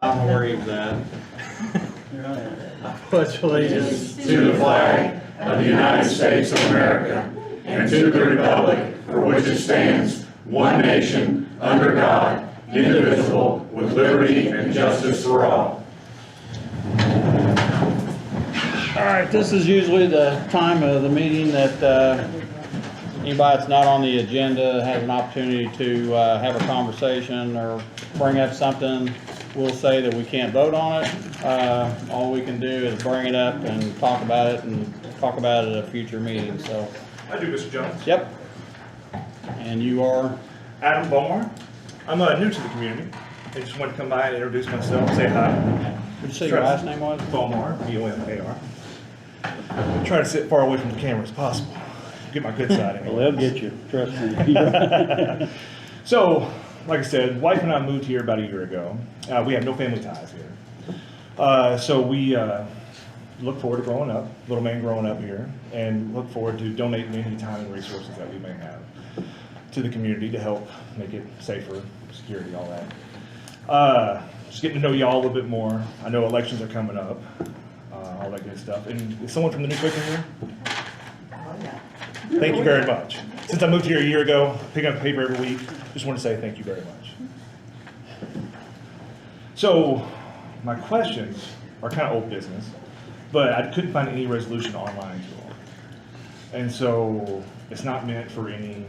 I don't know where he was at. I pledge allegiance to the flag of the United States of America and to the republic for which it stands, one nation, under God, indivisible, with liberty and justice for all. All right, this is usually the time of the meeting that anybody that's not on the agenda has an opportunity to have a conversation or bring up something. We'll say that we can't vote on it. All we can do is bring it up and talk about it at a future meeting, so. I do, Mr. Jones. Yep. And you are? Adam Beaumar. I'm new to the community. I just wanted to come by and introduce myself, say hi. What did you say your last name was? Beaumar, B-O-M-A-R. Try to sit far away from the camera as possible. Get my good side anyway. Well, they'll get you, trust me. So, like I said, wife and I moved here about a year ago. We have no family ties here. So we look forward to growing up, little man growing up here, and look forward to donating any time and resources that we may have to the community to help make it safer, security, all that. Just getting to know y'all a little bit more. I know elections are coming up, all that good stuff. And is someone from the newspaper here? Thank you very much. Since I moved here a year ago, picking up the paper every week, just want to say thank you very much. So, my questions are kind of old business, but I couldn't find any resolution online to them. And so, it's not meant for any,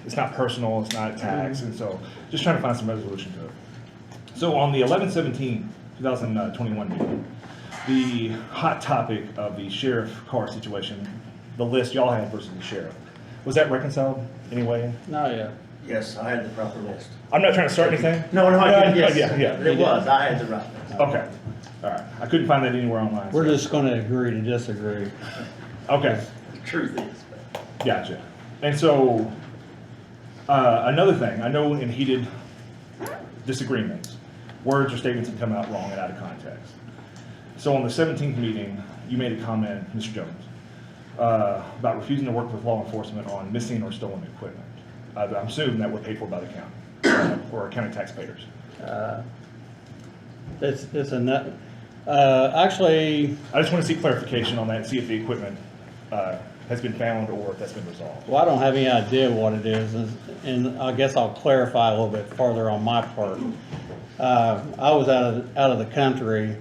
it's not personal, it's not attacks, and so, just trying to find some resolution to it. So, on the 11/17/2021 meeting, the hot topic of the sheriff car situation, the list y'all had versus the sheriff, was that reconciled anyway? No, yeah. Yes, I had the proper list. I'm not trying to start anything. No, I did, yes. Yeah. It was, I had the right list. Okay, all right. I couldn't find that anywhere online. We're so- just gonna agree to disagree. Okay, The truth is, but gotcha. And so, another thing, I know in heated disagreements, words or statements have come out wrong and out of context. So on the 17th meeting, you made a comment, Mr. Jones, about refusing to work with law enforcement on missing or stolen equipment. I'm assuming that were paid for by the county or county taxpayers. It's a nut. Actually, I just want to see clarification on that and see if the equipment has been found or if that's been resolved. well, I don't have any idea what it is, and I guess I'll clarify a little bit further on my part. I was out of the country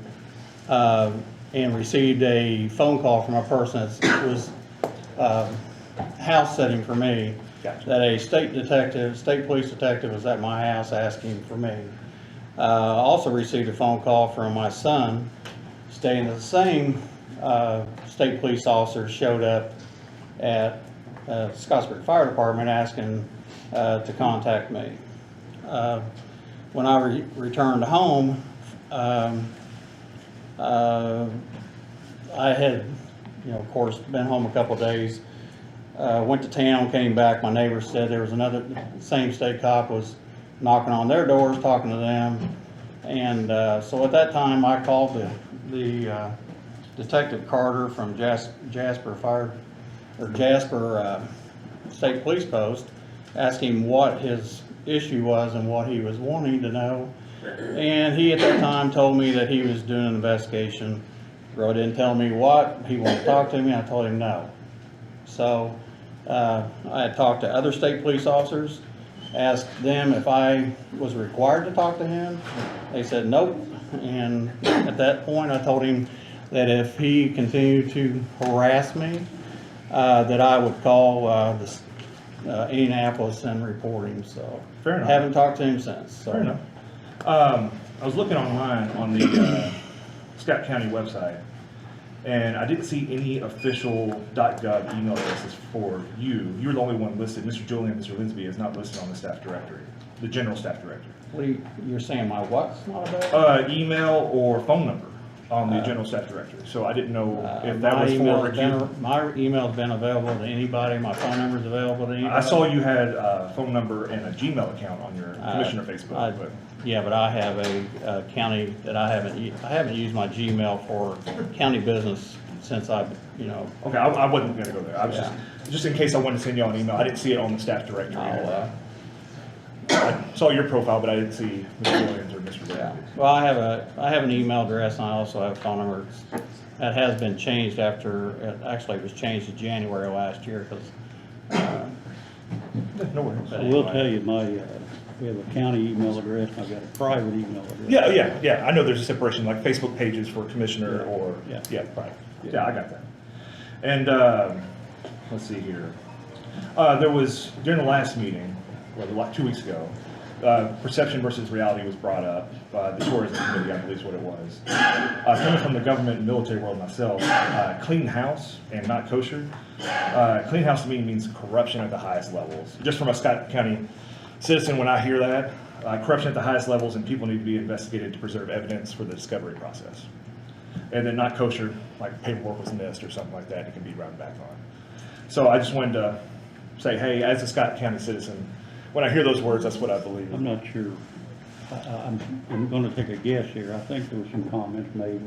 and received a phone call from a person that was house sitting for me. Gotcha. That a state police detective was at my house asking for me. Also received a phone call from my son stating that the same state police officer showed up at Scottsburg Fire Department asking to contact me. When I returned home, I had, of course, been home a couple of days. Went to town, came back. My neighbor said there was another same state cop was knocking on their doors, talking to them, and so at that time I called the Detective Carter from Jasper State Police Post, asking him what his issue was and what he was wanting to know, and he at that time told me that he was doing an investigation. Really didn't tell me what he wanted to talk to me. I told him no. So I had talked to other state police officers, asked them if I was required to talk to him. They said nope, and at that point I told him that if he continued to harass me, that I would call Indianapolis and report him. So Fair enough. Haven't talked to him since. So. Fair enough. I was looking online on the Scott County website, and I didn't see any official .gov email addresses for you. You're the only one listed. Mr. Julian and Mr. Linsby is not listed on the staff directory, the general staff directory. What are you're saying my what's not available? Email or phone number on the general staff directory. So I didn't know if that was for you. My email's been available to anybody. My phone number's available to anybody. I saw you had a phone number and a Gmail account on your commissioner Facebook. But Yeah, but I have a county that I haven't used my Gmail for county business since I've, okay, I wasn't going to go there. I was just in case I wanted to send y'all an email. I didn't see it on the staff directory. I saw your profile, but I didn't see Mr. Williams or Mr. Yeah, well, I have an email address and I also have a phone number. That has been changed after, it was changed in January of last year, because, No worries. I will tell you, we have a county email address, and I've got a private email address. Yeah. I know there's a separation, like Facebook pages for commissioner or, Yeah. right. Yeah, I got that. And, let's see here. There was, during the last meeting, like 2 weeks ago, perception versus reality was brought up by the tourism committee, I believe is what it was. Coming from the government and military world myself, clean house and not kosher. Clean house to me means corruption at the highest levels. Just from a Scott County citizen, when I hear that, corruption at the highest levels and people need to be investigated to preserve evidence for the discovery process. And then not kosher, like paperwork was missed or something like that, it can be rounded back on. So I just wanted to say, hey, as a Scott County citizen, when I hear those words, that's what I believe. I'm not sure. I'm gonna take a guess here. I think there was some comments made.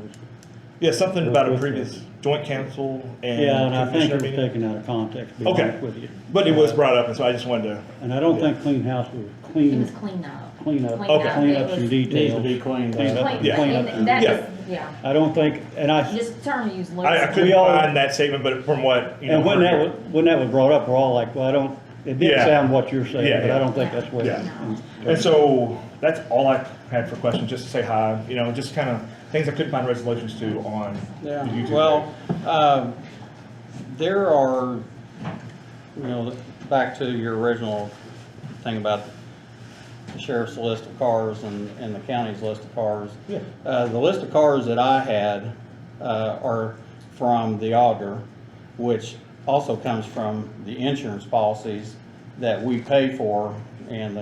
Yeah, something about a With previous joint council and Yeah, and I think commissioner it was meeting. taken out of context, to be Okay. honest with you. But it was brought up, and so I just wanted to, And I don't think clean house was It clean, was clean up. clean up, Okay. clean It up some was- needs to details. be cleaned Clean up. up, Clean, Yeah. clean up. and that Yeah. is, yeah, I don't think, and I, just term used I loosely. couldn't We all- find that statement, but from what, you know. and when heard- that was brought up, we're all like, well, I don't, it did Yeah. sound what you're saying, Yeah, but yeah. I don't think that's what. Yeah. And so that's all I had for questions, just to say hi, you know, just kind of things I couldn't find resolutions to on Yeah, the YouTube. well, there are, you know, back to your original thing about the sheriff's list of cars and the county's list of cars. Yeah. The list of cars that I had are from the auditor, which also comes from the insurance policies that we pay for, and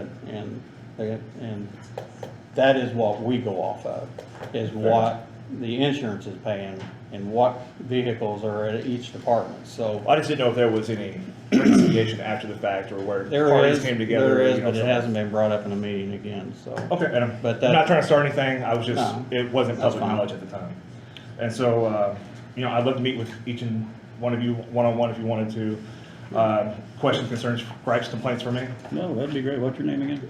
that is what we go off of, is what the insurance is paying and what vehicles are at each department, so. I just didn't know if there was any reconciliation after the fact or where There parties is, came together. there is, you know, but it so- hasn't been brought up in a meeting again, so. Okay, and I'm But I'm that- not trying to start anything, I was just, No, it wasn't that's public fine. knowledge at the time. And so, you know, I'd love to meet with each and one of you one-on-one if you wanted to. Questions, concerns, gripes, complaints for me? No, that'd be great. What's your name again?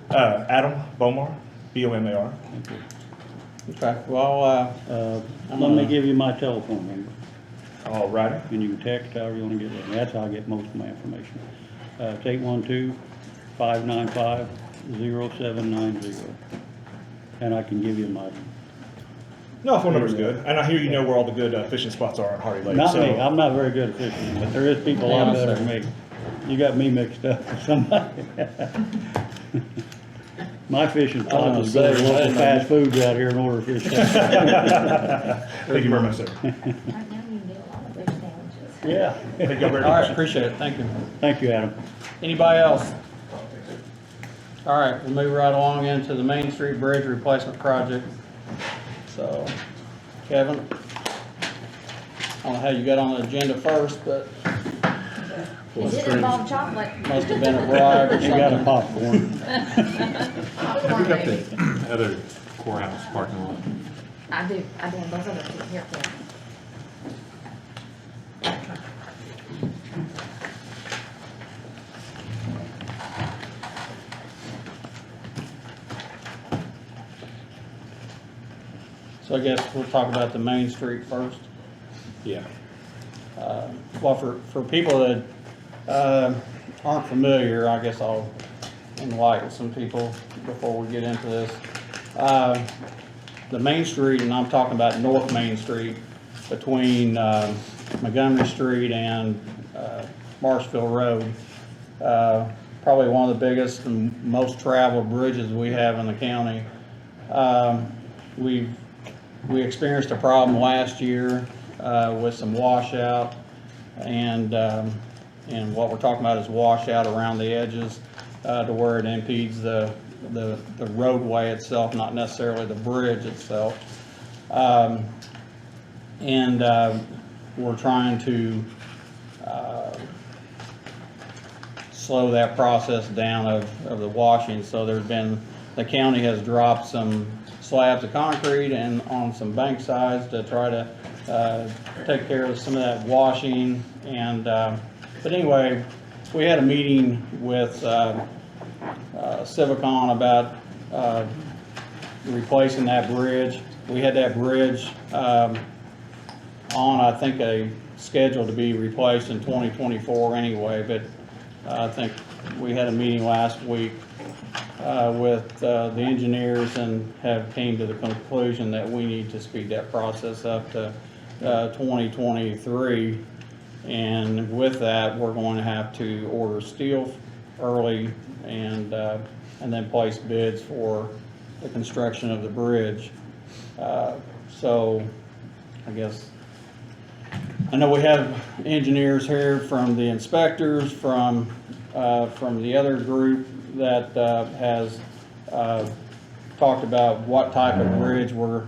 Adam Bomar, B-O-M-A-R. Okay, well, Let me give you my telephone number, All righty. and you can text however you wanna get it. That's how I get most of my information. It's 812-595-0790. And I can give you my, No, phone number's good, and I hear you know where all the good fishing spots are on Hardy Lake. not so- me, I'm not very good at fishing, but there is people a lot better than me. You got me mixed up with somebody. My fishing spot is go to say, local fast foods out here and order fish. Thank you very much, sir. Right now, you can do a lot of fish sandwiches. Yeah, Thank you very all right, much. appreciate it, thank you. thank you, Adam. Anybody else? All right, we'll move right along into the Main Street Bridge Replacement Project. So, Kevin, I don't know how you got on the agenda first, but It did involve chocolate. must have been a bribe or You got a something. popcorn. Popcorn, maybe. Other courthouse parking lot. I do, those other two, here, here. So I guess we'll talk about the Main Street first. Yeah. Well, for people that aren't familiar, I guess I'll enlighten some people before we get into this. The Main Street, and I'm talking about North Main Street, between Montgomery Street and Marshville Road. Probably one of the biggest and most traveled bridges we have in the county. We experienced a problem last year with some washout, and what we're talking about is washout around the edges to where it impedes the roadway itself, not necessarily the bridge itself. We're trying to slow that process down of the washing. So the county has dropped some slabs of concrete and on some bank sides to try to take care of some of that washing. But anyway, we had a meeting with Civicon about replacing that bridge. We had that bridge, on, I think, a schedule to be replaced in 2024 anyway, but I think we had a meeting last week with the engineers and have came to the conclusion that we need to speed that process up to 2023. And with that, we're going to have to order steel early and then place bids for the construction of the bridge. So I guess, I know we have engineers here from the inspectors, from the other group that has talked about what type of bridge we're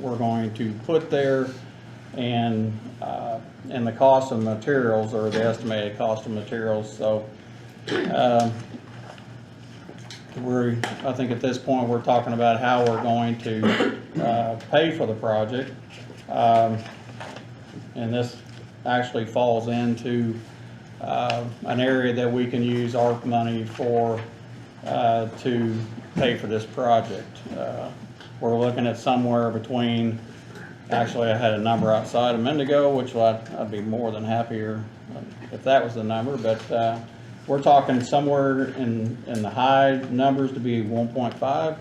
going to put there, and the cost of materials, or the estimated cost of materials. So I think at this point we're talking about how we're going to pay for the project. And this actually falls into an area that we can use ARP money for to pay for this project. We're looking at somewhere between, actually I had a number outside a minute ago, which I'd be more than happier if that was the number, but we're talking somewhere in the high numbers to be 1.5,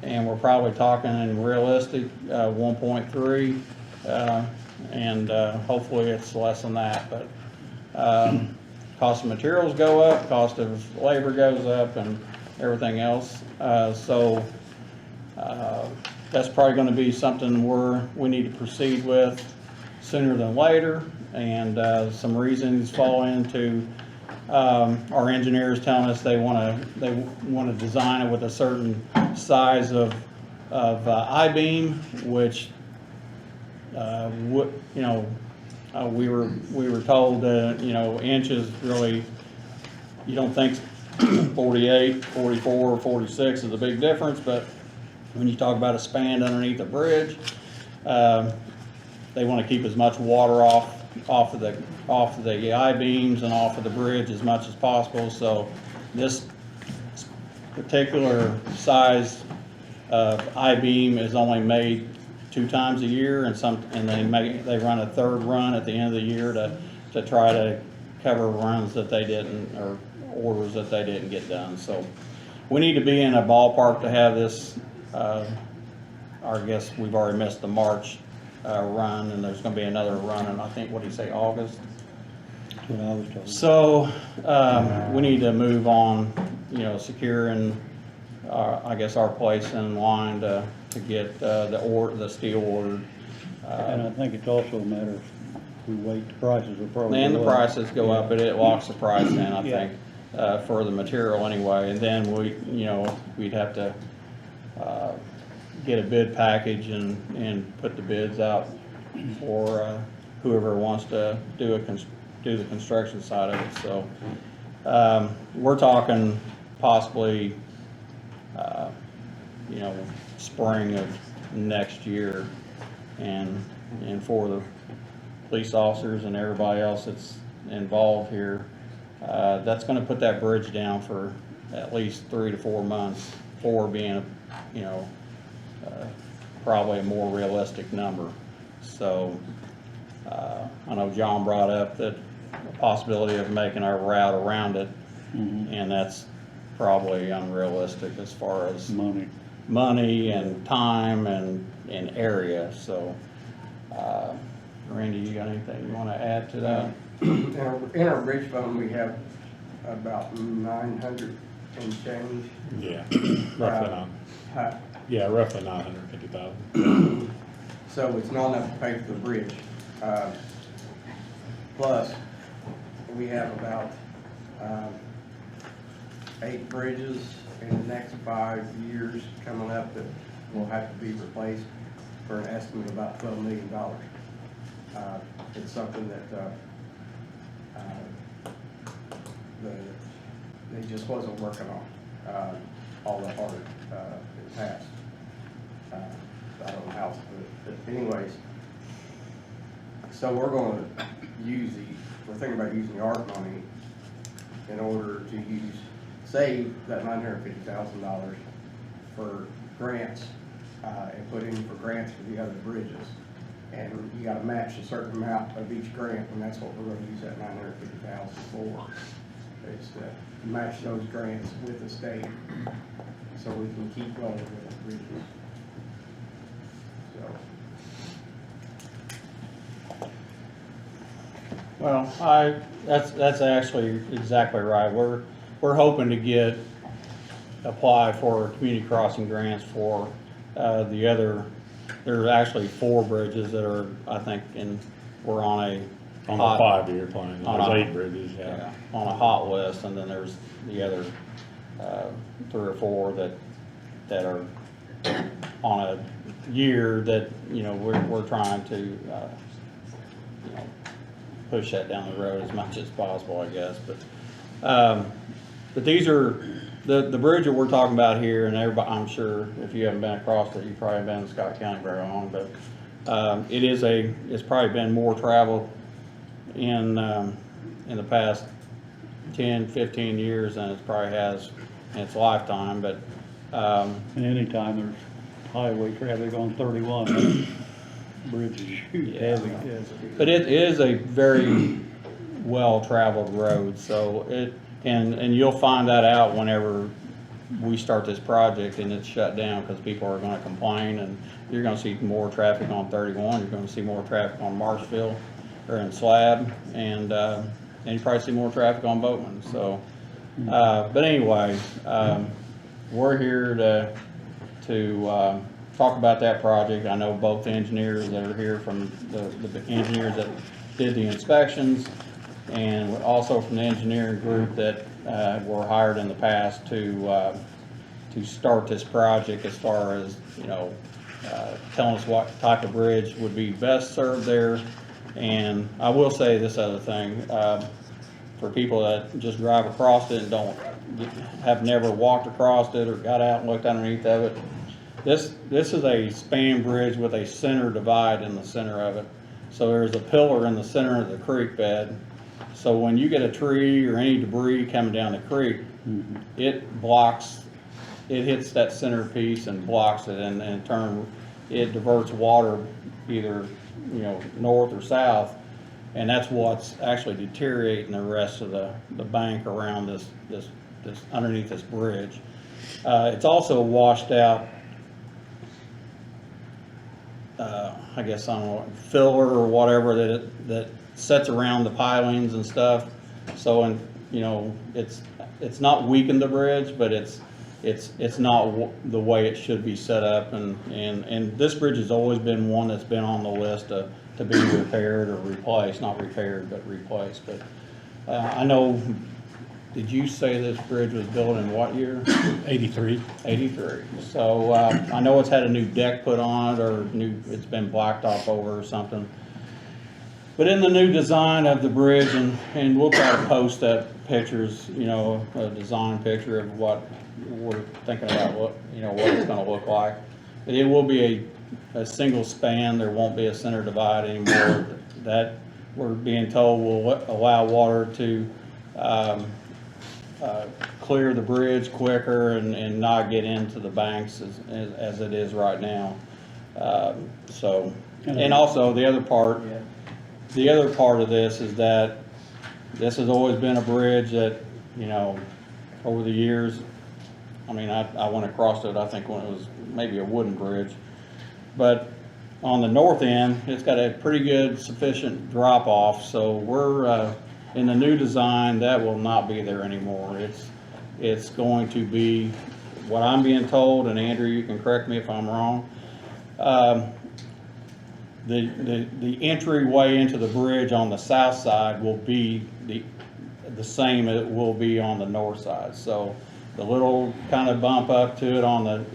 and we're probably talking in realistic 1.3. And hopefully it's less than that, but cost of materials go up, cost of labor goes up, and everything else. So that's probably going to be something we need to proceed with sooner than later. And some reasons fall into our engineers telling us they want to design it with a certain size of I-beam, which we were told that, inches really, you don't think 48, 44, 46 is a big difference, but when you talk about a span underneath a bridge, they want to keep as much water off of the I-beams and off of the bridge as much as possible. So this particular size of I-beam is only made 2 times a year, and they run a third run at the end of the year to try to cover runs that they didn't, or orders that they didn't get done. So we need to be in a ballpark to have this. I guess we've already missed the March run, and there's going to be another run in, I think, what do you say, August? That's what I was told. So we need to move on, securing I guess our place in line to get the steel ordered. And I think it's also a matter of, we wait, the prices will probably And the go up. prices go up, but it locks the price in, I Yeah. think, for the material anyway. And then we'd have to get a bid package and put the bids out for whoever wants to do the construction side of it. So we're talking possibly spring of next year, and for the police officers and everybody else that's involved here, that's going to put that bridge down for at least 3 to 4 months, 4 being probably a more realistic number. So I know John brought up that the possibility of making our route around it, and that's probably unrealistic as far as money and time and area. So Randy, you got anything you want to add to that? In our bridge fund, we have about 900 and change. Yeah, roughly roughly 950,000. So it's not enough to pay for the bridge. Plus, we have about 8 bridges in the next 5 years coming up that will have to be replaced for an estimate of about $12 million. It's something that it just wasn't working on all that hard in the past. I don't know how, but anyways, so we're thinking about using the ARP money in order to save that $950,000 for grants put in for grants for the other bridges. And you gotta match a certain amount of each grant, and that's what we're gonna use that $950,000 for. Is to match those grants with the state, so we can keep going with the bridges. So. Well, that's actually exactly right. We're hoping to apply for community crossing grants for, the other, there are actually 4 bridges that are, I think, we're on a On the hot, 5-year plan, on there's a- 8 bridges, yeah. on a hot list, and then there's the other, 3 or 4 that are on a year that, you know, we're trying to, you know, push that down the road as much as possible, I guess, but these are, the bridge that we're talking about here, and everybody, I'm sure, if you haven't been across it, you probably haven't been in Scott County very long, but, it's probably been more traveled in the past 10, 15 years than it probably has in its lifetime, but, And anytime there's highway traffic on 31, bridge is huge, heavy, yes. but it is a very well-traveled road, so and you'll find that out whenever we start this project and it's shut down, because people are gonna complain, and you're gonna see more traffic on 31, you're gonna see more traffic on Marshville, or in Slab, and you probably see more traffic on Boatman, so, but anyway, we're here to talk about that project. I know both the engineers that are here from the engineers that did the inspections, and also from the engineering group that were hired in the past to start this project, as far as, you know, telling us what type of bridge would be best served there. And I will say this other thing, for people that just drive across it and have never walked across it or got out and looked underneath of it, this is a span bridge with a center divide in the center of it. So there's a pillar in the center of the creek bed. So when you get a tree or any debris coming down the creek, it hits that center piece and blocks it, and in turn it diverts water either, you know, north or south, and that's what's actually deteriorating the rest of the bank around this underneath this bridge. It's also washed out, I guess, I don't know, filler or whatever that sets around the pilings and stuff. So, and you know, it's not weakened the bridge, but it's not the way it should be set up, and this bridge has always been one that's been on the list to be repaired or replaced, not repaired, but replaced. But I know, did you say this bridge was built in what year? 83. 83. So I know it's had a new deck put on it, or it's been blacktop over or something. But in the new design of the bridge, and we'll try to post that pictures, you know, a design picture of what we're thinking about, what it's going to look like. But it will be a single span. There won't be a center divide anymore. That, we're being told, will allow water to clear the bridge quicker and not get into the banks as it is right now. So, and also the other part of this is that this has always been a bridge that, you know, over the years, I mean, I went across it, I think, when it was maybe a wooden bridge, but on the north end, it's got a pretty good sufficient drop off, so we're in the new design, that will not be there anymore. It's going to be, what I'm being told, and Andrew, you can correct me if I'm wrong, the entryway into the bridge on the south side will be the same as it will be on the north side. So the little kind of bump up to it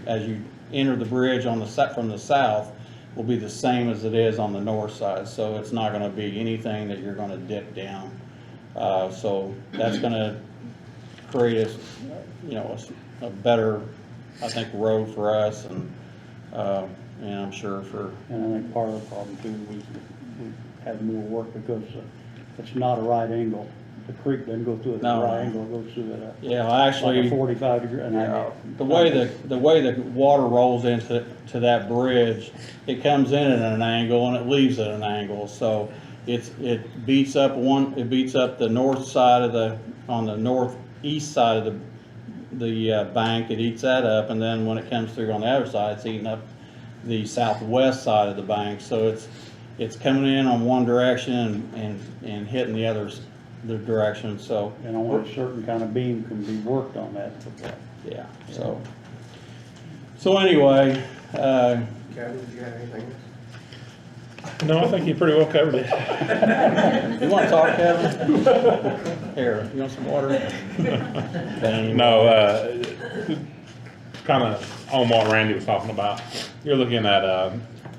as you enter the bridge from the south will be the same as it is on the north side. So it's not going to be anything that you're going to dip down. So that's going to create a better, I think, road for us, and I'm sure for. And I think part of the problem too, we have more work because it's not a right angle. The creek doesn't go through it at a right angle, it goes through it Yeah, actually, like a 45 degree. And the way the water rolls into to that bridge, it comes in at an angle and it leaves at an angle. So it beats up the north side on the northeast side of the bank. It eats that up, and then when it comes through on the other side, it's eating up the southwest side of the bank. So it's coming in on one direction and hitting the direction. So And only a certain kind of beam can be worked on that. yeah. So anyway, Kevin, did you have anything else? No, I think you pretty well covered it. you want to talk, Kevin? Here, you want some water? No, kind of on what Randy was talking about. You're looking at,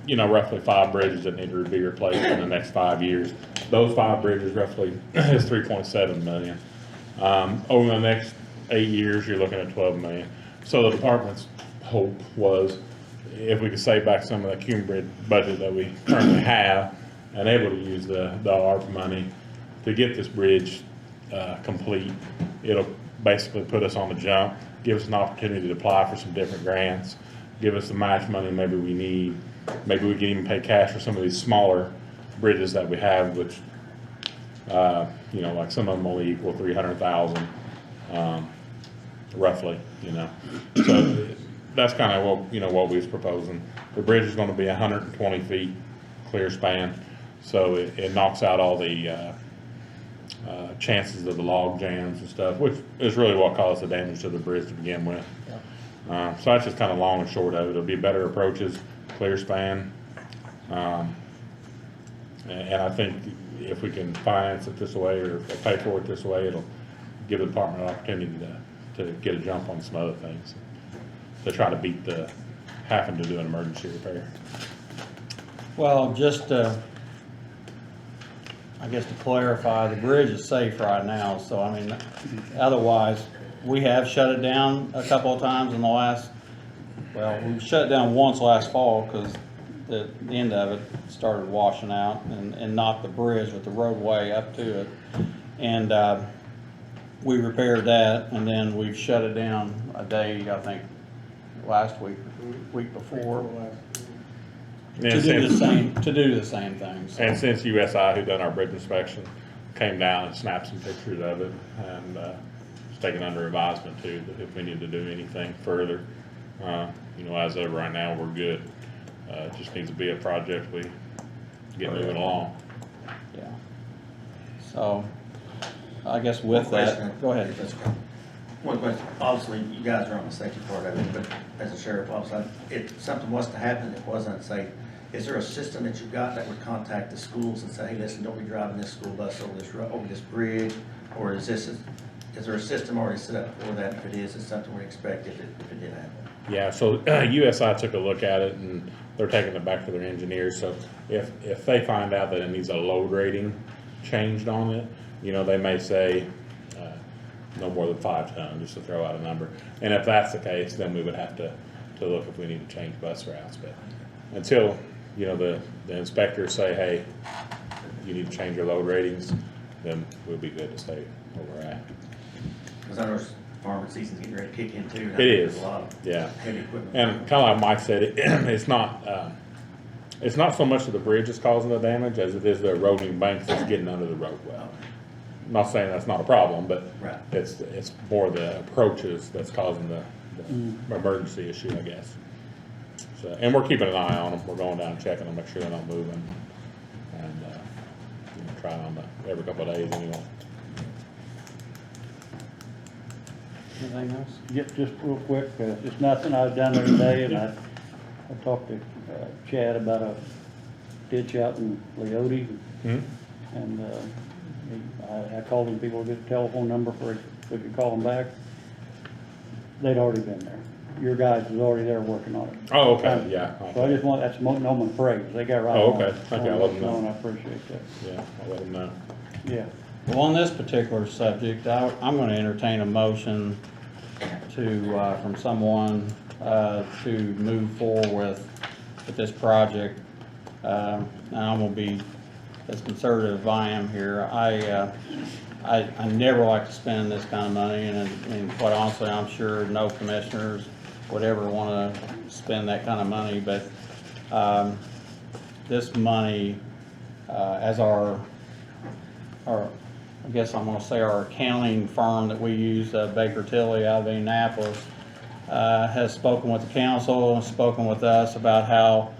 roughly 5 bridges that need to be replaced in the next 5 years. Those 5 bridges roughly is 3.7 million. Over the next 8 years, you're looking at 12 million. So the department's hope was if we could save back some of the cumulative budget that we currently have and able to use the ARP money to get this bridge complete, it'll basically put us on the jump, give us an opportunity to apply for some different grants, give us the match money maybe we need. Maybe we can even pay cash for some of these smaller bridges that we have, which, like some of them only equal 300,000, roughly, So that's kind of what we was proposing. The bridge is going to be 120 feet clear span, so it knocks out all the chances of the log jams and stuff, which is really what caused the damage to the bridge to begin with. So that's just kind of long and short of it. It'll be better approaches, clear span, and I think if we can finance it this way or pay for it this way, it'll give the department an opportunity to get a jump on some other things, to try to beat the having to do an emergency repair. Well, just I guess to clarify, the bridge is safe right now. So I mean, otherwise, we have shut it down a couple of times in the last. Well, we shut it down once last fall because the end of it started washing out and knocked the bridge with the roadway up to it, and we repaired that, and then we've shut it down a day, I think, last week before. To do the same thing. So. And since USI, who done our bridge inspection, came down and snapped some pictures of it, and it's taken under advisement too, that if we need to do anything further, as of right now, we're good. It just needs to be a project we get moving along. Yeah. So, I guess with that, go ahead. One question, obviously, you guys are on the safety part of it, but as a sheriff officer, if something was to happen that was unsafe, is there a system that you've got that would contact the schools and say, hey, listen, don't be driving this school bus over this bridge? Or is there a system already set up for that? If it is, it's something we expect if it did happen. Yeah, so USI took a look at it, and they're taking it back to their engineers. So if they find out that it needs a load rating changed on it, they may say no more than 5 ton, just to throw out a number. And if that's the case, then we would have to look if we need to change bus routes. But until the inspectors say, hey, you need to change your load ratings, then we'll be good to stay where we're at. Because I know farming season's getting ready to kick in too. It is, There's a lot of yeah. heavy equipment. And kind of like Mike said, it's not so much of the bridge that's causing the damage as it is the eroding bank that's getting under the roadway. I'm not saying that's not a problem, but Right. it's more the approaches that's causing the emergency issue, I guess. So, and we're keeping an eye on them. We're going down and checking them, make sure they're not moving, and trying on every couple of days anyway. Anything else? Just real quick, it's nothing, I was down there today and I talked to Chad about a ditch out in Leote. Hmm? And I called them, people to get a telephone number for if we could call them back. They'd already been there. Your guys was already there working on it. Oh, okay, yeah. So I just want, that's no praise. They got right Oh, on okay. it. Okay, I'll let them know. And I appreciate that. Yeah, I'll let them know. Yeah. Well, on this particular subject, I'm going to entertain a motion from someone to move forward with this project. And I'm going to be as conservative as I am here. I never like to spend this kind of money, and quite honestly, I'm sure no commissioners would ever wanna spend that kind of money, but, this money, as our, I guess I'm gonna say our accounting firm that we use, Baker Tilly out of Indianapolis, has spoken with the council and spoken with us about how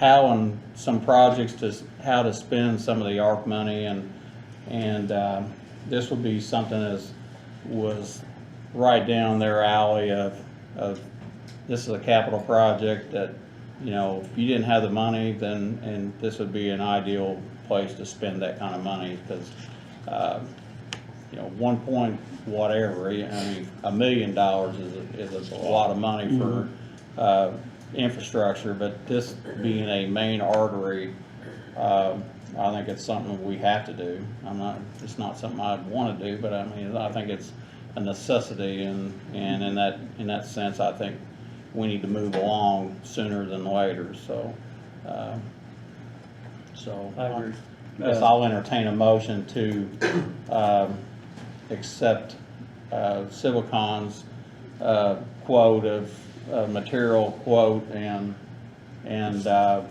and some projects how to spend some of the ARP money, and this would be something that was right down their alley of this is a capital project that, you know, if you didn't have the money, then, and this would be an ideal place to spend that kind of money, because, you know, 1 point whatever, I mean, $1 million is a lot of money for, infrastructure, but this being a main artery, I think it's something we have to do. It's not something I'd want to do, but I mean, I think it's a necessity, and in that sense, I think we need to move along sooner than later, so, I agree. I guess I'll entertain a motion to, accept, Civicon's, quote of, material quote, and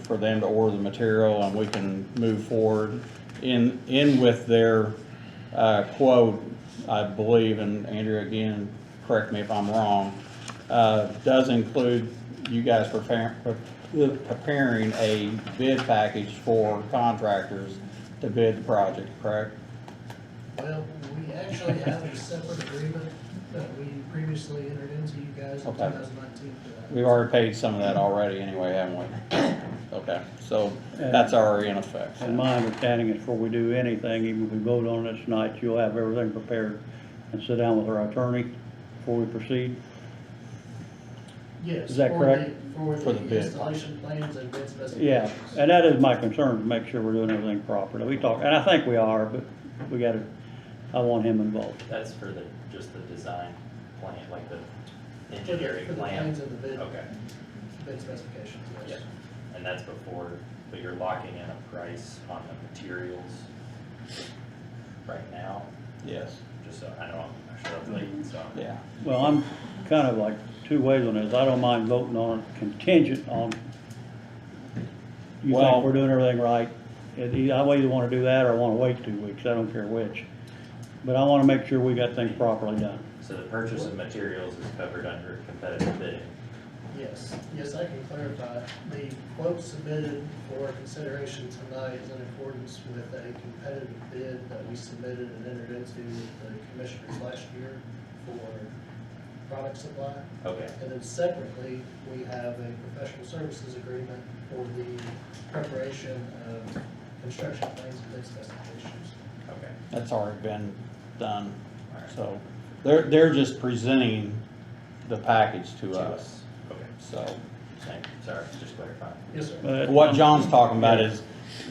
for them to order the material, and we can move forward in with their quote, I believe, and Andrew, again, correct me if I'm wrong, does include you guys preparing a bid package for contractors to bid the project, correct? Well, we actually have a separate agreement that we previously entered into, you guys, in Okay. 2019 for that. We've already paid some of that already anyway, haven't we? Okay, so that's already in effect. And my understanding is before we do anything, even if we vote on it tonight, you'll have everything prepared and sit down with our attorney before we proceed. Yes. Is that for correct? For the bid. Installation plans and bid specifications. Yeah, and that is my concern, to make sure we're doing everything properly. We talk, and I think we are, but we gotta, I want him involved. That's for just the design plan, like the For the- engineering For the plan? plans and the bid, Okay, bid specifications, yeah, yes. and that's before, but you're locking in a price on the materials right now, Yes, just so I know I'm sure late, so. yeah. Well, I'm kind of like two ways on this. I don't mind voting on it contingent on you Well- think we're doing everything right. I either wanna do that or I wanna wait 2 weeks. I don't care which. But I wanna make sure we got things properly done. So the purchase of materials is covered under competitive bidding. Yes, yes, I can clarify. The quote submitted for consideration tonight is in accordance with a competitive bid that we submitted and entered into with the commissioners last year for product supply. Okay, And then separately, we have a professional services agreement for the preparation of construction plans and bid specifications. okay. That's already been done, All right. so they're just presenting the package to us, Okay, so. thank you, sorry, just clarifying. Yes, sir. But What John's talking about is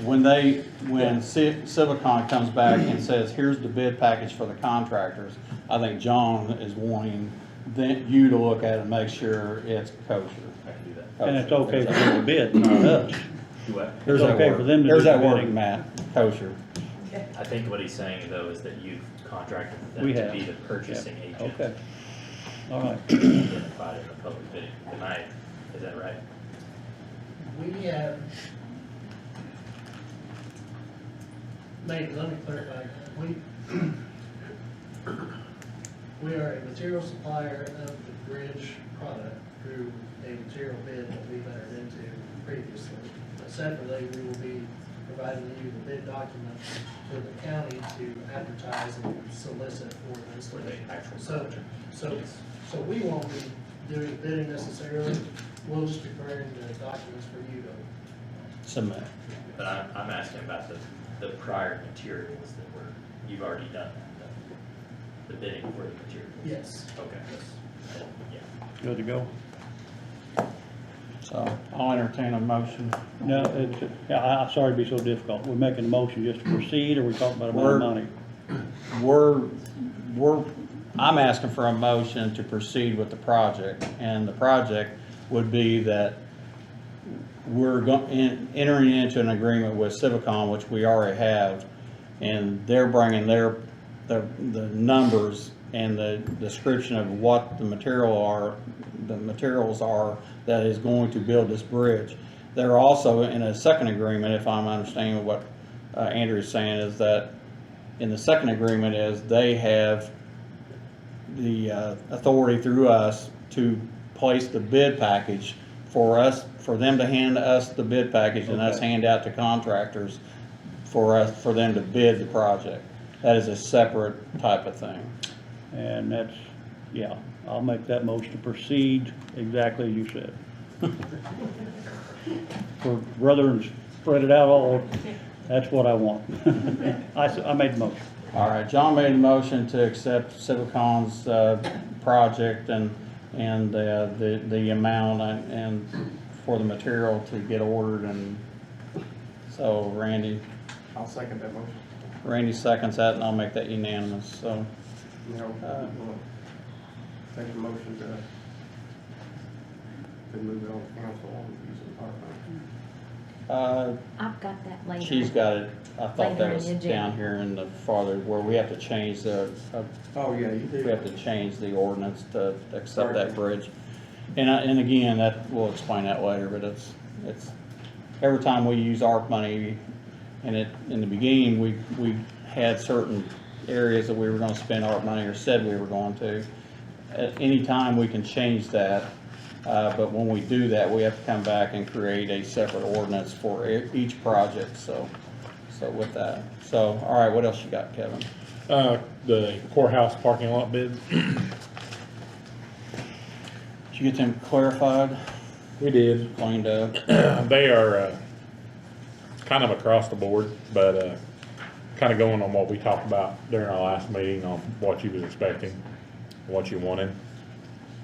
when Civicon comes back and says, here's the bid package for the contractors, I think John is wanting you to look at it and make sure it's kosher. I can do that. And it's okay for them to bid, not us. Do what? There's It's that okay word. for them to do There's the that word, bidding. Matt, kosher. I think what he's saying though is that you've contracted with We them to have. be the purchasing Yeah. agent. Okay. All right. Identified in the public bidding. Is that right? We have, maybe, let me clarify. We are a material supplier of the bridge product through a material bid that we've entered into previously. But separately, we will be providing you the bid documents for the county to advertise and solicit for the For installation. the actual So, project? so we won't be doing bidding necessarily. We'll just be preparing the documents for you to. Submit. But I'm asking about the prior materials that you've already done, the bidding for the materials. Yes. Okay. Yeah. Good to go. So I'll entertain a motion. No, I'm sorry to be so difficult. We're making a motion just to proceed, or we talking about amount of money? I'm asking for a motion to proceed with the project, and the project would be that we're entering into an agreement with Civicon, which we already have, and they're bringing the numbers and the description of what the materials are that is going to build this bridge. They're also in a second agreement, if I'm understanding what Andrew's saying, is that in the second agreement is they have the authority through us to place the bid package for us, for them to hand us the bid package and us Okay. hand out to contractors for them to bid the project. That is a separate type of thing. And that's, yeah, I'll make that motion to proceed exactly as you said. For rather than spread it out all, that's what I want. I made the motion. All right, John made a motion to accept Civicon's project and the amount and for the material to get ordered, and so I'll second that motion. Randy seconds that, and I'll make that unanimous, so. Now, take the motion to move it on to council on using PowerPoint. I've got that later. She's got it, I thought Later that in was the agenda. down here in the farther, where we have to change Oh, yeah, you we do. have to change the ordinance to accept that bridge. And again, that, we'll explain that later, but it's, every time we use ARP money, and in the beginning, we had certain areas that we were gonna spend ARP money or said we were going to. At any time, we can change that, but when we do that, we have to come back and create a separate ordinance for each project, so with that. So, all right, what else you got, Kevin? The courthouse parking lot bids. Did you get them clarified, We did. cleaned up? They are kind of across the board, but kind of going on what we talked about during our last meeting on what you was expecting, what you wanted.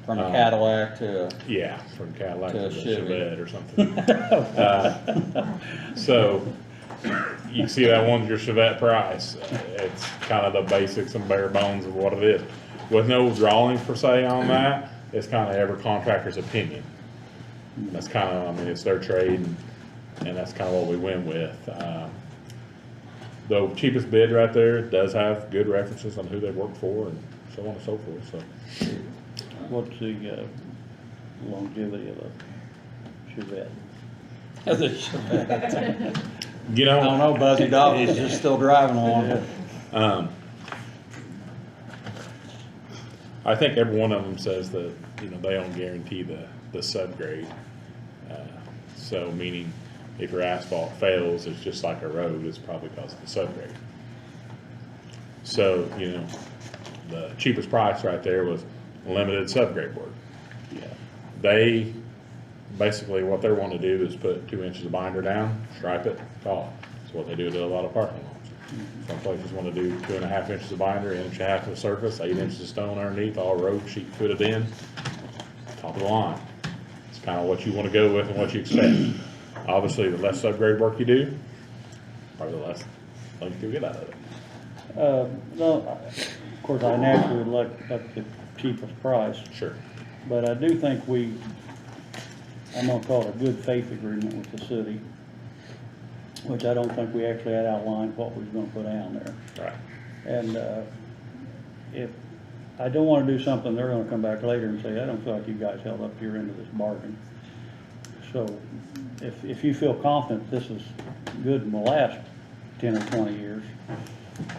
From a Cadillac to a, Yeah, from Cadillac To to a the Chevy. Chevette or something. So you can see that one's your Chevette price. It's kind of the basics and bare bones of what it is. With no drawings per se on that, it's kind of every contractor's opinion. That's kind of, I mean, it's their trade, and that's kind of what we went with. The cheapest bid right there does have good references on who they worked for and so on and so forth, so. What's the longevity of a Chevette? as a Chevette. You I don't know, Buzzy Dog is just still driving one. I think every one of them says that, you know, they don't guarantee the subgrade. So meaning if your asphalt fails, it's just like a road, it's probably because of the subgrade. So, you know, the cheapest price right there was limited subgrade work. Yeah. They, basically what they want to do is put 2 inches of binder down, stripe it, call it. That's what they do to a lot of parking lots. Some places want to do 2.5 inches of binder, 1.5 inches of the surface, 8 inches of stone underneath, all road sheet fitted in, top of the line. It's kind of what you want to go with and what you expect. Obviously, the less subgrade work you do, probably the less things you'll get out of it. No, of course, I naturally would like the cheapest price, Sure. but I do think I'm gonna call it a good faith agreement with the city, which I don't think we actually had outlined what we was gonna put down there. Right. And if, I don't wanna do something, they're gonna come back later and say, I don't feel like you guys held up to your end of this bargain. So if you feel confident this is good and will last 10 or 20 years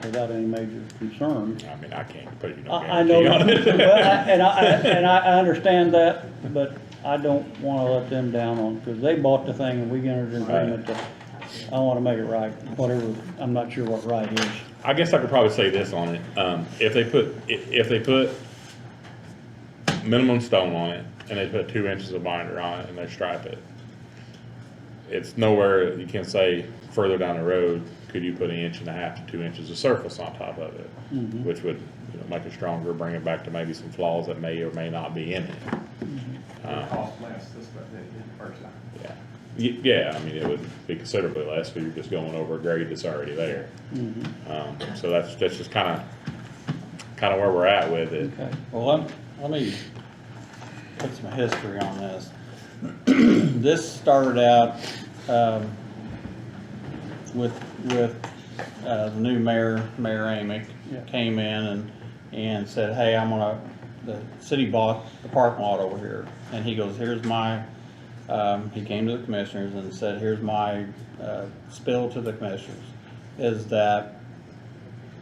without any major concern, I mean, I can't put you no I know, guarantee on it. and I understand that, but I don't wanna let them down on, because they bought the thing and we entered an agreement that, I wanna make it right, whatever, I'm not sure what right is. I guess I could probably say this on it. If they put minimum stone on it and they put 2 inches of binder on it and they stripe it, it's nowhere you can say further down the road, could you put 1.5 inches to 2 inches of surface on top of it, which would, you know, make it stronger, bring it back to maybe some flaws that may or may not be in it. It costs less this way than the first time. Yeah. Yeah, I mean, it would be considerably less because you're just going over a grade that's already there. So that's just kind of where we're at with it. Okay, well, let me put some history on this. This started out with the new mayor, Mayor Amick, came in and said, hey, the city bought the parking lot over here. And he goes, here's my, he came to the commissioners and said, here's my spill to the commissioners, is that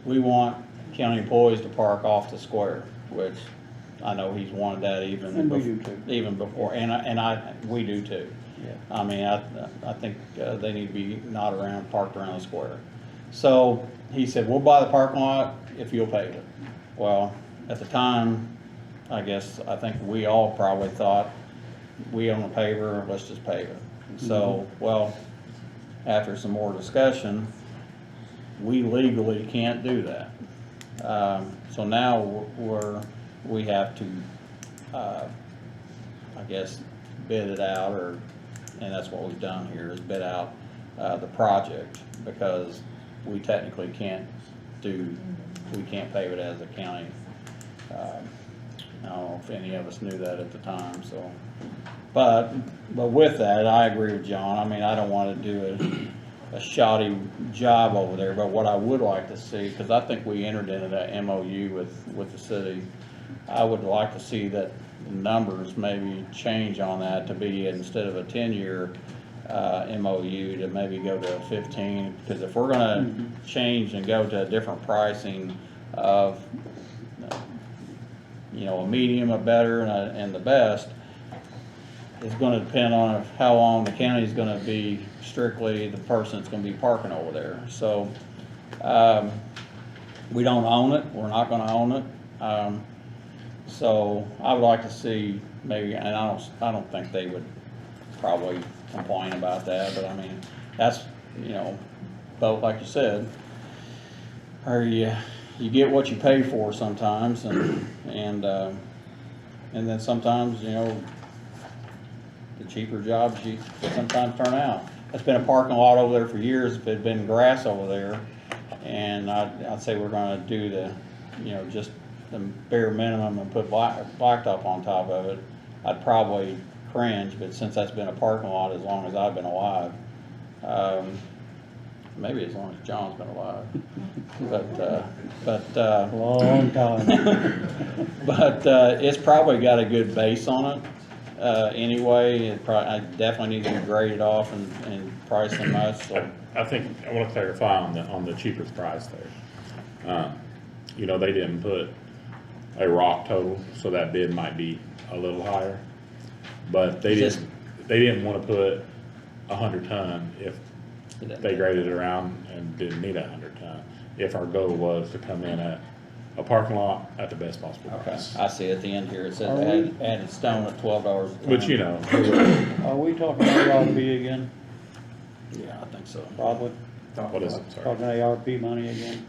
we want county employees to park off the square, which I know he's wanted that even. And we do too. Even before, we do too. Yeah. I mean, I think they need to be not around, parked around the square. So he said, we'll buy the parking lot if you'll pave it. Well, at the time, I think we all probably thought, we own a paver, let's just pave it. So, well, after some more discussion, we legally can't do that. So now we have to, I guess, bid it out, and that's what we've done here, is bid out the project, because we technically can't pave it as a county. I don't know if any of us knew that at the time, so. But with that, I agree with John. I mean, I don't want to do a shoddy job over there, but what I would like to see, because I think we entered into that MOU with the city, I would like to see that the numbers maybe change on that to be, instead of a 10-year MOU, to maybe go to a 15, because if we're gonna change and go to a different pricing of, a medium, a better, and the best, it's gonna depend on how long the county's gonna be strictly the person that's gonna be parking over there. So, we don't own it, we're not gonna own it. So I would like to see maybe, and I don't think they would probably complain about that, but I mean, that's, both, like you said, or you get what you pay for sometimes, and then sometimes, the cheaper jobs you sometimes turn out. It's been a parking lot over there for years, if it had been grass over there, and I'd say we're gonna do just the bare minimum and put blacktop on top of it, I'd probably cringe, but since that's been a parking lot as long as I've been alive, maybe as long as John's been alive, but Long time. but it's probably got a good base on it. Anyway, I definitely need to be graded off and priced and much, so. I think, I want to clarify on the cheapest price there. They didn't put a rock total, so that bid might be a little higher. But they didn't want to put 100 ton if they graded it around and didn't need 100 ton. If our goal was to come in at a parking lot at the best possible Okay, price. I see at the end here, it says added stone at $12 a ton. But Are we talking ARP again? Yeah, I think so. Probably. what is it, sorry? Talking ARP money again?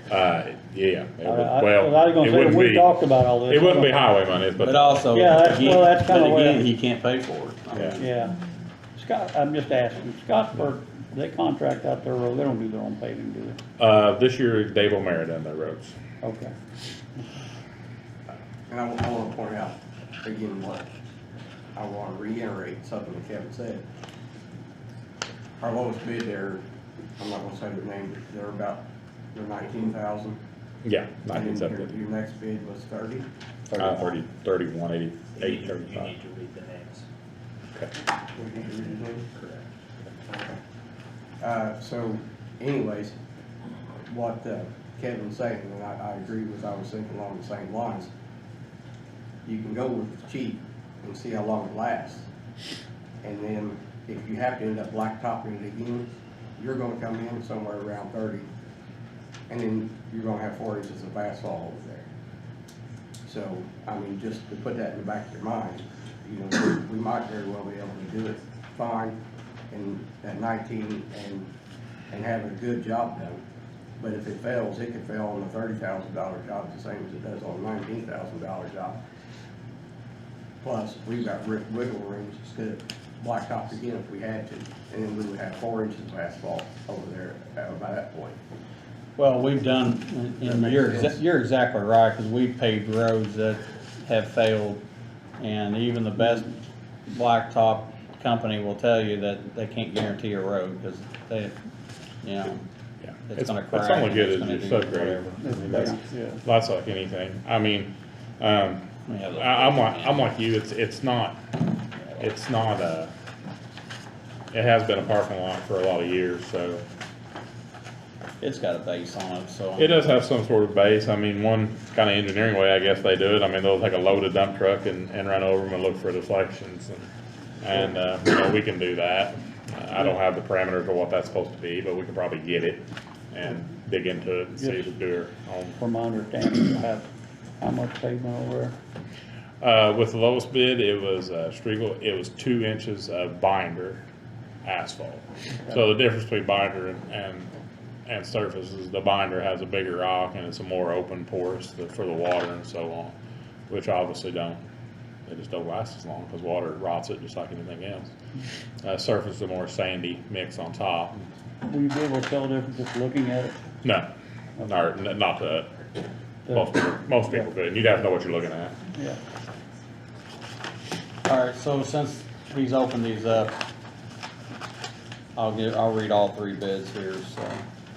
Yeah. I was gonna say, we talked about all this. It wouldn't be highway money, but. But also, Yeah, that's kinda but where- again, he can't pay for it. I mean, Yeah. Scott, I'm just asking, Scottsburg, they contract out their road, they don't do their own paving, do they? This year, Dave O'Mara done their roads. Okay. And I want to point out again what I want to reiterate something that Kevin said. Our lowest bid there, I'm not going to say their name, but they're 19,000. Yeah, And then 1970. your next bid was 30. 31, 88, You 35. need to read the names. Okay. We need to read his name? Correct. Okay. So anyways, what Kevin's saying, and I agree with, I was thinking along the same lines. You can go with the cheap and see how long it lasts. And then if you have to end up blacktopping it again, you're gonna come in somewhere around 30. And then you're gonna have 4 inches of asphalt over there. So, I mean, just to put that in the back of your mind, we might very well be able to do it fine and at 19 and have a good job done. But if it fails, it could fail on a $30,000 job the same as it does on a $19,000 job. Plus, we've got wiggle rooms to blacktop again if we had to, and then we would have 4 inches of asphalt over there by that point. Well, we've done, and you're exactly right, because we've paved roads that have failed, and even the best blacktop company will tell you that they can't guarantee a road, because they, Yeah. it's gonna crack. It's only and good it's as gonna your do subgrade. whatever. I mean, that's, Yeah. that's like anything. I mean, We have those I'm like you, it's not, it has been a parking lot for a lot of years, so. It's got a base on it, so. It does have some sort of base. I mean, one kind of engineering way, I guess they do it. I mean, they'll take a loaded dump truck and run over them and look for deflections. And you know, we can do that. I don't have the parameters of what that's supposed to be, but we can probably get it and dig into it and see if we do our own. From my understanding, you have how much pavement over there? With the lowest bid, it was Striegel, it was 2 inches of binder asphalt. So the difference between binder and surface is the binder has a bigger rock and it's a more open porous for the water and so on, which obviously they just don't last as long because water rots it just like anything else. Surface is a more sandy mix on top. Will you be able to tell the difference just looking at it? No, not to, most people could. You'd have to know what you're looking at. Yeah. All right, so since he's opened these up, I'll read all 3 bids here, so.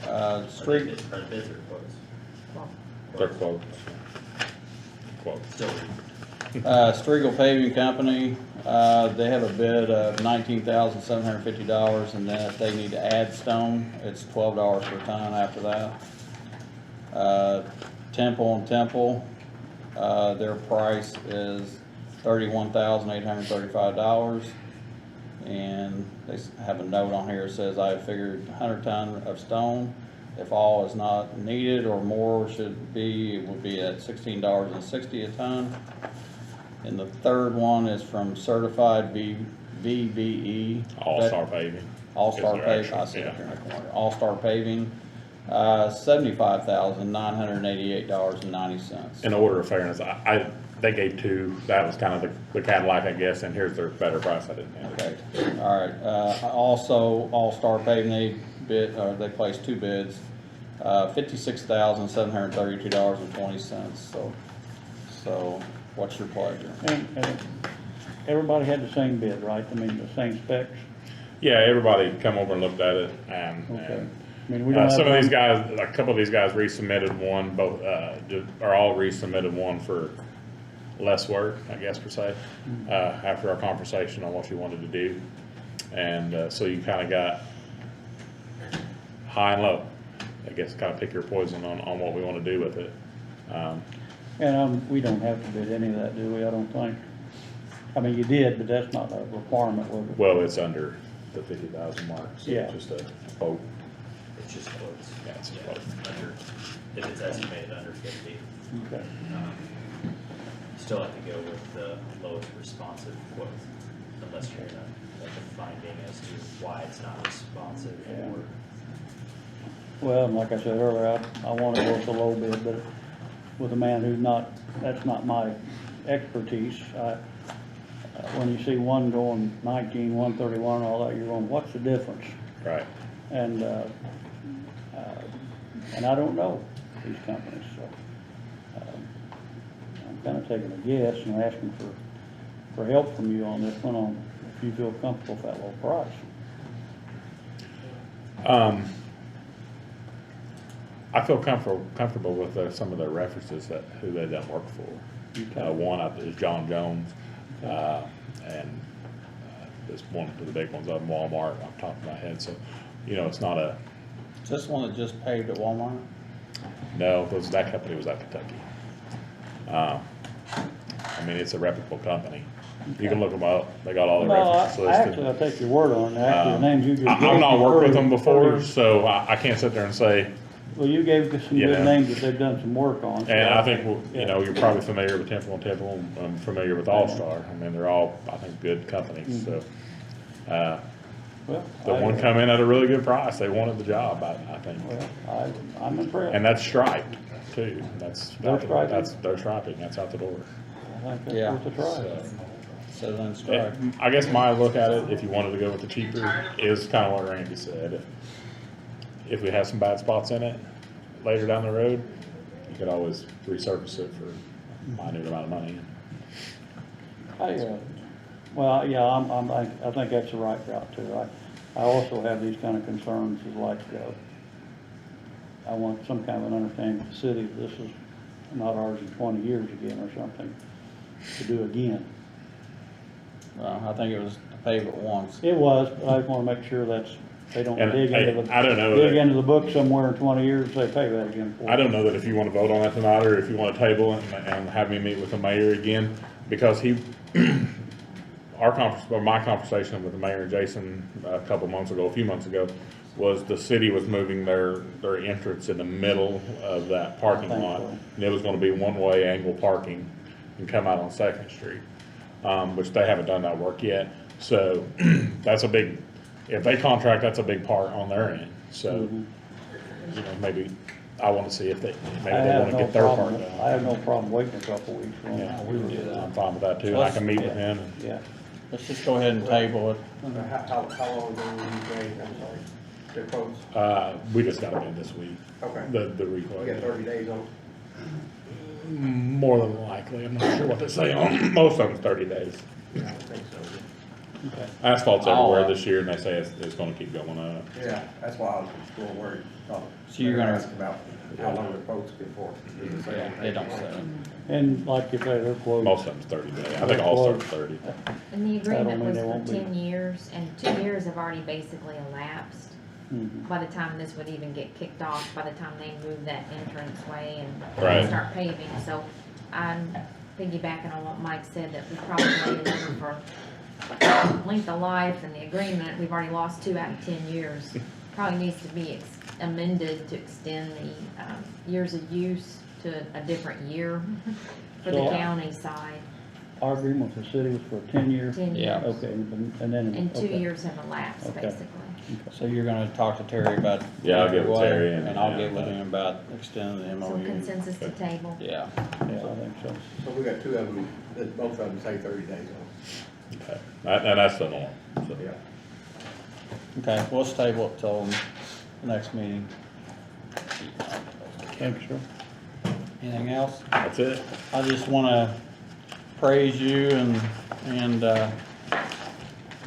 Are the Street, bids or quotes? They're quotes. Quotes. Still, Striegel Paving Company, they have a bid of $19,750, and then if they need to add stone, it's $12 per ton after that. Temple and Temple, their price is $31,835, and they have a note on here that says, I figured 100 ton of stone. If all is not needed or more should be, it would be at $16.60 a ton. And the third one is from Certified VBE. All-Star Paving. All-Star Is their Paving, actual- I see it yeah. here in the corner. All-Star Paving, $75,988.90. In order of fairness, they gave 2. That was kind of the Cadillac, I guess, and here's their better price. I didn't have. Okay, all right, also, All-Star Paving, they placed 2 bids, $56,732.20, so what's your pleasure? And everybody had the same bid, right? I mean, the same specs? Yeah, everybody come over and looked at it, and, Okay. I mean, we don't have some of these one- guys, a couple of these guys resubmitted one, both, or all resubmitted one for less work, I guess per se, after our conversation on what you wanted to do. And, so you kinda got high and low, I guess, kinda pick your poison on what we wanna do with it. And we don't have to bid any of that, do we? I don't think. I mean, you did, but that's not a requirement, was it? Well, it's under the 50,000 mark, so Yeah. it's just a quote. it's just quotes. Yeah, it's a Yeah, quote. under, if it's estimated under 50, Okay. you still have to go with the lowest responsive quote, unless you're gonna make a finding as to why it's not responsive Yeah. or. Well, like I said earlier, I want to go with the low bid, but with a man who's that's not my expertise. When you see one going 19, 131 and all that, you're going, what's the difference? Right. And I don't know these companies, so I'm kind of taking a guess and asking for help from you on this one, on if you feel comfortable with that low price. I feel comfortable with some of their references who they done work for. Okay. One is John Jones, and this one of the big ones on Walmart off the top of my head. So, you know, it's not a, Is this one that just paved at Walmart? no, that company was out of Kentucky. I mean, it's a reputable company. You can look them up. They got all the No, references listed. actually, I take your word on it. Actually, the names you just gave. I've not worked with them me before, so I can't sit there and say, Well, you gave us some You good know. names that they've done some work on. so and I think, yeah. you know, you're probably familiar with Temple and Temple, I'm familiar with All-Star. I mean, they're all, I think, good companies, so. Well, The one come in at a really good price. They wanted the job, I think. Well, I'm impressed. And that's striped too. That's They're striping? That's their striping. That's out the door. I think Yeah. that's worth a try. So, Says on strike. I guess my look at it, if you wanted to go with the cheaper, is kind of what Randy said. If we have some bad spots in it later down the road, you could always resurface it for a minute amount of money. Well, yeah, I think that's the right route too. I also have these kind of concerns, is like, I want some kind of an understanding of the city, that this is not ours in 20 years again or something, to do again. I think it was to pave it once. It was, but I just wanna make sure they don't And, dig hey, into the, I don't know dig that- into the book somewhere in 20 years, say, pay that again for us. I don't know that if you want to vote on it tonight, or if you want to table it and have me meet with the mayor again, because my conversation with the mayor and Jason a few months ago, was the city was moving their entrance in the middle of that parking I think lot. so. And it was gonna be one-way angle parking and come out on Second Street, which they haven't done that work yet. So that's a big, if they contract, that's a big part on their end. So, Mhm. you know, maybe, I wanna see if maybe I they have wanna no get their part problem, done. I have no problem waiting a couple weeks for them. Yeah, we would do that. I'm fine with that too, and I can meet with him. and- Yeah. Let's just go ahead and table it. How long do you wait, I'm sorry, the quotes? We just got them in this week, Okay. the We got requote. 30 days on it? More than likely, I'm not sure what they say on, most of them's 30 days. I don't think so. Okay. Asphalt's I'll, everywhere this year, and they say it's gonna keep going up. Yeah, that's why I was a little worried. So you're gonna- Ask about how long the quotes good for. Yeah, they don't say. And like you say, they're closed. Most of them's 30 days, I think all starts 30. And the agreement That'll mean was they for won't be- 10 years, and 2 years have already basically elapsed. Mhm. By the time this would even get kicked off, by the time they move that entrance way and Right. start paving, so I'm piggybacking on what Mike said, that we probably waited for length of life and the agreement, we've already lost 2 out of 10 years. Probably needs to be amended to extend the years of use to a different year for the So- county side. Our agreement with the city was for 10 years? 10 Yeah. years. Okay, and then. And 2 okay. years have elapsed, Okay. basically. So you're gonna talk to Terry about. Yeah, I'll get with what- Terry And I'll and, get with him about extending the So MOU. consensus to table. Yeah. Yeah, I think so. So we got 2 of them, that both of them say 30 days on. Okay. And that's the norm, so. Yeah. Okay, well, let's table it till the next meeting. Thanks, sir. Anything else? That's it. I just wanna praise you and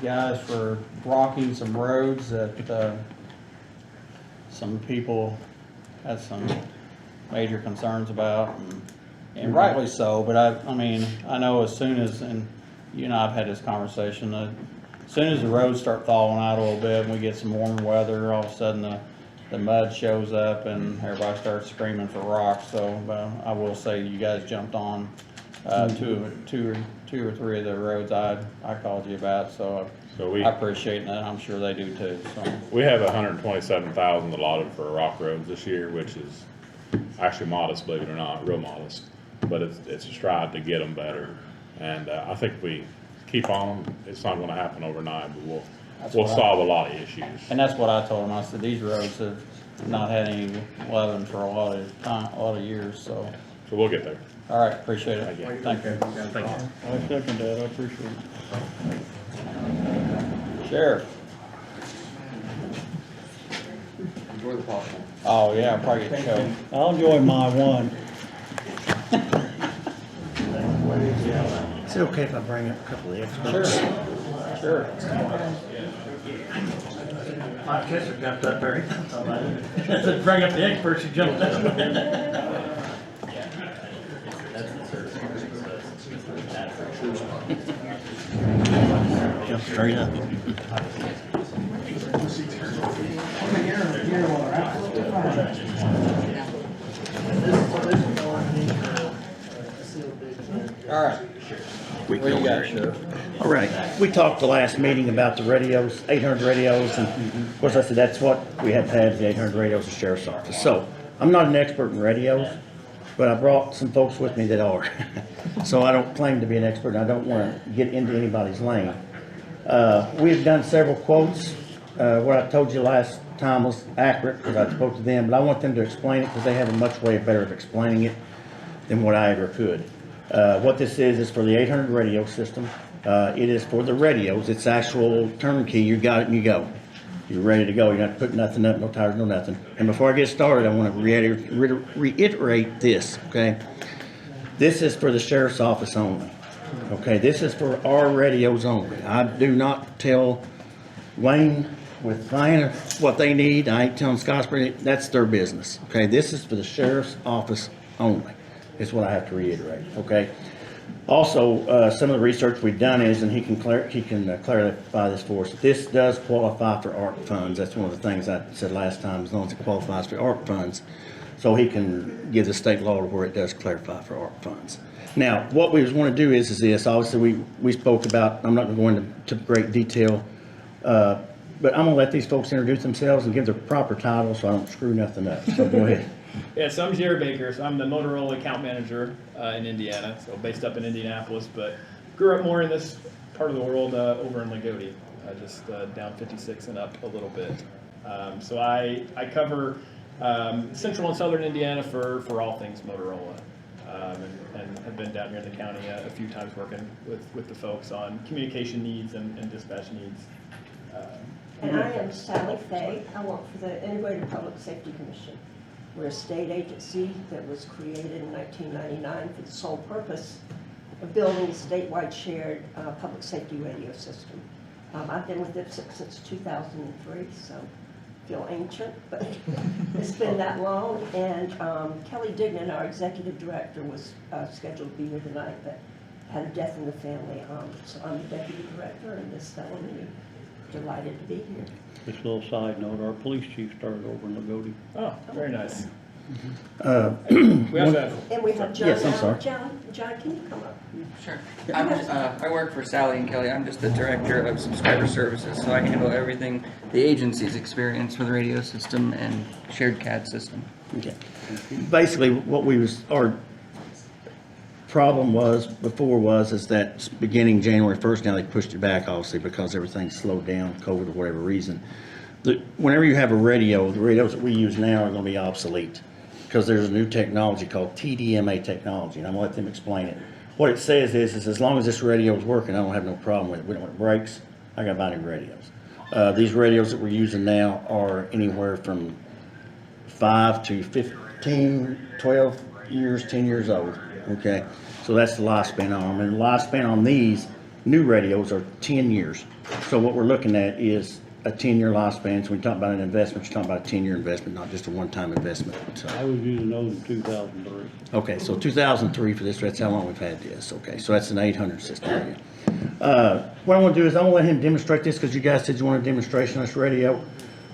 guys for rocking some roads that, some people had some major concerns about, and rightly so, but I mean, I know as soon as, and you and I have had this conversation, as soon as the roads start thawing out a little bit and we get some warmer weather, all of a sudden the mud shows up and everybody starts screaming for rocks, so, I will say you guys jumped on, two or three of the roads I called you about, so So we, I appreciate that, I'm sure they do too, so. we have 127,000 allotted for rock roads this year, which is actually modest, believe it or not, real modest. But it's a stride to get them better. And, I think if we keep on them, it's not gonna happen overnight, but That's we'll what I- solve a lot of issues. And that's what I told them, I said, these roads have not had any loving for a lot of years, so. So we'll get there. All right, appreciate it. Thank you. Thank you. Thank you. I second that, I appreciate it. Sheriff. Enjoy the popcorn. Oh, yeah, I'll probably get choked. I'll enjoy my one. Is it okay if I bring up a couple of experts? Sure. My kisser jumped up there. I said, bring up the experts, he jumped up. Jump straight up. All right. What do you got, Sheriff? All right, we talked the last meeting about the radios, 800 radios, and of course I said that's what we have to have, the 800 radios at the sheriff's office. So, I'm not an expert in radios, but I brought some folks with me that are. So I don't claim to be an expert, and I don't want to get into anybody's lane. We've done several quotes. What I told you last time was accurate, because I spoke to them, but I want them to explain it, because they have a much way better of explaining it than what I ever could. What this is for the 800 radio system. It is for the radios. It's actual turnkey. You got it and you go. You're ready to go. You're not putting nothing up, no tires, no nothing. And before I get started, I want to reiterate this, okay? This is for the sheriff's office only. Okay, this is for our radios only. I do not tell Wayne with finding what they need. I ain't telling Scottsbury, that's their business, okay? This is for the sheriff's office only, is what I have to reiterate, okay? Also, some of the research we've done is, and he can clarify this for us, this does qualify for ARP funds. That's one of the things I said last time, as long as it qualifies for ARP funds. So he can give the state law to where it does clarify for ARP funds. Now, what we want to do is this, obviously we spoke about, I'm not going to go into great detail, but I'm going to let these folks introduce themselves and give their proper title so I don't screw nothing up. So go ahead. Yeah, so I'm Jerry Baker. So I'm the Motorola account manager in Indiana. So based up in Indianapolis, but grew up more in this part of the world over in Lagodi, just down 56 and up a little bit. So I cover central and southern Indiana for all things Motorola, and have been down here in the county a few times working with the folks on communication needs and dispatch needs. And I am Sally Fay. I work for the Integrated Public Safety Commission. We're a state agency that was created in 1999 for the sole purpose of building a statewide shared public safety radio system. I've been with Ipsec since 2003, so I feel ancient, but it's been that long. And Kelly Dignan, our executive director, was scheduled to be here tonight, but had a death in the family. So I'm the deputy director in this felony. Delighted to be here. Just a little side note, our police chief started over in Lagodi. Oh, very nice. We also have, And we have John. Yes, I'm sorry. John, can you come up? Sure. I work for Sally and Kelly. I'm just the director of subscriber services, so I handle everything the agency's experience with the radio system and shared CAD system. Okay. Basically, what our problem is that beginning January 1st, now they pushed it back obviously because everything slowed down, COVID or whatever reason. Whenever you have a radio, the radios that we use now are going to be obsolete because there's a new technology called Tdma Technology, and I'm going to let them explain it. What it says is as long as this radio is working, I don't have no problem with it. When it breaks, I got to buy new radios. These radios that we're using now are anywhere from 5 to 15, 12 years, 10 years old. Okay, so that's the lifespan on them, and the lifespan on these new radios are 10 years. So what we're looking at is a 10-year lifespan. So when you talk about an investment, you're talking about a 10-year investment, not just a one-time investment. So, I was using those in 2003. okay, so 2003 for this, that's how long we've had this. Okay, so that's an 800 system. What I want to do is I want to let him demonstrate this because you guys said you want a demonstration on this radio.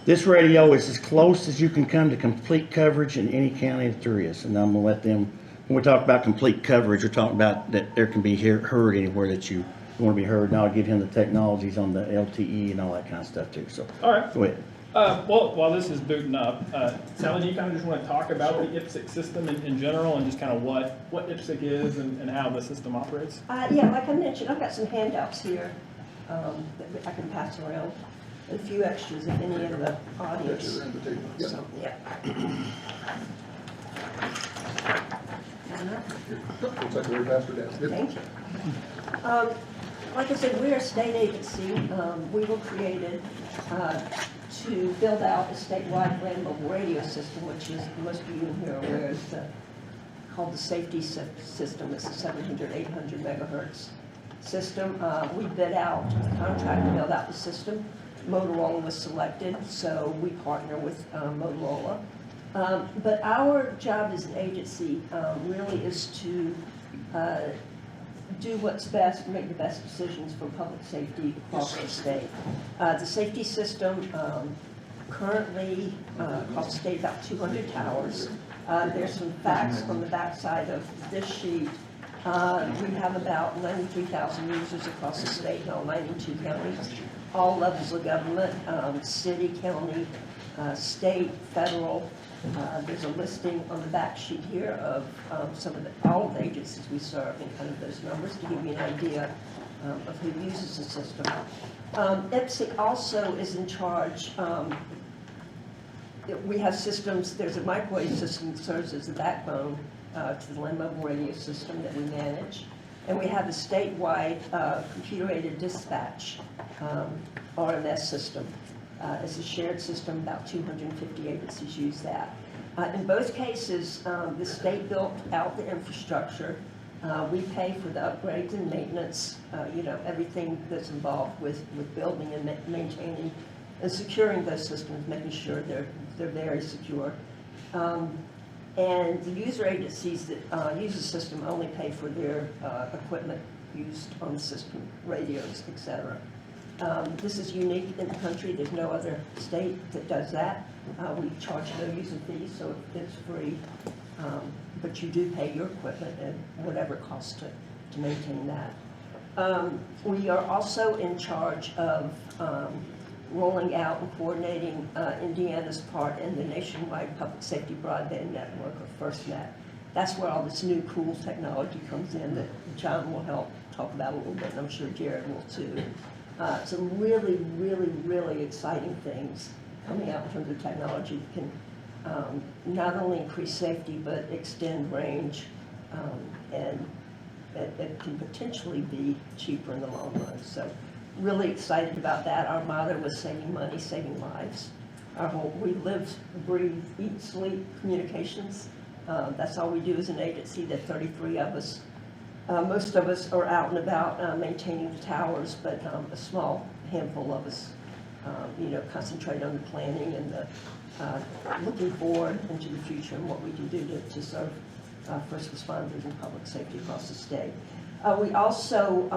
This radio is as close as you can come to complete coverage in any county that there is, and I'm going to let them. When we talk about complete coverage, we're talking about that there can be heard anywhere that you want to be heard. And I'll give him the technologies on the LTE and all that kind of stuff too. So, all right. Go ahead. Well, while this is booting up, Sally, do you kind of just want to talk about the Ipsec system in general and just kind of what Ipsec is and how the system operates? Yeah, like I mentioned, I've got some handouts here that I can pass around. A few extras if any of the audience. So, yeah. Thank you. Like I said, we're a state agency. We were created to build out a statewide land mobile radio system, which is, most of you in here are aware, is called the safety system. It's a 700, 800 megahertz system. We bid out the contract to build out the system. Motorola was selected, so we partner with Motorola. But our job as an agency really is to do what's best, make the best decisions for public safety across the state. The safety system currently costs the state about 200 towers. There's some facts on the backside of this sheet. We have about 93,000 users across the state in all 92 counties, all levels of government, city, county, state, federal. There's a listing on the back sheet here of all of the agencies we serve and kind of those numbers to give you an idea of who uses the system. Ipsec also is in charge. We have systems, there's a microwave system that serves as the backbone to the land mobile radio system that we manage. And we have a statewide computer-aided dispatch RMS system. It's a shared system, about 250 agencies use that. In both cases, the state built out the infrastructure. We pay for the upgrades and maintenance, everything that's involved with building and maintaining and securing those systems, making sure they're very secure. And the user agencies that use the system only pay for their equipment used on the system, radios, et cetera. This is unique in the country. There's no other state that does that. We charge no user fees, so it's free. But you do pay your equipment and whatever it costs to maintain that. We are also in charge of rolling out and coordinating Indiana's part in the nationwide public safety broadband network, or FirstNet. That's where all this new cool technology comes in that John will help talk about a little bit, and I'm sure Jared will too. Some really, really, really exciting things coming out in terms of technology that can not only increase safety, but extend range, and it can potentially be cheaper in the long run. So really excited about that. Our motto was saving money, saving lives. We live, breathe, eat, sleep communications. That's all we do as an agency. There are 33 of us. Most of us are out and about maintaining the towers, but a small handful of us, concentrate on the planning and the looking forward into the future and what we can do to serve first responders and public safety across the state. We also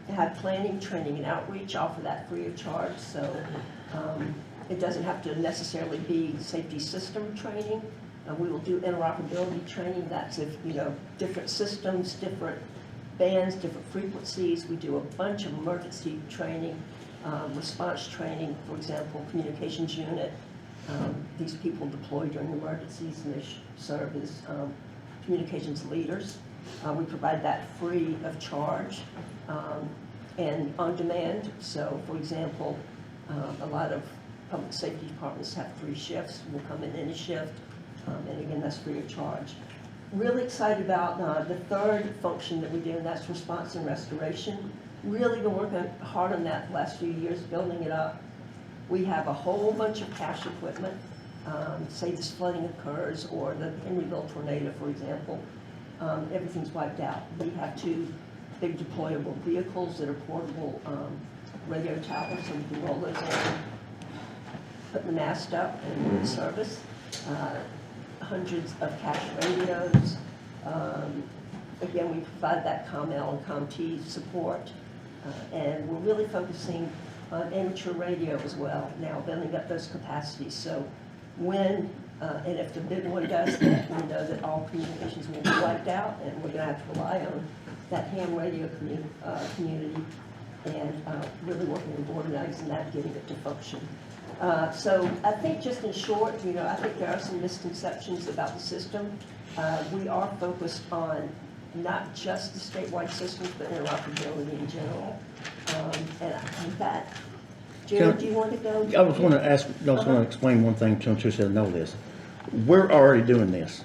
have planning, training, and outreach, offer that free of charge, so it doesn't have to necessarily be safety system training. We will do interoperability training. That's if, different systems, different bands, different frequencies. We do a bunch of emergency training, response training, for example, communications unit. These people deploy during emergencies and they serve as communications leaders. We provide that free of charge and on demand. So, for example, a lot of public safety departments have 3 shifts. We'll come in any shift. And again, that's free of charge. Really excited about the third function that we do, and that's response and restoration. Really been working hard on that the last few years, building it up. We have a whole bunch of cash equipment. Say this flooding occurs or the Henryville tornado, for example, everything's wiped out. We have 2 big deployable vehicles that are portable radio towers, so we can roll those in, put the mast up, and we're in service. Hundreds of cash radios. Again, we provide that ComL and ComT support, and we're really focusing on amateur radio as well now, building up those capacities. So when and if the big one does hit, we know that all communications will be wiped out, and we're going to have to rely on that ham radio community, and really working with organizing that, getting it to function. So I think just in short, I think there are some misconceptions about the system. We are focused on not just the statewide systems, but interoperability in general. And I think that, Jared, do you want to go? I was going to explain one thing to you so know this. We're already doing this.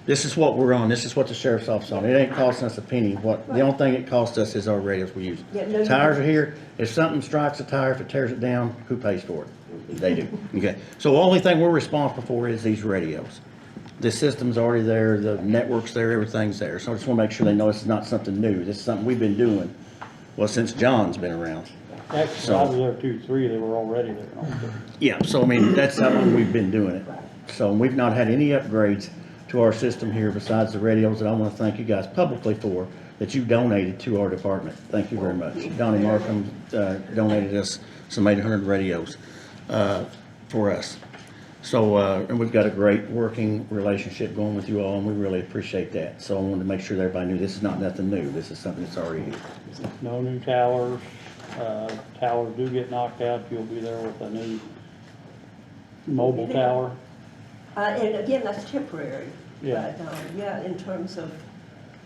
This is what we're on. This is what the sheriff's office on. It ain't costing us a penny. The only thing it costs us is our radios we use. Yeah, no, Tires are here. If something strikes a tire, if it tears it down, who pays for it? They do. Okay. So the only thing we're responsible for is these radios. The system's already there. The network's there. Everything's there. So I just want to make sure they know this is not something new. This is something we've been doing, well, since John's been around. Actually, I was there 2, 3, they were already there. Yeah. So, I mean, that's how long we've been doing it. So we've not had any upgrades to our system here besides the radios that I want to thank you guys publicly for that you donated to our department. Thank you very much. Donnie Markham donated us some 800 radios for us. So, and we've got a great working relationship going with you all, and we really appreciate that. So I wanted to make sure that everybody knew this is not nothing new. This is something that's already here. No new towers. Towers do get knocked out. You'll be there with a new mobile tower. And again, that's temporary. Yeah. But, in terms of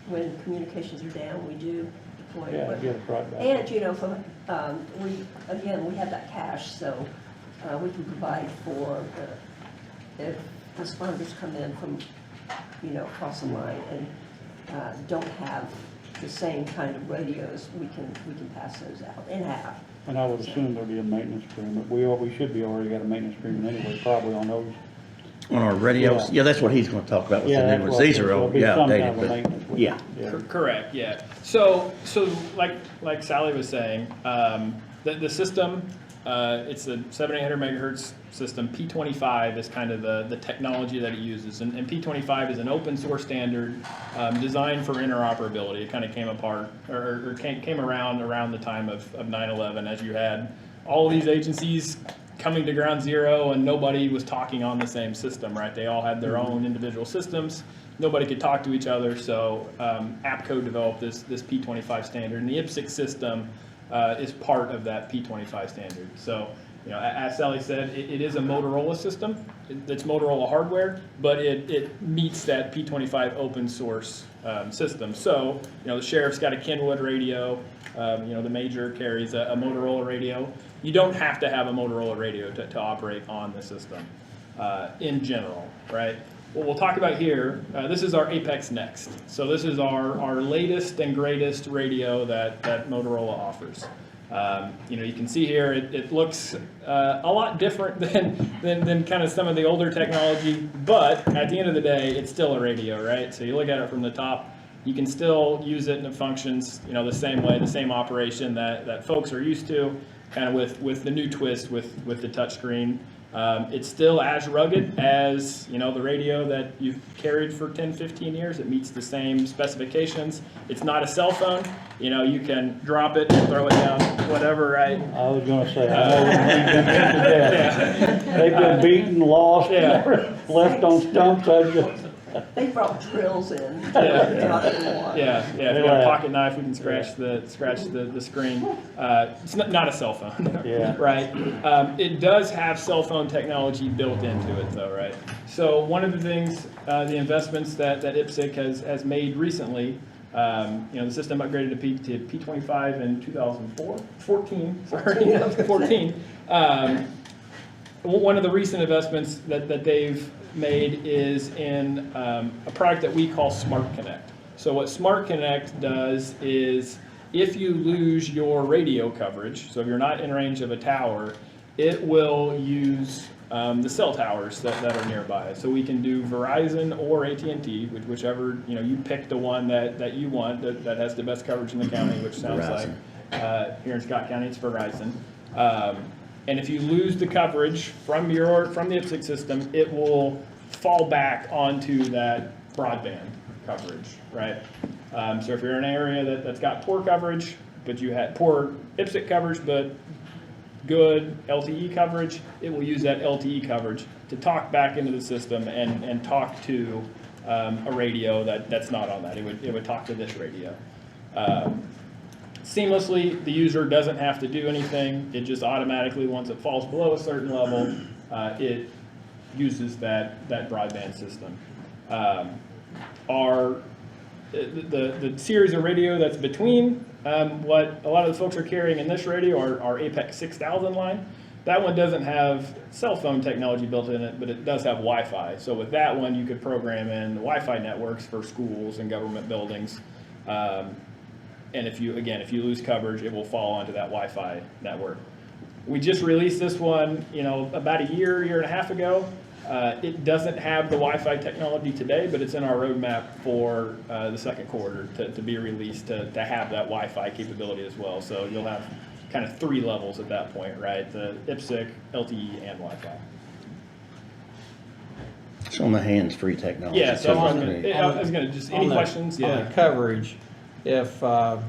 when communications are down, we do deploy Yeah, equipment. get it right back. And, we have that cash, so we can provide for if responders come in from, across the line and don't have the same kind of radios, we can pass those out and have. And I would assume there'll be a maintenance agreement. We should be already got a maintenance agreement anyway, probably on those. On our radios? Yeah, that's what he's going to talk about with the new ones. These are old, yeah, outdated, but, yeah. Correct, yeah. So like Sally was saying, the system It's a 7,800 megahertz system. P25 is kind of the technology that it uses. And P25 is an open source standard designed for interoperability. It kind of came apart, or came around the time of 9/11, as you had all of these agencies coming to ground zero and nobody was talking on the same system, right? They all had their own individual systems. Nobody could talk to each other, so APCO developed this P25 standard, and the Ipsec system is part of that P25 standard. So, you know, as Sally said, it is a Motorola system. It's Motorola hardware, but it meets that P25 open source system. So, you know, the sheriff's got a Kenwood radio. You know, the major carries a Motorola radio. You don't have to have a Motorola radio to operate on the system in general, right? What we'll talk about here, this is our Apex Next. So this is our latest and greatest radio that Motorola offers. You know, you can see here it looks a lot different than kind of some of the older technology, but at the end of the day, it's still a radio, right? So you look at it from the top, you can still use it and it functions, you know, the same way, the same operation that folks are used to, kind of with the new twist with the touchscreen. It's still as rugged as, you know, the radio that you've carried for 10, 15 years. It meets the same specifications. It's not a cell phone. You know, you can drop it, throw it down, whatever, right? I was gonna say, I know they've been beaten to death. They've been beaten, lost, left on stumps. They brought drills in. Yeah, if you got a pocket knife, we can scratch the screen. It's not a cell phone, Yeah. right? It does have cell phone technology built into it, though, right? So one of the things, the investments that Ipsec has made recently, you know, the system upgraded to P25 in 14. One of the recent investments that they've made is in a product that we call Smart Connect. So what Smart Connect does is if you lose your radio coverage, so if you're not in range of a tower, it will use the cell towers that are nearby. So we can do Verizon or AT&T, whichever, you know, you pick the one that you want that has the best coverage in the county, which sounds Verizon. like here in Scott County it's Verizon. And if you lose the coverage from the Ipsec system, it will fall back onto that broadband coverage, right? So if you're in an area that's got poor coverage, but you had poor Ipsec coverage, but good LTE coverage, it will use that LTE coverage to talk back into the system and talk to a radio that's not on that. It would talk to this radio. Seamlessly, the user doesn't have to do anything. It just automatically, once it falls below a certain level, it uses that broadband system. The series of radio that's between what a lot of the folks are carrying in this radio our Apex 6000 line. That one doesn't have cell phone technology built in it, but it does have Wi-Fi. So with that one, you could program in Wi-Fi networks for schools and government buildings. And if you lose coverage, it will fall onto that Wi-Fi network. We just released this one, you know, about a year and a half ago. It doesn't have the Wi-Fi technology today, but it's in our roadmap for the second quarter to be released to have that Wi-Fi capability as well. So you'll have kind of 3 levels at that point, right? The Ipsec, LTE, and Wi-Fi. It's on the hands-free technology. Yeah, so too. I was gonna just, any questions? On the coverage, if, and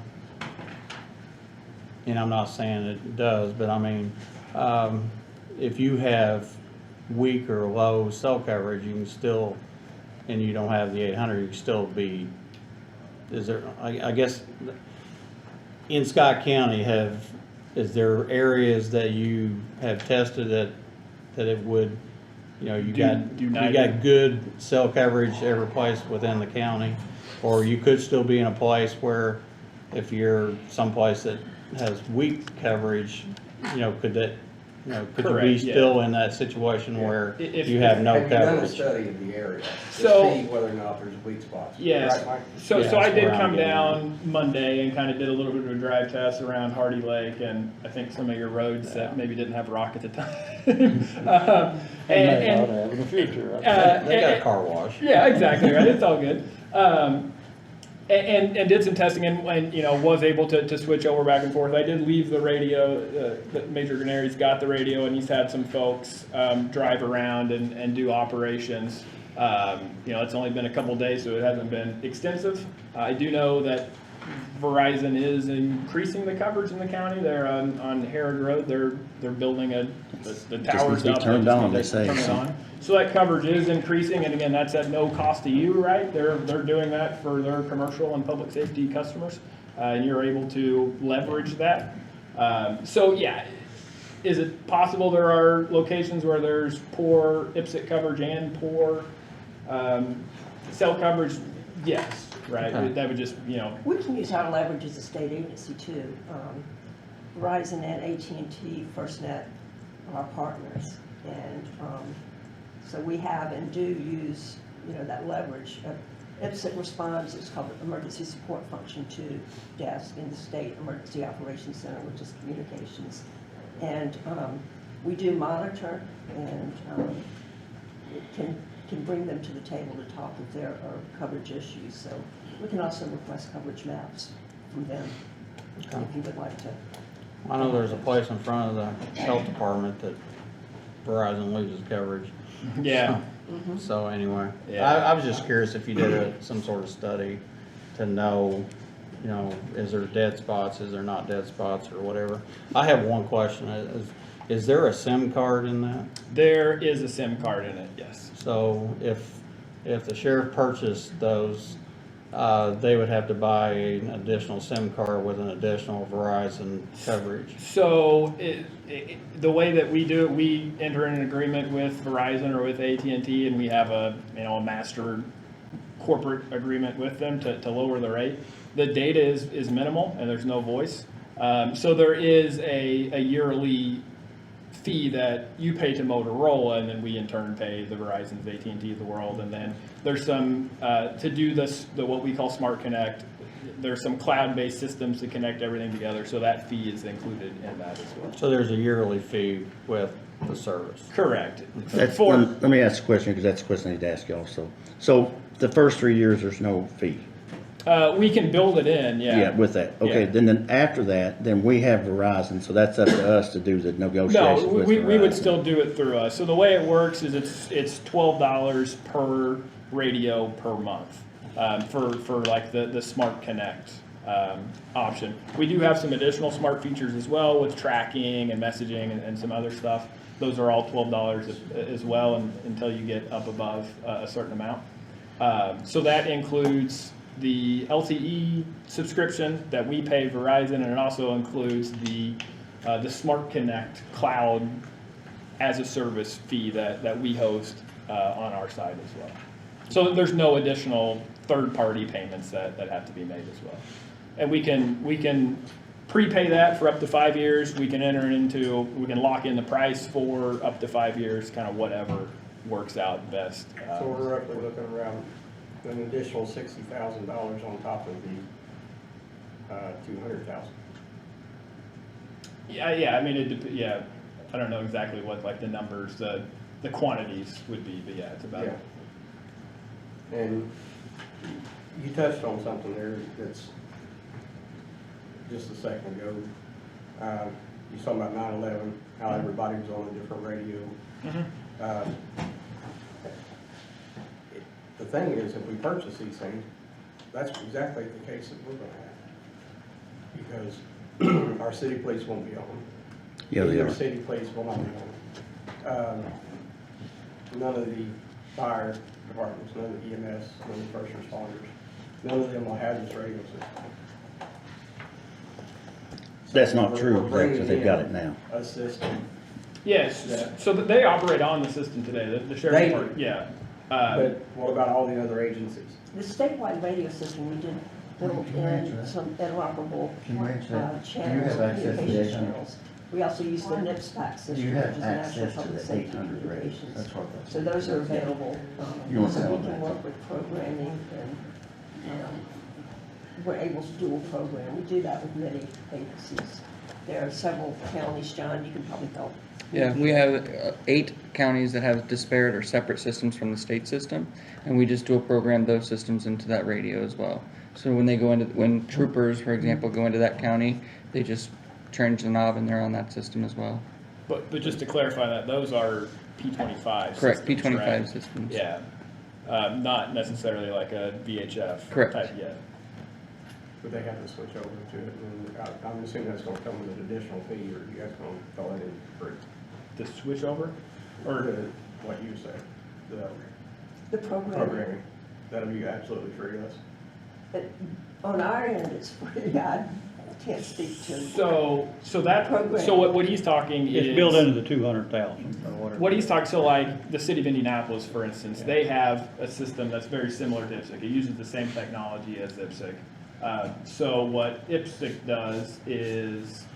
I'm not saying it does, but I mean, if you have weak or low cell coverage, you can still, and you don't have the 800, you can still be, is there, I guess, in Scott County, is there areas that you have tested that it would, you know, you got good cell coverage every place within the county, or you could still be in a place where if you're someplace that has weak coverage, you know, could you Correct, be yeah. still in that situation where If- you have no Have you done a coverage? study of the area to So- see whether or not there's weak spots? Yes. Right, Mike? So Yeah, I that's did where I'm come getting down Monday and kind of did a little bit of a drive test around Hardy Lake and I think some of your roads that maybe didn't have rock at the time. They ought to have in the future. They got a car wash. Yeah, exactly, right, it's all good. And did some testing and, you know, was able to switch over back and forth. I did leave the radio, Major Granari's got the radio, and he's had some folks drive around and do operations. You know, it's only been a couple days, so it hasn't been extensive. I do know that Verizon is increasing the coverage in the county. They're on Herod Road. They're building the towers needs to be up. turned They just on, need they to say, turn it so. on. So that coverage is increasing, and again, that's at no cost to you, right? They're doing that for their commercial and public safety customers, and you're able to leverage that. So yeah, is it possible there are locations where there's poor Ipsec coverage and poor cell coverage? Yes, right. Okay. That would just, you know, We can use our leverage as a state agency too. Verizon and AT&T, FirstNet are our partners. And so we have and do use, you know, that leverage. Ipsec responds, it's called Emergency Support Function 2 desk in the State Emergency Operations Center, which is communications. And we do monitor and can bring them to the table to talk if there are coverage issues. So we can also request coverage maps from them if you would like to. I know there's a place in front of the health department that Verizon loses coverage. yeah. So anyway, Yeah. I was just curious if you did some sort of study to know, you know, is there dead spots, is there not dead spots or whatever. I have one question. Is there a SIM card in that? There is a SIM card in it, yes. So if the sheriff purchased those, they would have to buy an additional SIM card with an additional Verizon coverage. So the way that we do it, we enter an agreement with Verizon or with AT&T, and we have a master corporate agreement with them to lower the rate. The data is minimal and there's no voice. So there is a yearly fee that you pay to Motorola, and then we in turn pay the Verizons, AT&T of the world. And then there's some to do what we call Smart Connect. There's some cloud-based systems to connect everything together, so that fee is included in that as well. So there's a yearly fee with the service. Correct. Let me ask a question, because that's a question I need to ask you also. So the first 3 years, there's no fee? We can build it in, yeah. Yeah, with that. Okay, Yeah. then after that, then we have Verizon, so that's up to us to do the negotiations No, with we would Verizon. still do it through us. So the way it works is it's $12 per radio per month for like the Smart Connect option. We do have some additional smart features as well with tracking and messaging and some other stuff. Those are all $12 as well until you get up above a certain amount. So that includes the LTE subscription that we pay Verizon, and it also includes the Smart Connect cloud as a service fee that we host on our side as well. So there's no additional third-party payments that have to be made as well. And we can prepay that for up to 5 years. We can we can lock in the price for up to 5 years, kind of whatever works out best. So we're roughly looking around an additional $60,000 on top of the $200,000. Yeah. I mean, yeah. I don't know exactly what like the numbers, the quantities would be, but yeah, it's about. Yeah. And you touched on something there that's just a second ago. You talking about 9/11, how everybody was on a different radio. Mm-hmm. The thing is, if we purchase these things, that's exactly the case that we're gonna have. Because our city police won't be on. Yeah, they Either are. city police will not be on. None of the fire departments, none of the EMS, none of the first responders, none of them will have this radio system. That's not We're true, bringing because they've got in it now. A system. Yes, so that they operate on the system today, the sheriff's They department, do. yeah. But what about all the other agencies? The statewide radio system, we did build in some interoperable channels, communication channels. We also use the NIPSPAC system, which is the National Public Safety Communications. So those are available, so we can work with programming and we're able to dual program. We do that with many agencies. There are several counties, John, you can probably help. Yeah, we have 8 counties that have disparate or separate systems from the state system, and we just dual program those systems into that radio as well. So when they go into, when troopers, for example, go into that county, they just change the knob and they're on that system as well. But just to clarify that, those are P25 Correct, systems, P25 right? systems. Yeah, not necessarily like a VHF Correct. type yet. Would they have to switch over to it? And I'm assuming that's gonna come with an additional fee, or you guys gonna throw it in free? The switch over? Or what you said, The program, programming, that'll be absolutely free to us? on our end, it's free. I can't speak to. So that, Program. so what he's talking is. It's built into the 200,000 or whatever. What he's talking, so like the city of Indianapolis, for instance, they have a system that's very similar to Ipsec. It uses the same technology as Ipsec. So what Ipsec does is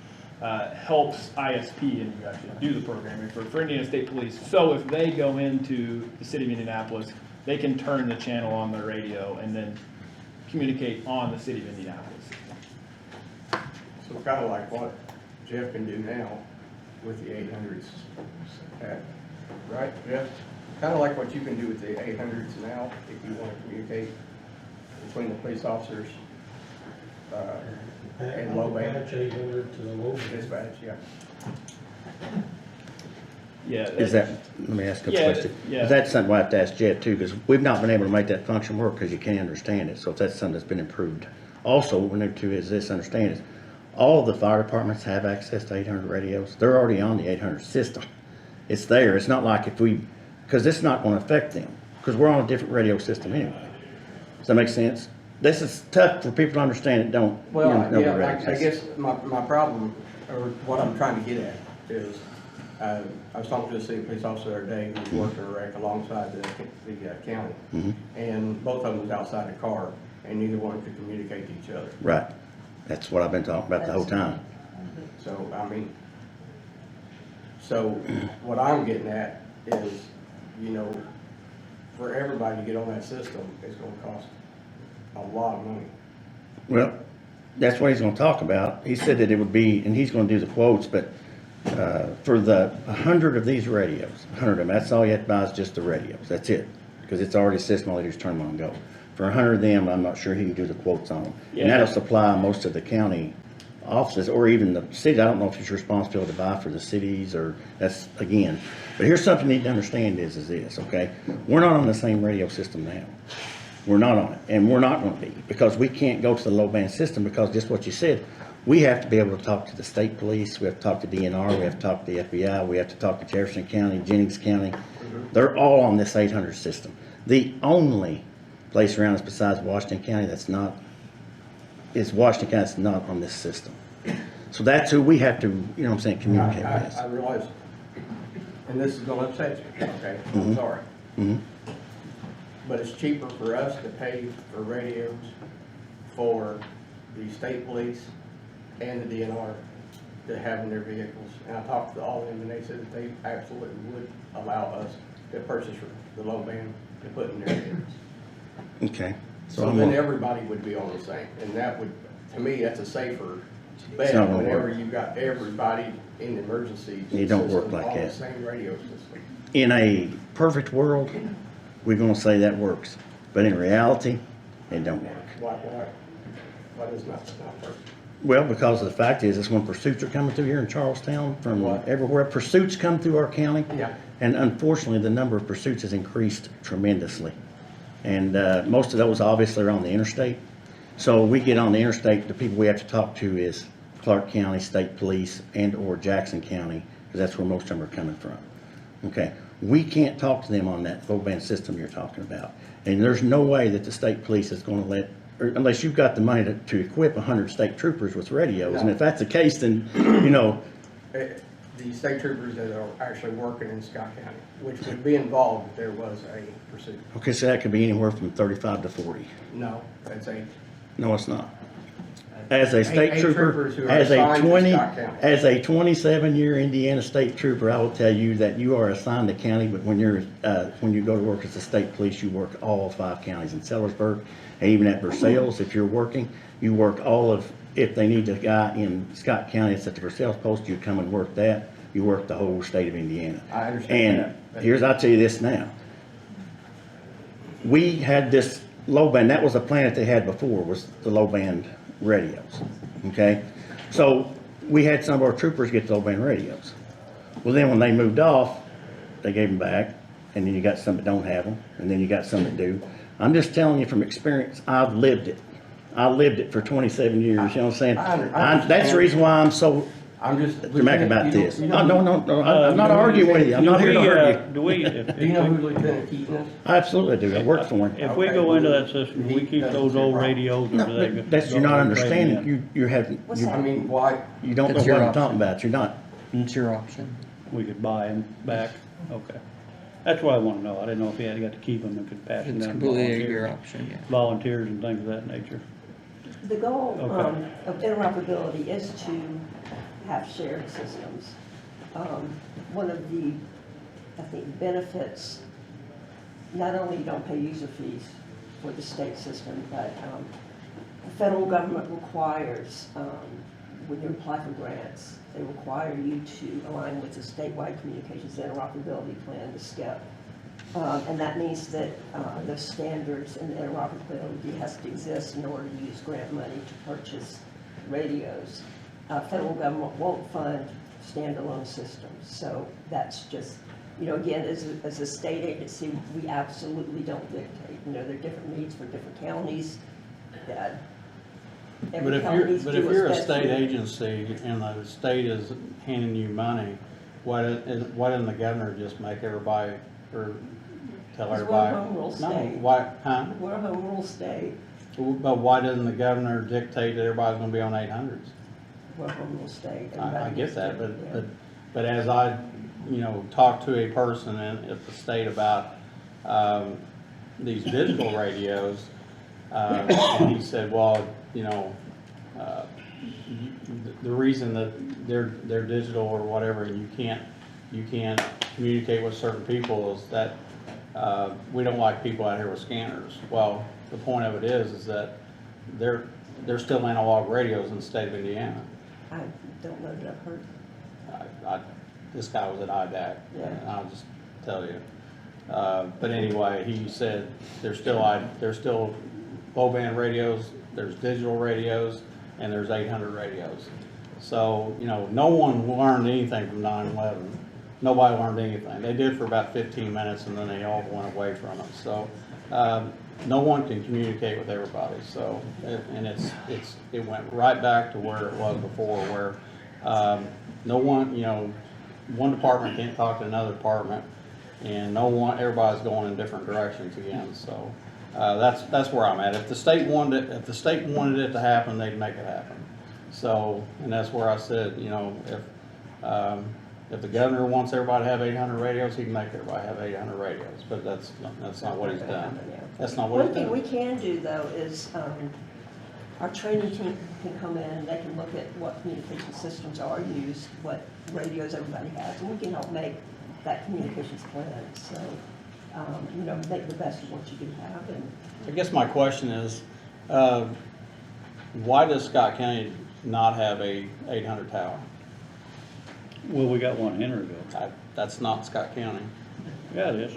helps ISP and you actually do the programming for Indiana State Police. So if they go into the city of Indianapolis, they can turn the channel on their radio and then communicate on the city of Indianapolis system. So kind of like what Jeff can do now with the 800s, right, Jeff? Kind of like what you can do with the 800s now, if you want to communicate between the police officers and low band. Patch 800 to the low band. Dispatch, yeah. Yeah. Is that, let me ask a Yeah, question. yeah. Is that something we'll have to ask Jeff too, because we've not been able to make that function work because you can't understand it, so if that's something that's been improved. Also, what we need to is this, understand is, all the fire departments have access to 800 radios. They're already on the 800 system. It's there. It's not like if we, because it's not going to affect them, because we're on a different radio system anyway. Does that make sense? This is tough for people to understand that don't. Well, know the yeah, radio I system. guess my problem, or what I'm trying to get at is, I was talking to a city police officer the other day who was working a wreck alongside the county. Mhm. And both of them was outside the car, and neither one could communicate to each other. Right. That's what I've been talking about the whole time. So, I mean, so what I'm getting at is, you know, for everybody to get on that system, it's gonna cost a lot of money. Well, that's what he's gonna talk about. He said that it would be, and he's gonna do the quotes, but, for the 100 of these radios, 100 of them, that's all you have to buy is just the radios, that's it. Because it's already system, all you do is turn them on and go. For 100 of them, I'm not sure he can do the quotes on them. Yeah. And that'll supply most of the county offices, or even the city. I don't know if it's your responsibility to buy for the cities, or that's, again. But here's something you need to understand is this, okay? We're not on the same radio system now. We're not on it, and we're not gonna be, because we can't go to the low band system, because just what you said, we have to be able to talk to the state police, we have to talk to DNR, we have to talk to the FBI, we have to talk to Jefferson County, Jennings County. They're all on this 800 system. The only place around us besides Washington County that's not, is Washington County that's not on this system. So that's who we have to, you know what I'm saying, communicate with. I realize, and this is gonna upset you, okay? Mhm. I'm sorry. Mhm. But it's cheaper for us to pay for radios for the state police and the DNR to have in their vehicles. And I talked to all of them, and they said that they absolutely would allow us to purchase the low band to put in their vehicles. Okay. So I'm then gonna- everybody would be on the same, and that would, to me, that's a safer It's bet not gonna whenever work. you got everybody in the emergency It don't work system like on the that. same radio system. In a perfect world, we're gonna say that works, but in reality, it don't work. Why does not work? Well, because the fact is when pursuits are coming through here in Charlestown from everywhere, pursuits come through our county. Yeah. And unfortunately, the number of pursuits has increased tremendously. And most of those obviously are on the interstate. So we get on the interstate, the people we have to talk to is Clark County State Police and or Jackson County, because that's where most of them are coming from. Okay, we can't talk to them on that low band system you're talking about. And there's no way that the state police is gonna let, or unless you've got the money to equip 100 state troopers with radios. And if that's the case, then, you know, The state troopers that are actually working in Scott County, which would be involved if there was a pursuit. okay, so that could be anywhere from 35 to 40. No, that's a. No, it's not. As a state Eight trooper, troopers who are as a assigned to 20, Scott County. as a 27-year Indiana state trooper, I will tell you that you are assigned to county, but when you go to work as a state police, you work all 5 counties in Sellersburg, and even at Versailles, if you're working, you work all of, if they need a guy in Scott County that's at the Versailles post, you come and work that, you work the whole state of Indiana. I understand And that. here's, I'll tell you this now. We had this low band, that was a plan that they had before, was the low band radios, okay? So we had some of our troopers get the low band radios. Well, then when they moved off, they gave them back, and then you got some that don't have them, and then you got some that do. I'm just telling you from experience, I've lived it. I lived it for 27 years, you know what I'm saying? That's the reason why I'm so I'm just. dramatic about this. You No, know- no, I'm not arguing with you, I'm not here to hurt you. Do we, Do you know who Lieutenant Keaton is? I absolutely do, I work for him. if we go into that system, do we keep those old radios, or do they? No, that's, you're not understanding, you have, What's you, that? I mean, why? you don't know That's what your I'm talking option. about, you're not. It's your option. We could buy them back, okay. That's what I wanna know, I didn't know if you had got to keep them and could pass them It's down to completely your volunteers. option, yeah. Volunteers and things of that nature. The goal Okay. of interoperability is to have shared systems. One of the, I think, benefits, not only you don't pay user fees for the state system, but the federal government requires, when you apply for grants, they require you to align with the statewide communications interoperability plan, the SCIP. And that means that the standards and interoperability has to exist in order to use grant money to purchase radios. Federal government won't fund standalone systems, so that's just, you know, again, as a state agency, we absolutely don't dictate. You know, there are different needs for different counties. But Every if county needs to you're, do what's a best state for them. agency and the state is handing you money, why didn't the governor just make everybody, or tell 'Cause we're a everybody? home rule No, state. why, huh? We're a home rule state. But why doesn't the governor dictate that everybody's gonna be on 800s? We're a home rule state. I Everybody get needs that, to- yeah. but as I, talked to a person at the state about, these digital radios, and he said, well, the reason that they're digital or whatever, and you can't communicate with certain people is that, we don't like people out here with scanners. Well, the point of it is that they're still analog radios in the state of Indiana. I don't know that I've heard. This guy was at IDAC, Yeah. and I'll just tell you. But anyway, he said there's still low band radios, there's digital radios, and there's 800 radios. So, no one learned anything from 9/11. Nobody learned anything. They did for about 15 minutes, and then they all went away from it. So, no one can communicate with everybody. So, it went right back to where it was before, where no one, one department can't talk to another department, and everybody's going in different directions again. So, that's where I'm at. If the state wanted it to happen, they'd make it happen. So, and that's where I said, if the governor wants everybody to have 800 radios, he can make everybody have 800 radios. But that's not what he's done. That's not what One he's thing we done. can do, though, is our training team can come in, and they can look at what communication systems are used, what radios everybody has, and we can help make that communications plan. So, make the best of what you do have. And I guess my question is, why does Scott County not have a 800 tower? Well, we got one in Henryville. That's not Scott County. Yeah, it is.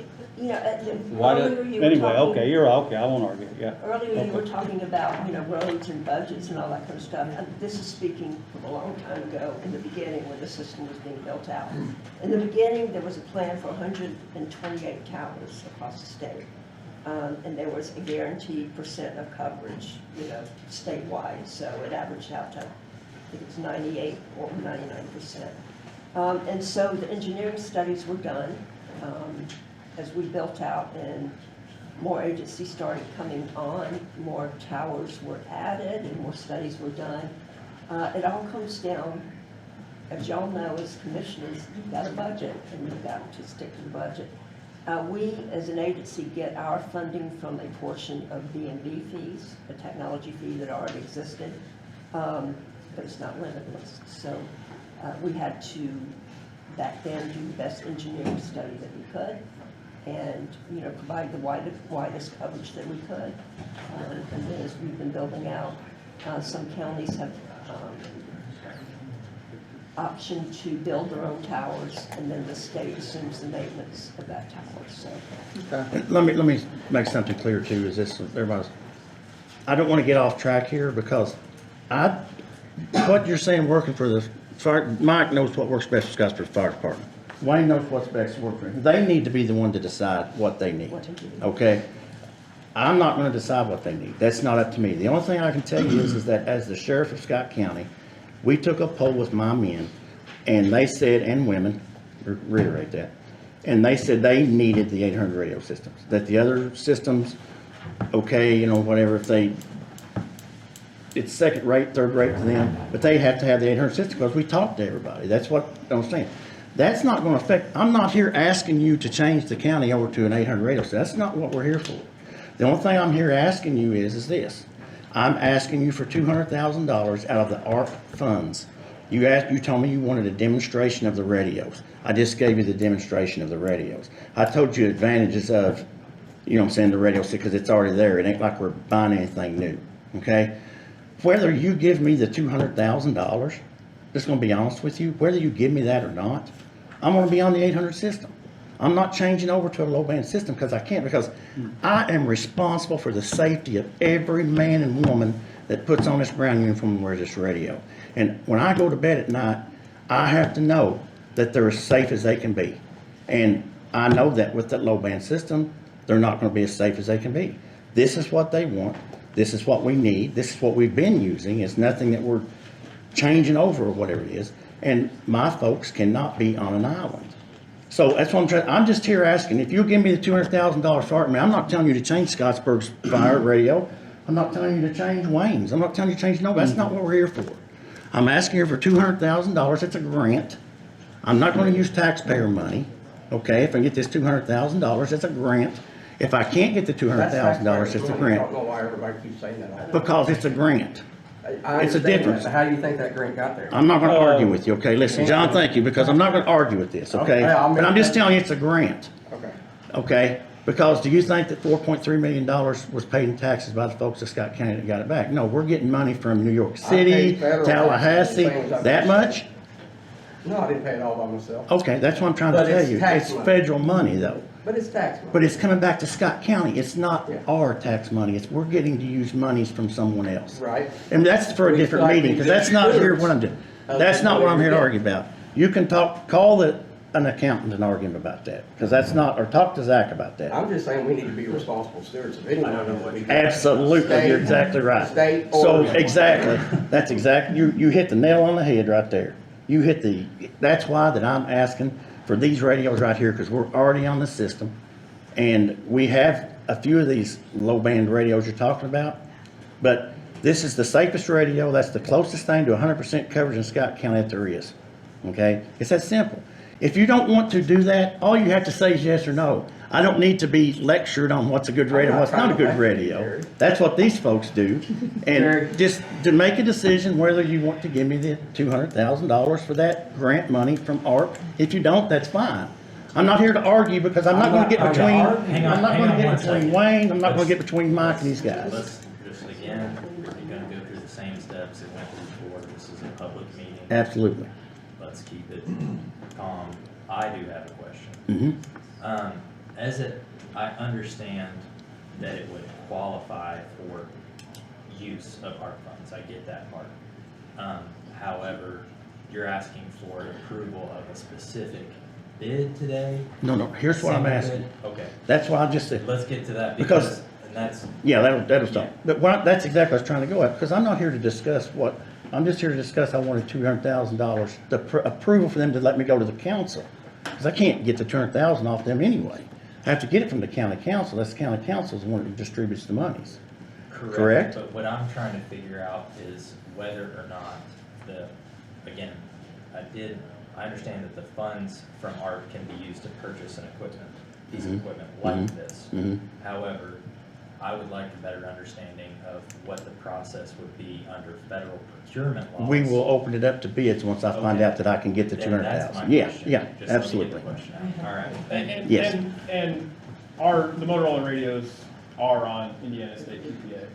Why did- earlier you were Anyway, talking- okay, you're okay, I won't argue, yeah. Earlier, you were talking about, roads and budgets and all that kind of stuff. And this is speaking from a long time ago, in the beginning, when the system was being built out. In the beginning, there was a plan for 128 towers across the state. And there was a guaranteed percent of coverage, statewide. So it averaged out to, I think it's 98 or 99%. And so the engineering studies were done as we built out, and more agencies started coming on, more towers were added, and more studies were done. It all comes down, as y'all know, as commissioners, you've got a budget, and you've got to stick to the budget. We, as an agency, get our funding from a portion of B&B fees, a technology fee that already existed, but it's not limitless. So we had to, back then, do the best engineering study that we could, and provide the widest coverage that we could. And then as we've been building out, some counties have option to build their own towers, and then the state assumes the maintenance of that tower, so. Let me make something clear too, is this, everybody's, I don't want to get off track here because what you're saying working for the fire, Mike knows what works best for Scottsboro Fire Department. Wayne knows what's best to work for him. They need to be the one to decide what they need, What they need. okay? I'm not gonna decide what they need. That's not up to me. The only thing I can tell you is that as the sheriff of Scott County, we took a poll with my men, and they said, and women, reiterate that, and they said they needed the 800 radio systems. That the other systems, okay, you know, whatever, if they, it's second rate, third rate to them, but they have to have the 800 system because we talked to everybody. That's what I'm saying. That's not gonna affect, I'm not here asking you to change the county over to an 800 radio system. That's not what we're here for. The only thing I'm here asking you is this. I'm asking you for $200,000 out of the ARP funds. You told me you wanted a demonstration of the radios. I just gave you the demonstration of the radios. I told you advantages of, you know what I'm saying, the radio because it's already there. It ain't like we're buying anything new, okay? Whether you give me the $200,000, just gonna be honest with you, whether you give me that or not, I'm gonna be on the 800 system. I'm not changing over to a low band system because I can't, because I am responsible for the safety of every man and woman that puts on this brown uniform and wears this radio. And when I go to bed at night, I have to know that they're as safe as they can be. And I know that with that low band system, they're not going to be as safe as they can be. This is what they want. This is what we need. This is what we've been using. It's nothing that we're changing over or whatever it is. And my folks cannot be on an island. So that's what I'm trying, I'm just here asking, if you'll give me the $200,000 for it, I'm not telling you to change Scottsburg's fire radio. I'm not telling you to change Wayne's. I'm not telling you to change nobody. That's not what we're here for. I'm asking here for $200,000. It's a grant. I'm not going to use taxpayer money. Okay, if I get this $200,000, it's a grant. If I can't get the $200,000, it's a I grant. don't know why everybody keeps saying that. Because it's a grant. I It's a understand difference. that, but how do you think that grant got there? I'm not going to argue with you, okay? Listen, John, thank you, because I'm not going to argue with this, okay? But I'm just telling you it's a grant, Okay. okay? Because do you think that $4.3 million was paid in taxes by the folks of Scott County that got it back? No, we're getting money from New York City, paid federal Tallahassee, taxes, things that much? No, I didn't pay it all by myself. Okay, that's what I'm trying to But tell it's you. tax It's money. federal money though. But it's tax money. But it's coming back to Scott County. It's not Yeah. our tax money. It's, we're getting to use monies from someone else. Right. And that's for a We different like meeting, because that's not here what I'm doing. That's not what I'm here to argue about. You can call an accountant and argue about that, because that's not, or talk to Zach about that. I'm just saying we need to be responsible stewards of any I don't know money what that we you- get. Absolutely, you're exactly right. State So, or- exactly, that's exactly, you hit the nail on the head right there. You hit that's why that I'm asking for these radios right here, because we're already on the system. And we have a few of these low band radios you're talking about, but this is the safest radio. That's the closest thing to 100% coverage in Scott County that there is. Okay? It's that simple. If you don't want to do that, all you have to say is yes or no. I don't need to be lectured on what's a good radio and what's not a good radio. That's what these folks do. And just to make a decision whether you want to give me the $200,000 for that grant money from ARP. If you don't, that's fine. I'm not here to argue because I'm not going to get between, I'm not going to get between Wayne, I'm not going to get between Mike and these guys. Let's just, again, you're gonna go through the same steps that went through before. This is a public meeting. Absolutely. Let's keep it calm. I do have a question. Mm-hmm. I understand that it would qualify for use of ARP funds. I get that part. However, you're asking for approval of a specific bid today? No, here's what I'm Single asking. bid? Okay, That's why I just said, let's get to that Because- and that's, yeah, that'll stop. But that's exactly what I was trying to go at, because I'm not here to discuss I'm just here to discuss, I wanted $200,000, the approval for them to let me go to the council. Because I can't get the $200,000 off them anyway. I have to get it from the county council. That's the county council's the one that distributes the monies. Correct? But what I'm trying to figure out is whether or not again, I understand that the funds from ARP can be used to purchase an piece of equipment like this. However, I would like a better understanding of what the process would be under federal procurement laws. We will open it up to bids once I find out that I can get the Then that's my 200,000. Yeah, question. yeah, Just let me get absolutely. the question out. All right, thank you. Yes. And the Motorola radios are on Indiana State PPA.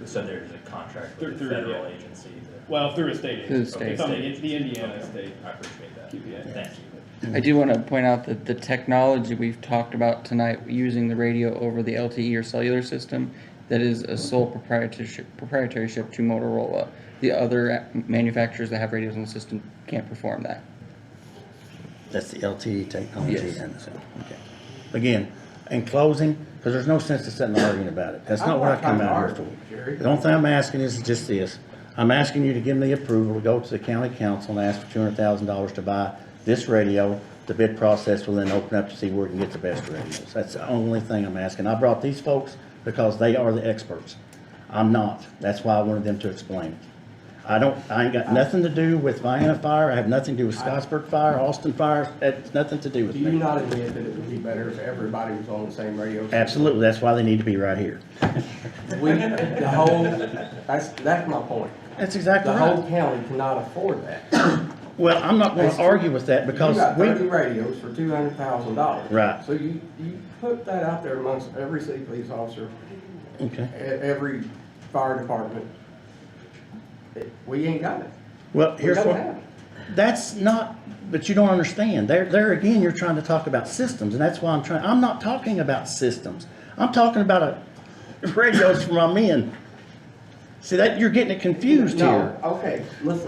So there's a contract with the Through- federal yeah. agency that. Well, through a state Through the agency. state. It's on the Indiana state. I appreciate that. QPA. Thank you. I do want to point out that the technology we've talked about tonight, using the radio over the LTE or cellular system, that is a sole proprietorship to Motorola. The other manufacturers that have radios in the system can't perform that. That's the LTE technology. Yes. And so, okay. Again, in closing, because there's no sense in sitting and arguing about it. That's not what I come out here for. The only thing I'm asking is just this. I'm asking you to give me approval to go to the county council and ask for $200,000 to buy this radio. The bid process will then open up to see where we can get the best radios. That's the only thing I'm asking. I brought these folks because they are the experts. I'm not. That's why I wanted them to explain it. I ain't got nothing to do with Vienna Fire. I have nothing to do with Scottsburg Fire, Austin Fire. It's nothing to do with Do you me. not admit that it would be better if everybody was on the same radio system? Absolutely. That's why they need to be right here. That's my point. That's exactly The whole right. county cannot afford that. Well, I'm not going to argue with that because You got 30 we, radios for $200,000. Right. So you put that out there amongst every city police officer, okay. every fire department. We ain't got it. Well, We here's don't what, have it. that's not, but you don't understand. There again, you're trying to talk about systems, and that's why I'm not talking about systems. I'm talking about radios for my men. See, that, you're getting it confused No, here. okay, let's.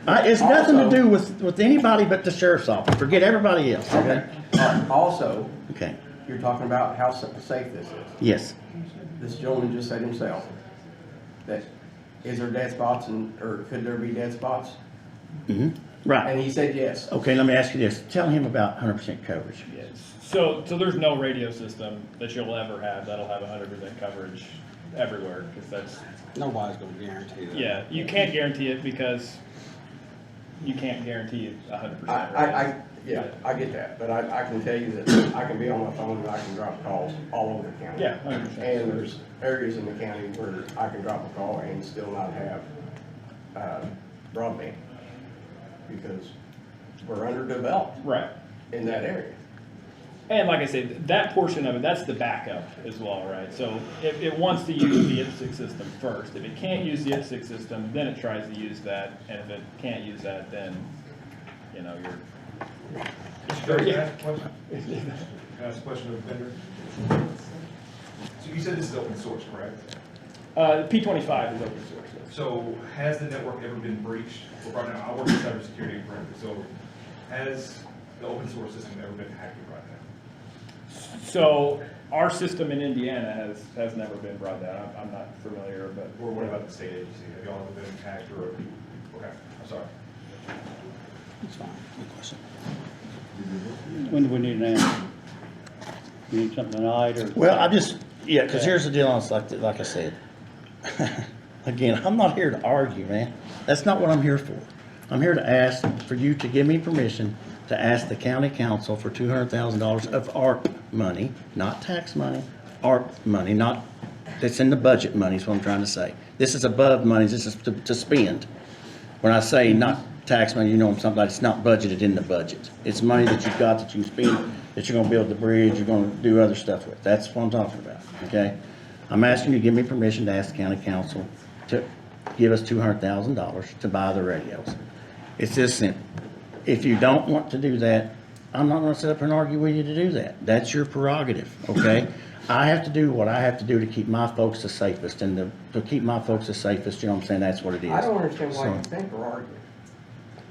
It's nothing to Also- do with anybody but the sheriff's office. Forget everybody else, okay? Also, Okay, you're talking about how safe this is. yes. This gentleman just said himself that, is there dead spots or could there be dead spots? Mm-hmm. Right. And he said yes. Okay, let me ask you this. Tell him about 100% coverage. Yes. So there's no radio system that you'll ever have that'll have 100% coverage everywhere, because that's, Nobody's gonna guarantee that. yeah, you can't guarantee it because you can't guarantee it 100%. Yeah, I get that, but I can tell you that I can be on my phone and I can drop calls all over the county. Yeah, 100%. And there's areas in the county where I can drop a call and still not have broadband because we're underdeveloped Right. in that area. And like I said, that portion of it, that's the backup as well, right? So it wants to use the Ipsec system first. If it can't use the Ipsec system, then it tries to use that. And if it can't use that, then, you know, you're. Can I ask a question? Can I ask a question of the vendor? So you said this is open source, correct? P25 is open source. Yes. So has the network ever been breached? Well, right now, I work in cybersecurity and forensics, so has the open source system ever been hacked right now? So our system in Indiana has never been brought down. I'm not familiar, but. Or what about the state agency? Have y'all ever been hacked or, okay, I'm sorry. That's fine. Good question. When do we need an answer? You need something tonight or? Well, because here's the deal, it's like I said. Again, I'm not here to argue, man. That's not what I'm here for. I'm here to ask for you to give me permission to ask the county council for $200,000 of ARP money, not tax money, ARP money, not, that's in the budget money is what I'm trying to say. This is above money, this is to spend. When I say not tax money, you know something like it's not budgeted in the budget. It's money that you've got that you can spend, that you're gonna build the bridge, you're gonna do other stuff with. That's what I'm talking about, okay? I'm asking you to give me permission to ask the county council to give us $200,000 to buy the radios. It's this simple. If you don't want to do that, I'm not gonna sit up and argue with you to do that. That's your prerogative, okay? I have to do what I have to do to keep my folks the safest, and to keep my folks the safest, you know what I'm saying, that's what it is. I don't understand why So- you think we're arguing.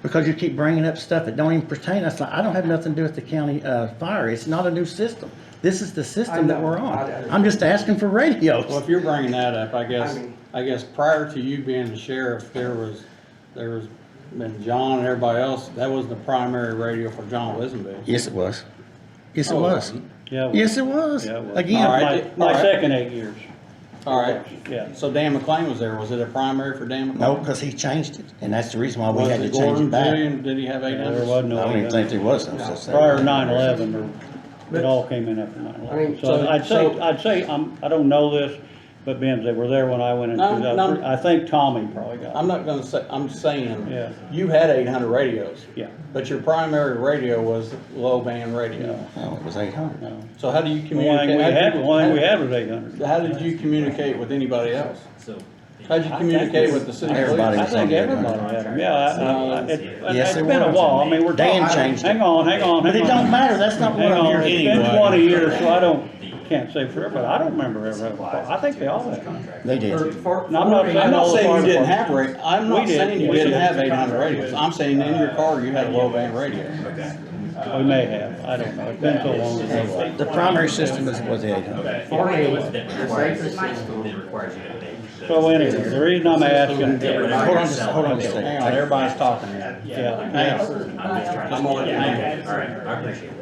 Because you keep bringing up stuff that don't even pertain, that's like, I don't have nothing to do with the county, fire, it's not a new system. This is the system that we're on. I'm just asking for radios. Well, if you're bringing that up, I I guess prior to you being the sheriff, there was been John and everybody else, that was the primary radio for John Wisenby. Yes, it was. Yes, it Oh, it was. wasn't? Yeah. Yes, it was. Yeah, it was. Again, All right. My All right. second 8 years. All right, Yeah. so Dan McLean was there, was it a primary for Dan McLean? no, because he changed it, and that's the reason why we Was had to it change Gordon, it back. Julian, did he have 800? There wasn't no. I don't even think there was some such thing. Prior to 9/11, or it all came in after 9/11. I mean, So so- I'd say, I don't know this, but Ben, they were there when I went in No, 2003. no. I think Tommy probably got it. I'm not gonna say, I'm saying, Yeah. you had 800 radios, Yeah, but your primary radio was low band radio. No, it was 800. no. So how do you The one thing communicate? we had was 800. How did you communicate with anybody else? So How'd you communicate with the city police? Everybody I was think on there. everybody had them, yeah. Yes, It's it been a was. while, I mean, we're Dan talking. changed it. Hang on. But it don't matter, that's not what Hang I'm on, here it's been anyway. 20 years, so can't say for sure, but I don't remember ever having a call. I think they all had. They did. No, I'm not saying I'm not all the saying fire you didn't departments. have I'm We not did. saying you We didn't did. have 800 radios. I'm saying in your car you had a low band radio. We may have, I don't know, it's been so long ago. The primary system was the 800. For me, That the requires, safest system, that requires you to update. So anyway, the reason I'm asking, Hold on just a second. Hang on, everybody's talking here. yeah, I'm on it. All right, I appreciate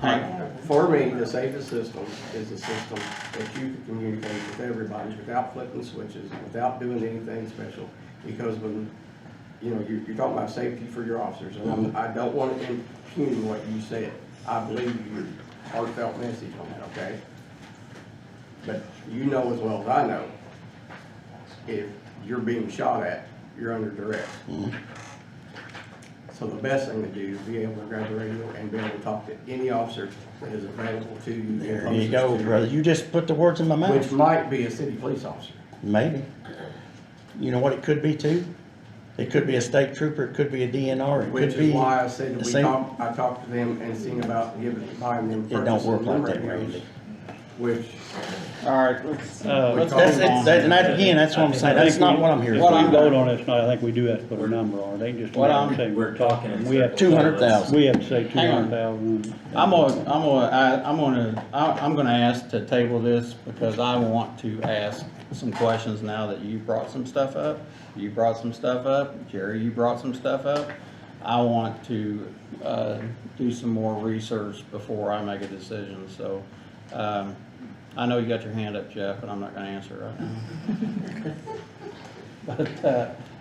that. For me, the safest system is a system that you can communicate with everybody without flipping switches, without doing anything special. Because when, you know, you're talking about safety for your officers, and I don't want to impugn what you said. I believe your heartfelt message on that, okay? But you know as well as I know, if you're being shot at, you're under duress. So the best thing to do is be able to grab the radio and be able to talk to any officer that is available to you. There you go, brother. You just put the words in my Which mouth. might be a city police officer. Maybe. You know what it could be too? It could be a state trooper, it could be a DNR, it Which could be. is why I said that the same- I talked to them and seen about buying them. It don't work like that, purchasing them Randy. Which, All right, let's That's, and that, again, that's what I'm saying. That's not what I'm here What I'm for. vote on this tonight, I think we do have to put a number on it, they just. What I'm- say We're talking. We have. 200,000. We have to say Hang on. 200,000. I'm gonna ask to table this because I want to ask some questions now that you brought some stuff up. You brought some stuff up, Jerry, you brought some stuff up. I want to, do some more research before I make a decision, so, I know you got your hand up, Jeff, but I'm not gonna answer right now.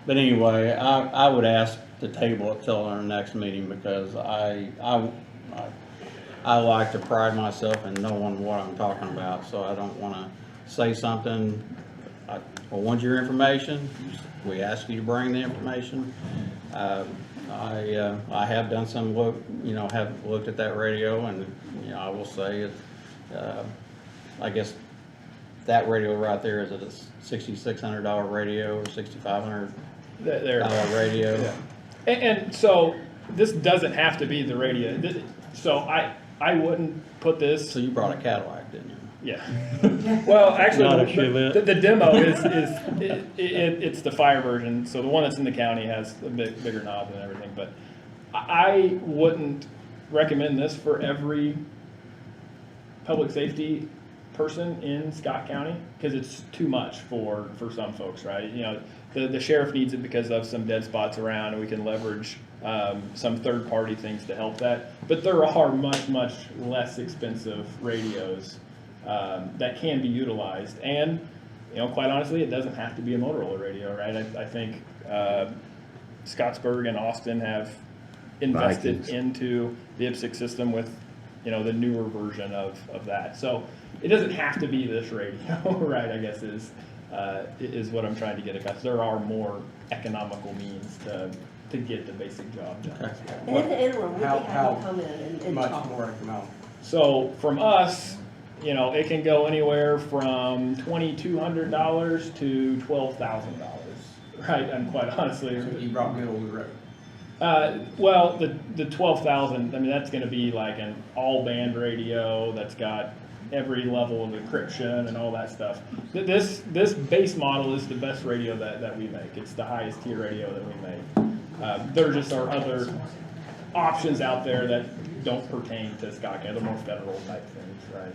But anyway, I would ask to table it till our next meeting because I like to pride myself in knowing what I'm talking about, so I don't wanna say something. I want your information, we ask you to bring the information. I have done some have looked at that radio and, I will say it, I guess that radio right there is at a $6,600 radio or $6,500 There. radio. Yeah. And so this doesn't have to be the radio. So I wouldn't put this. So you brought a Cadillac, didn't you? Yeah. Well, actually, Not a Chevette. the demo it's the fire version. So the one that's in the county has a bigger knob and everything. But I wouldn't recommend this for every public safety person in Scott County because it's too much for some folks, right? You know, the sheriff needs it because of some dead spots around, and we can leverage some third-party things to help that. But there are much less expensive radios that can be utilized, and quite honestly, it doesn't have to be a Motorola radio, right? I think Scottsburg and Austin have invested Vikings. into the Ipsec system with the newer version of that. So it doesn't have to be this radio, right? I guess is what I'm trying to get across. There are more economical means to get the basic job done. And in the interim, we can have How you come in and much talk. more economical? So from us, it can go anywhere from $2,200 to $12,000, right? And quite honestly, So you brought middle of the road. well, the 12,000. I mean, that's going to be like an all-band radio that's got every level of encryption and all that stuff. This base model is the best radio that we make. It's the highest tier radio that we make. There just are other options out there that don't pertain to Scott County. They're more federal type things, right?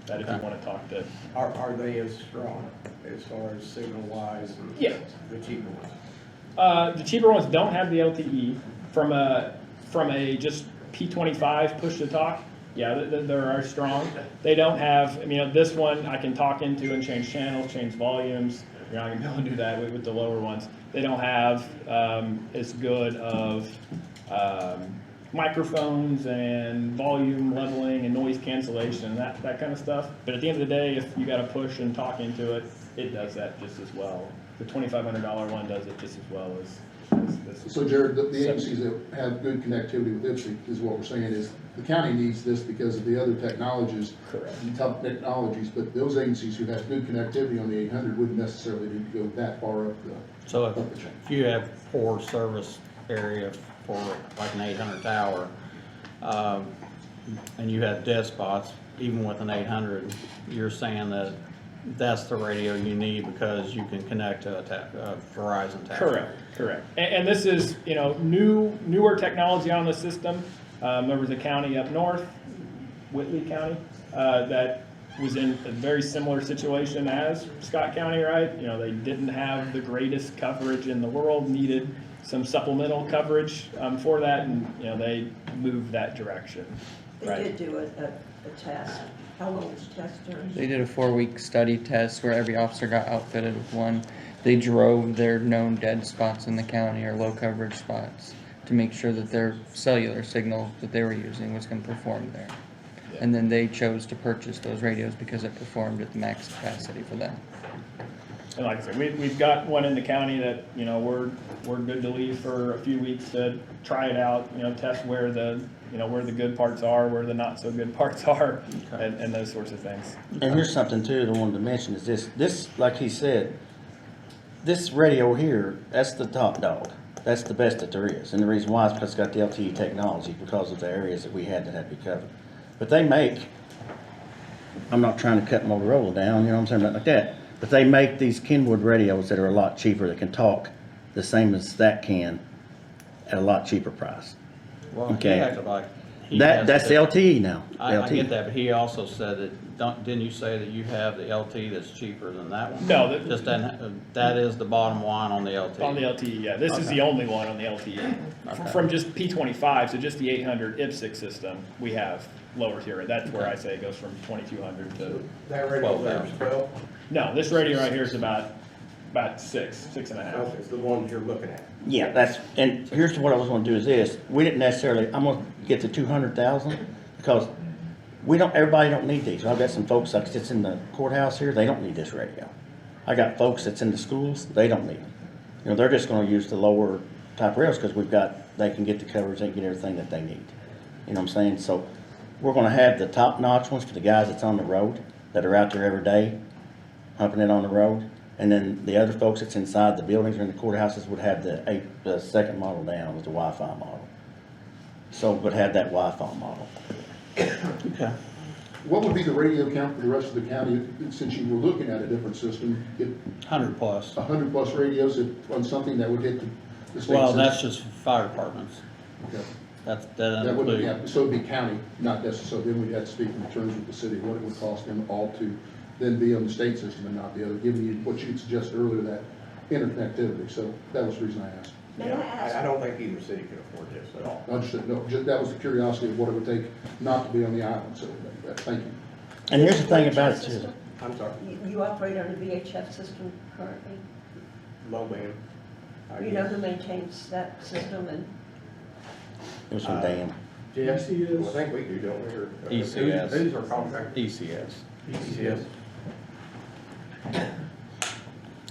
That if you want to talk to. Are they as strong as far as signal wise and Yeah. the cheaper ones? The cheaper ones don't have the LTE from a just P25 push to talk. Yeah, they are strong. They don't have. This one I can talk into and change channels, change volumes. You're not gonna be able to do that with the lower ones. They don't have as good of microphones and volume leveling and noise cancellation, that kind of stuff. But at the end of the day, if you got to push and talk into it, it does that just as well. The $2,500 one does it just as well This is So Jared, the separate. agencies that have good connectivity with Ipsec is what we're saying is, the county needs this because of the other technologies. Correct. and Top technologies, but those agencies who have good connectivity on the 800 wouldn't necessarily need to go that far up the. So up the chain. if you have poor service area for like an 800 tower, and you have dead spots, even with an 800, you're saying that that's the radio you need because you can connect to a Verizon tower. Correct. And this is, you know, newer technology on the system. There was a county up north, Whitley County, that was in a very similar situation as Scott County, right? You know, they didn't have the greatest coverage in the world, needed some supplemental coverage for that, and, you know, they moved that direction. They Right. did do a test. How long was the test during? They did a 4-week study test where every officer got outfitted with one. They drove their known dead spots in the county or low coverage spots to make sure that their cellular signal that they were using was going to perform there. And then they chose to purchase those radios because it performed at the max capacity for them. And like I said, we've got one in the county that, you know, we're good to leave for a few weeks to try it out, you know, test where the good parts are, where the not so good parts are, and those sorts of things. And here's something too that I wanted to mention is this, like he said, this radio here, that's the top dog. That's the best that there is. And the reason why is because it's got the LTE technology because of the areas that we had that had to be covered. But they make, I'm not trying to cut Motorola down, you know what I'm saying, nothing like that. But they make these Kenwood radios that are a lot cheaper, that can talk the same as that can at a lot cheaper price. Well, he Okay. acted like. That's the LTE now. I LTE. get that, but he also said that, didn't you say that you have the LT that's cheaper than that one? No, Just that is the bottom line on the LT. On the LTE, yeah. This is the only one on the LTE. Okay. From just P25 to just the 800 Ipsec system, we have lower tier rate. That's where I say it goes from 2200 to, That radio there is 12, no, this radio right here is about 6.5. it's the one you're looking at. Yeah, and here's what I was gonna do is this, we didn't necessarily, I'm gonna get to 200,000, because everybody don't need these. I've got some folks like that's in the courthouse here, they don't need this radio. I got folks that's in the schools, they don't need them. You know, they're just gonna use the lower type rails, because they can get the coverage, they can get everything that they need. You know what I'm saying? So, we're gonna have the top-notch ones for the guys that's on the road, that are out there every day, humping it on the road. And then the other folks that's inside the buildings or in the courthouses would have the second model down, with the Wi-Fi model. So, would have that Wi-Fi model. Okay. What would be the radio count for the rest of the county, since you were looking at a different system? 100 plus. 100 plus radios on something that would hit the state Well, system? that's just fire departments. Okay. That That would be, include, so it'd be county, not necessarily, then we'd have to speak in terms with the city, what it would cost them all to then be on the state system and not the other, giving you what you suggested earlier, that interconnectivity. So that was the reason I asked. May I ask? I don't think either city could afford this at all. Understood, no, that was the curiosity of what it would take not to be on the island, so thank you. And here's the thing about it too. I'm sorry, You operate on a VHF system currently? low band. You know who maintains that system and? It was from Dan. Yes, well, I think we do, don't we? Or- ECS. These are contracted. ECS. ECS.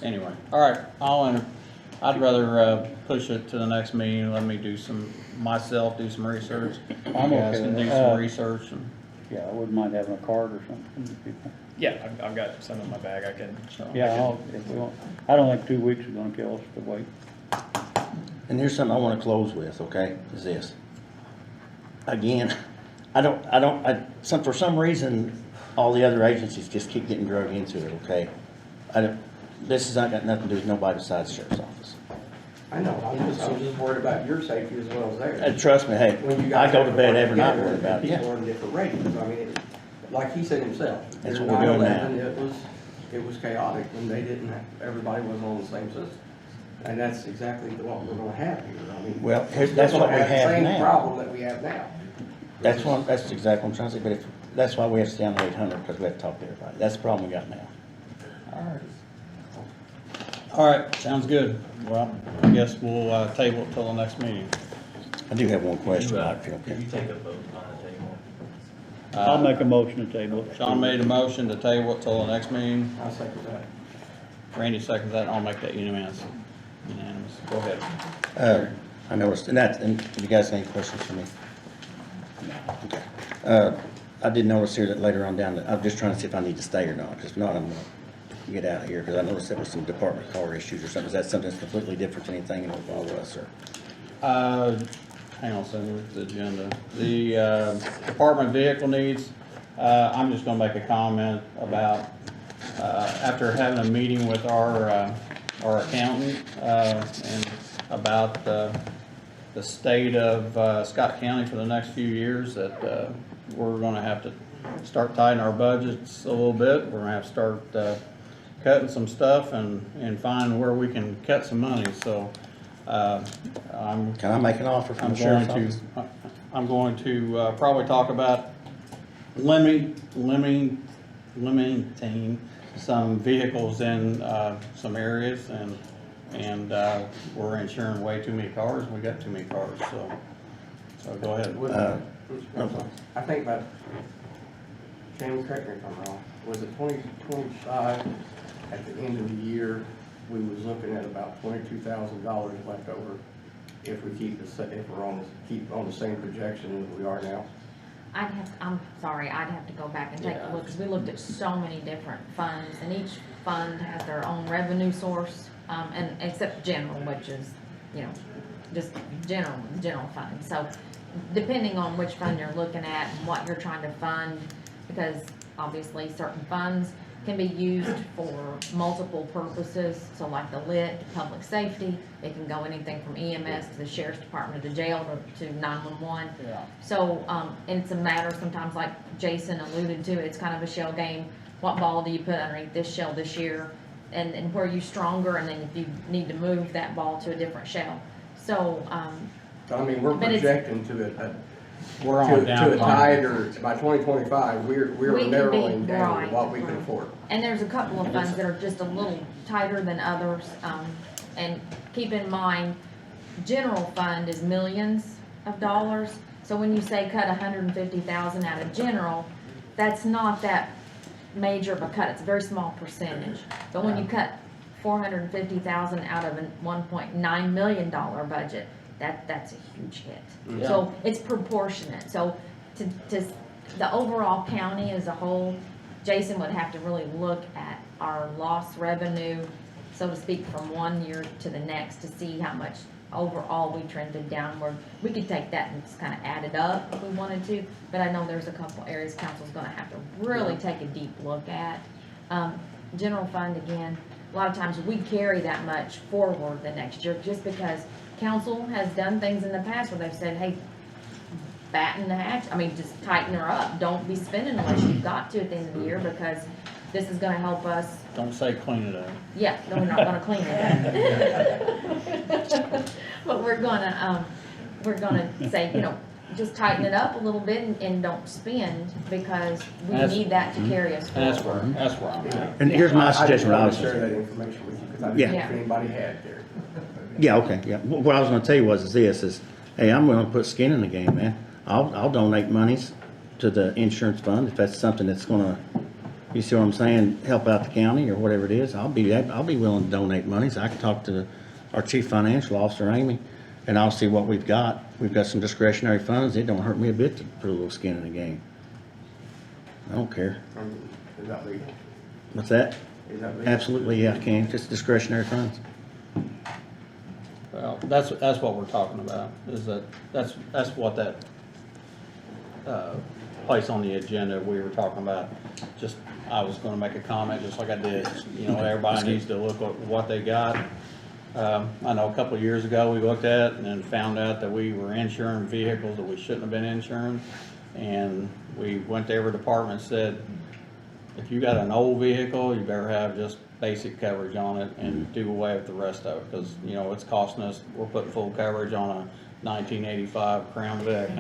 Anyway, all right, I'd rather push it to the next meeting, let me do some research. I'm You guys okay can with do that. some research and, Yeah, I wouldn't mind having a card or something for people. Yeah, I've got some in my bag. I can. so. Yeah, if we want, I don't think 2 weeks is gonna kill us to wait. And here's something I wanna close with, okay, is this. Again, for some reason, all the other agencies just keep getting drugged into it, okay? This has not got nothing to do with nobody besides the sheriff's office. I know, I'm just worried about your safety as well as theirs. And trust me, hey, When you I guys go have to bed work every night together worried about it, People yeah. are in different radios, I mean, like he said himself. That's Your what we're doing now. 9/11, It was chaotic when everybody wasn't on the same system. And that's exactly what we're gonna have here, I mean. Well, we're that's still what gonna we have the now. same problem that we have now. That's exactly what I'm trying to say, but that's why we have to stay on the 800, because we have to talk to everybody. That's the problem we got now. All right, sounds good. Well, I guess we'll table it till the next meeting. I do have one question, Mike, if you don't Did you care. take a vote on the table? I'll make a motion to table it. Sean made a motion to table it till the next meeting. I'll second that. Randy seconds that, I'll make that unanimous. Unanimous. Go ahead. I noticed, and you guys have any questions for me? Okay. I did notice here that later on down, I'm just trying to see if I need to stay or not, 'cause if not, I'm gonna get out of here, because I noticed there was some department car issues or something. Is that something that's completely different than anything in Oklahoma, or? Hang on a second, where's the agenda? The, department vehicle needs, I'm just gonna make a comment about, after having a meeting with our accountant, and about, the state of, Scott County for the next few years, that, we're gonna have to start tightening our budgets a little bit. We're gonna have to start, cutting some stuff and find where we can cut some money, so, Can I make an offer from the sheriff's office? I'm going to probably talk about limiting some vehicles in some areas, and we're insuring way too many cars. We got too many cars, so go ahead. I think about, Jamie, correct me if I'm wrong, was it 2025, at the end of the year, we was looking at about $22,000 left over if we keep if we're keep on the same projection as we are now? I'm sorry, I'd have to go back and take a look, because we looked at so many different funds, and each fund has their own revenue source, and except general, which is, just general fund. So depending on which fund you're looking at and what you're trying to fund, because obviously certain funds can be used for multiple purposes, so like the lit, public safety, it can go anything from EMS to the sheriff's department to jail to 911. Yeah. So, and it's a matter sometimes, like Jason alluded to, it's kind of a shell game. What ball do you put underneath this shell this year? And where are you stronger, and then if you need to move that ball to a different shell. So, So, I mean, we're but it's- projecting to We're a tide, or by 2025, we're We can be- narrowing down right, what we can right. afford. And there's a couple of funds that are just a little tighter than others, and keep in mind, general fund is millions of dollars, so when you say cut 150,000 out of general, that's not that major of a cut, it's a very small percentage. But when you cut 450,000 out of a $1.9 million budget, that's a huge hit. So it's proportionate, so to the overall county as a whole, Jason would have to really look at our lost revenue, so to speak, from one year to the next to see how much overall we trended downward. We could take that and just kind of add it up if we wanted to, but I know there's a couple areas council's gonna have to really take a deep look at. General fund, again, a lot of times we carry that much forward the next year, just because council has done things in the past where they've said, hey, batten the hatch, just tighten her up. Don't be spending unless you've got to at the end of the year, because this is gonna help us. Don't say clean it up. Yeah, no, we're not gonna clean it up. But we're gonna say, just tighten it up a little bit and don't spend, because we need that to carry us And forward. that's where I'm at. And here's my suggestion. I I just was wanted to share that information with you, because I didn't Yeah. know if anybody had there. Yeah, okay, yeah. What I was gonna tell you was hey, I'm willing to put skin in the game, man. I'll donate monies to the insurance fund if that's something that's gonna, you see what I'm saying, help out the county or whatever it is. I'll be willing to donate monies. I can talk to our chief financial officer, Amy, and I'll see what we've got. We've got some discretionary funds. It don't hurt me a bit to put a little skin in the game. I don't care. Is that legal? What's that? Is that legal? Absolutely, yeah, I can. Just discretionary funds. Well, that's what we're talking about, is that's what that, place on the agenda we were talking about. Just, I was gonna make a comment, just like I did, everybody needs to look at what they got. I know a couple of years ago, we looked at it and then found out that we were insuring vehicles that we shouldn't have been insuring. And we went to every department and said, if you got an old vehicle, you better have just basic coverage on it and do away with the rest of it, because, it's costing us, we're putting full coverage on a 1985 Crown Vic, we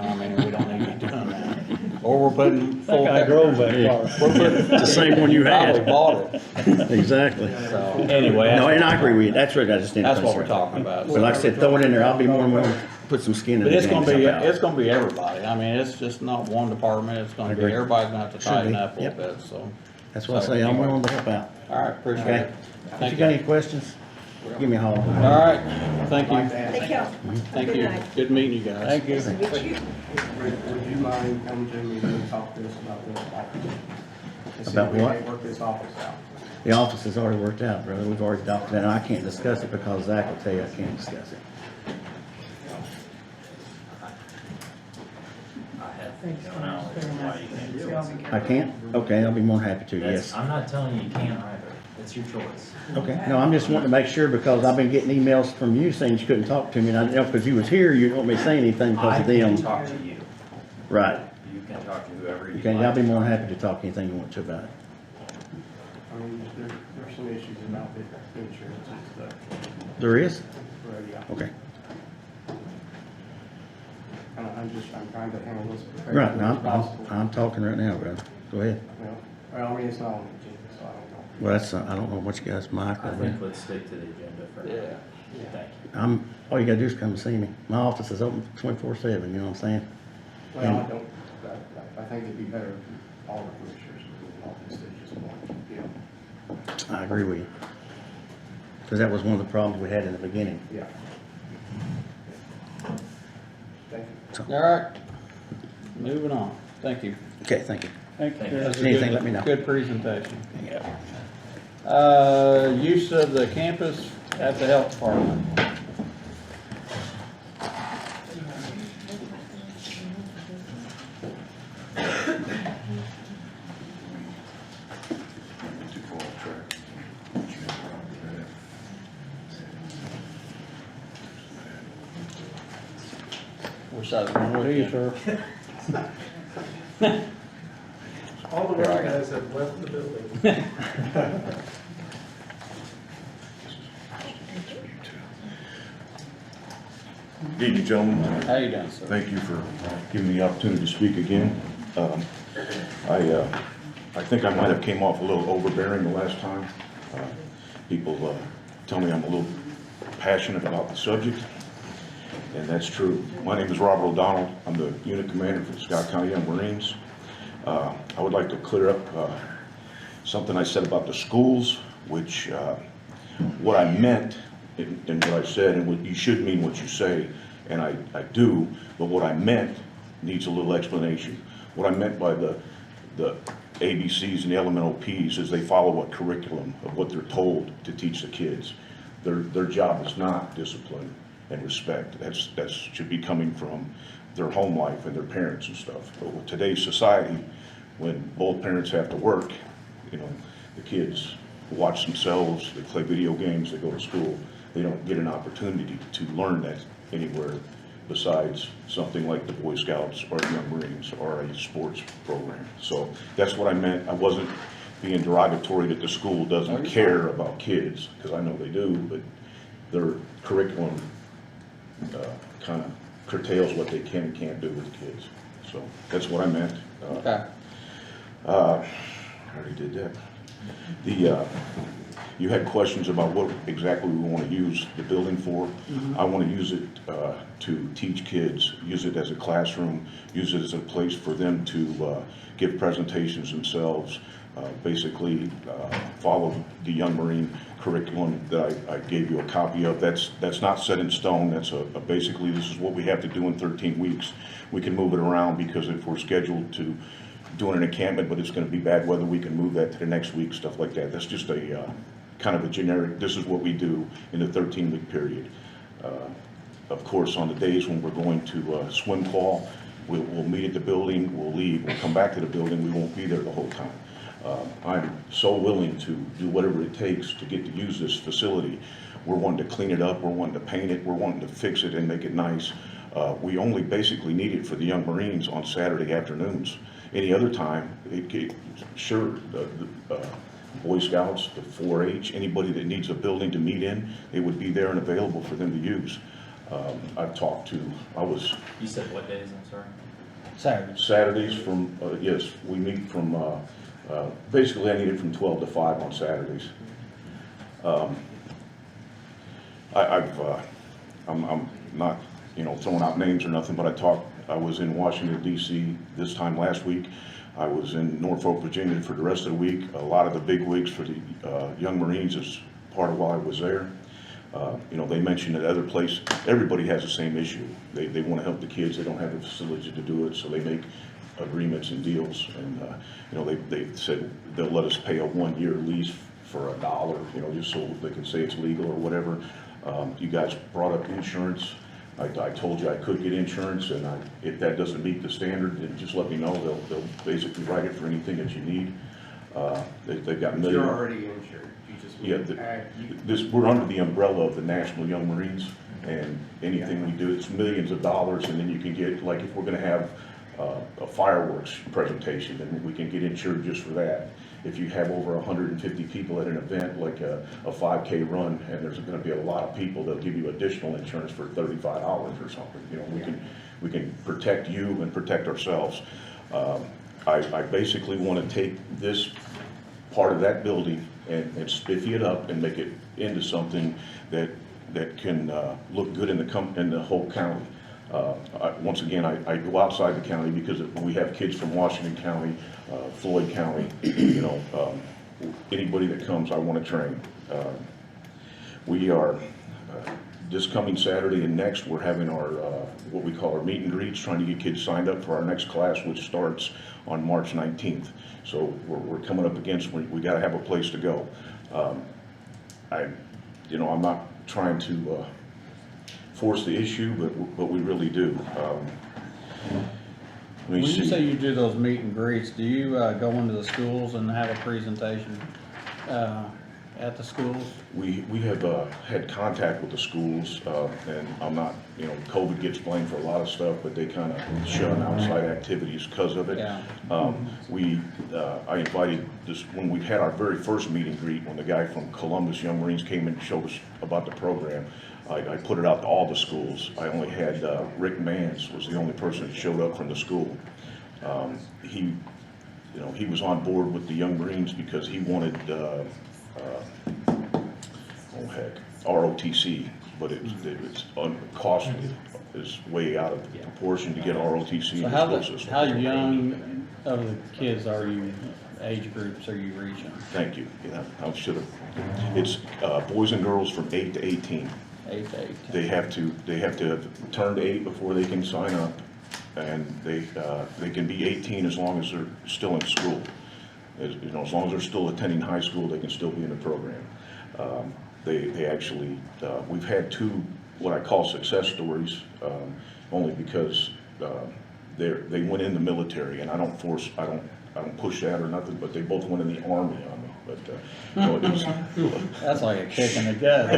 don't need to be doing that. Or we're putting full I coverage. drove that car. It's the same one you Probably had. bought it. Exactly. So, anyway. No, and I agree with you. That's what I just didn't. That's what we're talking about. But like I said, throw it in there. I'll be more than willing to put some skin in But the it's game. gonna be everybody. It's just not one department. It's gonna be, Agree. everybody's gonna have to Should tighten be. up a little Yep. bit, so. That's why I say I'm willing to help out. All right, appreciate Okay. it. If Thank you got any questions? Give me a holler. All right, thank you. Thank you. Thank Good you. night. Good meeting you guys. Thank you. Nice to meet you. Would you mind coming to me and talk to us about this office? And see if About we what? can't work this office out. The office has already worked out, brother. We've already adopted it, and I can't discuss it because Zach will tell you I can't discuss it. I have no knowledge of why you can't discuss it. I can't? Okay, I'll be more than happy to, That's- yes. I'm not telling you you can't either. It's your choice. Okay, no, I'm just wanting to make sure because I've been getting emails from you saying you couldn't talk to me, and I didn't know because you was here, you didn't want me to say anything because I of can them. talk to you. Right. You can talk to whoever you like. Okay, I'll be more than happy to talk anything you want to about it. I mean, there's some issues about the insurance and stuff. There is? Yeah. Okay. And I'm trying to handle this as Right, professionally now, as possible. I'm talking right now, brother. Go ahead. Well, I mean, it's not on the agenda, so I don't know. Well, that's, I don't know what you guys, Mike, I or think let's stick to the agenda for now. Thank you. all you gotta do is come and see me. My office is open 24/7, you know what I'm saying? Well, I think it'd be better if all the commissioners were involved instead of just one, you know? I agree with you. Because that was one of the problems we had in the beginning. Yeah. Thank you. All right, moving on. Thank you. Okay, thank you. Thank you. That's a Anything, good- let me know. Good presentation. Yeah. Use of the campus at the health department. Wish I was going with you, sir. All the work guys have left the building. Good evening, gentlemen. How you doing, sir? Thank you for giving me the opportunity to speak again. I think I might have came off a little overbearing the last time. People tell me I'm a little passionate about the subject, and that's true. My name is Robert O'Donnell. I'm the unit commander for the Scott County Young Marines. I would like to clear up something I said about the schools, which what I meant in what I said, and what you should mean what you say, and I do, but what I meant needs a little explanation. What I meant by the ABCs and the elemental Ps is they follow what curriculum of what they're told to teach the kids. Their job is not discipline and respect. That should be coming from their home life and their parents and stuff. But with today's society, when both parents have to work, you know, the kids watch themselves, they play video games, they go to school, they don't get an opportunity to learn that anywhere besides something like the Boy Scouts or the Young Marines or a sports program. So that's what I meant. I wasn't being derogatory that the school doesn't care about kids, because I know they do, but their curriculum kind of curtails what they can and can't do with kids. So that's what I meant. Okay. I already did that. You had questions about what exactly we want to use the building for. I want to use it to teach kids, use it as a classroom, use it as a place for them to give presentations themselves, basically follow the Young Marine curriculum that I gave you a copy of. That's not set in stone. That's basically this is what we have to do in 13 weeks. We can move it around because if we're scheduled to do an encampment, but it's going to be bad weather, we can move that to the next week, stuff like that. That's just a kind of a generic, this is what we do in the 13-week period. Of course, on the days when we're going to swim call, we'll meet at the building, we'll leave, we'll come back to the building, we won't be there the whole time. I'm so willing to do whatever it takes to get to use this facility. We're wanting to clean it up, we're wanting to paint it, we're wanting to fix it and make it nice. We only basically need it for the Young Marines on Saturday afternoons. Any other time, sure, the Boy Scouts, the 4-H, anybody that needs a building to meet in, it would be there and available for them to use. I've talked to, You said what days, I'm sorry? Saturdays from, yes, we meet from, basically I need it from 12 to 5 on Saturdays. I'm not, throwing out names or nothing, but I was in Washington DC this time last week. I was in Norfolk, Virginia for the rest of the week. A lot of the big weeks for the Young Marines is part of why I was there. You know, they mentioned at other places, everybody has the same issue. They want to help the kids, they don't have the facility to do it, so they make agreements and deals. And, you know, they said they'll let us pay a 1-year lease for $1, you know, just so they can say it's legal or whatever. You guys brought up insurance. I told you I could get insurance, and if that doesn't meet the standard, then just let me know. They'll basically write it for anything that you need. They've got millions. You're already insured. You just We're under the umbrella of the National Young Marines, and anything we do, it's millions of dollars, and then you can get, like, if we're gonna have a fireworks presentation, then we can get insured just for that. If you have over 150 people at an event, like a 5K run, and there's gonna be a lot of people, they'll give you additional insurance for $35 or something. You know, we can protect you and protect ourselves. I basically wanna take this part of that building and spiffy it up and make it into something that can look good in the whole county. Once again, I go outside the county because we have kids from Washington County, Floyd County, you know, anybody that comes, I want to train. We are, this coming Saturday and next, we're having our, what we call our meet and greets, trying to get kids signed up for our next class, which starts on March 19th. So we're coming up against, we got to have a place to go. You know, I'm not trying to force the issue, but we really do. When you say you do those meet and greets, do you go into the schools and have a presentation at the schools? We have had contact with the schools, and I'm not, you know, COVID gets blamed for a lot of stuff, but they kind of shun outside activities because of it. Yeah. I invited this, when we had our very first meet and greet, when the guy from Columbus Young Marines came and showed us about the program, I put it out to all the schools. I only had Rick Mans was the only person that showed up from the school. He was on board with the Young Marines because he wanted, ROTC, but it's costly. It's way out of proportion to get ROTC. So how young of the kids are you, age groups are you reaching? Thank you. Yeah, I should have. It's boys and girls from 8 to 18. 8 to 18. They have to have turned 8 before they can sign up, and they can be 18 as long as they're still in school. You know, as long as they're still attending high school, they can still be in the program. They actually, we've had 2 what I call success stories, only because they went in the military, and I don't push that or nothing, but they both went in the Army on me. But no, it was, that's like a kick in the gut.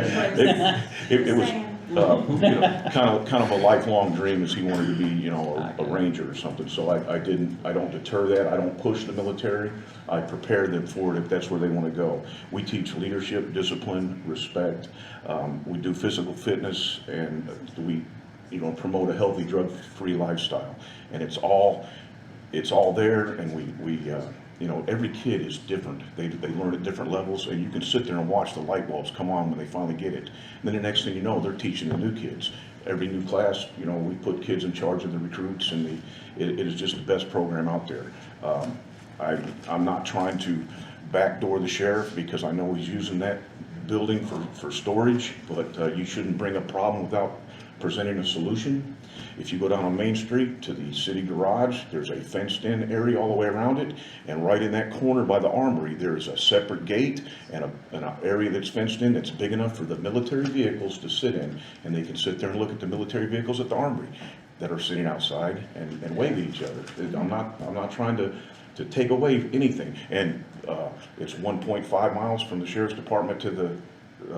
it was you know, kind of a lifelong dream, as he wanted to be, you know, a ranger or something. So I don't deter that. I don't push the military. I prepare them for it if that's where they want to go. We teach leadership, discipline, respect. We do physical fitness, and we, you know, promote a healthy, drug-free lifestyle. And it's all there, and we you know, every kid is different. They learn at different levels, and you can sit there and watch the light bulbs come on when they finally get it. And then the next thing you know, they're teaching the new kids. Every new class, you know, we put kids in charge of the recruits, and it is just the best program out there. I'm not trying to backdoor the sheriff, because I know he's using that building for storage, but you shouldn't bring a problem without presenting a solution. If you go down on Main Street to the city garage, there's a fenced-in area all the way around it, and right in that corner by the armory, there's a separate gate and an area that's fenced in that's big enough for the military vehicles to sit in, and they can sit there and look at the military vehicles at the armory that are sitting outside and wave at each other. I'm not trying to take away anything, and it's 1.5 miles from the sheriff's department to the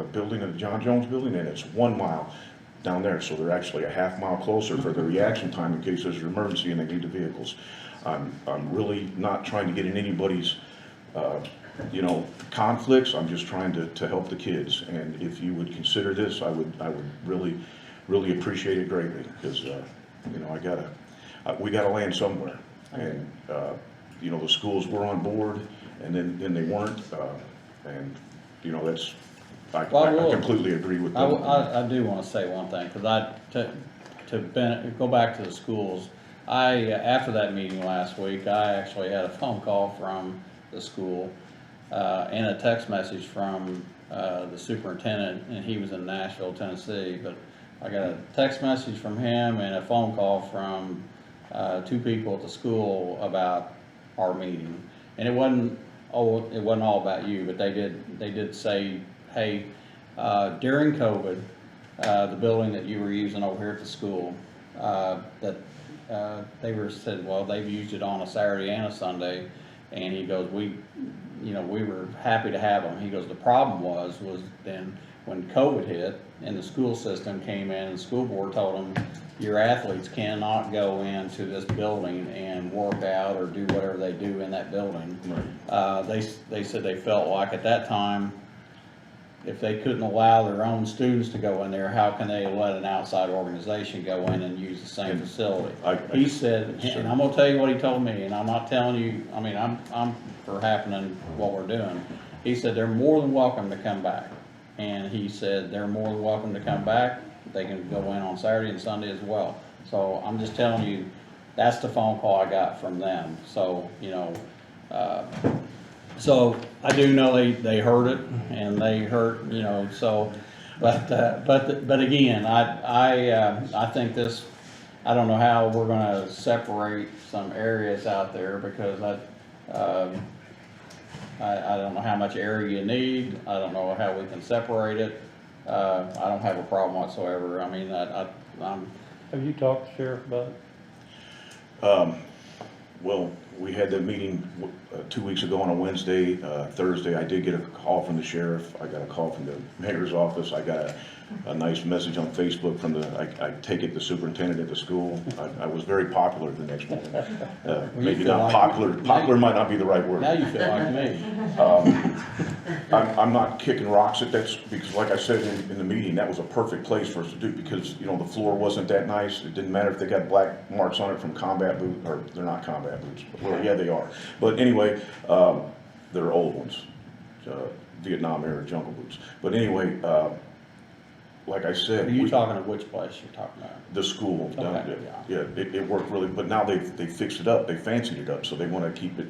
building of the John Jones building, and it's 1 mile down there, so they're actually a half mile closer for the reaction time in case there's an emergency and they need the vehicles. I'm really not trying to get in anybody's you know, conflicts. I'm just trying to help the kids, and if you would consider this, I would really appreciate it greatly, because you know, we gotta land somewhere, and you know, the schools were on board, and then they weren't, and you know, that's. I completely agree with them. I do want to say one thing, because go back to the schools. After that meeting last week, I actually had a phone call from the school and a text message from the superintendent, and he was in Nashville, Tennessee, but I got a text message from him and a phone call from, 2 people at the school about our meeting. And it wasn't all about you, but they did say, hey, during COVID, the building that you were using over here at the school, that they said, well, they've used it on a Saturday and a Sunday, and he goes, we were happy to have them. He goes, the problem was then when COVID hit and the school system came in, and the school board told them, your athletes cannot go into this building and work out or do whatever they do in that building. They said they felt like at that time, if they couldn't allow their own students to go in there, how can they let an outside organization go in and use the same facility? He said, and I'm gonna tell you what he told me, and I'm not telling you, I mean, I'm for happening what we're doing. He said they're more than welcome to come back. And he said they're more than welcome to come back. They can go in on Saturday and Sunday as well. So I'm just telling you, that's the phone call I got from them. So, so I do know they heard it, and they heard, so, but again, I think this, I don't know how we're gonna separate some areas out there, because I don't know how much area you need. I don't know how we can separate it. I don't have a problem whatsoever. I mean, I'm. Have you talked to Sheriff about it? Well, we had that meeting 2 weeks ago on a Wednesday. Thursday, I did get a call from the sheriff. I got a call from the mayor's office. I got a nice message on Facebook from I take it, the superintendent at the school. I was very popular the next morning. Maybe not like popular. Popular might not be the right word. Now you feel like me. I'm not kicking rocks at that, because like I said in the meeting, that was a perfect place for us to do, because, the floor wasn't that nice. It didn't matter if they got black marks on it from combat boots, or they're not combat boots. Well, yeah, they are. But anyway, they're old ones, Vietnam era jungle boots. But anyway, like I said. Are you talking of which place you're talking about? The school. Okay. Yeah, it worked really, but now they fixed it up, they fancied it up, so they want to keep it,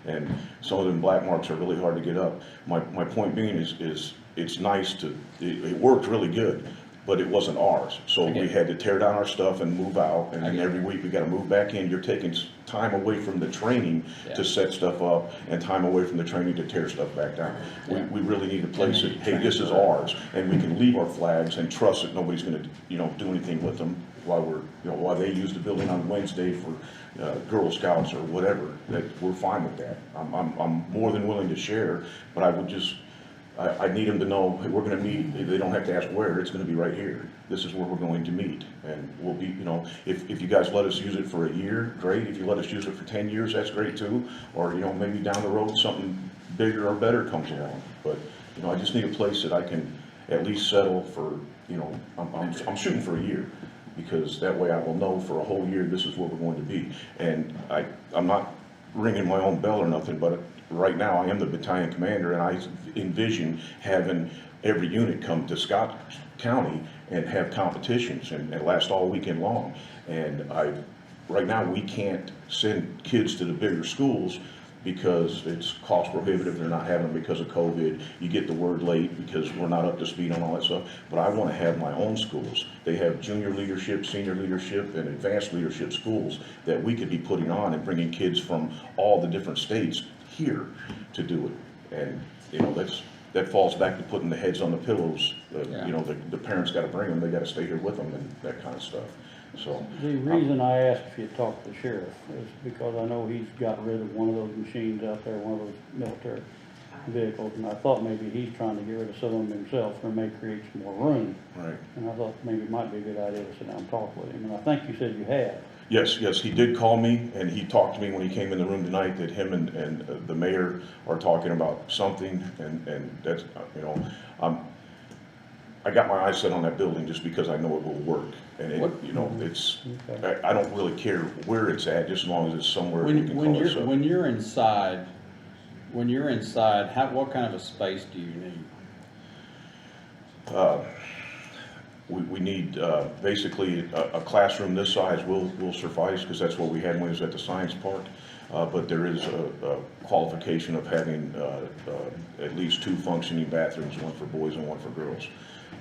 and some of them black marks are really hard to get up. My point being is it's nice it worked really good, but it wasn't ours. So we had to tear down our stuff and move out, and then every week we got to move back in. You're taking time away from the training to set stuff up, and time away from the training to tear stuff back down. We really need to place it, hey, this is ours, and we can leave our flags and trust that nobody's going to, do anything with them while they use the building on Wednesday for Girl Scouts or whatever. That we're fine with that. I'm more than willing to share, but I would just. I need them to know, hey, we're going to meet. They don't have to ask where. It's going to be right here. This is where we're going to meet, and we'll be. If you guys let us use it for a year, great. If you let us use it for 10 years, that's great too. Or maybe down the road something bigger or better comes along. But I just need a place that I can at least settle for. I'm shooting for a year, because that way I will know for a whole year this is where we're going to be. And I'm not ringing my own bell or nothing, but right now I am the battalion commander, and I envision having every unit come to Scott County and have competitions and last all weekend long. And right now we can't send kids to the bigger schools because it's cost prohibitive. They're not having them because of COVID. You get the word late because we're not up to speed on all that stuff. But I want to have my own schools. They have junior leadership, senior leadership, and advanced leadership schools that we could be putting on and bringing kids from all the different states here to do it. And that falls back to putting the heads on the pillows. The parents got to bring them. They got to stay here with them and that kind of stuff. So the reason I asked if you talked to the sheriff is because I know he's got rid of one of those machines out there, one of those military vehicles, and I thought maybe he's trying to get rid of some of them himself, or may create some more room. Right. And I thought maybe it might be a good idea to sit down and talk with him, and I think you said you had. Yes, he did call me, and he talked to me when he came in the room tonight that him and the mayor are talking about something, and that's, I got my eyes set on that building just because I know it will work. And it's, Okay. I don't really care where it's at, just as long as it's somewhere we can call it. When you're inside, what kind of a space do you need? We need basically a classroom this size will suffice, because that's what we had when we was at the science park. but there is a qualification of having at least 2 functioning bathrooms, one for boys and one for girls.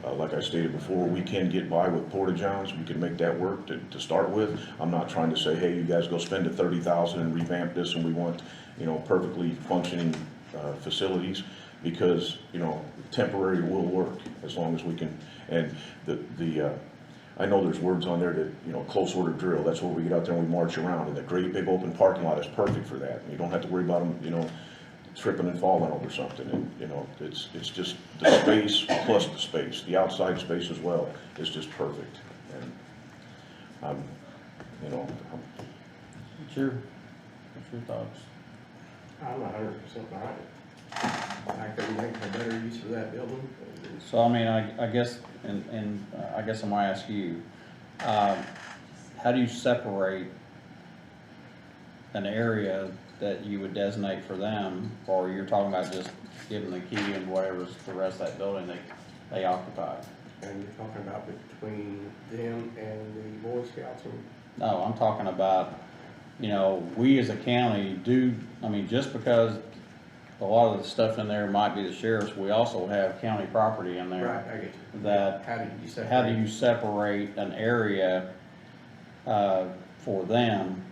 Like I stated before, we can get by with porta-johns. We can make that work to start with. I'm not trying to say, hey, you guys go spend the $30,000 and revamp this, and we want, you know, perfectly functioning facilities, because, you know, temporary will work as long as we can. And I know there's words on there that, you know, close order drill. That's where we get out there and we march around, and the great big open parking lot is perfect for that. You don't have to worry about them, you know, tripping and falling over something. And, you know, it's just the space plus the space, the outside space as well is just perfect. And you know, What's your thoughts? I'm 100% behind it. I couldn't think of a better use for that building. So, I mean, I guess, and I guess I'm gonna ask you, how do you separate an area that you would designate for them, or you're talking about just giving the key and whatever's the rest of that building they occupy? And you're talking about between them and the Boy Scouts? No, I'm talking about, you know, we as a county do, I mean, just because a lot of the stuff in there might be the sheriff's, we also have county property in there. Right, I get you. That, how do you separate an area for them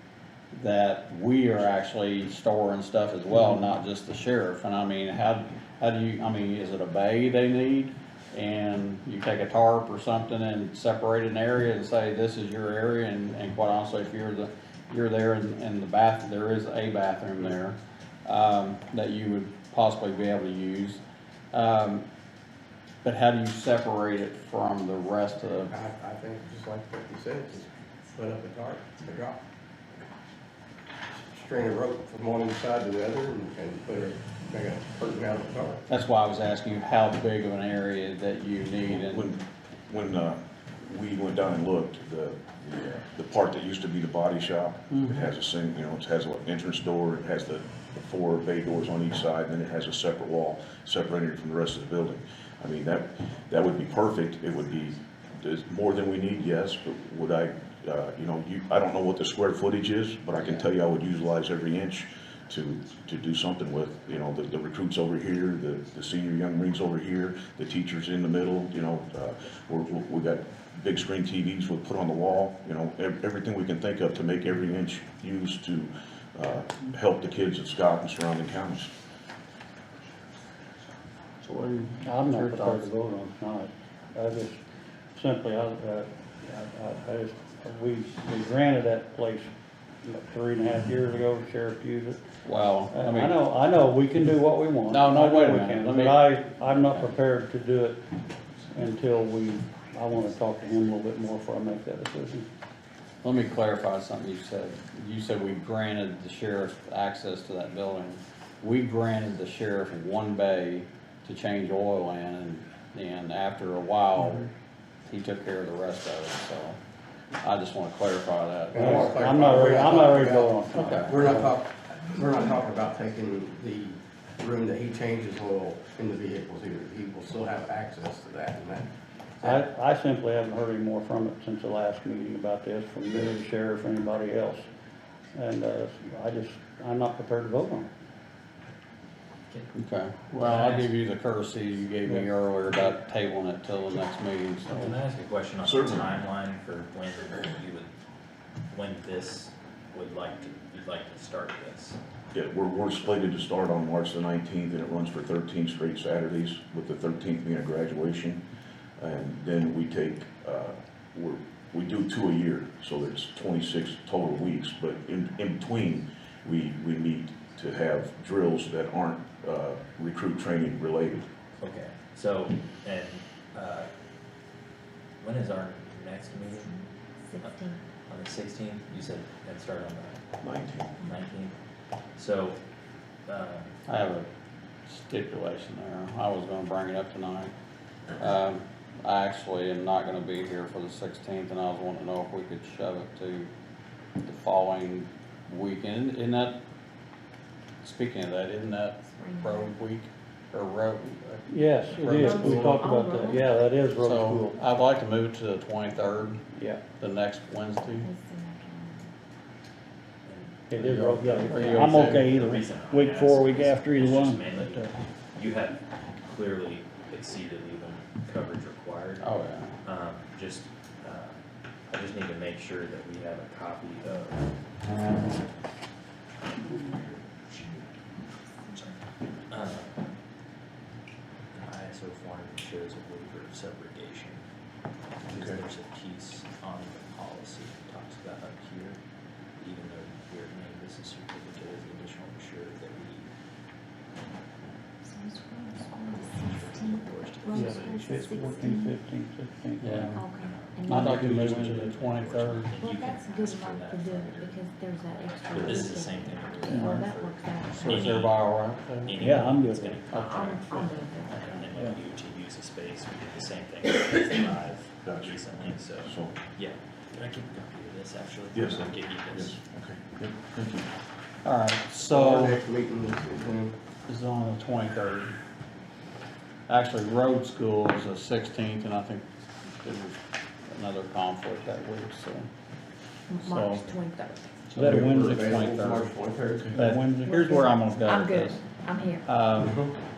that we are actually storing stuff as well, not just the sheriff? And I mean, how do you, I mean, is it a bay they need? And you take a tarp or something and separate an area and say, this is your area, and quite honestly, if you're there in the bath, there is a bathroom there that you would possibly be able to use. But how do you separate it from the rest of? I think just like what you said, just put up a tarp, a drop. String a rope from one side to the other and put make a curtain out of the tarp. That's why I was asking you how big of an area that you need. And when we went down and looked, the part that used to be the body shop, it has a single, you know, it has an entrance door, it has the 4 bay doors on each side, and then it has a separate wall separating it from the rest of the building. I mean, that would be perfect. It would be more than we need, yes, but would I, you know, I don't know what the square footage is, but I can tell you I would utilize every inch to do something with, you know, the recruits over here, the senior young Marines over here, the teachers in the middle, you know, we got big screen TVs we'll put on the wall, you know, everything we can think of to make every inch used to help the kids of Scott and surrounding counties. so what are you, I'm not your prepared thoughts? to vote on tonight. I just simply, we granted that place, what, 3.5 years ago, the sheriff used it. Well, I mean, I know, we can do what we want. No, I know wait a we minute. can, Let me- But I'm not prepared to do it until I wanna talk to him a little bit more before I make that decision. let me clarify something you said. You said we granted the sheriff access to that building. We granted the sheriff 1 bay to change oil in, and after a while, he took care of the rest of it, so I just wanna clarify that. I'm not ready to go on tonight. Okay. We're not talking about taking the room that he changes oil in the vehicles either. He will still have access to that and that. I simply haven't heard any more from it since the last meeting about this, from you, the sheriff, or anybody else. And, I'm not prepared to vote on it. Okay, well, I'll give you the courtesy you gave me earlier about tabling it till the next meeting, so. Can I ask a question on the Certainly. timeline for when this you'd like to start this? Yeah, we're slated to start on March the 19th, and it runs for 13 straight Saturdays, with the 13th being a graduation. And then we take, we do 2 a year, so it's 26 total weeks, but in between, we meet to have drills that aren't recruit training related. Okay, so, and, when is our next meeting? 16. On the 16th, you said it started on the 19th. 19th? So, I have a stipulation there. I was gonna bring it up tonight. I actually am not gonna be here for the 16th, and I was wanting to know if we could shove it to the following weekend. Isn't that, speaking of that, isn't that road week, or road? Yes, it is, we talked about that, yeah, that is road So, school. I'd like to move to the 23rd, Yeah, the next Wednesday. It is rough, yeah. you I'm okay? okay either, week before, week after, either It's just one. mainly, But, you have clearly exceeded even coverage required. Oh, yeah. Just, I just need to make sure that we have a copy of. ISO form that shows a waiver of subrogation. Because there's a piece on the policy that talks about up here, even though we're named as a certificate as additional insured that we. yeah, 14, 15, 16. Yeah. Okay. And I'd then- like to move into the 23rd. Well, that's good luck to do it, because there's that extra. But this is the weekend. same thing. Well, that works out. So is everybody all right with that? Any- Yeah, I'm good. it's gonna I'm cover it. good with that. And then when you use the space, we did the same thing with Gotcha. recently, so, So, yeah. Can I keep a copy of this, actually? Yes. I'll give you this. okay, yep, thank you. All right, Our so next meeting is is on the 23rd. Actually, road school is the 16th, and I think there's another conflict that week, so. March So- 23rd. Is that a Wednesday? available March 23rd. 23rd. That Wednesday? Here's where I'm gonna go I'm with good, this. I'm here.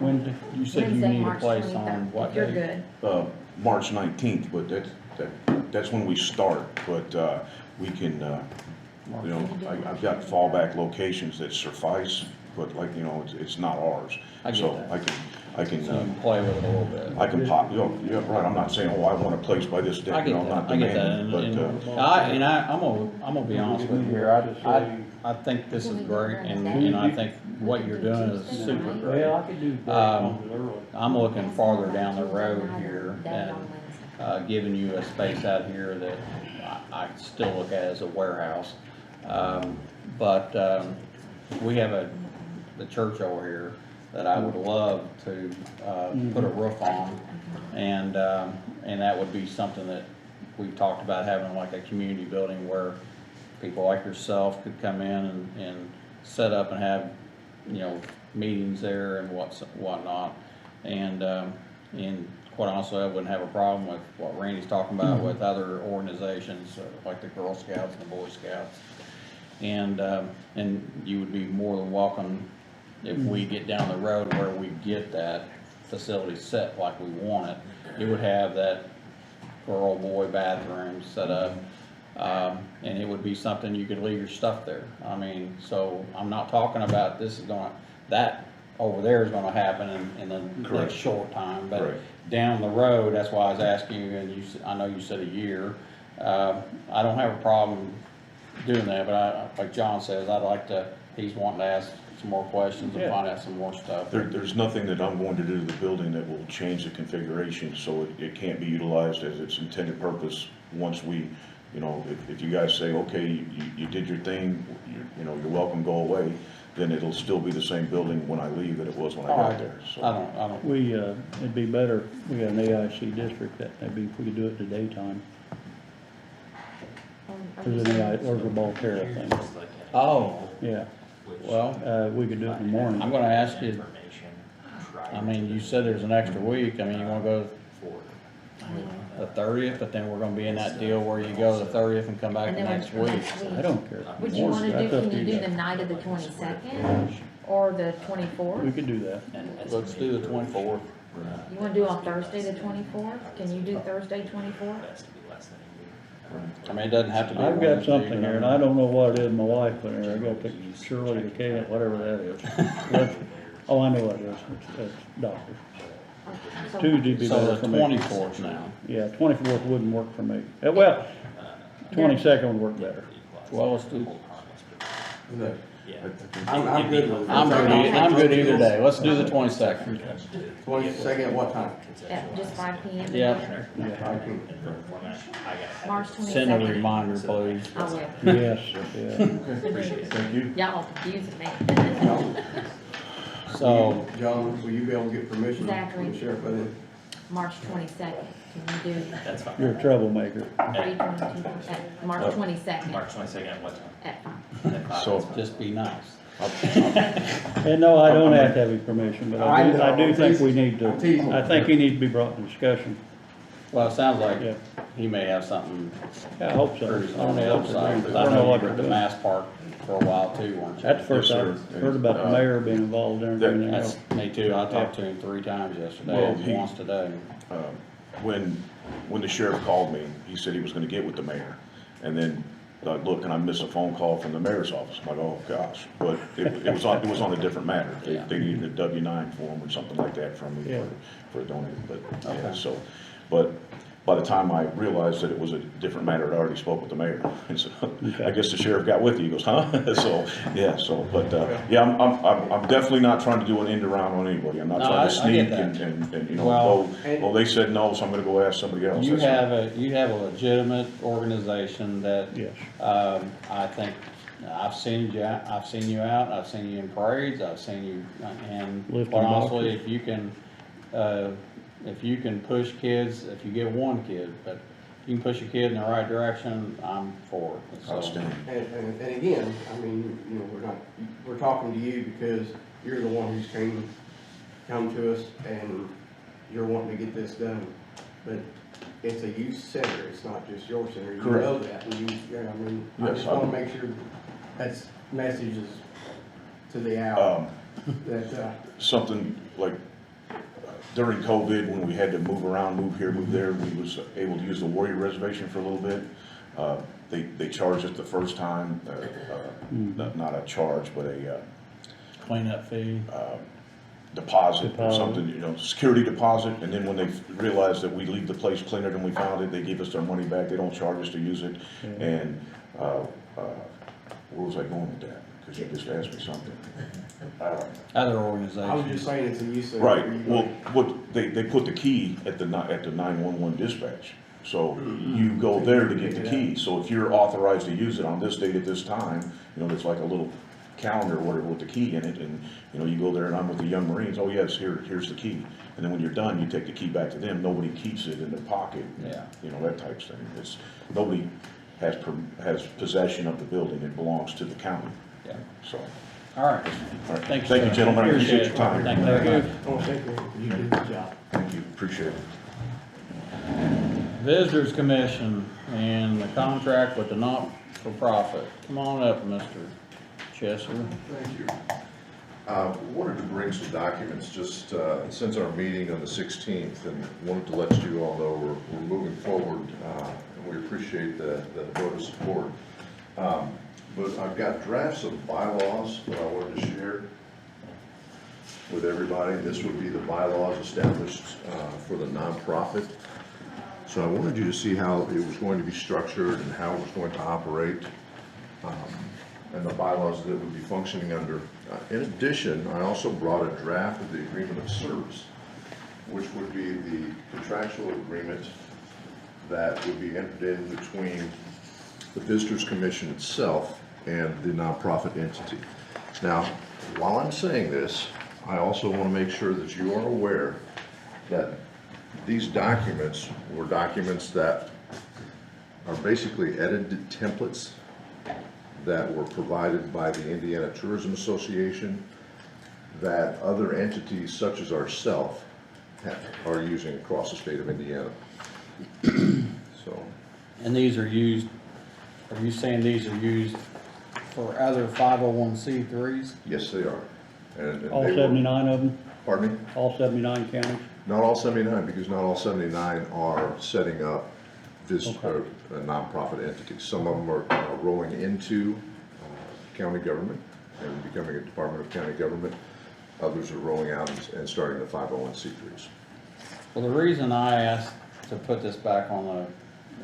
Wednesday? You said you Wednesday, need a March place 23rd, on what if you're day? good. March 19th, but that's when we start, but, we can, you know, I've got fallback locations that suffice, but like, you know, it's not ours. I get So that. I can, So you can play with it a little bit. I can pop, you know, yeah, right, I'm not saying, oh, I want a place by this I day, you get know, I'm that, not I get that, demanding, and, but, I'm gonna be honest with you here, I think this is great, and I think what you're doing is super great. Well, I could do. I'm looking farther down the road here, That and, on Wednesday. giving you a space out here that I still look at as a warehouse. We have the church over here that I would love to, put a roof on. And that would be something that we've talked about, having like a community building where people like yourself could come in and set up and have, you know, meetings there and whatnot. And quite honestly, I wouldn't have a problem with what Randy's talking about with other organizations, like the Girl Scouts and the Boy Scouts. And you would be more than welcome if we get down the road where we get that facility set like we want it. It would have that girl, boy bathroom set up. And it would be something you could leave your stuff there. I mean, so I'm not talking about that over there is gonna happen in the next Correct. short time, but Right. down the road, that's why I was asking you, and I know you said a year. I don't have a problem doing that, but like John says, he's wanting to ask some more questions and Yeah. find out some more stuff. there's nothing that I'm going to do to the building that will change the configuration, so it can't be utilized as its intended purpose once we, you know, if you guys say, okay, you did your thing, you know, you're welcome, go away, then it'll still be the same building when I leave that it was when I got there, so. I don't, We, it'd be better, we got an AIC district, that maybe if we could do it in the daytime. There's an AI, there's a ball tariff thing, Just like any- oh, yeah. which well, We could do it in the I'm morning. gonna ask you, information prior I mean, to you said there's an extra week, I mean, you wanna go forward. the 30th, but then we're gonna be in that deal where you go the 30th and come back And the then next we're- week. next week. I don't care. Would you wanna That's do, up can to you do guys. the night of the 22nd or the We 24th? could do that. Let's do the 24th. You wanna do on Thursday the 24th? Can you do Thursday 24th? Has to be less than a year. I mean, it doesn't have to be. I've got Wednesday, something but here, and I don't know what it is, my wife put in there, I got the Shirley, the K, whatever that is. Oh, I know what it is, it's doctors. So- Tuesday be So better the for me. 24th now. Yeah, 24th wouldn't work for me. Well, 22nd would work better. Well, let's do, Look, Yeah. I'm good with it. I'm good either day. Let's do the 22nd. 22nd at what time? At just 5 PM? Yeah. March Send a 22nd. reminder, please. I will. Yes, yeah. Appreciate it. Thank you. Y'all confusing me. So, John, will you be able to get permission Zachary. from the sheriff by then? March 22nd. Can you do That's fine. You're a troublemaker. 3/22 at March 22nd March 22nd at what time? at 5? At 5, So- that's fine. just be nice. And no, I don't have to have his permission, but I do think we need I'm teasing. I think he needs to be brought to discussion. Well, it sounds like Yeah. he may have something Yeah, I hope so. cruising I on don't the know other what they're side, doing. because I I don't know know what you were at the they're doing. Mass Park for a while too, weren't you? That's the first Yes, I've sir. heard about the mayor being involved in everything That's else. me too. I talked to him 3 times yesterday, Well, and he- once today. When the sheriff called me, he said he was gonna get with the mayor. And then I look and I miss a phone call from the mayor's office. I'm like, oh gosh, but it was on a different matter. They needed a W-9 form or something like that from me Yeah. for a donation, but, yeah, Okay. so. But by the time I realized that it was a different matter, I already spoke with the mayor. And so, I guess the sheriff got with you, he goes, huh? So, yeah, so, but, yeah, I'm definitely not trying to do an end around on anybody. I'm not No, trying to I get sneak that. and, you know, Well- well, they said no, so I'm gonna go ask somebody else. You That's have a legitimate organization that, Yes. I think, I've seen you out, I've seen you in parades, I've seen you, and Lifting quite honestly, boxes. if you can push kids, if you get one kid, but you can push a kid in the right direction, I'm for it. So, outstanding. And again, I mean, you know, we're talking to you because you're the one who's come to us and you're wanting to get this done. But it's a youth center, it's not just your center, you Correct. know that, and I mean, I Yes, just wanna make sure that's messages to the hour, that, Something like during COVID, when we had to move around, move here, move there, we was able to use the Warrior Reservation for a little bit. They charged us the first time, not a charge, but a cleanup fee. deposit or Deposit. something, you know, security deposit. And then when they realized that we leave the place cleaner than we found it, they give us our money back. They don't charge us to use it. And where was I going with that? Because you just asked me something. Other I was organizations. just saying it's a youth center. Right, well, they put the key at the 911 dispatch. So you go there to get the key. So if you're authorized to use it on this date at this time, you know, there's like a little calendar or whatever with the key in it, and, you know, you go there and I'm with the young Marines, oh yes, here's the key. And then when you're done, you take the key back to them, nobody keeps it in their pocket. Yeah. You know, that type of thing. Nobody has possession of the building, it belongs to the county, Yeah. so. All right. All right. Thank you, Thank you, sir. gentlemen, I appreciate your it. time. Thank you very much. Oh, thank you, you did the job. Thank you, appreciate it. Visitors Commission and the contract with the not-for-profit. Come on up, Mr. Chester. Thank you. Wanted to bring some documents just since our meeting on the 16th, and wanted to let you all know we're moving forward, and we appreciate the vote of support. But I've got drafts of bylaws that I wanted to share with everybody. This would be the bylaws established for the nonprofit. So I wanted you to see how it was going to be structured and how it was going to operate, and the bylaws that it would be functioning under. In addition, I also brought a draft of the agreement of service, which would be the contractual agreement that would be entered in between the Visitors Commission itself and the nonprofit entity. Now, while I'm saying this, I also want to make sure that you are aware that these documents were documents that are basically edited templates that were provided by the Indiana Tourism Association that other entities such as ourselves are using across the state of Indiana. So, And these are used, are you saying these are used for other 501c3s? yes, they are. And All they were- 79 of them, Pardon me? all 79 counties? Not all 79, because not all 79 are setting up this Okay. nonprofit entities. Some of them are rolling into county government and becoming a department of county government. Others are rolling out and starting the 501c3s. Well, the reason I asked to put this back on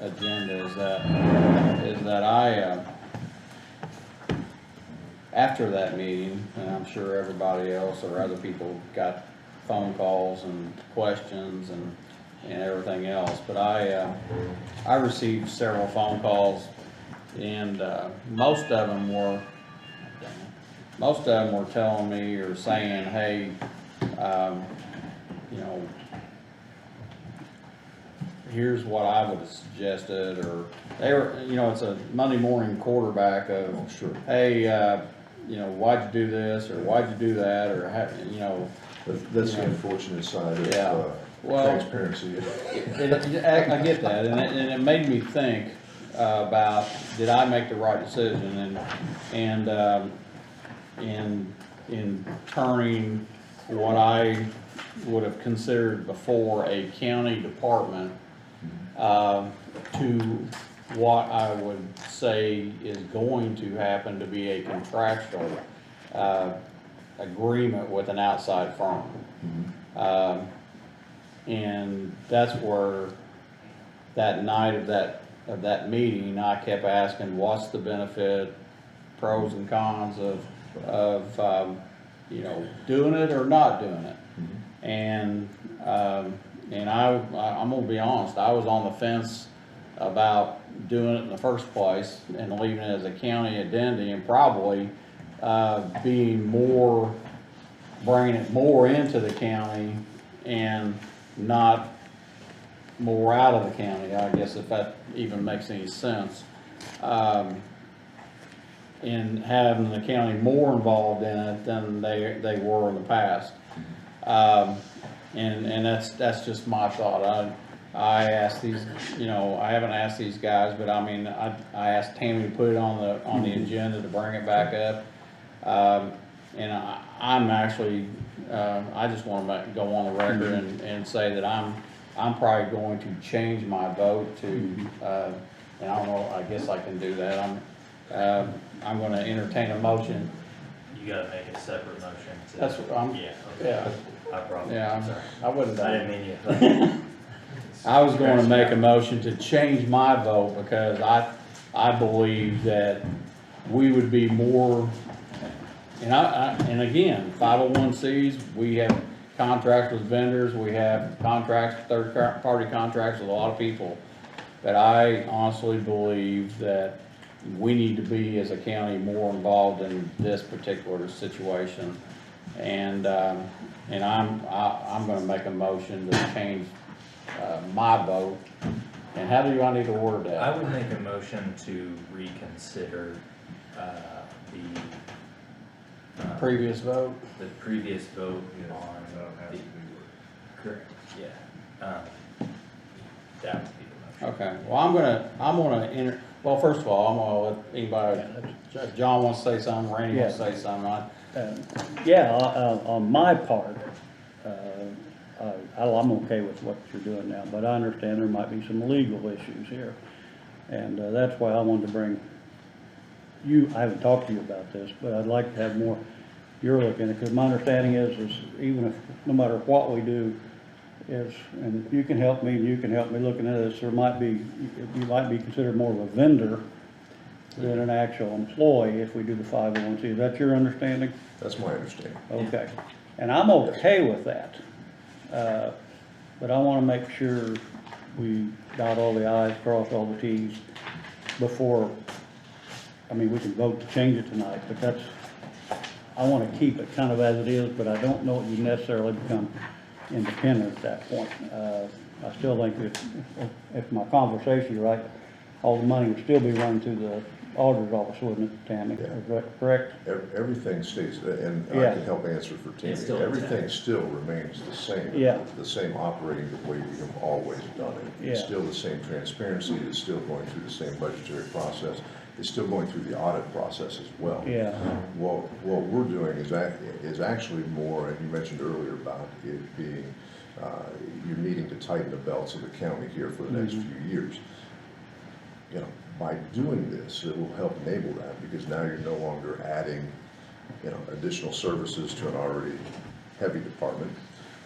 the agenda is that I, after that meeting, and I'm sure everybody else or other people got phone calls and questions and everything else, but I received several phone calls, and most of them were telling me or saying, hey, you know, here's what I would have suggested, or they were, you know, it's a Monday morning quarterback of, hey, you know, why'd you do this, or why'd you do that, or how, you know. That's the unfortunate side of Yeah. Well, transparency. I get that, and it made me think about, did I make the right decision, and in turning what I would have considered before a county department to what I would say is going to happen to be a contractual agreement with an outside firm. And that's where that night of that meeting, I kept asking, what's the benefit, pros and cons of you know, doing it or not doing it. And I'm gonna be honest, I was on the fence about doing it in the first place and leaving it as a county identity, and probably bringing it more into the county and not more out of the county, I guess, if that even makes any sense. In having the county more involved in it than they were in the past. And that's just my thought. I asked these, you know, I haven't asked these guys, but I mean, I asked Tammy to put it on the agenda to bring it back up. And I'm actually, I just want to go on the record and say that I'm probably going to change my vote to, and I don't know, I guess I can do that. I'm going to entertain a motion. You gotta make a separate motion to. That's what I'm, Yeah, okay. yeah. I probably, Yeah, I'm sorry. I wouldn't. I didn't mean you. I was going to make a motion to change my vote because I believe that we would be more, and again, 501Cs, we have contracts with vendors, we have contracts, third-party contracts with a lot of people. But I honestly believe that we need to be, as a county, more involved in this particular situation. And I'm gonna make a motion to change my vote. And how do I need to word that? I would make a motion to reconsider Previous vote? the previous vote on the, correct, yeah. That would be the motion. Okay, well, I'm gonna well, first of all, I'm gonna let anybody, if John wants to say something, Randy wants to say something. Yeah, on my part, I'm okay with what you're doing now, but I understand there might be some legal issues here. And that's why I wanted to bring you, I haven't talked to you about this, but I'd like to have more, your look in it, because my understanding is even if, no matter what we do, and you can help me, and you can help me looking at this, you might be considered more of a vendor than an actual employee if we do the 501c. Is that your understanding? That's my understanding. Okay. And I'm okay with that. But I want to make sure we dot all the i's, cross all the t's before, I mean, we can vote to change it tonight, but I want to keep it kind of as it is, but I don't know you necessarily become independent at that point. I still think that if my conversation is right, all the money would still be run through the auditor's office, wouldn't it, Tammy? Yeah. Is that correct? Everything stays, and I Yeah. can help answer for Tammy. It's still Everything intact. still remains the same. Yeah. The same operating the way we have always done it. It's Yeah. still the same transparency, it's still going through the same budgetary process, it's still going through the audit process as well. Yeah. What we're doing is actually more, and you mentioned earlier about it being, you're needing to tighten the belts of the county here for the next few years. You know, by doing this, it will help enable that, because now you're no longer adding, you know, additional services to an already heavy department.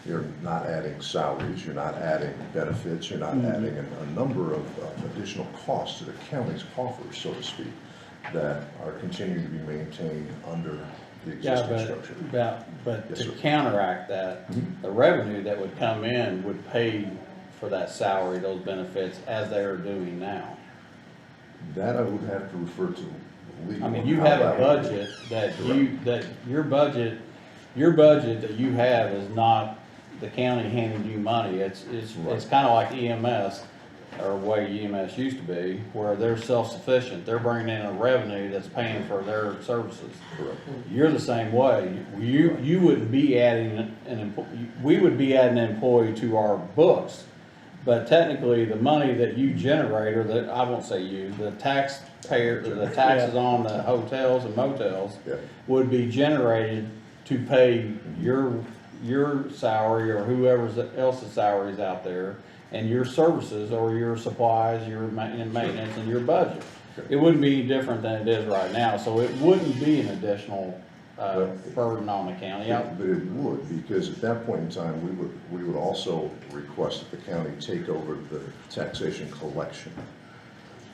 You're not adding salaries, you're not adding benefits, you're not adding a number of additional costs to the county's coffers, so to speak, that are continuing to be maintained under the existing structure. But Yes, to sir. counteract that, the revenue that would come in would pay for that salary, those benefits, as they are doing now. That I would have to refer to legal. I mean, you how have a that would be. budget that your budget that you have is not the county handing you money. It's Right. kind of like EMS. or way EMS used to be, where they're self-sufficient. They're bringing in a revenue that's paying for their services. You're the same way. You wouldn't be adding we would be adding an employee to our books. But technically, the money that you generate, or that, I won't say you, the taxpayer, the taxes on the hotels and motels would be generated to pay your salary or whoever else's salary is out there, and your services or your supplies, your maintenance and your budget. It wouldn't be any different than it is right now, so it wouldn't be an additional burden on the county. But it would, because at that point in time, we would also request that the county take over the taxation collection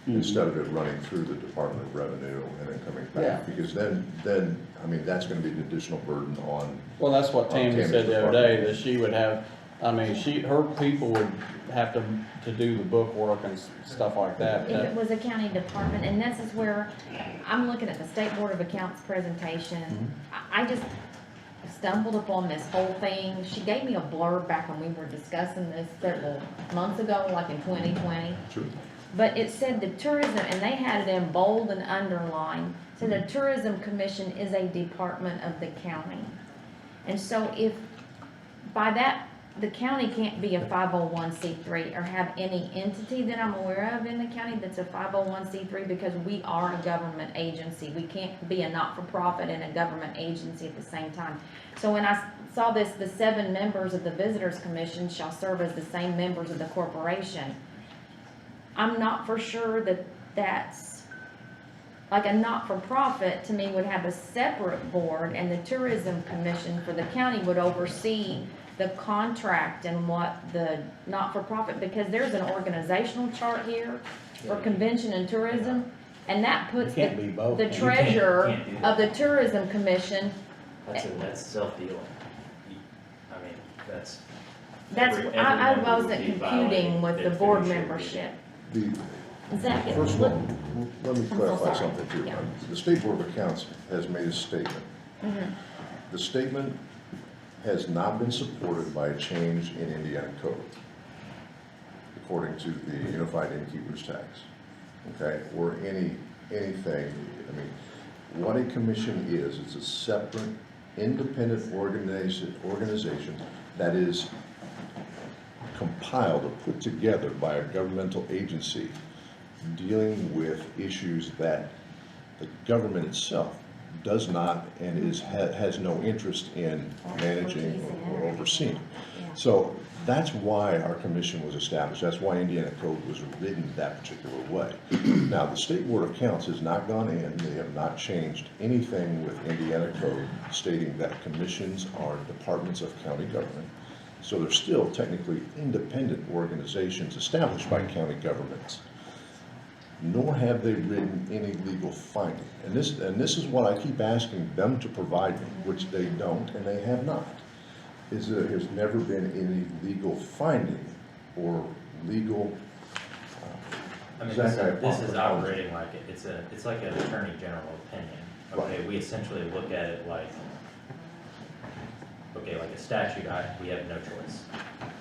instead of it running through the Department of Revenue and then coming back. Because then, I mean, that's gonna be an additional burden on. Well, that's what Tammy said the other day, that she would have, I mean, her people would have to do the book work and stuff like that. If it was a county department, and this is where I'm looking at the State Board of Accounts presentation. I just stumbled upon this whole thing. She gave me a blurb back when we were discussing this several months ago, like in 2020. Sure. But it said the tourism, and they had it in bold and underlined, so the Tourism Commission is a department of the county. And so if, by that, the county can't be a 501c3 or have any entity that I'm aware of in the county that's a 501c3, because we are a government agency. We can't be a not-for-profit and a government agency at the same time. So when I saw this, the 7 members of the Visitors Commission shall serve as the same members of the corporation. I'm not for sure that that's, like, a not-for-profit to me would have a separate board, and the Tourism Commission for the county would oversee the contract and what the not-for-profit, because there's an organizational chart here for convention and tourism, and that puts the treasurer of the Tourism Commission. That's self-dealing. I mean, that's. I wasn't computing with the board membership. Exactly. First of all, let me I'm so clarify sorry. something too. Yeah. The State Board of Accounts has made a statement. The statement has not been supported by a change in Indiana code, according to the Unified Innkeeper's Tax, okay, or anything. I mean, what a commission is, it's a separate, independent organization that is compiled or put together by a governmental agency dealing with issues that the government itself does not and has no interest in managing or overseeing. So that's why our commission was established. That's why Indiana code was written that particular way. Now, the State Board of Accounts has not gone in, they have not changed anything with Indiana code stating that commissions are departments of county government. So they're still technically independent organizations established by county governments. Nor have they written any legal finding. And this is what I keep asking them to provide me, which they don't and they have not, is that there has never been any legal finding or legal. I mean, this is operating like it's like an attorney general opinion. Okay, Right. we essentially look at it like, okay, like a statute, we have no choice,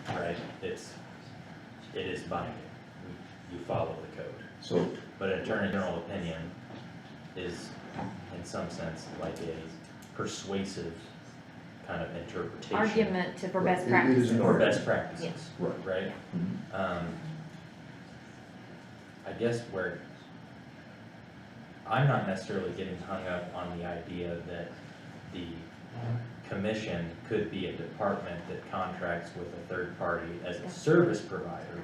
right? It is binding. You follow the code. So, but an attorney general opinion is, in some sense, like a persuasive kind of interpretation. Argument for best It is practices. an Or best practices, Yes. right? I guess where I'm not necessarily getting hung up on the idea that the commission could be a department that contracts with a third party as a service provider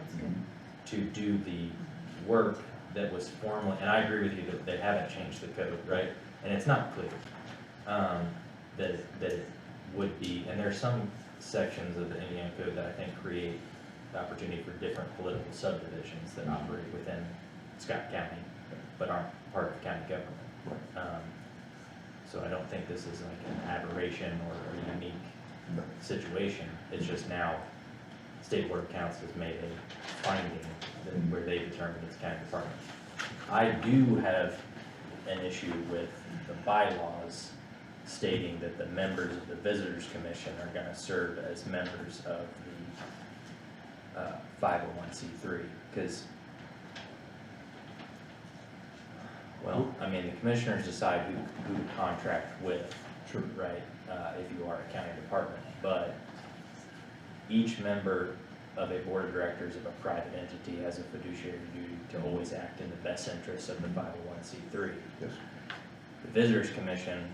to do the work that was formally, and I agree with you that they haven't changed the code, right? And it's not clear that it would be, and there are some sections of the Indiana code that I think create the opportunity for different political subdivisions that operate within Scott County, but aren't part of county government. So I don't think this is like an aberration or a unique situation. It's just now State Board of Accounts has made a finding where they determined it's county department. I do have an issue with the bylaws stating that the members of the Visitors Commission are going to serve as members of 501c3, because, well, I mean, the commissioners decide who to contract with, Sure. right, if you are a county department, but each member of a board of directors of a private entity has a fiduciary duty to always act in the best interests of the 501c3. Yes. The Visitors Commission,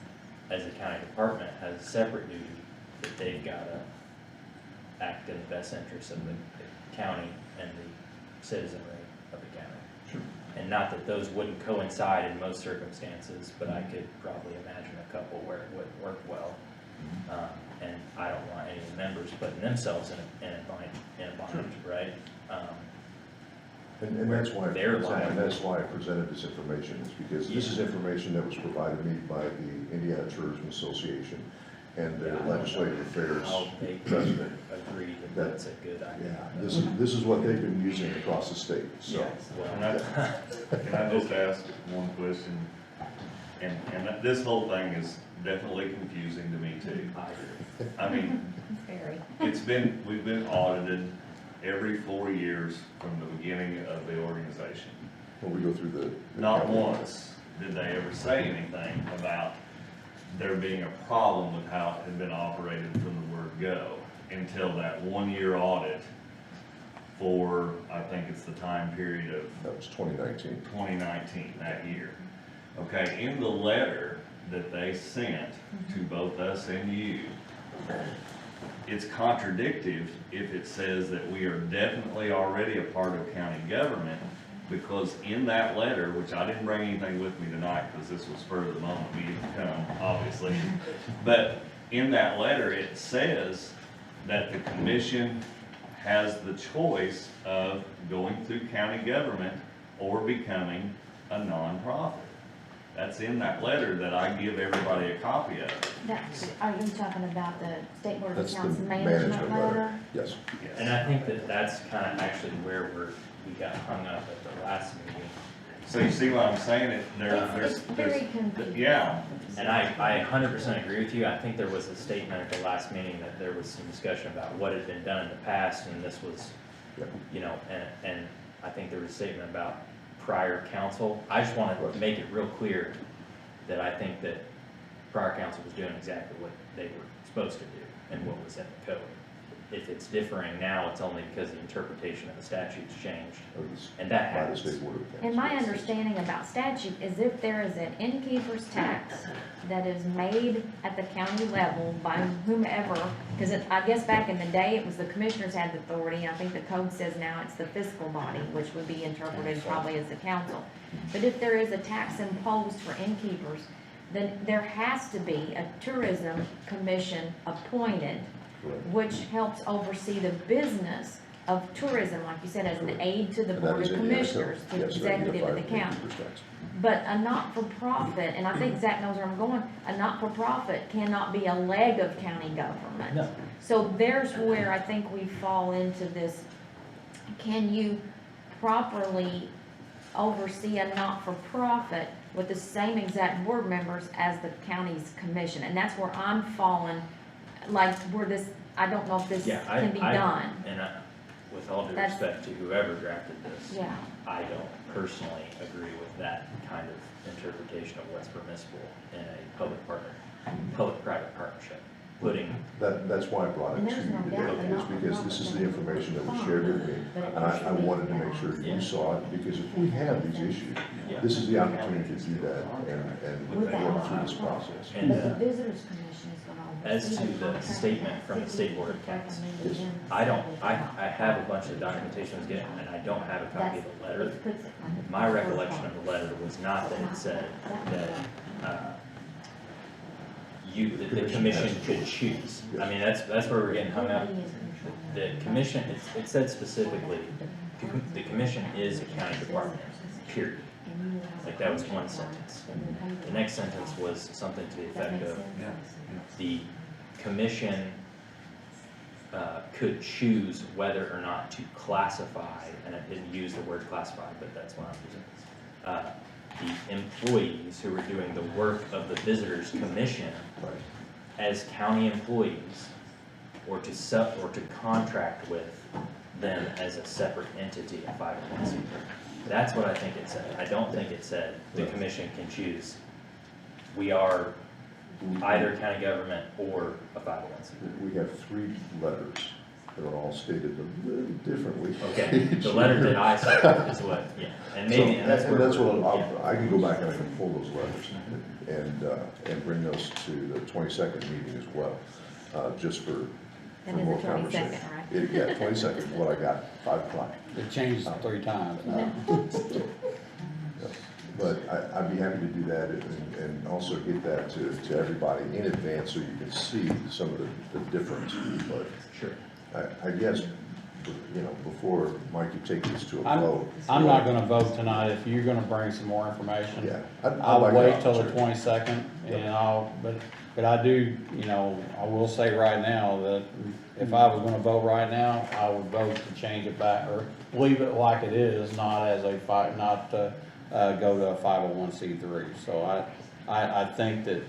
as a county department, has a separate duty that they've got to act in the best interests of the county and the citizenry of the county. Sure. And not that those wouldn't coincide in most circumstances, but I could probably imagine a couple where it would work well. And I don't want any of the members putting themselves in a bind, right? And that's why, They're liable. and that's why I presented this information, is because this is information that was provided me by the Indiana Tourism Association and their legislative affairs They president. agree that that's a good idea. Yeah, this is what they've been using across the state, so. Yes, well, Can I just ask one question? And this whole thing is definitely confusing to me too. I agree. I mean, Very. we've been audited every 4 years from the beginning of the organization. When we go through the. Not once did they ever say anything about there being a problem with how it had been operated from the word go until that 1 year audit for, I think it's the time period of That was 2019. 2019, that year. Okay, in the letter that they sent to both us and you, it's contradictive if it says that we are definitely already a part of county government, because in that letter, which I didn't bring anything with me tonight because this was spur of the moment, we didn't come, obviously, but in that letter, it says that the commission has the choice of going through county government or becoming a nonprofit. That's in that letter that I give everybody a copy of. Are you talking about the State Board of That's the Accounts management letter? Yes. And I think that that's kind of actually where we got hung up at the last meeting. So you see what I'm saying? It's very confusing. Yeah. And I 100% agree with you. I think there was a statement at the last meeting that there was some discussion about what had been done in the past, and this was, you know, and I think there was a statement about prior council. I just wanted to make it real clear that I think that prior council was doing exactly what they were supposed to do and what was in the code. If it's differing now, it's only because the interpretation of the statute's changed, and that By the happens. State Board of Accounts. And my understanding about statute is if there is an innkeeper's tax that is made at the county level by whomever, because I guess back in the day, it was the commissioners had the authority, and I think the code says now it's the fiscal body, which would be interpreted probably as the council. But if there is a tax imposed for innkeepers, then there has to be a tourism commission appointed, which helps oversee the business of tourism, like you said, as an aid to the And that Board is of in the Commissioners, code. the Yes, they're executive of the unified county. innkeeper's tax. But a not-for-profit, and I think Zach knows where I'm going, a not-for-profit cannot be a leg of county government. No. So there's where I think we fall into this, can you properly oversee a not-for-profit with the same exact board members as the county's commission? And that's where I'm falling, like, where this, I don't know if this Yeah, can be done. And with all due That's- respect to whoever drafted this, Yeah. I don't personally agree with that kind of interpretation of what's permissible in a public-private partnership. Putting, That's why I brought it And to there's you no doubt today, that is because this is the information that was shared with me. And I wanted to make sure you saw it, because if we have these issues, this is the opportunity to do that and work through this process. and But the visitors commission is gonna. as oversee to the contract statement from the State Board of Accounts, I have a bunch of documentation I was getting, and I don't have a copy of the letter. My recollection of the letter was not that it said that, the commission could choose. I mean, that's where we're getting hung up. The commission, it said specifically, the commission is a county department, period. Like, that was one sentence. The next sentence was something to the effect of, the commission could choose whether or not to classify, and I didn't use the word classify, but that's what I'm using, the employees who are doing the work of the Visitors Commission as county employees, or to contract with them as a separate entity, a 501c3. That's what I think it said. I don't think it said the commission can choose. We are either county government or a 501c3. We have 3 letters that are all stated a little differently. Okay, the letter that I saw is what, yeah, and maybe, and that's where. what I can go back and I can pull those letters and bring those to the 22nd meeting as well, just for That is more the 22nd, conversation. right? Yeah, 22nd is what I got, 5 o'clock. It changed 3 times. But I'd be happy to do that and also get that to everybody in advance so you can see some of the difference. But Sure. I guess, you know, before, Mike, you take this to a vote. I'm not gonna vote tonight. If you're gonna bring some more information. Yeah. I'll like wait that till the opportunity. 22nd and but I do, you know, I will say right now that if I was gonna vote right now, I would vote to change it back or leave it like it is, not as a not to go to a 501c3. So I think that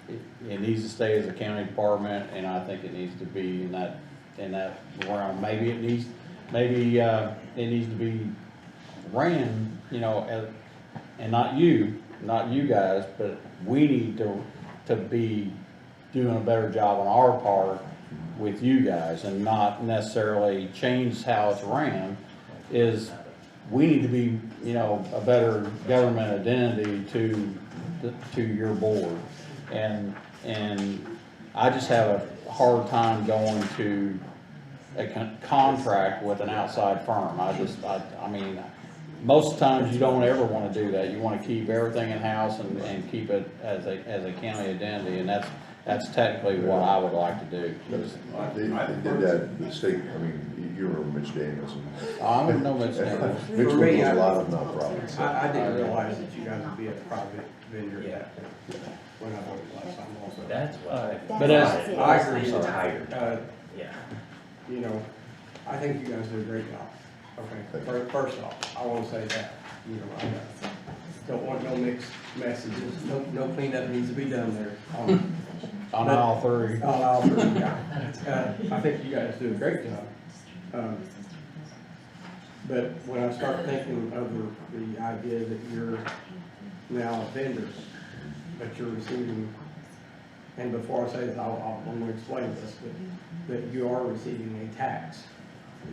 it needs to stay as a county department, and I think it needs to be in that realm. Maybe it needs to be ran, you know, and not you guys, but we need to be doing a better job on our part with you guys and not necessarily change how it's ran. Is we need to be, you know, a better government identity to your board. And I just have a hard time going to a contract with an outside firm. I mean, most times you don't ever want to do that. You want to keep everything in-house and keep it as a county identity, and that's technically what I would like to do. They did that, the state, I mean, you remember Mitch Daniels. I don't know Mitch Daniels. Mitch For worked me, with a lot of nonprofits. I didn't realize that you guys would be a private vendor at that point, when I voted last time also. That's what But as- I agree. So tired. Yeah. You know, I think you guys do a great job. Okay, first off, I want to say that, you know, I don't want no mixed messages, no cleanup needs to be done there. On all 3. On all 3, yeah. I think you guys do a great job. But when I start thinking of the idea that you're now a vendor, that you're receiving, and before I say this, I'm going to explain this, but that you are receiving a tax,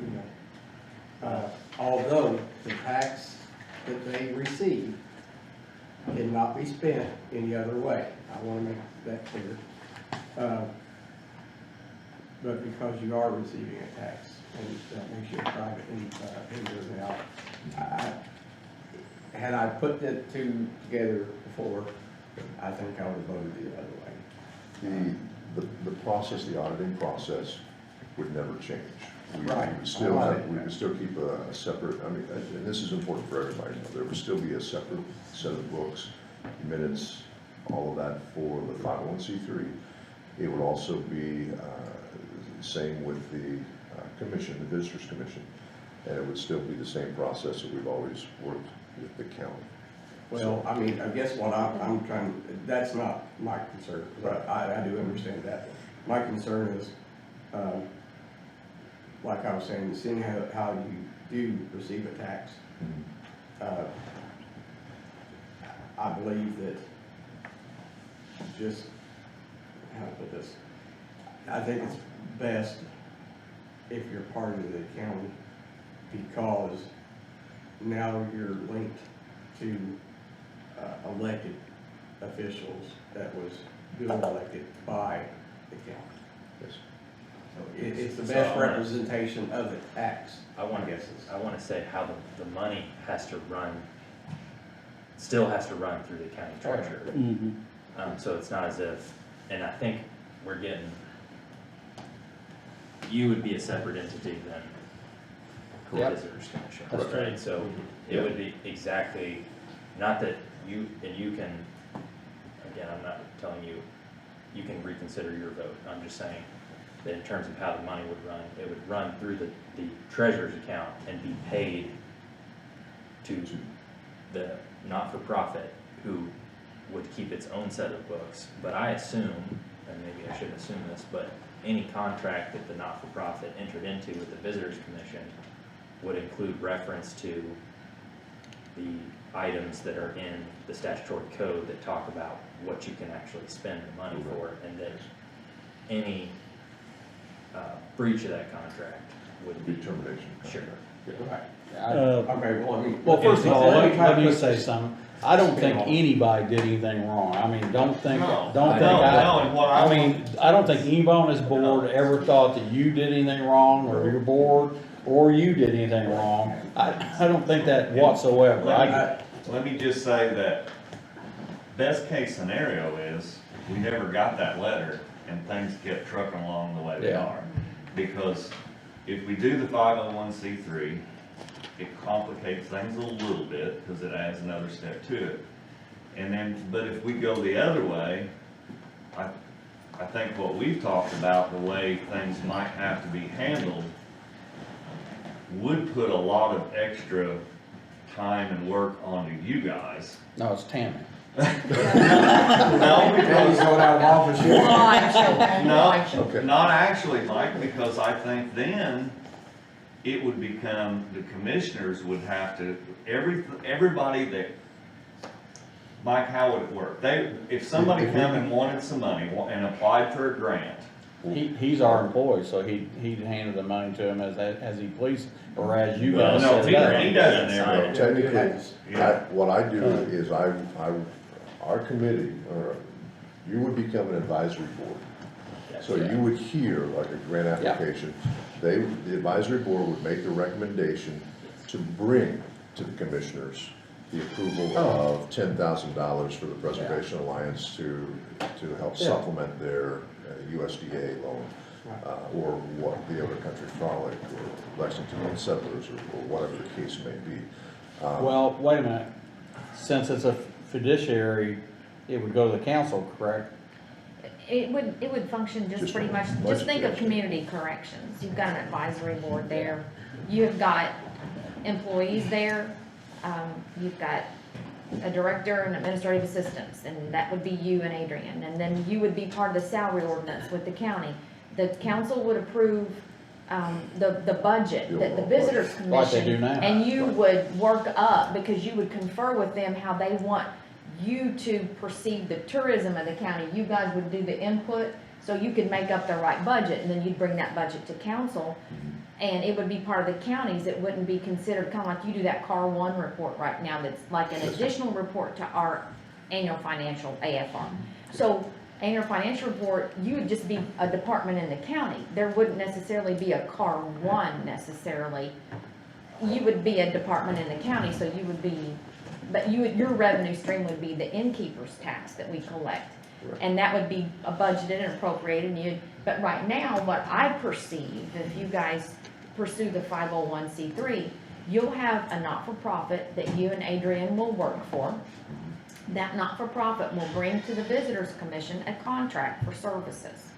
you know. Although the tax that they receive cannot be spent any other way. I want to make that clear. But because you are receiving a tax, and that makes you a private vendor now, had I put the 2 together before, I think I would have voted the other way. The process, the auditing process would never change. Right. We would still keep a separate, I mean, and this is important for everybody to know, there would still be a separate set of books, minutes, all of that for the 501c3. It would also be same with the commission, the Visitors Commission, and it would still be the same process that we've always worked with the county. Well, I mean, I guess what I'm trying, that's not my concern, but I do understand that. My concern is, like I was saying, seeing how you do receive a tax. I believe that just, how to put this, I think it's best if you're part of the county, because now you're linked to elected officials that was duly elected by the county. Yes. So it's the best representation of the tax. I want to say how the money has to run, still has to run through the county treasurer. So it's not as if, and I think we're getting, you would be a separate entity than the Visitors Commission. That's right? So it would be exactly, not that you can, again, I'm not telling you, you can reconsider your vote. I'm just saying that in terms of how the money would run, it would run through the treasurer's account and be paid to the not-for-profit who would keep its own set of books. But I assume, and maybe I shouldn't assume this, but any contract that the not-for-profit entered into with the Visitors Commission would include reference to the items that are in the statutory code that talk about what you can actually spend the money for, and that any breach of that contract would be Determination. Sure. Okay, well, I mean. Well, first of all, let try to me put say this- something. I don't think anybody did anything wrong. I mean, don't think, No, don't think no, and what I mean, I don't think anybody on this board ever thought that you did anything wrong, or your board, or you did anything wrong. I don't think that whatsoever. Let me just say that best case scenario is we never got that letter and things kept trucking along the way they Yeah. are. Because if we do the 501c3, it complicates things a little bit because it adds another step to it. And then, but if we go the other way, I think what we've talked about, the way things might have to be handled, would put a lot of extra time and work onto you guys. No, it's Tammy. No, Danny's because, going out of office here. no, not actually, Mike, because I think then it would become, the commissioners would have to, everybody that, Mike, how would it work? If somebody come and wanted some money and applied for a grant, He's our employee, so he handed the money to him as he pleased, or as you guys no, said. he doesn't ever. Technically, what I do is our committee, you would become an advisory board. So you would hear like a grant application, the advisory board would make the recommendation to bring to the commissioners the approval of $10,000 for the Preservation Alliance to help supplement their USDA loan, or what the other country frolic, or Lexington Settlers, or whatever the case may be. Well, wait a minute. Since it's a fiduciary, it would go to the council, correct? It would function just Just pretty much, like just think of legislation. community corrections. You've got an advisory board there. You've got employees there. You've got a director and administrative assistants, and that would be you and Adrian. And then you would be part of the salary ordinance with the county. The council would approve the budget, that the visitors Like they do commission. now. And you would work up, because you would confer with them how they want you to perceive the tourism of the county. You guys would do the input, so you could make up the right budget, and then you'd bring that budget to council. And it would be part of the counties. It wouldn't be considered kind of like you do that CAR 1 report right now, that's like an additional report to our annual financial AFR. So annual financial report, you would just be a department in the county. There wouldn't necessarily be a CAR 1 necessarily. You would be a department in the county, so you would be, but your revenue stream would be the innkeeper's tax that we collect. And that would be budgeted and appropriated, but right now, what I perceive, if you guys pursue the 501c3, you'll have a not-for-profit that you and Adrian will work for. That not-for-profit will bring to the Visitors Commission a contract for services.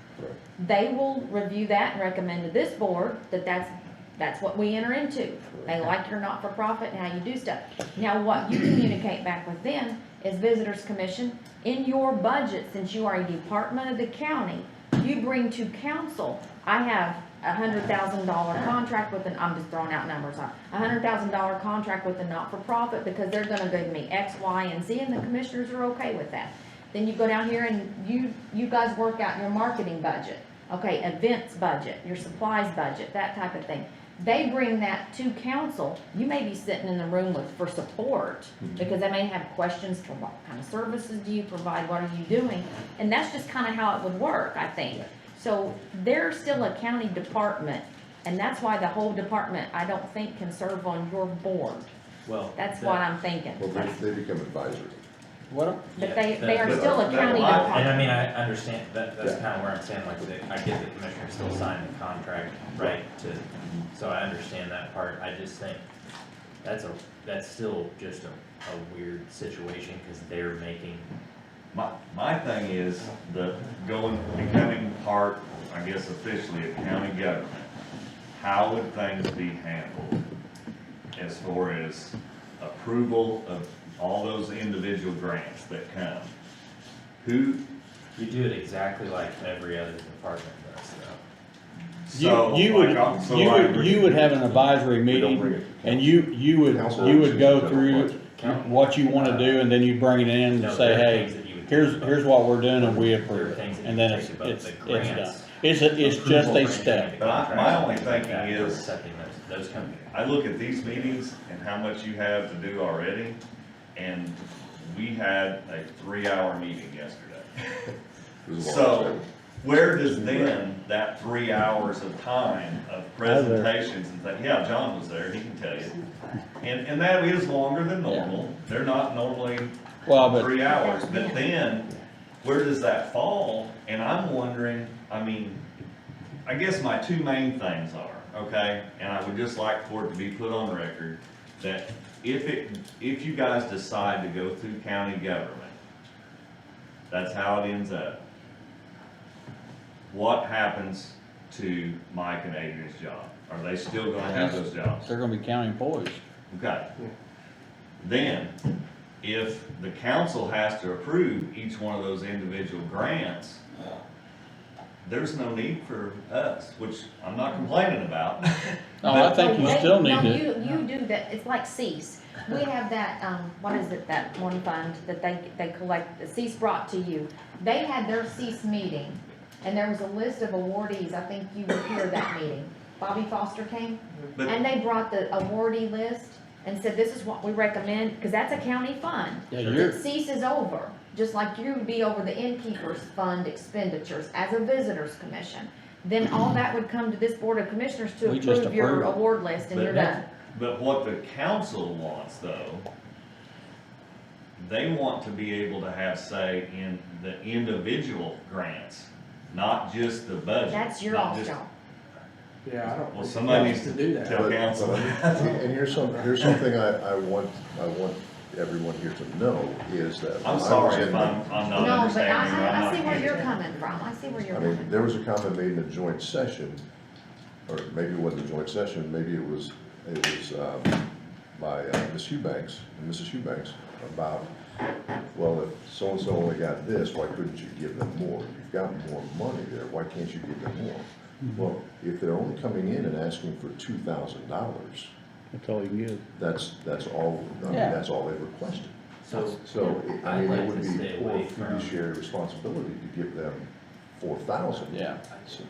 They will review that and recommend to this board that that's what we enter into. They like your not-for-profit and how you do stuff. Now, what you communicate back with them is Visitors Commission, in your budget, since you are a department of the county, you bring to council, I have a $100,000 contract with I'm just throwing out numbers, $100,000 contract with a not-for-profit because they're gonna give me X, Y, and Z, and the commissioners are okay with that. Then you go down here and you guys work out your marketing budget, okay, events budget, your supplies budget, that type of thing. They bring that to council. You may be sitting in the room for support, because they may have questions for what kind of services do you provide, what are you doing? And that's just kind of how it would work, I think. So they're still a county department, and that's why the whole department, I don't think, can serve on your board. Well, That's what I'm thinking. Well, they become advisory. What? But they are still a county department. And I mean, I understand, that's kind of where I'm saying, like, I get the commissioner still signing the contract, right, so I understand that part. I just think that's still just a weird situation, because they're making. My thing is becoming part, I guess officially, of county government. How would things be handled as far as approval of all those individual grants that come? You do it exactly like every other department does, though. You would have an advisory meeting, and you would go through what you wanna do, and then you bring it in and say, hey, here's what we're doing, and we approve it, and then it's done. It's just a step. But my only thinking is, Accepting those companies. I look at these meetings and how much you have to do already, and we had a 3-hour meeting yesterday. So, where does then that 3 hours of time of presentations and things, yeah, John was there, he can tell you. And that is longer than normal, they're not normally Well, but 3 hours, but then, where does that fall? And I'm wondering, I mean, I guess my two main things are, okay, and I would just like for it to be put on record, that if you guys decide to go through county government, that's how it ends up. What happens to Mike and Adrian's job? Are they still gonna have those jobs? they're gonna be county employees. Okay. Then, if the council has to approve each one of those individual grants, there's no need for us, which I'm not complaining about. No, I think you still need to. You do that, it's like cease. We have that, what is it, that one fund that they collect, the cease brought to you. They had their cease meeting, and there was a list of awardees, I think you were here at that meeting. Bobby Foster came, But- and they brought the awardee list and said, this is what we recommend, because that's a county fund. Yeah, you're- Cease is over, just like you would be over the innkeeper's fund expenditures as a visitors commission. Then all that would come to this board of commissioners to We just approve your approve it. award list, and But you're done. But what the council wants, though, they want to be able to have say in the individual grants, not just the budget. That's your not off just- job. Yeah, I don't. Well, somebody needs to do that. tell council. And here's something I want everyone here to know, is that. I'm when I sorry was if in- I'm not No, but understanding. or I'm I not see where getting you're it. coming from, I see where you're I coming mean, from. there was a comment made in a joint session, or maybe it wasn't a joint session, maybe it was by Ms. Eubanks, and Mrs. Eubanks, about, well, if so-and-so only got this, why couldn't you give them more? You've got more money there, why can't you give them more? Well, if they're only coming in and asking for $2,000, That's all you can give. that's all, I mean, Yeah. that's all they requested. So, So, I I'd mean, like it would to be stay poor away from, fiduciary responsibility to give them 4,000. Yeah. So-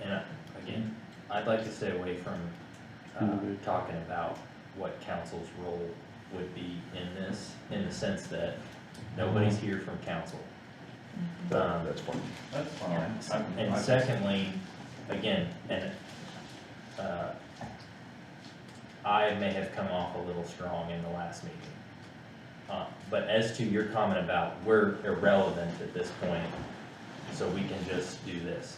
and again, I'd like to stay away from, talking about what council's role would be in this, in the sense that nobody's here from council. That's fine. That's fine. And secondly, again, I may have come off a little strong in the last meeting. But as to your comment about we're irrelevant at this point, so we can just do this.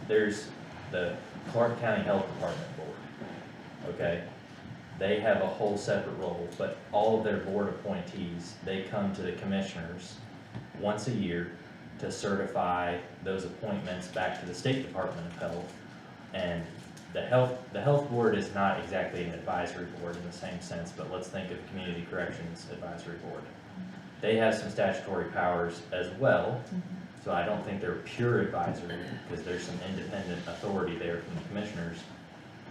There's the Clark County Health Department Board, okay? They have a whole separate role, but all of their board appointees, they come to the commissioners once a year to certify those appointments back to the State Department of Health. And the health board is not exactly an advisory board in the same sense, but let's think of Community Corrections Advisory Board. They have some statutory powers as well, so I don't think they're pure advisory, because there's some independent authority there from the commissioners.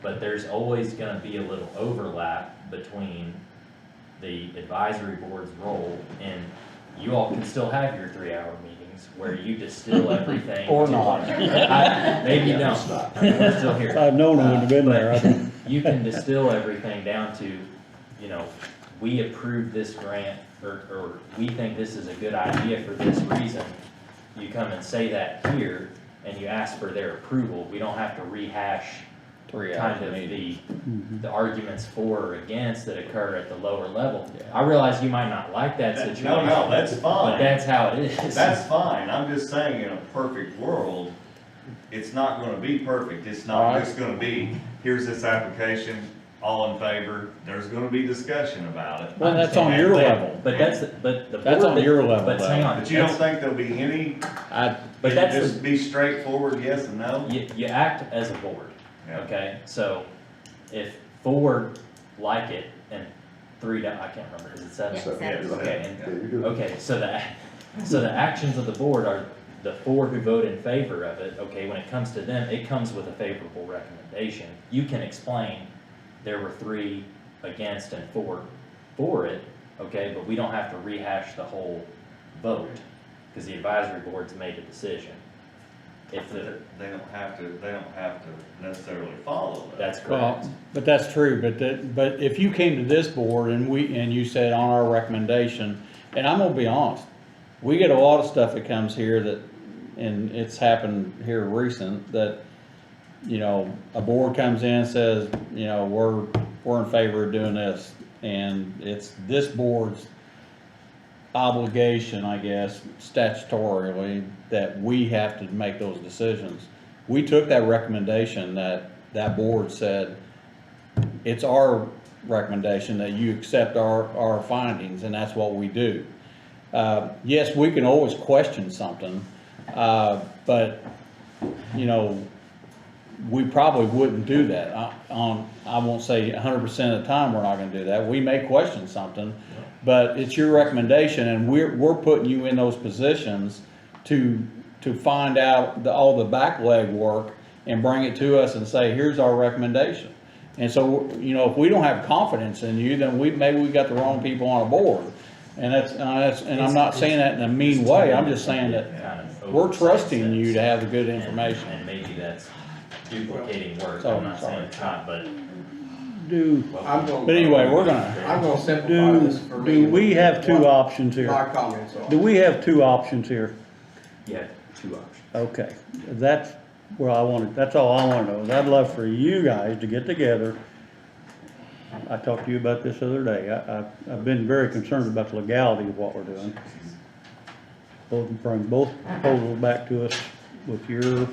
But there's always gonna be a little overlap between the advisory board's role, and you all can still have your 3-hour meetings where you distill everything. Or to- not. Maybe you don't, we're still here. If I'd known it would have been there. I think. You can distill everything down to, we approve this grant, or we think this is a good idea for this reason. You come and say that here, and you ask for their approval. We don't have to rehash 3 hours kind of meeting. the arguments for or against that occur at the lower level. I realize you might not like that situation. No, that's fine. But that's how it is. That's fine, I'm just saying, in a perfect world, it's not gonna be perfect, it's not Alright. just gonna be, here's this application, all in favor, there's gonna be discussion about it. Well, that's on your But- level. But that's the That's board on your level, But hang though. on. But you don't that's- think there'll be any, But that's just be straightforward, yes and no? You act as a board, Yeah. okay? So if 4 like it and 3 don't, I can't remember, is it 7? Yeah, So, seven. you're right. Okay, Yeah, you're good. Okay, so the actions of the board are the four who vote in favor of it, okay, when it comes to them, it comes with a favorable recommendation. You can explain there were 3 against and 4 for it, okay, but we don't have to rehash the whole vote, because the advisory board's made a decision. If the, They don't have to necessarily follow that. that's Well, correct. but that's true, but if you came to this board and you said on our recommendation, and I'm gonna be honest, we get a lot of stuff that comes here that, and it's happened here recent, that, you know, a board comes in and says, you know, we're in favor of doing this, and it's this board's obligation, I guess, statutorily, that we have to make those decisions. We took that recommendation that board said, it's our recommendation that you accept our findings, and that's what we do. Yes, we can always question something, but, you know, we probably wouldn't do that. I won't say 100% of the time we're not gonna do that. We may question something, but it's your recommendation, and we're putting you in those positions to find out all the back leg work and bring it to us and say, here's our recommendation. And so, you know, if we don't have confidence in you, then maybe we got the wrong people on a board. And and I'm not saying that in a mean way. I'm just saying that we're trusting you to have the good information. And maybe that's duplicating work, So, I'm not saying it's not, but. But anyway, we're gonna. I'm gonna simplify this for me. Do we have two options here? My comments are. Do we have two options here? Yeah, 2 options. Okay, that's where I wanted, that's all I wanna know, is I'd love for you guys to get together. I talked to you about this the other day, I've been very concerned about the legality of what we're doing. Bring both proposals back to us with your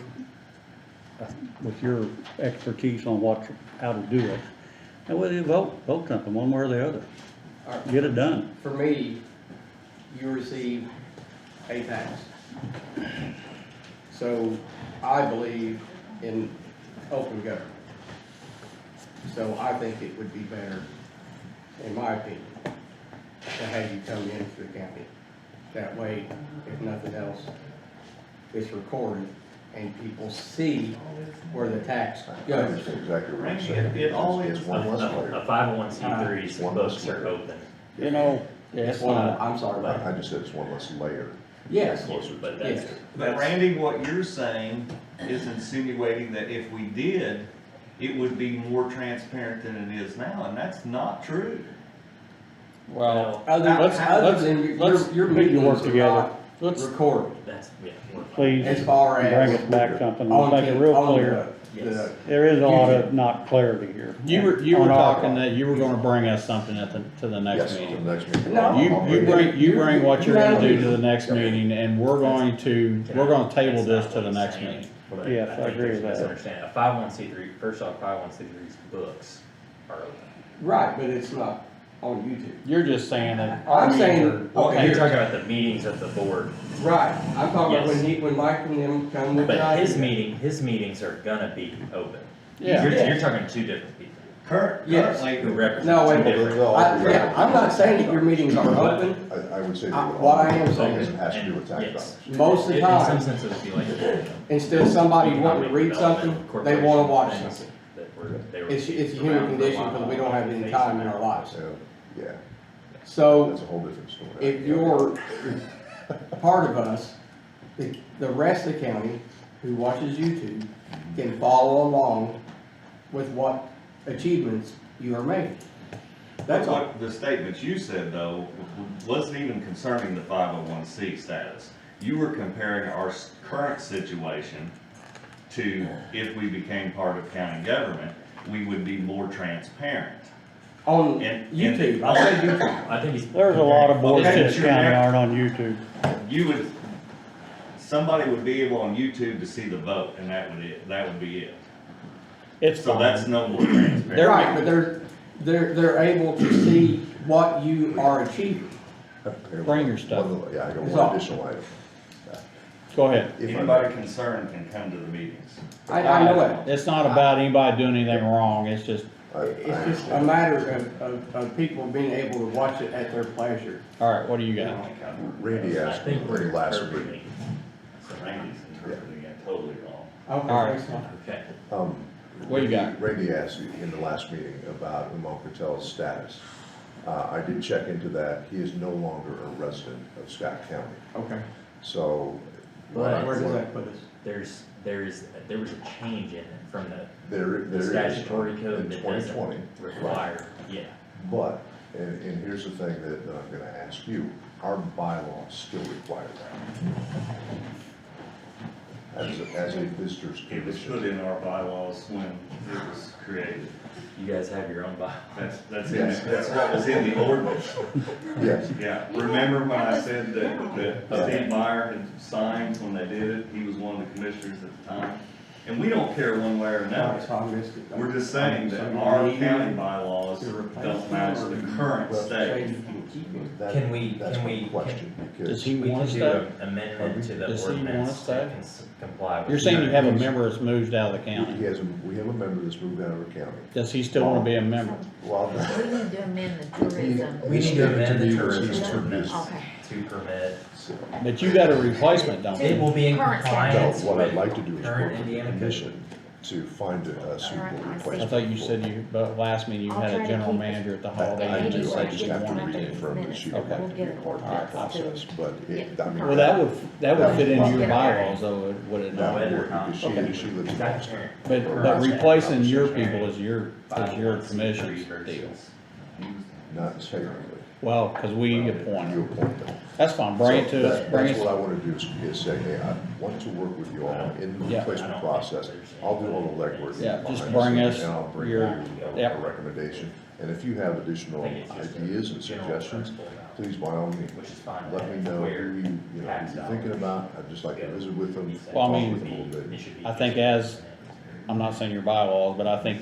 expertise on how to do it. And whether you vote something, one way or the other, get it done. For me, you receive a tax. So I believe in open government. So I think it would be better, in my opinion, to have you come into the county. That way, if nothing else, it's recorded and people see where the tax goes. That's exactly what I'm Randy, saying. it always- It's one less layer. A 501c3's books are open. You know, It's one, I'm sorry, but, I just said it's one less layer. yes, Closer to But the- yes. But Randy, what you're saying is insinuating that if we did, it would be more transparent than it is now, and that's not true. well, Other than your let's put your meetings work are together. not Let's- recorded. That's, yeah. Please, As far as. bring us back something, on let's make it real on clear. the- There is a lot of not clarity here. you were On our talking part. that you were gonna bring us something to the next Yes, to meeting. the next meeting. No. You bring what you're gonna do to the You- next meeting, and we're gonna table this to the next meeting. Yes, I agree with that. Misunderstanding. A 501c3, first off, 501c3's books are open. Right, but it's not on YouTube. You're just saying that. I'm saying, You're okay, talking about the meetings of the board, right, I'm talking about Yes. when Mike and them come with the but his idea. meetings are gonna be open. Yeah. You're talking 2 different people Yes. Currently, who represent No, 2 wait, different. yeah, I'm not saying that your meetings are open, I would say. what I am saying It has to do with tax Yes. dollars. most of the In some time, sense, it would be like. instead of somebody wanting to read something, they wanna watch Corporation something. that were- they were It's a human around for a condition while. because we don't have any time in our lives. So, yeah, So, that's a whole different story. if you're part of us, the rest of the county who watches YouTube can follow along with what achievements you are making. That's all. what the statements you said, though, wasn't even concerning the 501c status. You were comparing our current situation to if we became part of county government, we would be more transparent. On And- YouTube, I said YouTube. I think he's. There's a lot of boards in Okay, this sure. county aren't on YouTube. Somebody would be able on YouTube to see the vote, and that would be it. It's So fine. that's no more transparent. Right, but they're able to see what you are achieving. Bring your stuff. Yeah, I got It's one all. additional item. Go ahead. If I Anybody may. concerned can come to the meetings. I know that. It's not about anybody doing anything wrong, it's just, It's just a matter of people being able to watch it at their pleasure. all right, what do you got? Randy I asked me think we're last interpreting. meeting. So Randy's interpreting it totally wrong. All right. Okay. What you got? Randy asked in the last meeting about Umar Patel's status. I did check into that. He is no longer a resident of Scott County. Okay. So. But Where does that put us? there was a change in it from There the is statutory in code that doesn't 2020. require, yeah. But, and here's the thing that I'm gonna ask you, our bylaws still require that. As a visitor's It was put condition. in our bylaws when it was created. You guys have your own bylaw. That's what was in the ordinance. Yes. Yeah, remember when I said that Steve Meyer had signed when they did it? He was one of the commissioners at the time. And we don't care one way or another. So I missed it. We're just saying that our county bylaws don't match the current state. Can we- That's can my we- question, because. Does he We want can to do stay? an amendment to the Does he want ordinance to to stay? comply with. You're saying you have a member that's moved out of the county. We have a member that's moved out of our county. Does he still want to be a member? Well, We need to amend the tourism. We need to amend the He's tourism too ordinance busy. Okay. to permit. But you got a replacement, don't It you? will be in Current So compliance what I'd with like to do is current work with the Indiana code. commission to find a suitable Alright, I see. replacement. I thought you said you, but last meeting you I'll had try a to general keep it. manager at the I holiday. I You do, just I said just you have to wanted to. reconfirm that she would Okay. like We'll to get be it part of the worked out, process, but it, I mean. Well, that would fit into your bylaws though, would it That not? would work, because she lives in Boston. But replacing your people is your commission's deal. Not technically. Well, because we appoint You them. appoint them. That's fine, bring it So to us, bring That's what I us, want to do is say, hey, I want to work with you all in the Yeah. replacement process. I'll do all the legwork. Yeah, just behind bring the us scenes, And I'll bring you your- a yep. recommendation. And if you have additional ideas and suggestions, please, by all means, Which is fine. let me know who who you're thinking about. I'd just like to visit with them, Well, I talk mean, with them a little bit. I think as, I'm not saying your bylaws, but I think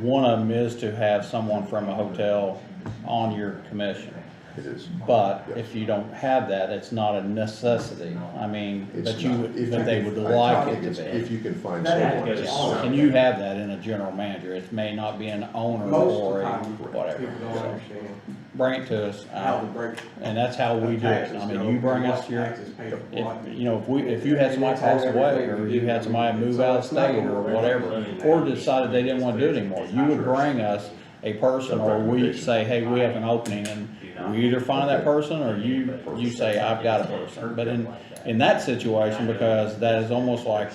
one of them is to have someone from a hotel on your commission. It is. But if you don't have that, it's not a necessity. I mean, It's but not. If but they can- would I like think it it's- to If be. you can find That someone. goes to- And you have that in a general manager. It may not be an owner Most or of a the time, whatever. people don't So understand bring it to us, how the break. and that's how we do it. I mean, you bring us your, if you had somebody pass away, or you had somebody move out of state, or whatever, or decided they didn't want to do it anymore, you would bring us a person, or we say, hey, we have an opening, and we either find that person, or you say, I've got a person. But in that situation, because that is almost like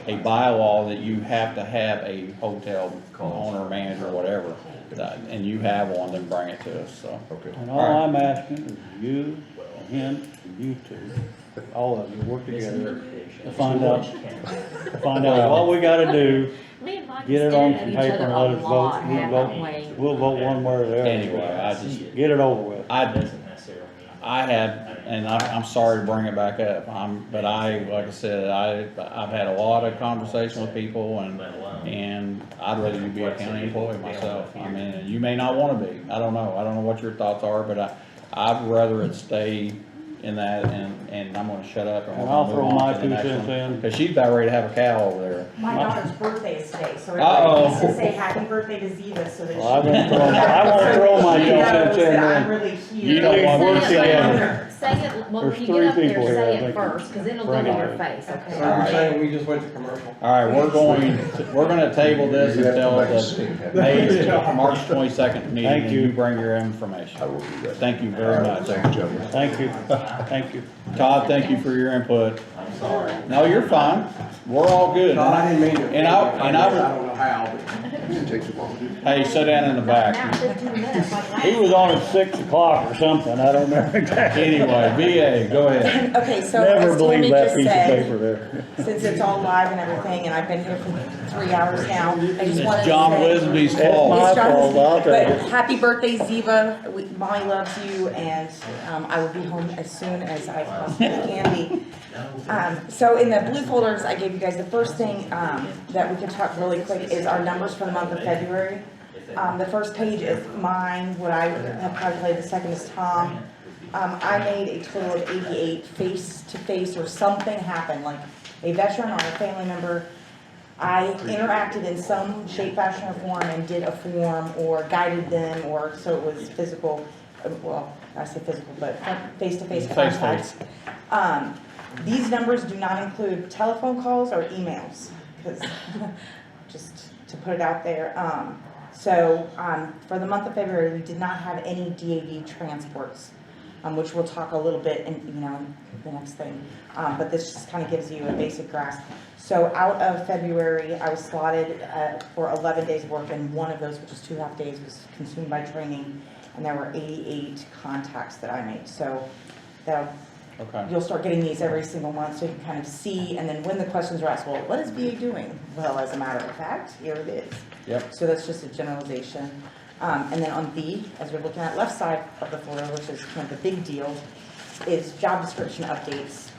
a bylaw that you have to have a hotel owner, manager, whatever, and you have one, then bring it to us, so. Okay. And all I'm asking is you, him, and you two, all of you work together to find out what we gotta do, Me and Mike get it stared on at some each paper other and a let us vote. lot, haven't we? We'll vote one way or the other. Anyway, I just, Get it over with. I had, and I'm sorry to bring it back up, but like I said, I've had a lot of conversation with people, and I'd rather you be a county employee myself. I mean, you may not wanna be, I don't know what your thoughts are, but I'd rather it stay in that, and I'm gonna shut up and And we're I'll gonna throw move on my to the 2 next cents one. in. Cause she's about ready to have a cow over there. My daughter's birthday is today, so Uh-oh. everybody needs to say happy birthday to Ziva so that she. Well, I won't throw my 2 She knows cents in that I'm there. really here. You don't want Work to together. Say it, well, when There's you 3 get up there, people here, I say it think. first, cause then it'll go to Bring your it. face, So okay? you're saying we just went to commercial? All right, we're gonna table this You have to until make a the scene. March 22nd meeting, Thank and you. you bring your information. I will do that. Thank you very much. Thank you, gentlemen. Thank you, thank you. Todd, thank you for your input. No, you're fine. We're all good. No, I didn't mean to. And I I don't know how, but. It takes too long. Hey, sit down in the Now back. 15 minutes, like last He was on at 6 o'clock or something, I don't remember exactly. Anyway, VA, go ahead. Okay, so Never as believe Tammy that just piece of said, paper there. since it's all live and everything, and I've been here for 3 hours now, I just wanted It's to John say. Wisby's It's fault. my It's John fault, Wisby, I'll tell you. But happy birthday, Ziva. Molly loves you, and I will be home as soon as I possibly can be. So in the blue folders, I gave you guys the first thing that we could talk really quick is our numbers for the month of February. The first page is mine, what I have calculated, the second is Tom. I made a total of 88 face-to-face, or something happened, like a veteran or a family member. I interacted in some shape, fashion, or form and did a form or guided them, or so it was physical, well, I say physical, but face-to-face Face-to-face. contacts. These numbers do not include telephone calls or emails, because, just to put it out there. For the month of February, we did not have any DAV transports, which we'll talk a little bit in, the next thing. But this just kind of gives you a basic grasp. So out of February, I was slotted for 11 days of work, and one of those, which is 2.5 days, was consumed by training, and there were 88 contacts that I made. So you'll start getting these every single month, so you can kind of see, and then when the questions are asked, well, what is VA doing? Well, as a matter of fact, here it is. Yep. So that's just a generalization. And then on B, as we're looking at left side of the folder, which is kind of the big deal, is job description updates.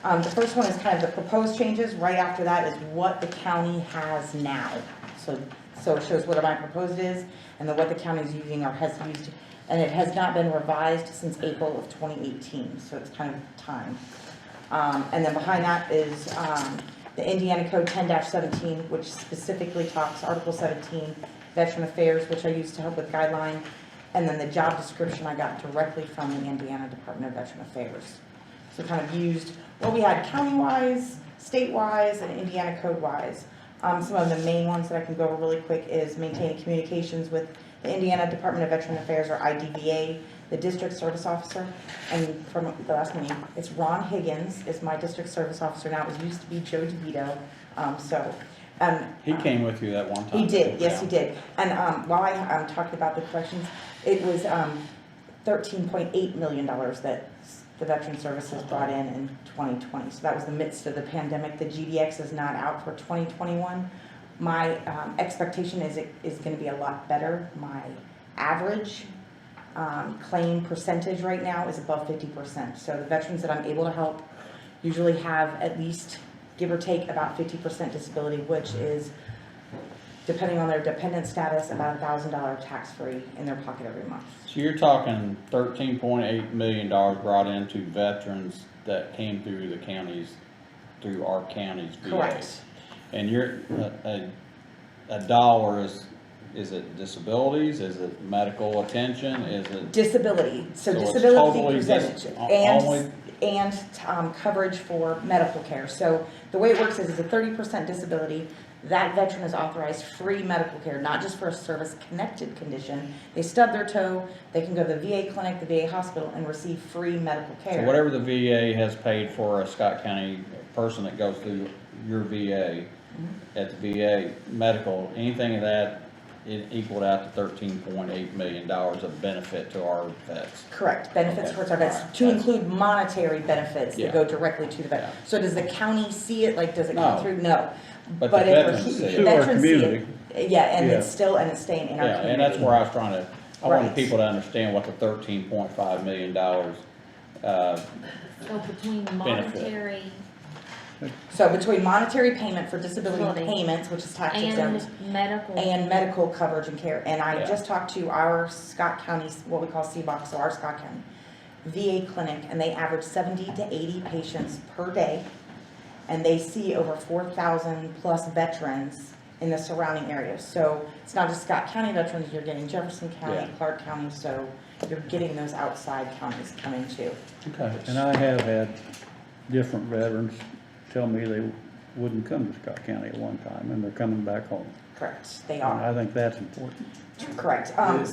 The first one is kind of the proposed changes. Right after that is what the county has now. So it shows what my proposed is, and then what the county is using or has used, and it has not been revised since April of 2018, so it's kind of time. And then behind that is the Indiana Code 10-17, which specifically talks, Article 17, Veteran Affairs, which I use to help with guideline, and then the job description I got directly from the Indiana Department of Veteran Affairs. So kind of used what we had county-wise, state-wise, and Indiana code-wise. Some of the main ones that I can go over really quick is maintaining communications with the Indiana Department of Veteran Affairs, or IDVA, the district service officer, and from the last meeting, it's Ron Higgins is my district service officer now. It used to be Joe DeVito. He came with you that one time. He did, yes, he did. And while I'm talking about the collections, it was $13.8 million that the Veteran Services brought in 2020. So that was the midst of the pandemic. The GDX is not out for 2021. My expectation is it is going to be a lot better. My average claim percentage right now is above 50%. So the veterans that I'm able to help usually have at least, give or take, about 50% disability, which is, depending on their dependent status, about $1,000 tax-free in their pocket every month. So you're talking $13.8 million brought into veterans that came through the counties, through our county's VA. Correct. And you're, a dollar is it disabilities, is it medical attention, is it? Disability, so it's disability totally percentage, and coverage for medical care. So the way it works is it's a 30% disability. That veteran is authorized free medical care, not just for a service-connected condition. They stub their toe, they can go to the VA clinic, the VA hospital, and receive free medical care. So whatever the VA has paid for a Scott County person that goes through your VA, at the VA medical, anything of that, it equaled out to $13.8 million of benefit to our vets. Correct, benefits Okay. towards our vets, to include monetary benefits Yeah. that go directly to the vet. Yeah. So does the county see it, like, does it No. come through? No. But the if veterans the see it. To our veterans see community. it, yeah, and Yeah. it's staying in our Yeah, community. and that's where I was trying to, I wanted Right. people to understand what the $13.5 million, So between monetary So between monetary payment for disability Disability. payments, which is tax and exempt, medical. and medical coverage and care. And I Yeah. just talked to our Scott County, what we call CBOC, so our Scott County VA clinic, and they average 70 to 80 patients per day. And they see over 4,000 plus veterans in the surrounding areas. So it's not just Scott County veterans, you're getting Jefferson County, Yeah. Clark County, so you're getting those outside counties coming too. okay. And I have had different veterans tell me they wouldn't come to Scott County at one time, and they're coming back home. Correct, they And are. I think that's important. Correct. And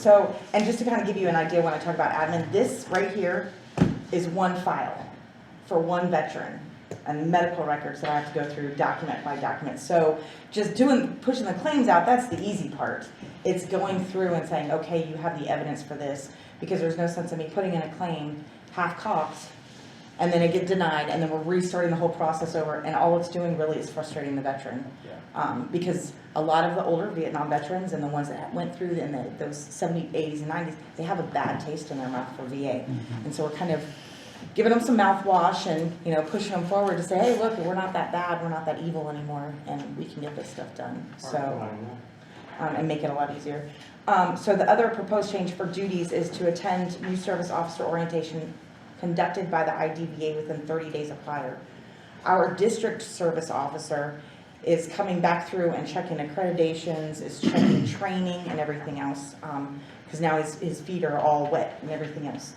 just to kind of give you an idea when I talk about admin, this right here is one file for one veteran and medical records that I have to go through document by document. So just pushing the claims out, that's the easy part. It's going through and saying, okay, you have the evidence for this, because there's no sense in me putting in a claim half-cocked and then it get denied, and then we're restarting the whole process over, and all it's doing really is frustrating the veteran. Because a lot of the older Vietnam veterans and the ones that went through in those 70s, 80s, and 90s, they have a bad taste in their mouth for VA. And so we're kind of giving them some mouthwash and, pushing them forward to say, hey, look, we're not that bad, we're not that evil anymore, and we can get this stuff done. So, and make it a lot easier. So the other proposed change for duties is to attend new service officer orientation conducted by the IDVA within 30 days of hire. Our district service officer is coming back through and checking accreditations, is checking training and everything else, because now his feet are all wet and everything else.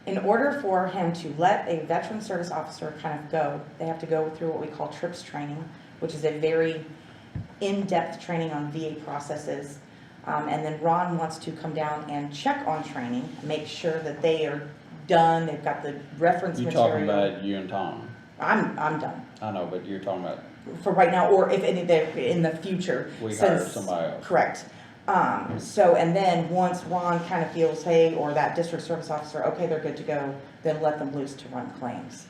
In order for him to let a veteran service officer kind of go, they have to go through what we call TRIPS training, which is a very in-depth training on VA processes. And then Ron wants to come down and check on training, make sure that they are done, they've got the reference You material. talking about you and Tom? I'm done I know, but you're talking about for right now, or if any, in the future. we hire since- somebody else. Correct. So, and then once Ron kind of feels, hey, or that district service officer, okay, they're good to go, then let them loose to run claims.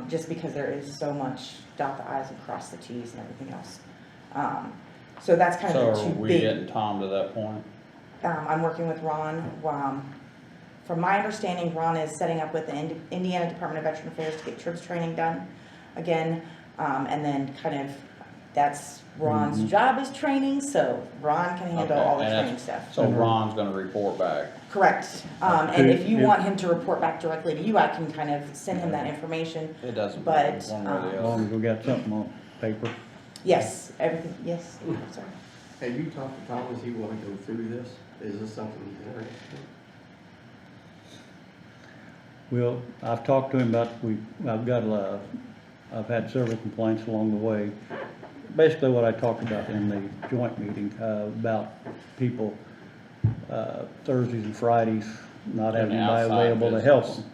Just because there is so much dot the i's and cross the t's and everything else. So that's kind So of the are two we big. getting Tom to that point? I'm working with Ron. From my understanding, Ron is setting up with the Indiana Department of Veteran Affairs to get TRIPS training done again. And then kind of, that's Ron's job is training, so Ron can handle Okay, all the and training that's- stuff. So Ron's gonna report back. Correct. And if you want him to report back directly to you, I can kind of send him that information. It doesn't But, matter one way or the As other. long as we got something on paper. Yes, everything, yes, sorry. Have you talked to Tom, does he want to go through this? Is this something he's interested in? Well, I've talked to him about, I've had several complaints along the way. Basically what I talked about in the joint meeting, about people, Thursdays and Fridays, not having Doing anybody outside available to help business. them.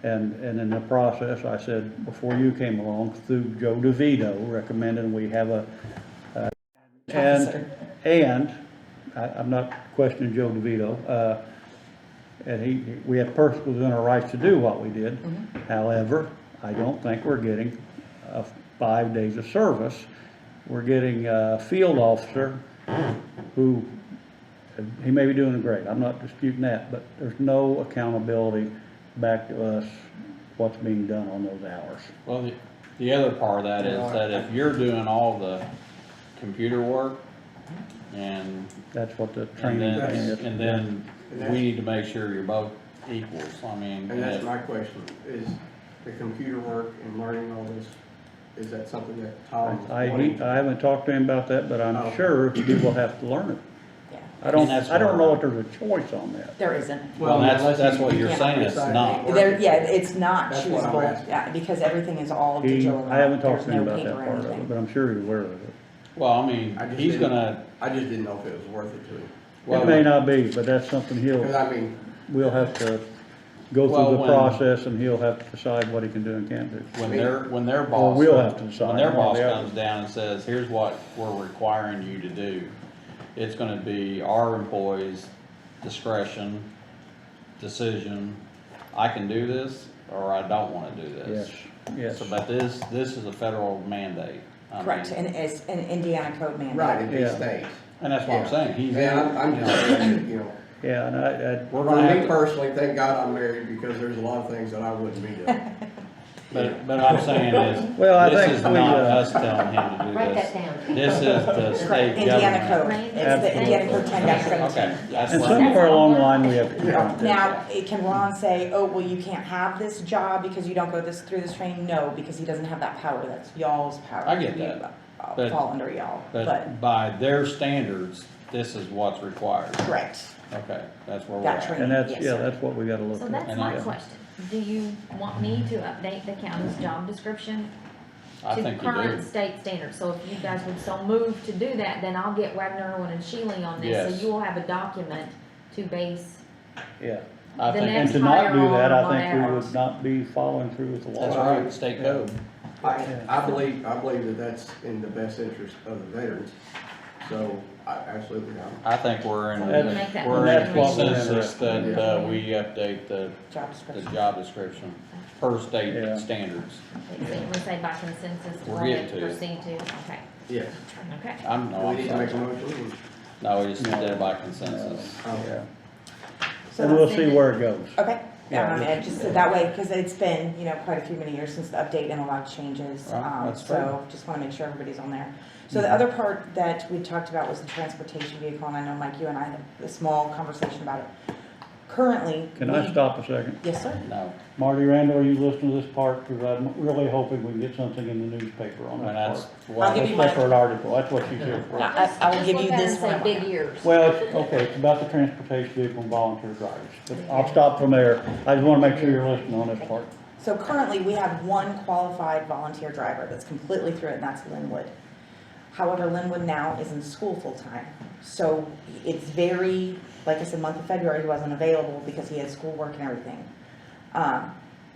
And in the process, I said, before you came along, through Joe DeVito recommended we have and I'm not questioning Joe DeVito, and we have perfectly within our rights to do what we did. However, I don't think we're getting 5 days of service. We're getting a field officer who, he may be doing great, I'm not disputing that, but there's no accountability back to us what's being done on those hours. Well, the other part of that is that if you're doing all the computer work and That's what the training thing is. and then we need to make sure you're both equals, I mean. And that's my question, is the computer work and learning all this, is that something that Tom? I haven't talked to him about that, but I'm sure he will have to learn it. Yeah. I don't And that's know where- if there's a choice on that. There isn't. Well, that's what you're saying, it's not. Yeah, it's not That's what I'm choosable, asking. yeah, because everything is all digital. I haven't talked to There's him no about that paper or part of it, anything. but I'm sure he's aware of it. Well, I mean, I just he's didn't- gonna, I just didn't know if it was worth it to him. well, It may not be, but that's something Because I mean, we'll have to go Well, through the when- process and he'll have to decide what he can do and can't do. when their boss. we'll have to decide, When their one or boss the other. comes down and says, here's what we're requiring you to do, it's gonna be our employees' discretion, decision, I can do this, or I don't wanna do this. Yes, yes. So, but this is a federal mandate. I Correct, mean, and it's an Indiana code mandate. right, in these Yeah. states. And that's what I'm saying, he's. And I'm just saying, you know, Yeah, and We're for gonna have me to, personally, thank God I'm married, because there's a lot of things that I wouldn't be doing. but what I'm saying is, Well, I this think is we, not us telling him to do Write this. that down. This is the Correct, state Indiana government. code, it's the Indiana code 10-17, Okay, yes. and that's somewhere along the line, we have to confront Now, can Ron say, oh, well, you can't have this job because you don't go through this training? No, because he doesn't have that power, that's y'all's power. I get We, that. But- fall under y'all, but, But by their standards, this is what's required. correct. Okay, that's where we're That at. training. And that's, Yes, yeah, sir. that's what we gotta look So at. that's And my I- question. Do you want me to update the county's job description I to think you current do. state standards? So if you guys would so move to do that, then I'll get Wagner, Irwin, and Shealy on this, Yes. so you will have a document to base. Yeah. I The think, next- And to not do that, I hire think we on would not be following through with the law. that's right, state code. I believe that that's in the best interest of the veterans, so I absolutely, I think we're in, So we can make that we're in That's what we're consensus that, interested we update the Job description. job description per Yeah. state standards. We say by consensus to We're go ahead getting to it. proceed to, okay, yes. okay. I'm, no, Do we I'm need to make a sorry. motion? No, we just did it by consensus. Yeah. So And we'll that's see it. where it goes. Okay, Yeah. and just so that way, because it's been, quite a few many years since the update and a lot of changes. Right, that's So just want to make sure everybody's on there. So the other part that we talked about was the transportation vehicle, and I know, Mike, you and I had a small conversation about it. Currently. Can I stop a second? Yes, sir. No. Marty Randall, are you listening to this part? Because I'm really hoping we can get something in the newspaper on And that that's part. what, I'll give you Let's my, look for an article, that's what she's here for. I will give you this Just look at it one. and say big ears. Well, okay, it's about the transportation vehicle and volunteer drivers, but I'll stop from there. I just wanna make sure you're listening on this part. So currently, we have one qualified volunteer driver that's completely through it, and that's Linwood. However, Linwood now is in school full-time. So it's very, like I said, month of February, he wasn't available because he had schoolwork and everything.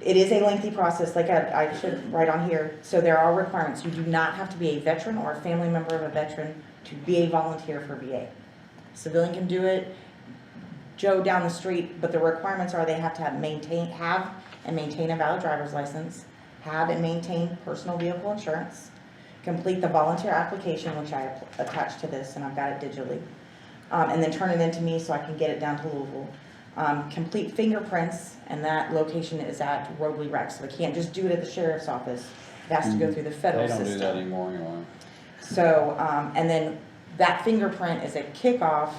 It is a lengthy process, like I should write on here. So there are requirements. You do not have to be a veteran or a family member of a veteran to be a volunteer for VA. Civilian can do it, Joe down the street, but the requirements are they have to have and maintain a valid driver's license, have and maintain personal vehicle insurance, complete the volunteer application, which I attached to this, and I've got it digitally, and then turn it into me so I can get it down to Louisville. Complete fingerprints, and that location is at Robley Rec, so they can't just do it at the sheriff's office. It has to go through the federal they system. don't do that anymore anyway. So, and then that fingerprint is a kickoff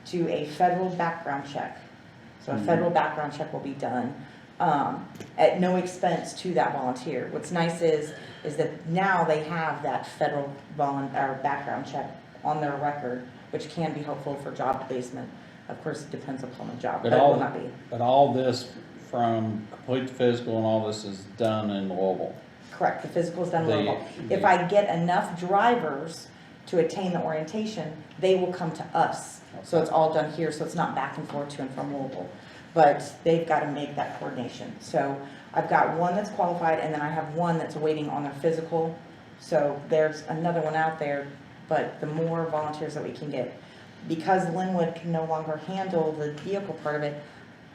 to a federal background check. So a federal background check will be done at no expense to that volunteer. What's nice is that now they have that federal background check on their record, which can be helpful for job placement. Of course, it depends upon the job, but it will not be. But all this from complete physical and all this is done in Louisville. Correct, the physical is done local. If I get enough drivers to attain the orientation, they will come to us. So it's all done here, so it's not back and forth to and from Louisville. But they've got to make that coordination. So I've got one that's qualified, and then I have one that's waiting on their physical. So there's another one out there, but the more volunteers that we can get. Because Linwood can no longer handle the vehicle part of it,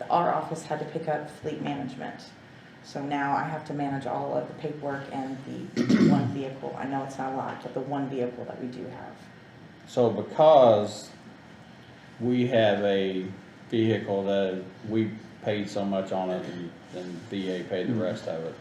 our office had to pick up fleet management. So now I have to manage all of the paperwork and the one vehicle. I know it's not a lot, but the one vehicle that we do have. So because we have a vehicle that we paid so much on it and VA paid the rest of it,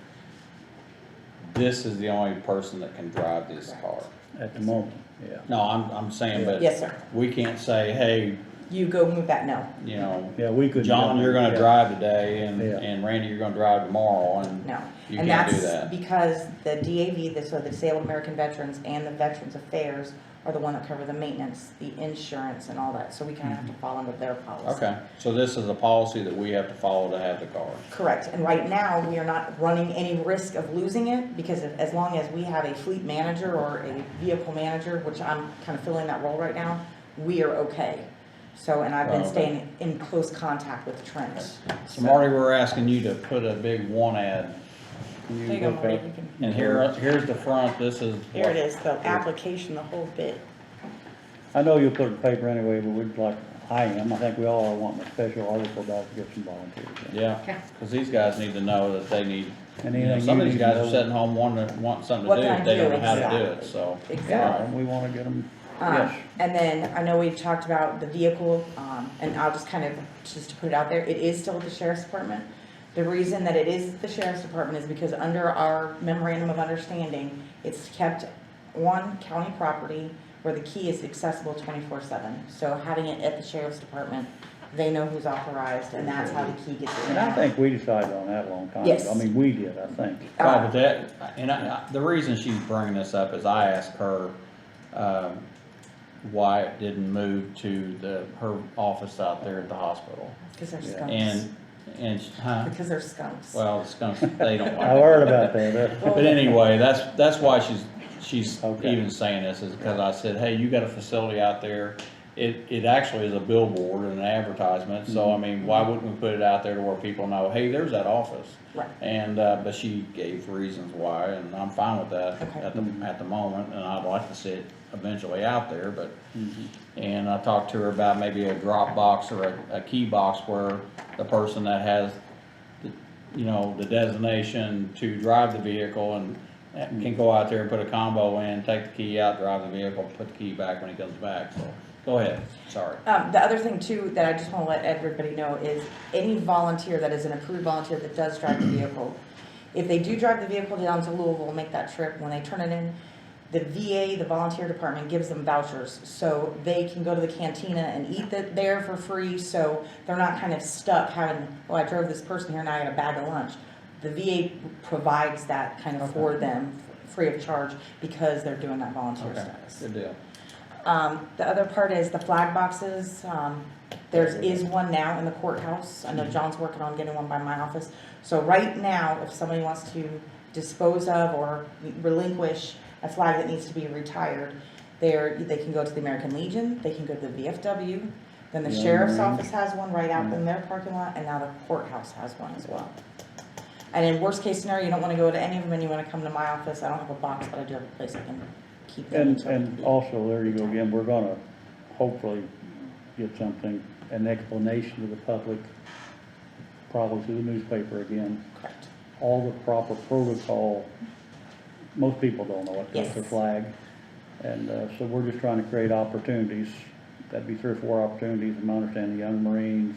this is the only person that can drive this car. At the moment, yeah. No, I'm saying, but Yes, sir. we can't say, hey, You go move that, no. you know, Yeah, we could. John, you're gonna yeah. drive today, and, Yeah. and Randy, you're gonna drive tomorrow, and No. you And can't do that's that. because the DAV, so the Disabled American Veterans and the Veterans Affairs are the one that cover the maintenance, the insurance and all that. So we kind of have to fall under their policy. Okay, so this is a policy that we have to follow to have the car. Correct, and right now, we are not running any risk of losing it, because as long as we have a fleet manager or a vehicle manager, which I'm kind of filling that role right now, we are okay. So, and I've been Okay. staying in close contact with Trent. So Marty, we're asking you to put a big one ad, Can There you go, look Marty, up- you can, and here's the front, this is. here it what- is, the application, the whole bit. I know you'll put it in paper anyway, but we'd like, I think we all are wanting a special article about to get some volunteers. in. Yeah, cause these guys need to know that they need, you know, Anything some you of these need to guys are know. sitting home wanting something What to do, can I they don't do? know how to do it, Exactly. so. Yeah, Exactly. and we wanna get them, yes. And then I know we've talked about the vehicle, and I'll just kind of, just to put it out there, it is still at the sheriff's department. The reason that it is the sheriff's department is because under our memorandum of understanding, it's kept on county property where the key is accessible 24/7. So having it at the sheriff's department, they know who's authorized, and that's how the key gets in. And I think we decided on that a long time ago. Yes. I mean, we did, I think. Well, but that, and the reason she's bringing this up is I asked her, why it didn't move to her office out there at the hospital. Because they're Yeah. skunks. And, huh? Because they're skunks. Well, the skunks, they don't like I it. heard about that. But anyway, that's why she's Okay. even saying this, is because I said, hey, you got a facility out there. It actually is a billboard and an advertisement, so I mean, why wouldn't we put it out there to where people know, hey, there's that office? Right. And, but she gave reasons why, and I'm fine with that Okay. at the moment, and I'd like to see it eventually out there, but, and I talked to her about maybe a drop box or a key box where the person that has, you know, the designation to drive the vehicle and can go out there and put a combo in, take the key out, drive the vehicle, put the key back when he comes back, so, go ahead, sorry. The other thing too, that I just want to let everybody know is any volunteer that is an approved volunteer that does drive the vehicle, if they do drive the vehicle down to Louisville, make that trip, when they turn it in, the VA, the volunteer department, gives them vouchers, so they can go to the cantina and eat there for free, so they're not kind of stuck having, oh, I drove this person here and I had a bag of lunch. The VA provides that kind of for them, free of charge, because they're doing that volunteer status. Good deal. The other part is the flag boxes. There is one now in the courthouse. I know John's working on getting one by my office. So right now, if somebody wants to dispose of or relinquish a flag that needs to be retired, they can go to the American Legion, they can go to the VFW, then the sheriff's office has one right out in their parking lot, and now the courthouse has one as well. And in worst case scenario, you don't want to go to any of them and you want to come to my office. I don't have a box, but I do have a place I can keep them. And also, there you go again, we're gonna hopefully get something, an explanation to the public, probably through the newspaper again. Correct. All the proper protocol. Most people don't know what Yes. the flag. And, so we're just trying to create opportunities. That'd be 3 or 4 opportunities, and I understand the Young Marines,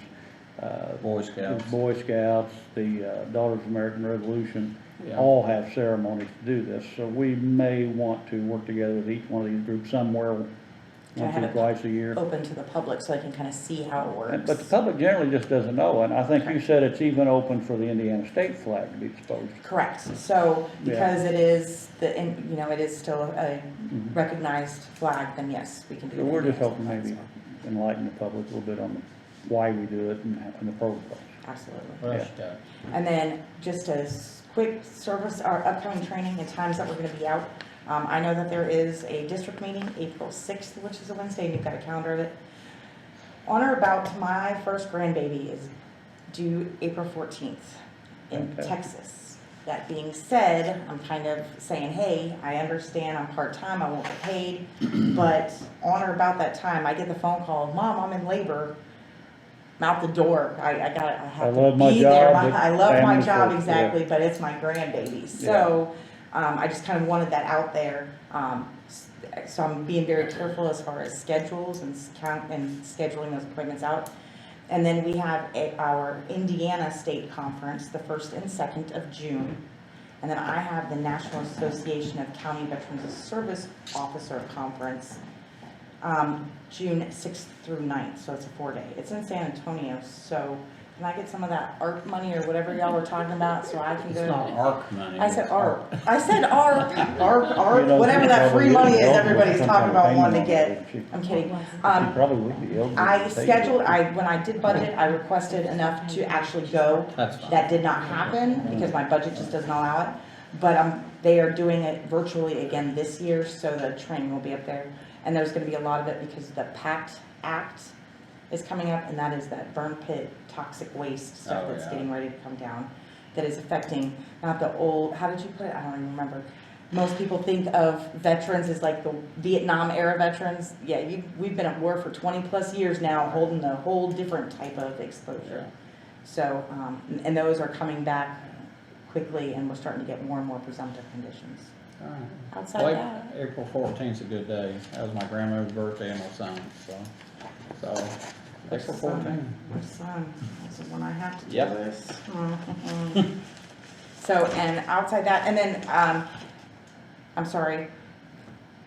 Boy Scouts. the Boy Scouts, the Daughters of American Revolution, Yeah. all have ceremonies to do this. So we may want to work together with each one of these groups somewhere, Can I once have or it twice a year. open to the public so they can kind of see how it works? But the public generally just doesn't know, and I think you said it's even open for the Indiana state flag to be exposed. Correct. So Yeah. because it is it is still a recognized flag, then yes, we can do So that. we're just hoping maybe enlighten the public a little bit on why we do it and the protocols. Absolutely. Yeah. And then just a quick service, our upcoming training, the times that we're going to be out. I know that there is a district meeting April 6th, which is a Wednesday, and you've got a calendar of it. On or about my first grandbaby is due April 14th in Okay. Texas. That being said, I'm kind of saying, hey, I understand I'm part-time, I won't get paid, but on or about that time, I get the phone call, Mom, I'm in labor. I'm out the door. I have to love my be there. job, but I love my family job, first, exactly, yeah. but it's my grandbaby. So I just kind of wanted that out there. So I'm being very careful as far as schedules and scheduling those appointments out. And then we have our Indiana State Conference, the 1st and 2nd of June. And then I have the National Association of County Veterans Service Officer Conference, June 6th through 9th, so it's a 4-day. It's in San Antonio, so can I get some of that ARP money or whatever y'all were talking about so I can go? It's not ARC money. I said it's ARP. I said ARP, ARP, You know, whatever that free money is everybody's some talking kind of about wanting to payment on get. it. I'm kidding. She probably would be able to. I take it. scheduled, when I did budget, I requested enough to actually go. That's fine. That did not happen because my budget just doesn't allow it. But they are doing it virtually again this year, so the training will be up there. And there's gonna be a lot of it because the PACT Act is coming up, and that is that burn pit toxic waste stuff Oh, that's yeah. getting ready to come down. That is affecting, not the old, how did you put it? I don't even remember. Most people think of veterans as like the Vietnam era veterans. Yeah, we've been at war for 20 plus years now, holding a whole different type of exposure. So, and those are coming back quickly, and we're starting to get more and more presumptive conditions. All right. Outside Well, that, April 14th is a good day. That was my grandmother's birthday and my son's, so April 14th. my son, that's the one I have to do Yep. this. So, and outside that, and then, I'm sorry,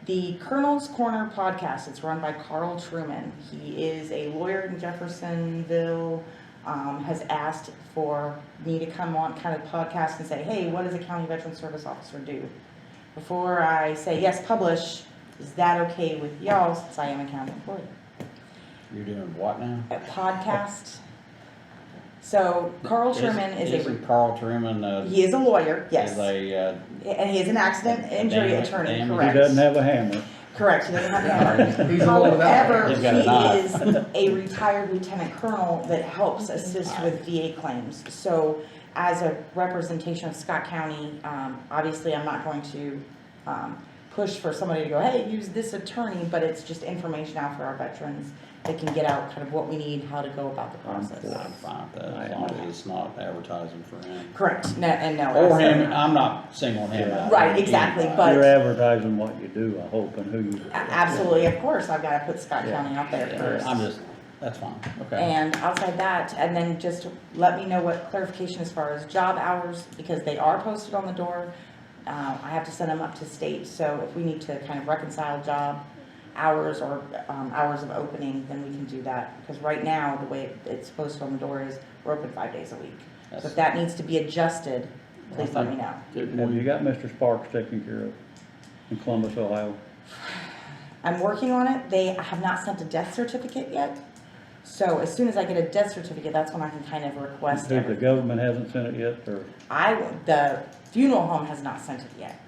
the Colonel's Corner podcast, it's run by Carl Truman. He is a lawyer in Jeffersonville, has asked for me to come on kind of podcast and say, hey, what does a county veteran service officer do? Before I say, yes, publish, is that okay with y'all since I am a county employee? You're doing what now? A podcast. So Carl Truman is Isn't Carl Truman, he is a lawyer, yes. is a, And he is an accident injury damage- attorney, damage- He correct. doesn't have a hammer. Correct, he doesn't have a hammer. He's a little without However, He's got a knife. he is a retired lieutenant colonel that helps assist with VA claims. So as a representation of Scott County, obviously I'm not going to push for somebody to go, hey, use this attorney, but it's just information out for our veterans that can get out kind of what we need, how to go about the process. I'm fine with that, as long as it's not advertising for him. Correct, no, and no. Or absolutely him, not. I'm not singling him out. Right, exactly, but- You're advertising what you do, I hope, and who you. Absolutely, of course, I've got to put Scott Yeah. County out there Yeah, first. I'm just, that's fine, okay. And outside that, and then just let me know what clarification as far as job hours, because they are posted on the door. I have to send them up to state, so if we need to kind of reconcile job hours or hours of opening, then we can do that. Because right now, the way it's posted on the door is we're open 5 days a week. So if that needs to be adjusted, please let me know. Have you got Mr. Sparks taken care of in Columbus, Ohio? I'm working on it. They have not sent a death certificate yet. So as soon as I get a death certificate, that's when I can kind of request The everything. government hasn't sent it yet, or, The funeral home has not sent it yet.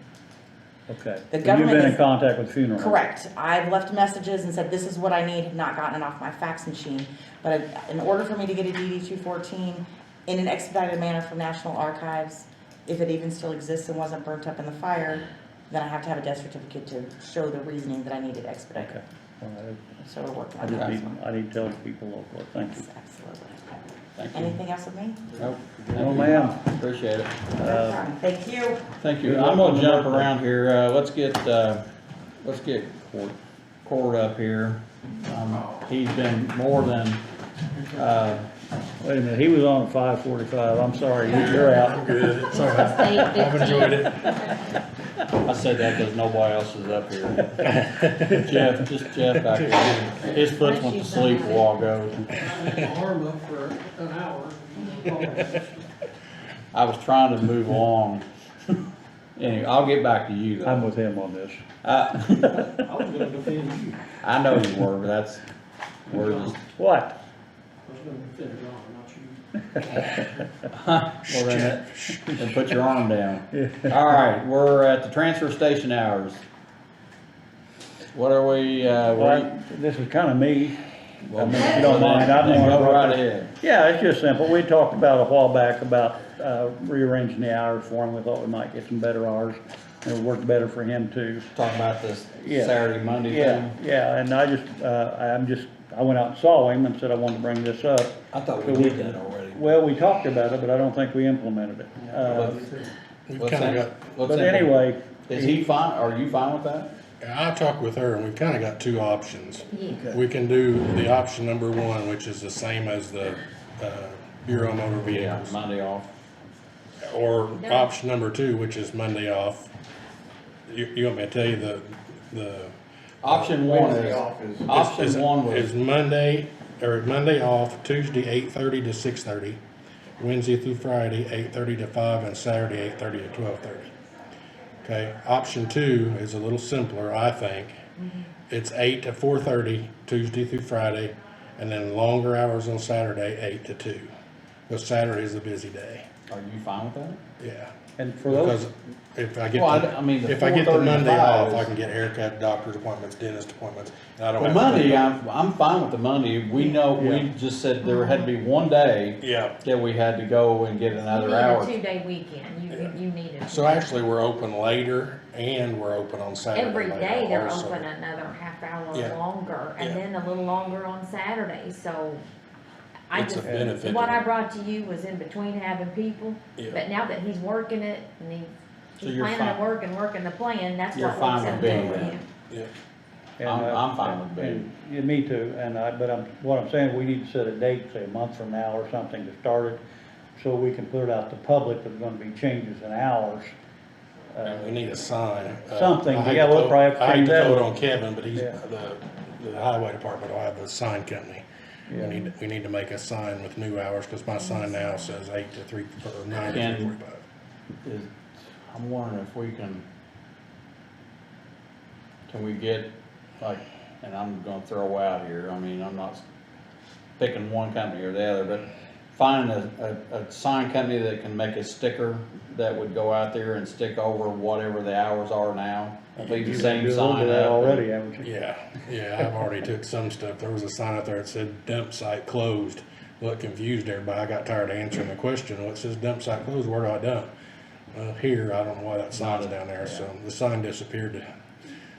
okay. The So government you've been in is- contact with funeral homes? Correct. I've left messages and said, this is what I need, have not gotten it off my fax machine. But in order for me to get a DD 214 in an expedited manner from National Archives, if it even still exists and wasn't burnt up in the fire, then I have to have a death certificate to show the reasoning that I need it expedited. Okay. All right. So we're working I on just that. need, I need to tell the people locally, thank you. Yes, absolutely. Thank you. Anything else with me? Nope. No, ma'am. Appreciate it. Thank you. Thank you. I'm gonna jump around here. Let's get Court up here. He's been more than, Wait a minute, he was on 5:45, I'm sorry, you're out. Good, it's all right. I've enjoyed it. I said that because nobody else is up here. Jeff back here. His foot went to sleep a while ago. Arm up for an hour. I was trying to move along. Anyway, I'll get back to you I'm though. with him on this. I was gonna defend you. I know you were, but we're just, What? I was gonna defend John, not you. well then put your arm down. All right, we're at the transfer station hours. What are we, Well, this is kind of me. I mean, if you don't mind, I then don't go want right to. ahead. Yeah, it's just simple. We talked about a while back about rearranging the hours for him. We thought we might get some better hours. It would work better for him too. Talk about this Yeah. Saturday, Monday Yeah, thing. yeah, and I went out and saw him and said I wanted to bring this up. I thought So we did that already. Well, we talked about it, but I don't think we implemented it. We've What's kind of that? got, What's But that? anyway. Is he fine, are you fine with that? I talked with her and we've kind of got two options. Yeah. We can do the option number one, which is the same as the Bureau of Motor Vehicles. Monday off. Or option number two, which is Monday off. You want me to tell you the Option one Wednesday is, off is- option one was, is Monday off, Tuesday 8:30 to 6:30, Wednesday through Friday 8:30 to 5, and Saturday 8:30 to 12:30. Okay, option two is a little simpler, I think. It's 8 to 4:30, Tuesday through Friday, and then longer hours on Saturday, 8 to 2. Because Saturday is a busy day. are you fine with that? Yeah. And for those, Because if I get, Well, the- I mean, the if I get the 4:30 to Monday 5 off, I is- can get haircut, doctor's appointments, dentist appointments, and I don't Well, have to. Monday, I'm fine with the Monday. We know, we just said there had to be one day Yeah. that we had to go and get You another need hour. a 2-day weekend, you need it. So actually, we're open later and we're open on Saturday. Every later day they're also. open another half hour Yeah. longer, and Yeah. then a little longer on Saturday, so. I It's a just, benefit. what I brought to you was in between having people, Yeah. but now that he's working it, and So he's you're planning fine. to working the plan, that's You're what fine works with out being good for there. him. Yeah. I'm fine with being. Yeah, me too, what I'm saying, we need to set a date, say a month from now or something to start it, so we can put it out to public, there's gonna be changes in hours. And we need a sign. Something, I hate yeah, to we'll throw- probably have to I hate change to that throw it one. on Kevin, but he's, Yeah. the highway department will have the sign company. Yeah. We need to make a sign with new hours, cause my sign now says 8 to 3, or 9 to Can- 3:45. I'm wondering if we can we get, like, and I'm gonna throw out here, I mean, I'm not picking one company or the other, but find a sign company that can make a sticker that would go out there and stick over whatever the hours are now. Leave the You've same been doing a little sign bit of that up. already, haven't you? Yeah, I've already took some stuff. There was a sign out there that said dump site closed. Well, it confused everybody. I got tired of answering the question. Well, it says dump site closed, where do I dump? Well, here, I don't know why that sign's down there, so the sign disappeared.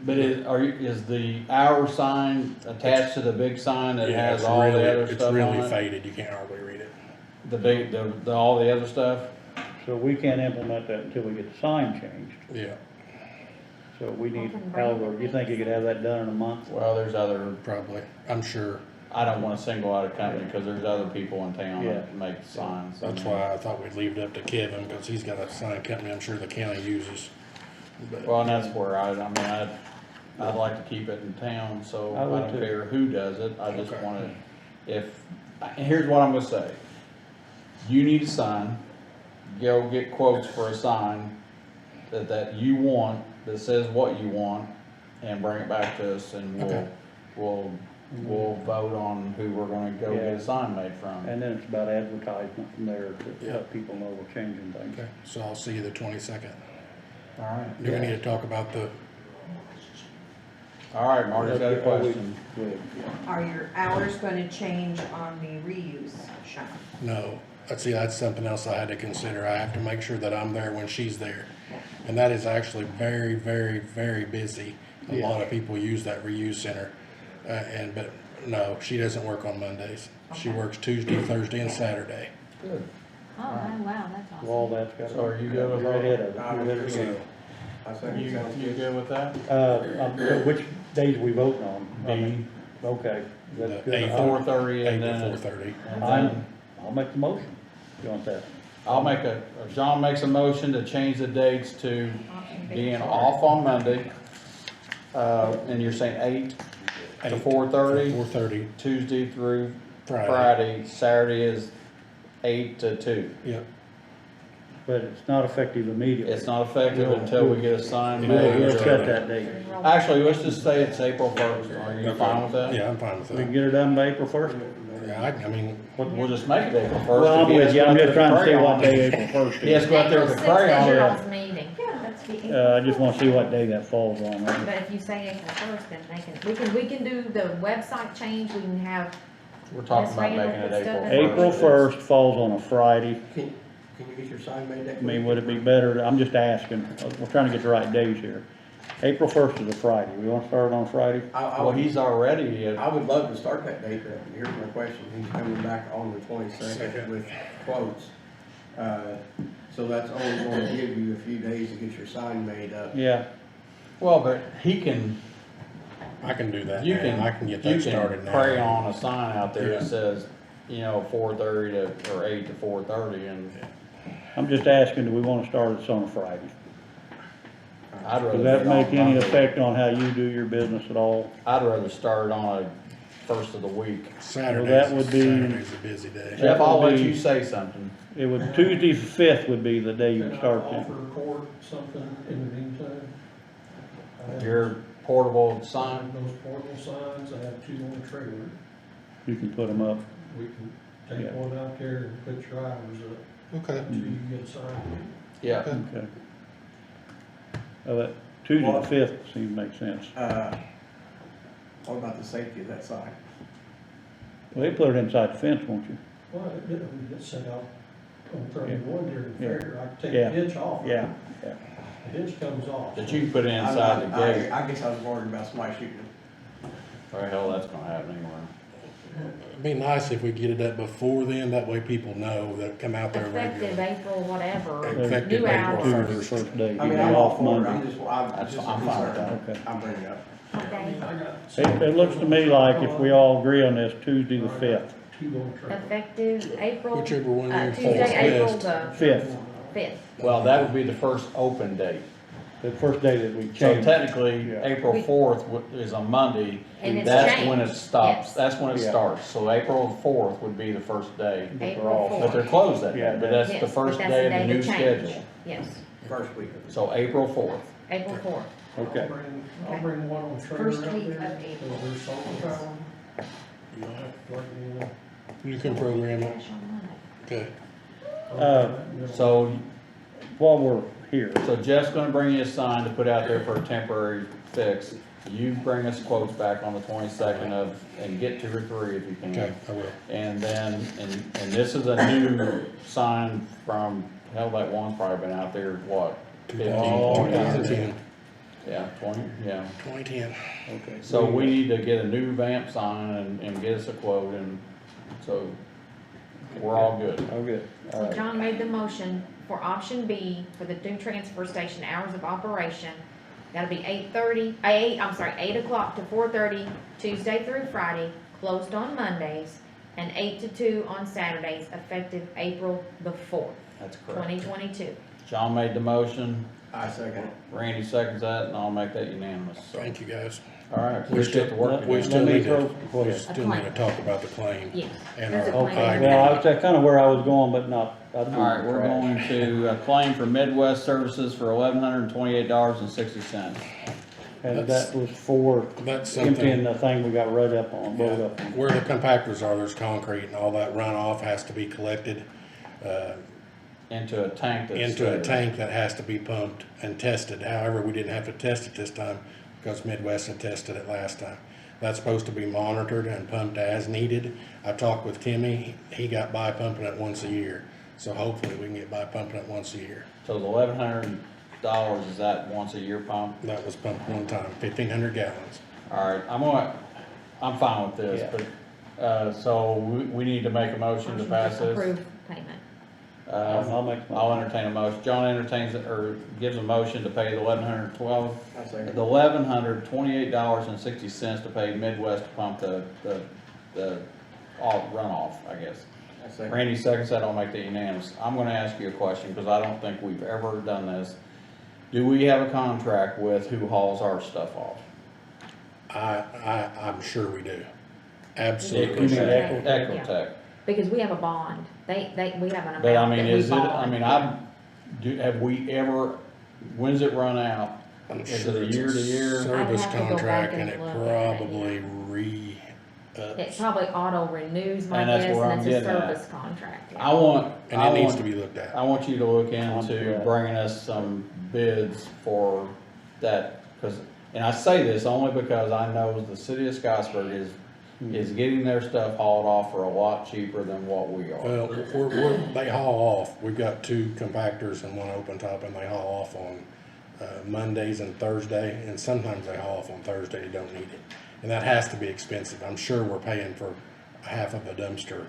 But is the hour sign attached to the big sign that Yeah, has all the other stuff it's on really it? faded. You can't hardly read it. The big, all the other stuff? So we can't implement that until we get the sign changed. Yeah, So we need, however, do you think you could have that done in a month? Well, there's other, probably. I'm sure. I don't wanna single out a company, cause there's other people in town Yeah. that make signs. That's why I thought we'd leave it up to Kevin, because he's got a sign company I'm sure the county uses. but. Well, and that's where I'd like to keep it in town, so I I would don't too. care who does it, I just Okay. wanna, and here's what I'm gonna say. You need a sign, go get quotes for a sign that you want, that says what you want, and bring it back to us, and Okay. we'll vote on who we're gonna go get Yeah. a sign made from. And then it's about advertisement from there to Yeah. let people know we're changing things. Okay, so I'll see you the 22nd. Alright. Do we need to talk about the, Alright, Marty's got a question. Good. Are your hours gonna change on the reuse shop? no, that's something else I had to consider. I have to make sure that I'm there when she's there. And that is actually very, very, very busy. A lot of people use that reuse center. But no, she doesn't work on Mondays. She works Tuesday, Thursday, and Saturday. Good. Oh, wow, that's awesome. Well, that's got. So are you good with You're all- ahead of it. I You're would ahead of agree. it. I think it sounds You good. good with that? Which days we voting on? B, Okay. That's The good. eighth. 4:30 and 8 to then, 4:30. and I'm, then I'll make the motion. You want that? John makes a motion to change the dates to Option B. being off on Monday. And you're saying 8 to 8 4:30, 4:30, Tuesday through Friday. Friday, Saturday is 8 to 2. Yep. But it's not effective immediately. It's not effective until we get a sign We'll- made. We'll set that date. Actually, let's just say it's April 1st. Are you fine with that? Yeah, I'm fine with We can that. get her done by April 1st? Yeah, I mean, We'll just make it April 1st. Well, I'm If he has with you. to go I'm out just there trying to see with what crayon, day April 1st he has is. to go out there with a April 6th is crayon. your all's meeting. Yeah, that's the. I just wanna see what day that falls on. right? But if you say April 1st, then we can do the website change, we can have, We're talking Miss about Randall making it put April stuff 1st. in. April 1st falls on a Friday. Can you get your sign made that I week? mean, would it be better, I'm just asking, we're trying to get the right days here. April 1st is a Friday, we wanna start on Friday? Well, he's already, I would love to start that date, but here's my question. He's coming back on the 22nd with quotes. So that's only going to give you a few days to get your sign made up. Yeah, well, but he can, I can do that. you man. can, I can get you that started can now. crayon a sign out there that Yeah. says, 4:30 or 8 to 4:30, and I'm just asking, do we wanna start this on a Friday? I'd rather. Does that be on make any Monday. effect on how you do your business at all? I'd rather start on a first of the week. that would be- Saturday's a busy day. Jeff, I'll would let be- you say something. It would, Tuesday the 5th would be the day you would start Can I then. offer court something in the meantime? I have Your portable sign, Those portable signs, I have 2 on the trailer. You can put them up. We can take Yeah. one out there and put your hours up Okay. until you get signed. yeah. Okay. But Tuesday the 5th seems to make sense. What about the safety of that sign? Well, they put it inside the fence, won't you? Well, it gets sent out on 31 during the Yeah. fair. I can take Yeah. the hitch off. Yeah, yeah. The hitch comes off. That you can put it inside the gate. I guess I was worried about somebody shooting it. Or hell, that's gonna happen anyway. It'd be nice if we get it up before then, that way people know that come out there effective regularly. April, whatever, Effective new April hours. Tuesday the 1st. first day, I you mean, be I'm all off for it. Monday. I'm just I'm fine with that. Okay. I'm bringing it up. Okay. It looks to me like if we all agree on this, Tuesday the 5th. 2 on the trailer. Effective April, Whichever one you Tuesday, falls April best. the 5th, 5th. Well, that would be the first open date. the first day that we So change. technically, Yeah. April 4th is a Monday. And it's That's when it changed, stops, yes. that's when it Yeah. starts. So April 4th would be the first day. April But they're 4th. closed that Yeah, day, but that's Yes, the but first that's day of the they new change. schedule. Yes, First week. So April 4th. April 4th. Okay. I'll bring one on the trailer First out week there, of so April. there's solar power. You don't have to plug me in. You can program it. Okay. So, While we're here, so Jeff's gonna bring you a sign to put out there for a temporary fix. You bring us quotes back on the 22nd and get 2 or 3 if you can. Okay, I will. And then, and this is a new sign from, hell, that one's probably been out there, what, 15, 20 years? 2010. Yeah, 20, yeah. 2010. okay. So we need to get a new vamp sign and get us a quote, and so we're all good. Oh, good. All So right. John made the motion for option B for the new transfer station hours of operation. That'll be 8 o'clock to 4:30, Tuesday through Friday, closed on Mondays, and 8 to 2 on Saturdays, effective April the 4th, That's correct. 2022. John made the motion, I second it. Randy seconds that, and I'll make that unanimous. So, Thank you, guys. all right, appreciate the work. We you're still doing. need to, Go we ahead. still need to talk about the claim. Yes. And There's a our claim. Well, that's kind of where I was going, but not. All right, we're going to a claim for Midwest Services for $1,128.60. And that was for That's emptying something, the thing we got rode up on, blowed up on. where the compactors are, there's concrete and all that runoff has to be collected, Into a tank that's. into a tank that has to be pumped and tested. However, we didn't have to test it this time because Midwest had tested it last time. That's supposed to be monitored and pumped as needed. I talked with Timmy, he got by pumping it once a year. So hopefully we can get by pumping it once a year. So the $1,100, is that once a year pump? That was pumped one time, 1,500 gallons. All right, I'm fine with this, Yeah. but, so we need to make a motion to pass this. Approve payment. I'll make. I'll entertain a motion. John entertains, or gives a motion to pay the I second it. $1,128.60 to pay Midwest to pump the runoff, I guess. I second it. Randy seconds that, I'll make that unanimous. I'm gonna ask you a question, because I don't think we've ever done this. Do we have a contract with who hauls our stuff off? I'm sure we do. You Absolutely. mean sure. Ecotech? Because we have a bond. We have an But I amount mean, that we is it, bond. have we ever, when's it run out? I'm Is sure it a it's year to year? Service I'd have to go contract back and and it look at it, probably It re-ups. probably auto renews, my And that's guess, where I'm and it's a getting at. service contract. I want, And it needs to be looked at. I want you to look Onto into that. bringing us some bids for that, because, and I say this only because I know the city of Scottsburg is getting their stuff hauled off for a lot cheaper than what we are. Well, they haul off. We've got 2 compactors and 1 open top, and they haul off on Mondays and Thursday, and sometimes they haul off on Thursday, you don't need it. And that has to be expensive. I'm sure we're paying for half of a dumpster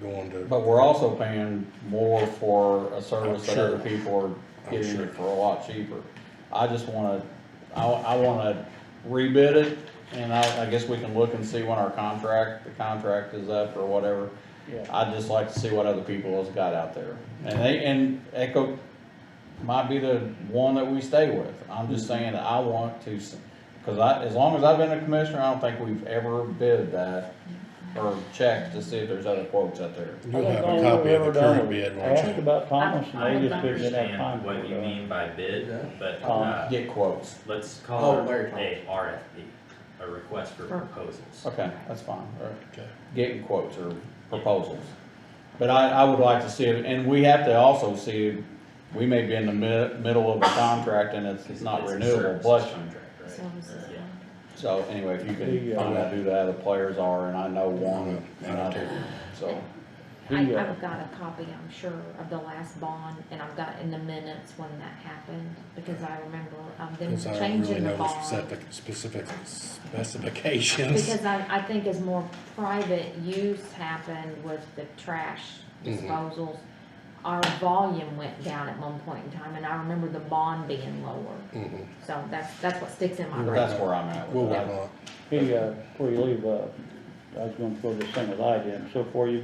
going to. But we're also paying more for a service I'm that other sure. people are I'm getting sure. it for a lot cheaper. I just wanna, I wanna rebid it, and I guess we can look and see when the contract is up or whatever. Yeah. I'd just like to see what other people has got out there. And Echo might be the one that we stay with. I'm just saying that I want to, because as long as I've been a commissioner, I don't think we've ever bid that or checked to see if there's other quotes out there. You'll have a copy of the current bid, won't Asked you? about Thomas, and I they just figured it out time. understand what you mean by bid, but, Get quotes. let's Oh, call it very cool. a RFP, a request for proposals. Okay, that's fine. All right. Okay. Getting quotes or proposals. But I would like to see it, and we have to also see, we may be in the middle of a contract and it's not It's a renewable, services plus, contract, right? Services, Yeah. so anyway, if you can find out who the other players are, and I know one, and I do, so. I've got a copy, I'm sure, of the last bond, and I've got in the minutes when that happened, because I remember, them Because I don't changing really the know the bond. specific specifications. Because I think as more private use happened with the trash disposals, our volume went down at one point in time, and I remember the bond being lower. Mhm. So that's what sticks in my But brain. that's where I'm at We'll with work that. on it. Hey, before you leave, I was gonna throw this thing that I did. So far, you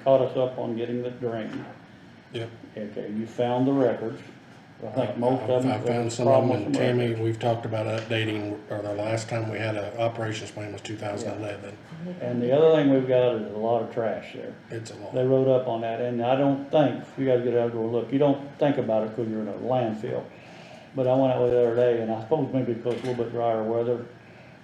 caught us up on getting the drain. Yep. Okay, you found the records. I think most of them. I found some of them, and Tammy, we've talked about updating, or the last time we had an operations plan was 2011. And the other thing we've got is a lot of trash there. It's a lot. They wrote up on that, and I don't think, if you guys get out and go look, you don't think about it because you're in a landfill. But I went out the other day, and I suppose maybe because it's a little bit drier weather,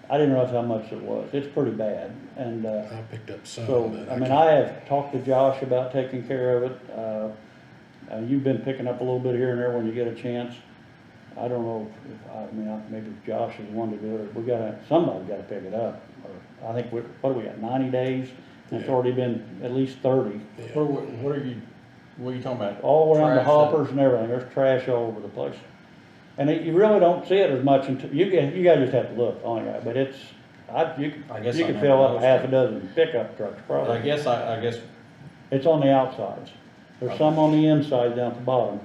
I didn't realize how much it was. It's pretty bad, and, I picked up some, so, but I mean, can't- I have talked to Josh about taking care of it. You've been picking up a little bit here and there when you get a chance. I don't know maybe Josh is the one to do it. Somebody's gotta pick it up. Or I think, what do we got, 90 days? And it's Yeah. already been at least 30. Yeah. What are you talking about? All around the Trash that- hoppers and everything, there's trash all over the place. And you really don't see it as much until, you guys just have to look on it, but it's, you I guess can I never fill up noticed half it. a dozen pickup trucks But probably. I guess, It's on the outsides. There's some on the inside down at the bottom,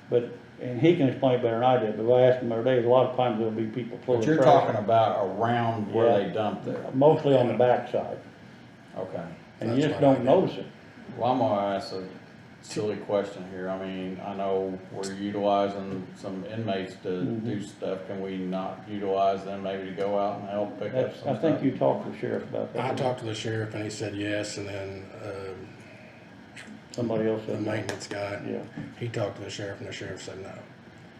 but, and he can explain it better than I did, but I asked him the other day, a lot of times there'll be people pulling but trash. you're talking about around where Yeah. they dump there. Mostly on the backside, Okay. and you That's just what I don't know. notice it. Well, I'm gonna ask silly question here. I mean, I know we're utilizing some inmates to do stuff. Can we not utilize them maybe to go out and help pick up some I think stuff? you talked to the sheriff about that. I talked to the sheriff and he said yes, and then, Somebody else the said no. maintenance guy, Yeah. he talked to the sheriff and the sheriff said no.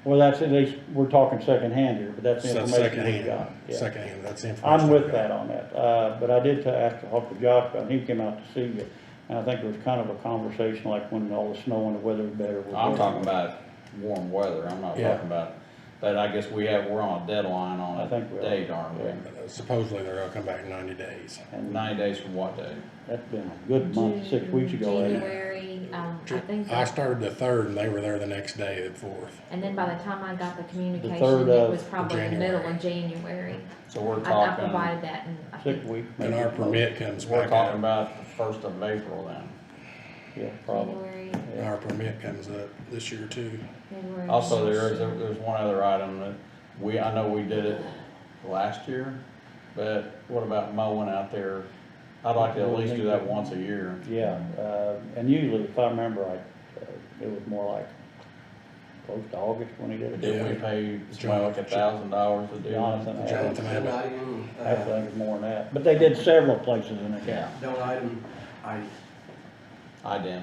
Well, that's at least, we're talking secondhand here, but that's the So information we secondhand, got. Yeah. secondhand, that's the information. I'm I've with got. that on that, but I did ask to talk to Josh, and he came out to see you. And I think it was kind of a conversation like when all the snow and the weather was better. I'm talking about warm weather. I'm not Yeah. talking about, but I guess we're on a deadline on I a think we are. date, aren't we? Supposedly they're gonna come back in 90 days. And 90 days from what day? that's been a good month, 6 weeks ago. hasn't it? January, I think. I started the 3rd and they were there the next day, the 4th. And then by the time I got the communication, third it of was probably the middle of January. So we're I talking, provided that and I 6 think weeks. And maybe. our permit comes we're back talking up. about the 1st of April then. Yeah, probably. January, Yeah. Our permit comes up this year too. February. Also, March. there's one other item that I know we did it last year, but what about mowing out there? I'd like to at least do that once a year. Yeah, and usually, if I remember right, it was more like close to August when he did it. Did we pay somebody like $1,000 to do that? Jonathan, Jonathan Don't Abbott. item, I think it's more than that, but they did several places in the county. don't item, I did.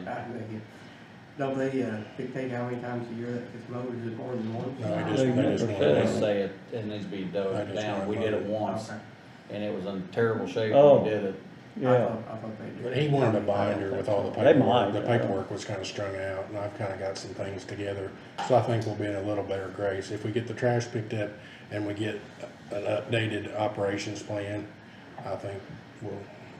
don't they dictate how many times a year that gets mowed? Is it more than once? No, they They just never want said. They to. say it needs to be dug I just down. want We did it mowed. once, Okay. and it was in terrible shape Oh. when we did it. I Yeah, thought they did. But he wanted a binder with all the They might, paperwork. The paperwork was kind of strung out, and I've kind of got some things together. So I think we'll be in a little better grace. If we get the trash picked up and we get an updated operations plan, I think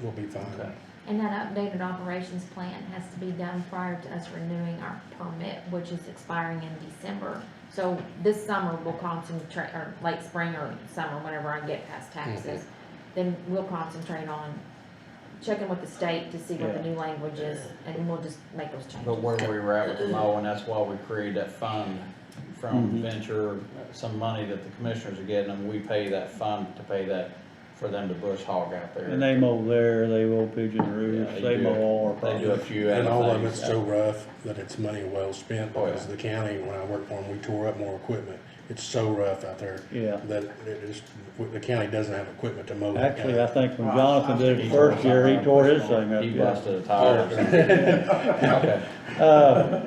we'll be fine. Okay. And that updated operations plan has to be done prior to us renewing our permit, which is expiring in December. So this summer, we'll concentrate, or late spring or summer, whenever I get past taxes, then we'll concentrate on checking with the state to see what the new language is, and we'll just make those changes. But where we were at with the mow, and that's why we created that fund from Venture, some money that the commissioners are getting, and we pay that fund to pay that for them to bush hog out there. and they mow there, they mow Pigeon Rouge, Yeah, they do- mow all our They do a properties. few And all other of it's things. so rough that it's money well spent Oh, because yeah. the county, when I worked for them, we tore up more equipment. It's so rough out there. Yeah. That it is, the county doesn't have equipment to mow that Actually, I down. think when Jonathan did it first year, he tore his thing up. He yeah. busted a tire or something. Okay.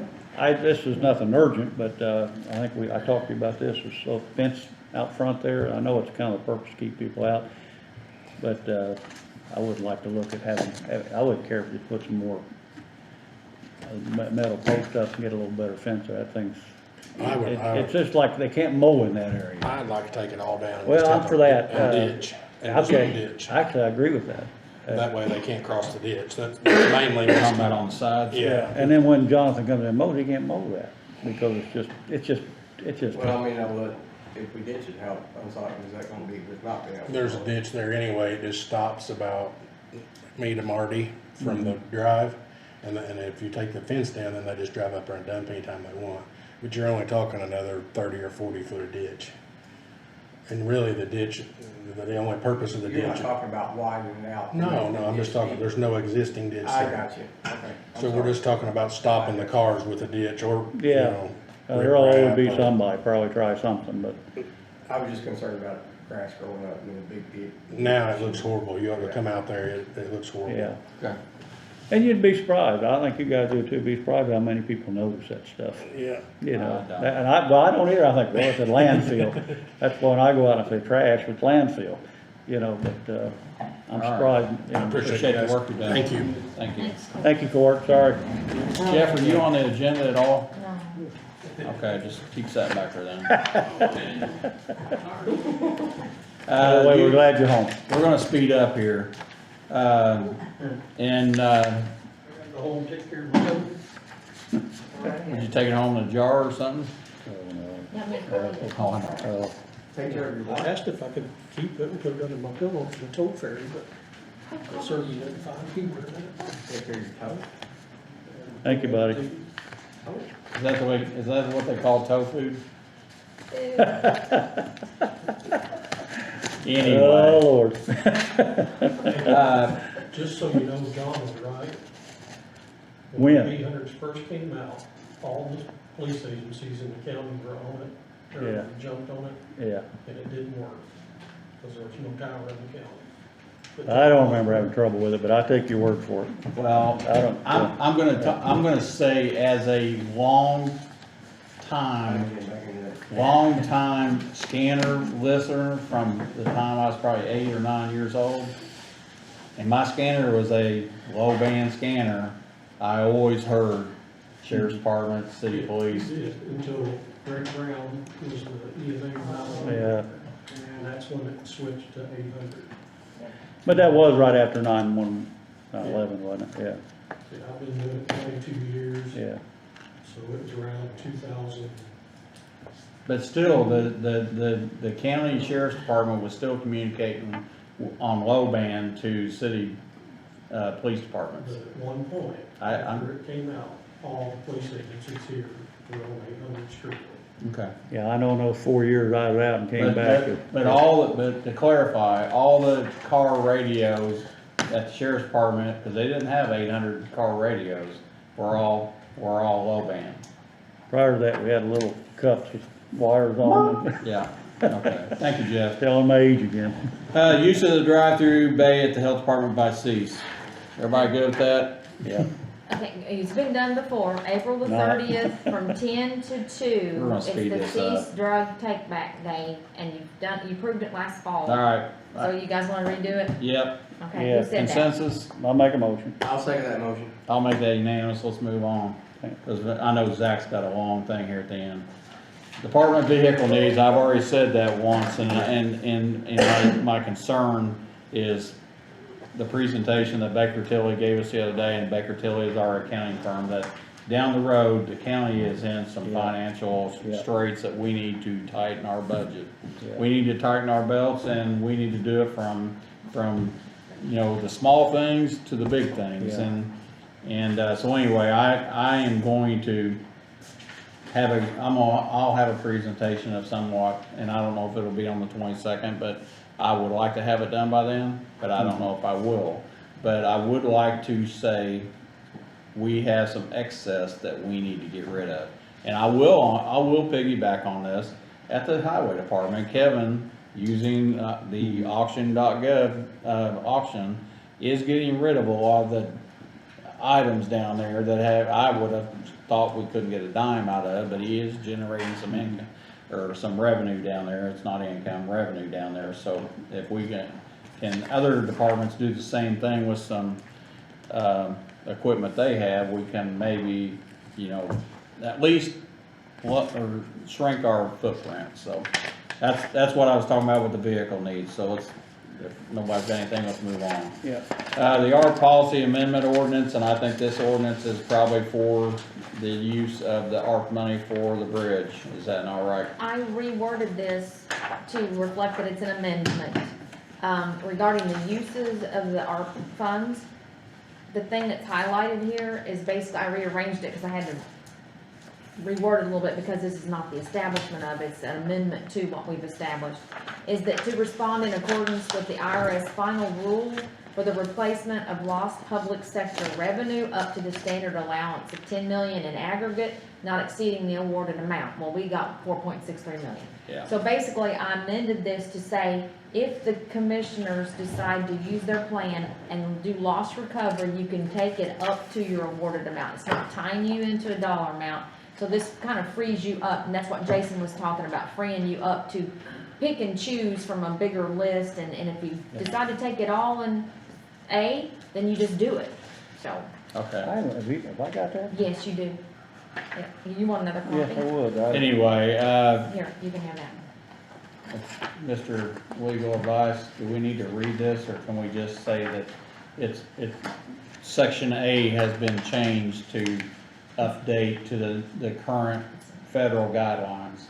This is nothing urgent, but, I think I talked to you about this, there's a fence out front there, I know it's kind of the purpose to keep people out, but, I would like to look at I wouldn't care if you put some more metal post up and get a little better fence there, that thing's, it's just like they can't mow in that area. I'd like to take it all down. and Well, just I'm have for a- that, And ditch. And just Okay, ditch. actually, I agree with that. That way they can't cross the ditch. That's mainly what's Talking about on the sides? Yeah. And then when Jonathan comes in and mows, he can't mow that, because it's just. Well, I mean, if we ditch it, how unsightly is that gonna be with not being able to? There's a ditch there anyway, it just stops about me to Marty from the drive. And if you take the fence down, then they just drive up there and dump anytime they want. But you're only talking another 30 or 40 foot of ditch. And really the ditch, the only purpose of the You're not ditch. talking about widening out? No, I'm just talking, there's no existing ditch I there. got you, okay. I'm So we're sorry. just talking about stopping the cars with a ditch or, you Yeah. know. There'll always riprap be or- somebody, probably try something, but. I was just concerned about grass growing up in a big ditch. Now it looks horrible. You ought to come out there, it looks horrible. Yeah. Okay. And you'd be surprised, I think you guys do too, be surprised how many people notice that stuff, Yeah. you know? I don't. And I don't either, I think, well, it's a landfill, that's when I go out and say trash, it's landfill, you know, but, I'm All surprised, you know. Appreciate the work you've done. Thank you. Thank you. Thanks. Thank you, Court, sorry. Jeff, are you on the agenda at all? No. Okay, just keep that back there then. Anyway, we're glad you're home. We're gonna speed up here. Would you take it home in a jar or something? Not me, Carly. Oh, I know. Take care of your I wife. asked if I could keep it and put it under my pillow for the tote ferry, but I certainly didn't find anywhere in it. Take care of your toe. Thank you, buddy. Is that what they call tofu? Oh, Anyway, Lord. Just so you know, John was right. When? the 800s first came out, all the police agencies in the county were on it, Yeah. or jumped on it, Yeah. and it didn't work, because there was no power in the county. But I don't remember having trouble with it, but I take your word for it. Well, I don't. I'm gonna say as a long time scanner listener from the time I was probably 8 or 9 years old, and my scanner was a low band scanner, I always heard Sheriff's Department, City Police. It did, until Greg Brown was the EMA now. Yeah. And that's when it switched to 800. But that was right after 9/11, wasn't it? Yeah. Yeah, I've been doing it 22 years. Yeah. So it was around 2000. But still, the county sheriff's department was still communicating on low band to city, police departments. But at one point, after it came out, all the police agencies here were on 800 strictly. Okay. Yeah, I know in those 4 years I was out and came back. But to clarify, all the car radios at the sheriff's department, because they didn't have 800 car radios, were all low band. Prior to that, we had little cups with wires on them. Yeah, okay. Thank you, Jeff. Telling my age again. Use of the drive-through bay at the health department by cease. Everybody good with that? Yeah. Okay, it's been done before, April the No. 30th from 10 to 2. We're gonna It's speed the this Cease up. Drug Take Back Day, and you proved it last fall. All right. So you guys wanna redo it? Yep. Okay, Yeah. who said that? Consensus? I'll make a motion. I'll second that motion. I'll make that unanimous. Let's move on. Because I know Zach's got a long thing here at the end. Department vehicle needs, I've already said that once, and my concern is the presentation that Baker Tilly gave us the other day, and Baker Tilly is our accounting firm, that down the road, the county is in some financial straits that we need to tighten our budget. Yeah. We need to tighten our belts, and we need to do it from, the small things to the big things. Yeah. So anyway, I am going to I'll have a presentation of somewhat, and I don't know if it'll be on the 22nd, but I would like to have it done by then, but I don't know if I will. But I would like to say we have some excess that we need to get rid of. And I will piggyback on this. At the highway department, Kevin, using the auction.gov auction, is getting rid of a lot of the items down there that I would have thought we couldn't get a dime out of, but he is generating some income or some revenue down there. It's not income, revenue down there. So if we can other departments do the same thing with some equipment they have, we can maybe, at least or shrink our footprint. So that's what I was talking about with the vehicle needs. So if nobody's got anything, let's move on. Yeah. The ARP policy amendment ordinance, and I think this ordinance is probably for the use of the ARP money for the bridge. Is that not right? I reworded this to reflect that it's an amendment. Regarding the uses of the ARP funds, the thing that's highlighted here is basically, I rearranged it because I had to reword it a little bit because this is not the establishment of, it's an amendment to what we've established, is that to respond in accordance with the IRS final rule for the replacement of lost public sector revenue up to the standard allowance of 10 million in aggregate, not exceeding the awarded amount. Well, we got 4.63 million. Yeah. So basically, I amended this to say, if the commissioners decide to use their plan and do loss recovery, you can take it up to your awarded amount. It's not tying you into a dollar amount. So this kind of frees you up, and that's what Jason was talking about, freeing you up to pick and choose from a bigger list, and if you decide to take it all in A, then you just do it, so. Okay. Have I got that? Yes, you do. Yeah. You want another copy? Yes, I would. Anyway, Here, you can have that. Mr. Legal Advice, do we need to read this, or can we just say that it's Section A has been changed to update to the current federal guidelines?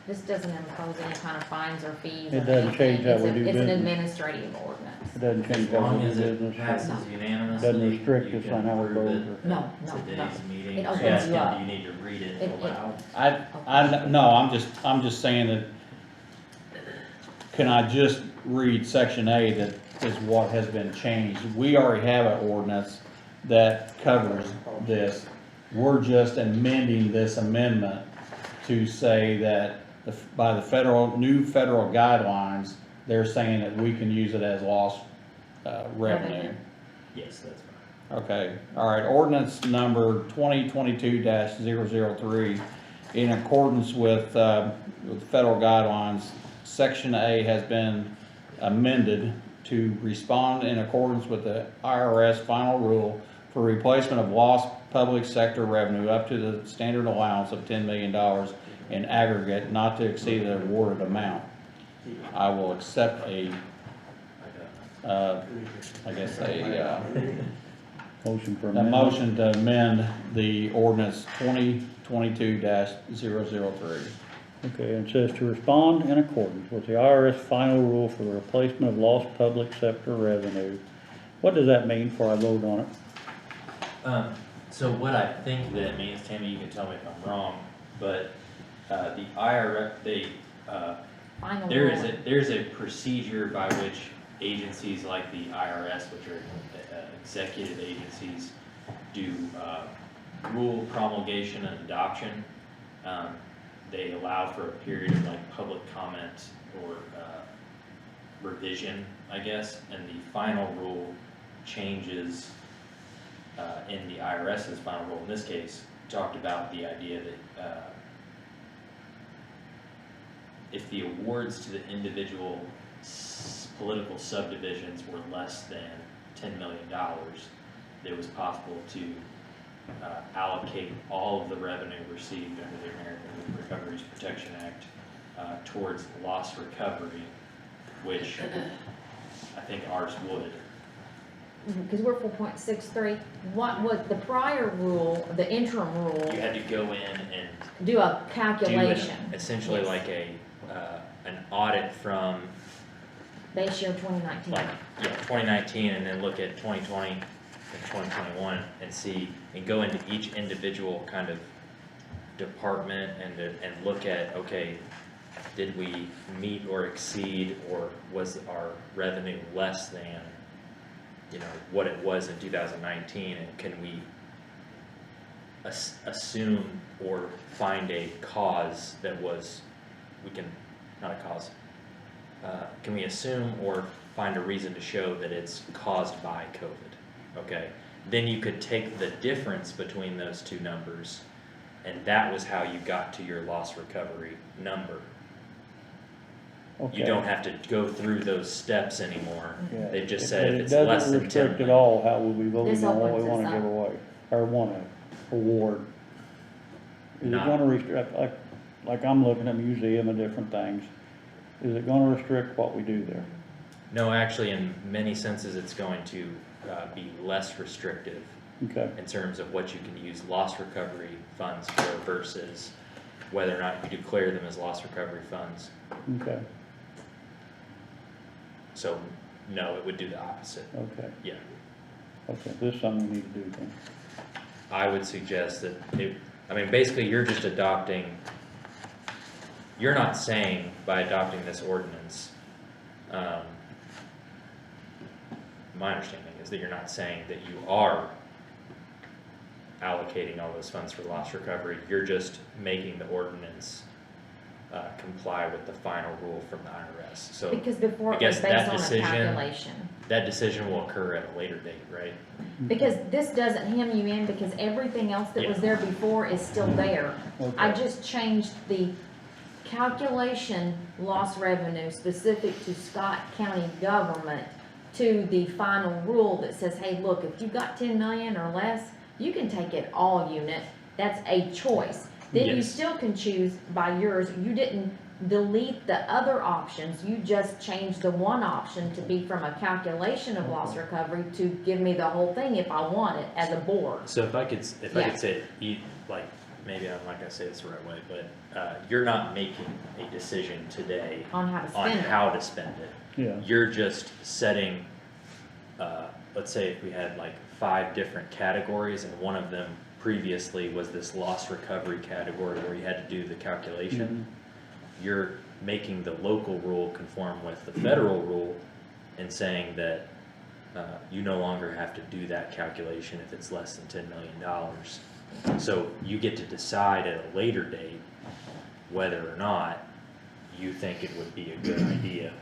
This doesn't impose any kind of fines or fees. It or doesn't change how anything. we do It's an business. administrative ordinance. It doesn't change As how long we do as it business. passes unanimously. Doesn't restrict you us can on how we approve vote. it No, at no, today's no. meeting. It So opens asking, you up. do you need to read it It- aloud? I'm just saying that, can I just read Section A that is what has been changed? We already have an ordinance that covers this. We're just amending this amendment to say that by the new federal guidelines, they're saying that we can use it as lost revenue. Yes, that's fine. Okay, all right, ordinance number 2022-003, in accordance with federal guidelines, section A has been amended to respond in accordance with the IRS final rule for replacement of lost public sector revenue up to the standard allowance of $10 million in aggregate, not to exceed the awarded amount. I will accept a, Motion for a amendment. motion to amend the ordinance 2022-003. Okay, and it says to respond in accordance with the IRS final rule for the replacement of lost public sector revenue. What does that mean before I vote on it? So what I think that means, Tammy, you can tell me if I'm wrong, but the IRS, Final there's rule. a procedure by which agencies like the IRS, which are executive agencies, do rule promulgation and adoption. They allow for a period of like public comment or revision, I guess, and the final rule changes in the IRS's final rule. In this case, talked about the idea that if the awards to the individual political subdivisions were less than $10 million, it was possible to allocate all of the revenue received under the American Recovery Protection Act towards loss recovery, which I think ours would. Because we're 4.63, what was the prior rule, the interim rule, You had to go in and do a do calculation? essentially Yes. like an audit from Base year 2019. like 2019 and then look at 2020 and 2021 and see and go into each individual kind of department and look at, okay, did we meet or exceed, or was our revenue less than, you know, what it was in 2019, and can we assume or find a cause that was, not a cause, can we assume or find a reason to show that it's caused by COVID, okay? Then you could take the difference between those two numbers, and that was how you got to your loss recovery number. Okay. You don't have to go through those steps anymore. Yeah. They've just said if it's It less doesn't than 10 restrict at all how we'll be This voting on what we opens wanna us give up. away, or wanna award. Is it Not- gonna restrict, like I'm looking at museum and different things, is it gonna restrict what we do there? No, actually, in many senses, it's going to be less restrictive Okay, in terms of what you can use loss recovery funds for versus whether or not you declare them as loss recovery funds. okay, So, no, it would do the opposite. okay, Yeah. okay, this is something we need to do then. I would suggest that basically you're just adopting, you're not saying by adopting this ordinance, my understanding is that you're not saying that you are allocating all those funds for loss recovery. You're just making the ordinance comply with the final rule from the IRS. So Because before I it guess was that based on a decision, calculation. that decision will occur at a later date, right? Because this doesn't hem you in, because everything else that was Yeah. there before is still there. I Okay. just changed the calculation loss revenue specific to Scott County government to the final rule that says, hey, look, if you got 10 million or less, you can take it all unit. That's a choice. Then you Yes. still can choose by yours. You didn't delete the other options. You just changed the one option to be from a calculation of loss recovery to give me the whole thing if I want it as a board. So if I could Yeah. say, like, maybe I'm not gonna say this the right way, but you're not making a decision today On how to spend it. how to spend it. Yeah. You're just setting, let's say if we had like 5 different categories, and one of them previously was this loss recovery category where you had to do the calculation. You're making the local rule conform with the federal rule and saying that you no longer have to do that calculation if it's less than $10 million. So you get to decide at a later date whether or not you think it would be a good idea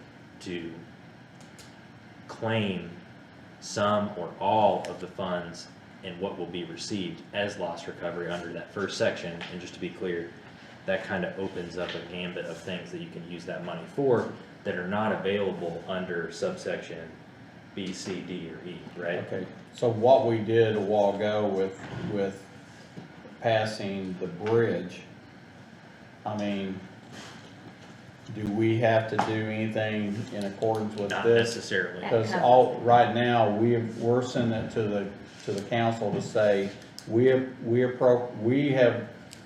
to claim some or all of the funds and what will be received as loss recovery under that first section. And just to be clear, that kind of opens up a gambit of things that you can use that money for that are not available under subsection B, C, D, or E, right? Okay, so what we did a while ago with passing the bridge, I mean, do we have to do anything in accordance with Not this? necessarily. Because right now, we're sending it to the council to say, we have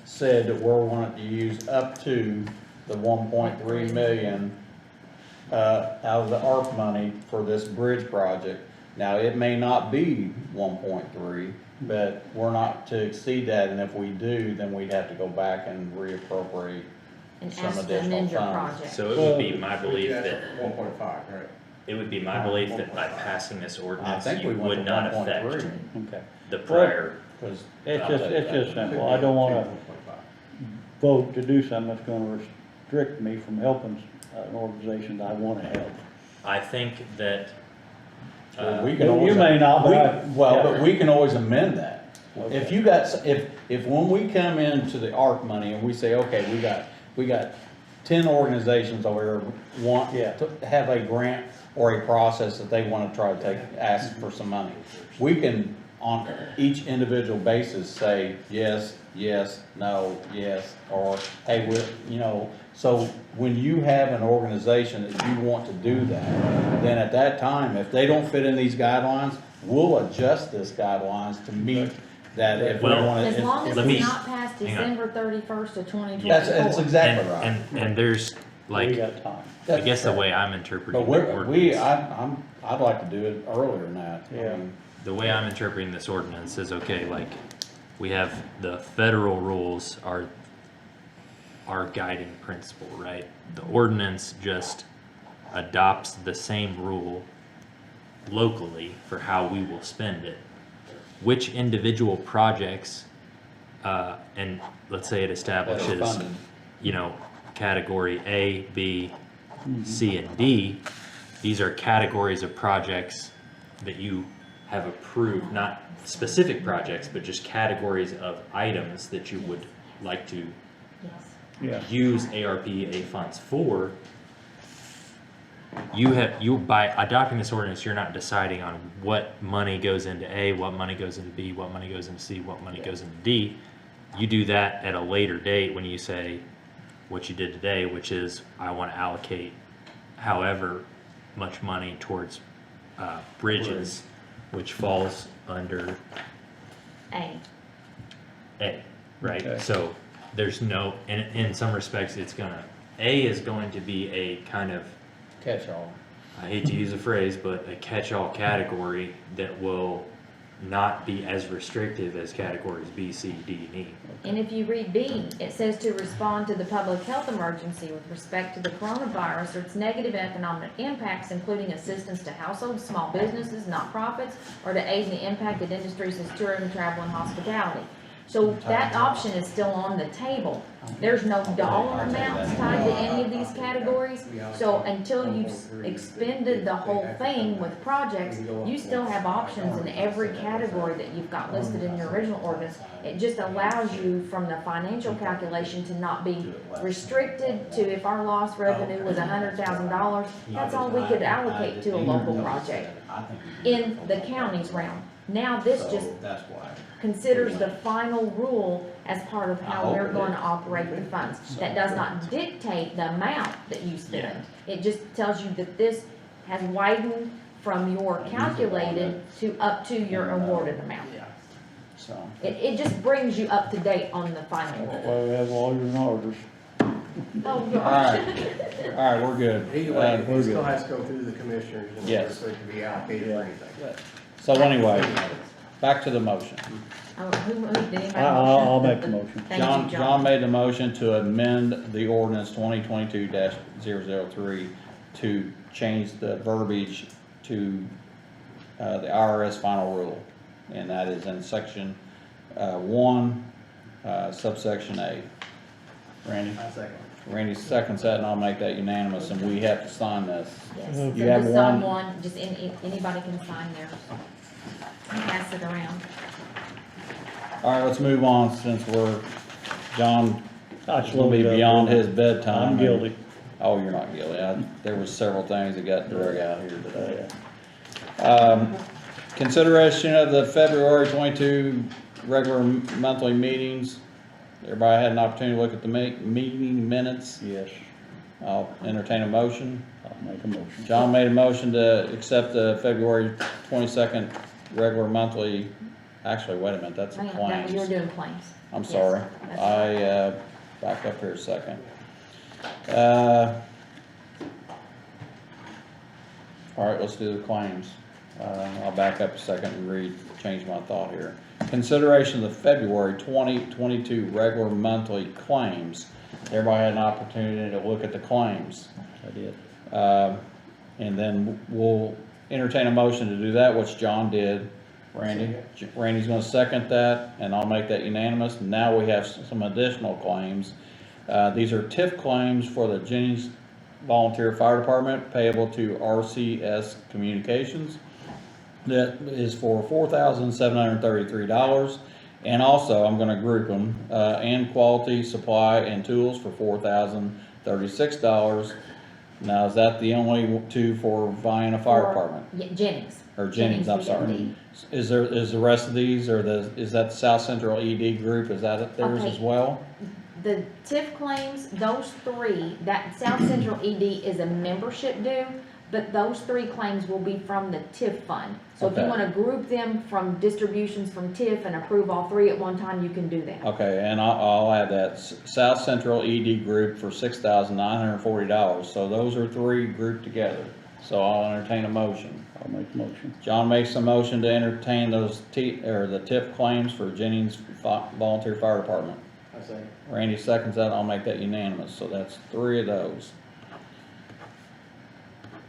said that we're wanting to use up to the 1.3 million out of the ARP money for this bridge project. Now, it may not be 1.3, but we're not to exceed that, and if we do, then we'd have to go back and reappropriate And some ask to additional amend your funds. project. So it would be my belief That's that, 1.5, right? it would be my belief that by passing this ordinance, think we you went would to not 1.3. affect Okay. the prior. Because It's just simple. I don't wanna vote to do something that's gonna restrict me from helping an organization that I wanna help. I think that, Well, we You can always- may not, but but we can always amend that. If you got, if when we come into the ARC money and we say, okay, we got 10 organizations over here want Yeah. to have a grant or a process that they wanna try to ask for some money. We can, on each individual basis, say yes, yes, no, yes, or, hey, so when you have an organization that you want to do that, then at that time, if they don't fit in these guidelines, we'll adjust this guidelines to meet that if we Well, want to. As long as let me- it's not past hang on. December 31st of 2024. That's exactly right. and there's, we like, got time. I guess the way I'm interpreting But the ordinance. I'd like to do it earlier than that. I Yeah. mean, The way I'm interpreting this ordinance is, okay, like, we have the federal rules are our guiding principle, right? The ordinance just adopts the same rule locally for how we will spend it. Which individual projects, and let's say it establishes, funded. category A, B, C, and D, these are categories of projects that you have approved, not specific projects, but just categories of items that you would like to Yes. Yeah. use ARPA funds for. By adopting this ordinance, you're not deciding on what money goes into A, what money goes into B, what money goes into C, what money goes into D. You do that at a later date when you say what you did today, which is I want to allocate however much money towards bridges, which falls under A. A, right? Okay. So there's no, in some respects, A is going to be a kind of, Catch-all. I hate to use a phrase, but a catch-all category that will not be as restrictive as categories B, C, D, and E. And if you read B, it says to respond to the public health emergency with respect to the coronavirus or its negative economic impacts, including assistance to households, small businesses, nonprofits, or to aid in the impacted industries as tourism, travel, and hospitality. So that option is still on the table. There's no dollar amounts tied to any of these categories. So until you've expended the whole thing with projects, you still have options in every category that you've got listed in your original ordinance. It just allows you from the financial calculation to not be restricted to if our lost revenue was $100,000, that's all we could allocate to a local project in the county's realm. Now this just considers the final rule as part of how we're going to operate the funds. That does not dictate the amount that you spend. It just tells you that this has widened from your calculated to up to your awarded amount. So. It just brings you up to date on the final rule. Well, we have lawyers and auditors. Oh, All right, we're good. Either way, it still has to go through the commissioners in order Yes. for it to be allocated or anything. So anyway, back to the motion. Oh, who did anybody I'll motion? make the motion. Thank you, John made the motion to amend the ordinance 2022-003 to change the verbiage to the IRS final rule, and that is in section 1, subsection A. Randy? Randy seconds that, and I'll make that unanimous, and we have to sign this. Yes, so You have just sign one? one, just anybody can sign theirs. Pass it around. All right, let's move on, since John, I it's gonna be slowed up. beyond his bedtime. I'm guilty. Oh, you're not guilty. There was several things that got drug out here today. Consideration of the February 22 regular monthly meetings. Everybody had an opportunity to look at the meeting minutes. Yes, I'll entertain a motion. I'll make a motion. John made a motion to accept the February 22nd regular monthly, actually, wait a minute, that's the Hang on, claims. you're doing claims. I'm Yes, sorry. that's Back up here a second. All right, let's do the claims. I'll back up a second and change my thought here. Consideration of the February 2022 regular monthly claims. Everybody had an opportunity to look at the claims. I did. And then we'll entertain a motion to do that, which John did. Randy? Randy's gonna second that, and I'll make that unanimous. Now we have some additional claims. These are TIF claims for the Jennings Volunteer Fire Department payable to RCS Communications. That is for $4,733. And also, I'm gonna group them, and Quality Supply and Tools for $4,036. Now, is that the only two for Vienna Fire Department? Yeah, Jennings. Or Jennings, I'm we sorry. did. Is the rest of these, or is that the South Central ED group, is that theirs Okay. as well? The TIF claims, those three, that South Central ED is a membership due, but those three claims will be from the TIF fund. So if you Okay. wanna group them from distributions from TIF and approve all three at one time, you can do that. Okay, and I'll add that, South Central ED group for $6,940, so those are three grouped together. So I'll entertain a motion. I'll make a motion. John makes a motion to entertain those the TIF claims for Jennings Volunteer Fire Department. I say. Randy seconds that, I'll make that unanimous, so that's three of those.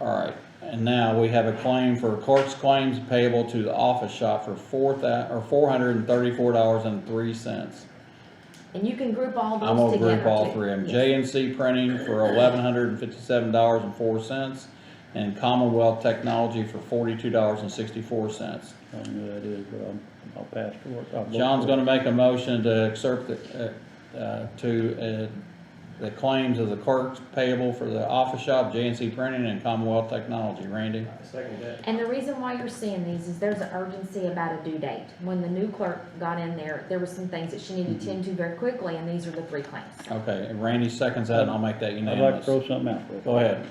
All right, and now we have a claim for clerk's claims payable to the office shop for $434.03. And you can group all I'm those gonna together group all too. three of them. Yes. J&C Printing for $1,157.04, and Commonwealth Technology for $42.64. I don't know who that is, but I'll pass to work. I'll vote John's for gonna it. make a motion to accept the claims of the clerks payable for the office shop, J&C Printing, and Commonwealth Technology. Randy? I second that. And the reason why you're seeing these is there's an urgency about a due date. When the new clerk got in there were some things that she needed to tend to very quickly, and these are the three claims. Okay, and Randy seconds that, and I'll make that I'd like to unanimous. throw something out there. Go ahead.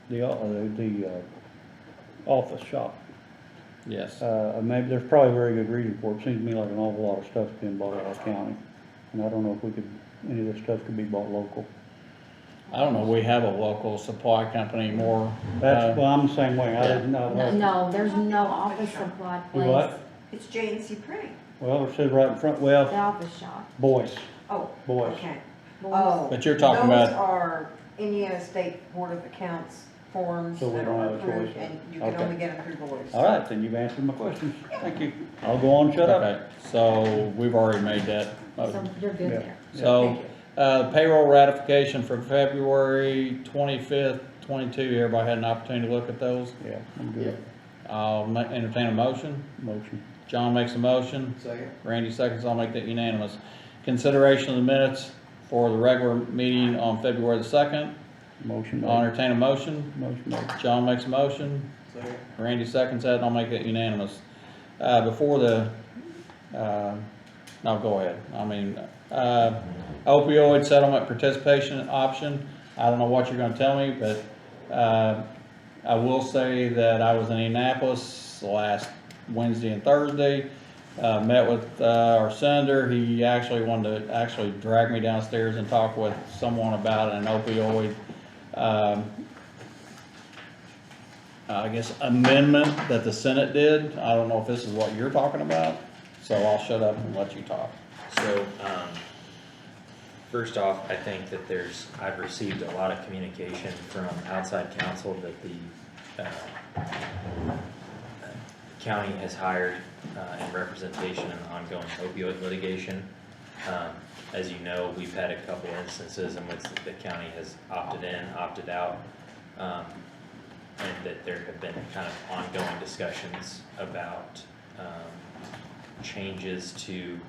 The office shop. Yes. Maybe there's probably a very good reason for it. Seems to me like an awful lot of stuff's being bought out of the county. And I don't know if any of this stuff could be bought local. I don't know, we have a local supply company more. Well, I'm the same way. I didn't know. No, there's no office supply You place. what? It's J&C Printing. Well, it says right in front, The well, office shop. Boyce, Oh, Boyce. okay. Boys. Oh. But you're talking Those about- are Indiana State Board of Accounts forms So we that don't are have a approved, choice. and you can Okay. only get them through Boys. All right, then you've answered my questions. Thank you. I'll go on and shut up. Okay, so we've already made that So motion. you're good Yeah. there. So, Thank you. payroll ratification for February 25th, 22, everybody had an opportunity to look at those? Yeah, I'm good. I'll entertain a motion. Motion. John makes a motion. Second. Randy seconds, I'll make that unanimous. Consideration of the minutes for the regular meeting on February the 2nd. Motion I'll made. entertain a motion. Motion made. John makes a motion. Second. Randy seconds that, and I'll make that unanimous. Before no, go ahead. I mean, opioid settlement participation option, I don't know what you're gonna tell me, but, I will say that I was in Indianapolis last Wednesday and Thursday. Met with, our senator. He actually wanted to drag me downstairs and talk with someone about an opioid, I guess, amendment that the Senate did. I don't know if this is what you're talking about, so I'll shut up and let you talk. So, first off, I think that I've received a lot of communication from outside counsel that the county has hired in representation in the ongoing opioid litigation. As you know, we've had a couple instances in which the county has opted in, opted out, and that there have been kind of ongoing discussions about changes to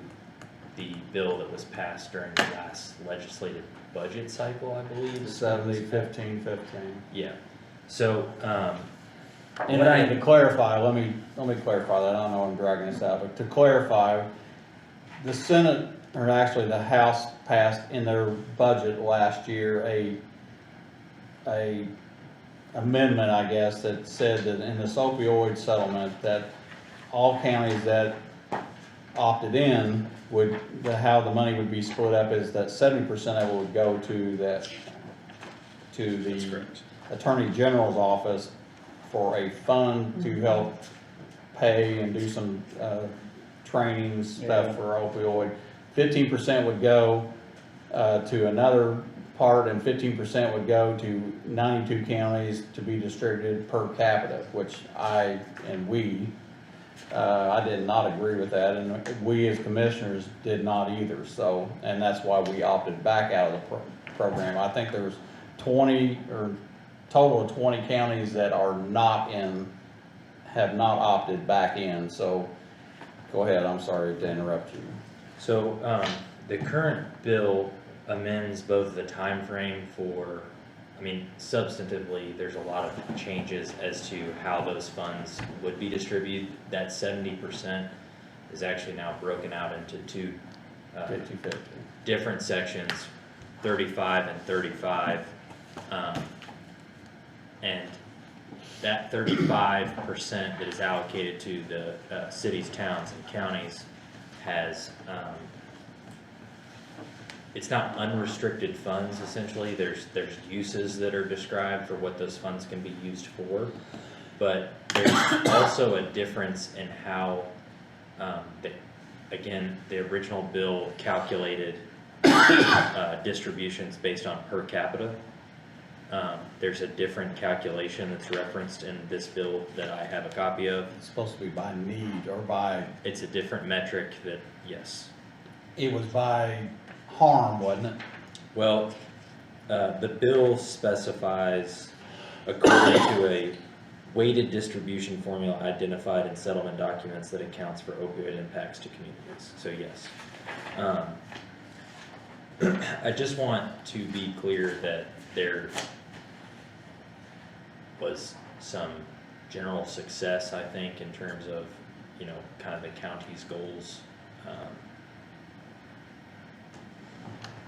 the bill that was passed during the last legislative budget cycle, I believe. 15. Yeah, so, And what I, to clarify, let me clarify that, I don't know I'm dragging this out, but to clarify, the Senate, or actually the House passed in their budget last year a amendment, I guess, that said that in this opioid settlement, that all counties that opted in would, how the money would be split up is that 70% of it would go to the Attorney General's office for a fund to help pay and do some training stuff for opioid. 15% would go to another part, and 15% would go to 92 counties to be distributed per capita, which I did not agree with that, and we as commissioners did not either. So, and that's why we opted back out of the program. I think there's 20 or total of 20 counties that are not in, have not opted back in. So, go ahead. I'm sorry to interrupt you. so, the current bill amends both the time frame for, I mean, substantively, there's a lot of changes as to how those funds would be distributed. That 70% is actually now broken out into two 50-50. different sections, 35 and 35. And that 35% that is allocated to the cities, towns, and counties has, it's not unrestricted funds, essentially. There's uses that are described for what those funds can be used for, but there's also a difference in how, again, the original bill calculated distributions based on per capita. There's a different calculation that's referenced in this bill that I have a copy of. It's supposed to be by need or by. It's a different metric that, yes. It was by harm, wasn't it? Well, the bill specifies according to a weighted distribution formula identified in settlement documents that accounts for opioid impacts to communities. So yes. I just want to be clear that there was some general success, I think, in terms of, you know, kind of the county's goals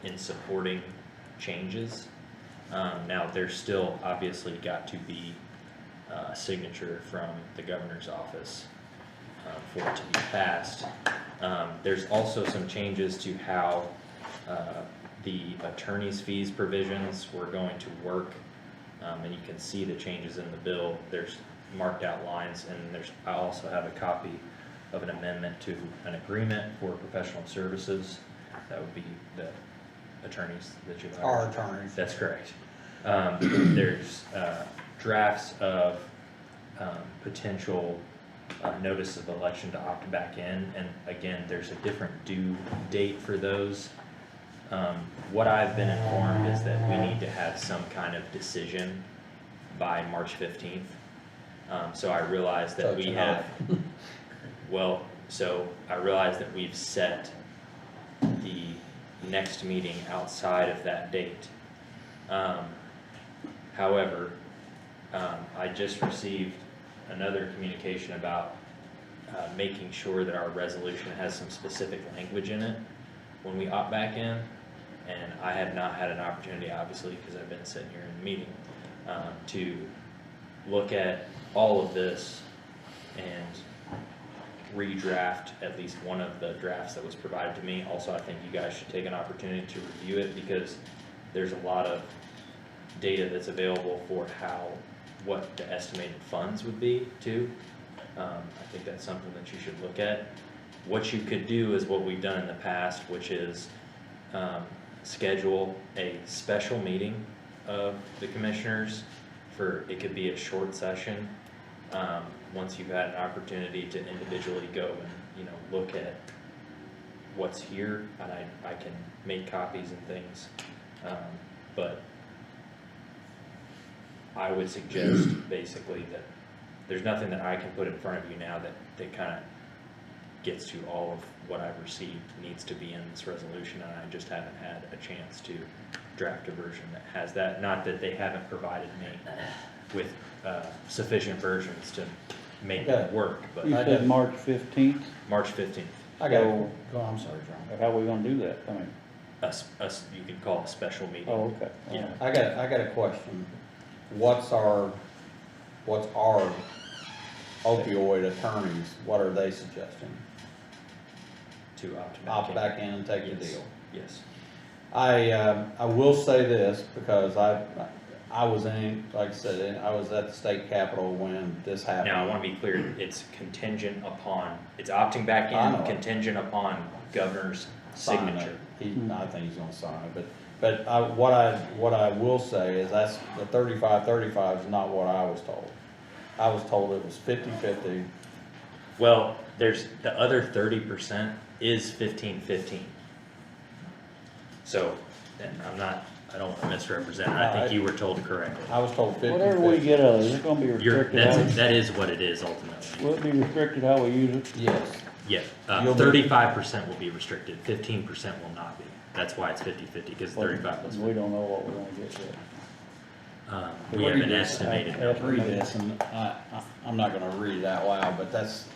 in supporting changes. Now, there's still obviously got to be a signature from the governor's office for it to be passed. There's also some changes to how the attorney's fees provisions were going to work, and you can see the changes in the bill. There's marked out lines, and I also have a copy of an amendment to an agreement for professional services. That would be the attorneys that you hired. Our attorneys. That's correct. There's drafts of potential notice of election to opt back in, and again, there's a different due date for those. What I've been informed is that we need to have some kind of decision by March 15th. So I realize that we have, well, so I realize that we've set the next meeting outside of that date. However, I just received another communication about making sure that our resolution has some specific language in it when we opt back in, and I have not had an opportunity, obviously, because I've been sitting here in the meeting, to look at all of this and redraft at least one of the drafts that was provided to me. Also, I think you guys should take an opportunity to review it, because there's a lot of data that's available for what the estimated funds would be too. I think that's something that you should look at. What you could do is what we've done in the past, which is schedule a special meeting of the commissioners it could be a short session, once you've had an opportunity to individually go and, look at what's here, and I can make copies and things, but I would suggest basically that there's nothing that I can put in front of you now that kind of gets to all of what I've received needs to be in this resolution, and I just haven't had a chance to draft a version that has that. Not that they haven't provided me with sufficient versions to make it work, but. You said March 15th? March 15th. I got, go on, I'm sorry, John. How are we gonna do that? I mean, You can call it a special meeting. oh, okay. Yeah. I got a question. What's our opioid attorneys, what are they suggesting? To Opt back in and take the Yes. deal. Yes. I will say this, because I was in, like I said, I was at the state capitol when this happened. Now, I want to be clear, it's contingent upon, it's opting back I know. in, contingent upon governor's Sign it. signature. I think he's gonna sign it, but what I will say is that's, the 35-35 is not what I was told. I was told it was 50-50. Well, there's, the other 30% is 15-15. So, and I don't want to misrepresent, I think you were told correctly. I was told 50-50. Whatever we get out of it, it's gonna be restricted. That is what it is ultimately. Will it be restricted how we use it? Yes. Yeah, You'll be- 35% will be restricted, 15% will not be. That's why it's 50-50, because 35 plus. We don't know what we're gonna get yet. We haven't estimated. I read this, and I'm not gonna read it out loud, but that's,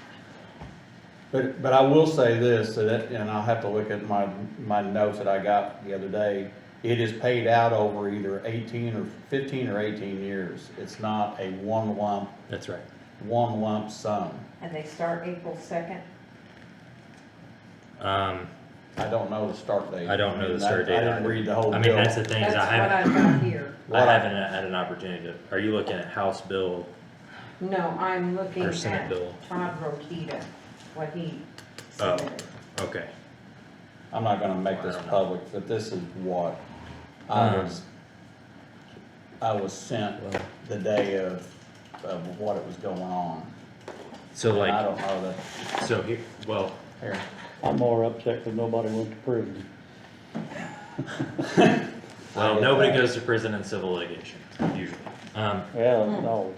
but I will say this, and I'll have to look at my notes that I got the other day. It is paid out over either 15 or 18 years. It's not a one lump sum. And they start April 2nd? I don't know the start date. I don't know the start date. I didn't read the whole bill. I mean, that's the thing, is That's what I've got here. I haven't had an opportunity to, are you looking at House Bill No, I'm looking or Senate at Bill? Todd Rokita, what he Oh, submitted. okay. I'm not gonna make this public, but this is what I was sent the day of what it was going on. So like. I don't know that. So here, well. Here. I'm more upset because nobody went to prison. Well, nobody goes to prison in civil litigation, usually. Well, no,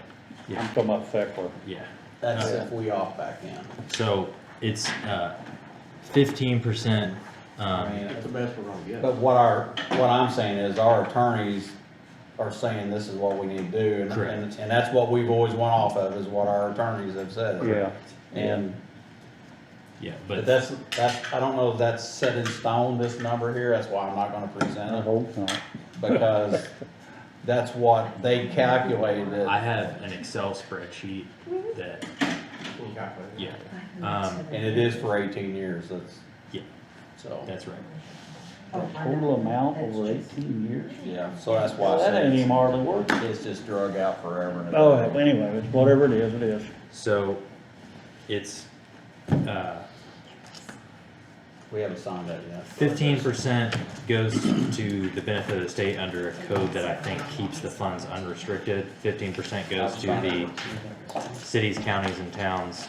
Yeah. I'm talking about Feckler. Yeah. That's if we opt back in. So it's 15%. I mean, That's the best we're gonna get. but what I'm saying is our attorneys are saying this is what we need to do. Correct. And that's what we've always went off of, is what our attorneys have said. Yeah. And, Yeah, but that's, I don't know if that's set in stone, this number here, that's why I'm not gonna present I it, hope not. because that's what they calculated it. I have an Excel spreadsheet that, yeah. And it is for 18 years, Yeah, so, that's right. Total amount over 18 years? yeah, so that's why I That said ain't even hardly worth it. it's just drug out forever. and Oh, ever. anyway, it's whatever it is, it is. So it's We haven't signed that yet. 15% goes to the benefit of the state under a code that I think keeps the funds unrestricted. 15% goes to the cities, counties, and towns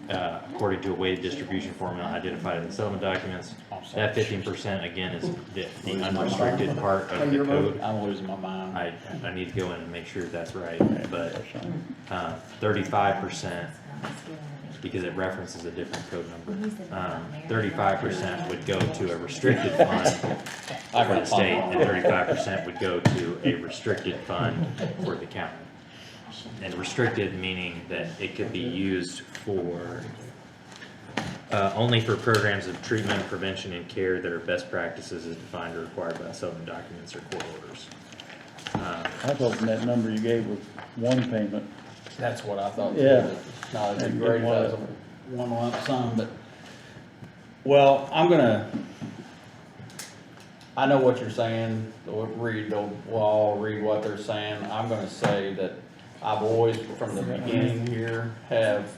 according to a weighted distribution formula identified in the settlement documents. That 15% again is the unrestricted part of the code. I'm losing my mind. I need to go in and make sure that's right, but 35%, because it references a different code number, 35% would go to a restricted fund for the state, and 35% would go to a restricted fund for the county. And restricted meaning that it could be used for only for programs of treatment, prevention, and care that are best practices as defined or required by settlement documents or court orders. I was hoping that number you gave was one payment. That's what I thought. Yeah. No, it'd be great if that was a one lump sum, but, well, I know what you're saying, we'll all read what they're saying. I'm gonna say that I've always, from the beginning here, have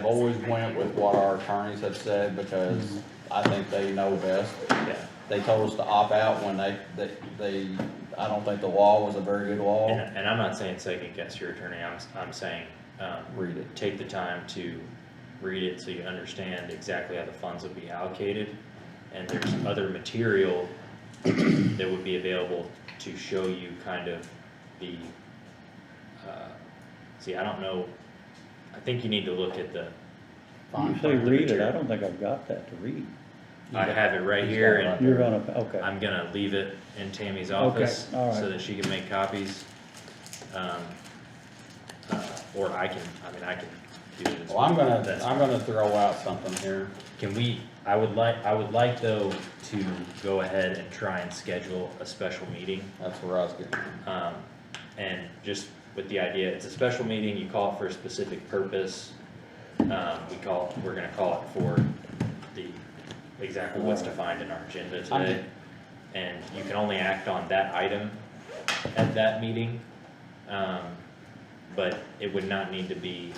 always went with what our attorneys have said, because I think they know best. Yeah. They told us to opt out when I don't think the law was a very good law. And I'm not saying second guess your attorney, I'm saying, Read it. Take the time to read it so you understand exactly how the funds will be allocated. And there's other material that would be available to show you kind of the, see, I don't know, I think you need to look at the. You say read it, I don't think I've got that to read. I have it right here, and You're gonna, okay. I'm gonna leave it in Tammy's office all right. so that she can make copies. Or I can do it as Well, I'm That's gonna throw out something here. Can we, I would like though to go ahead and try and schedule a special meeting. That's where I was getting. And just with the idea, it's a special meeting, you call it for a specific purpose. We're gonna call it for the, exactly what's defined in our agenda today. And you can only act on that item at that meeting. But it would not need to be,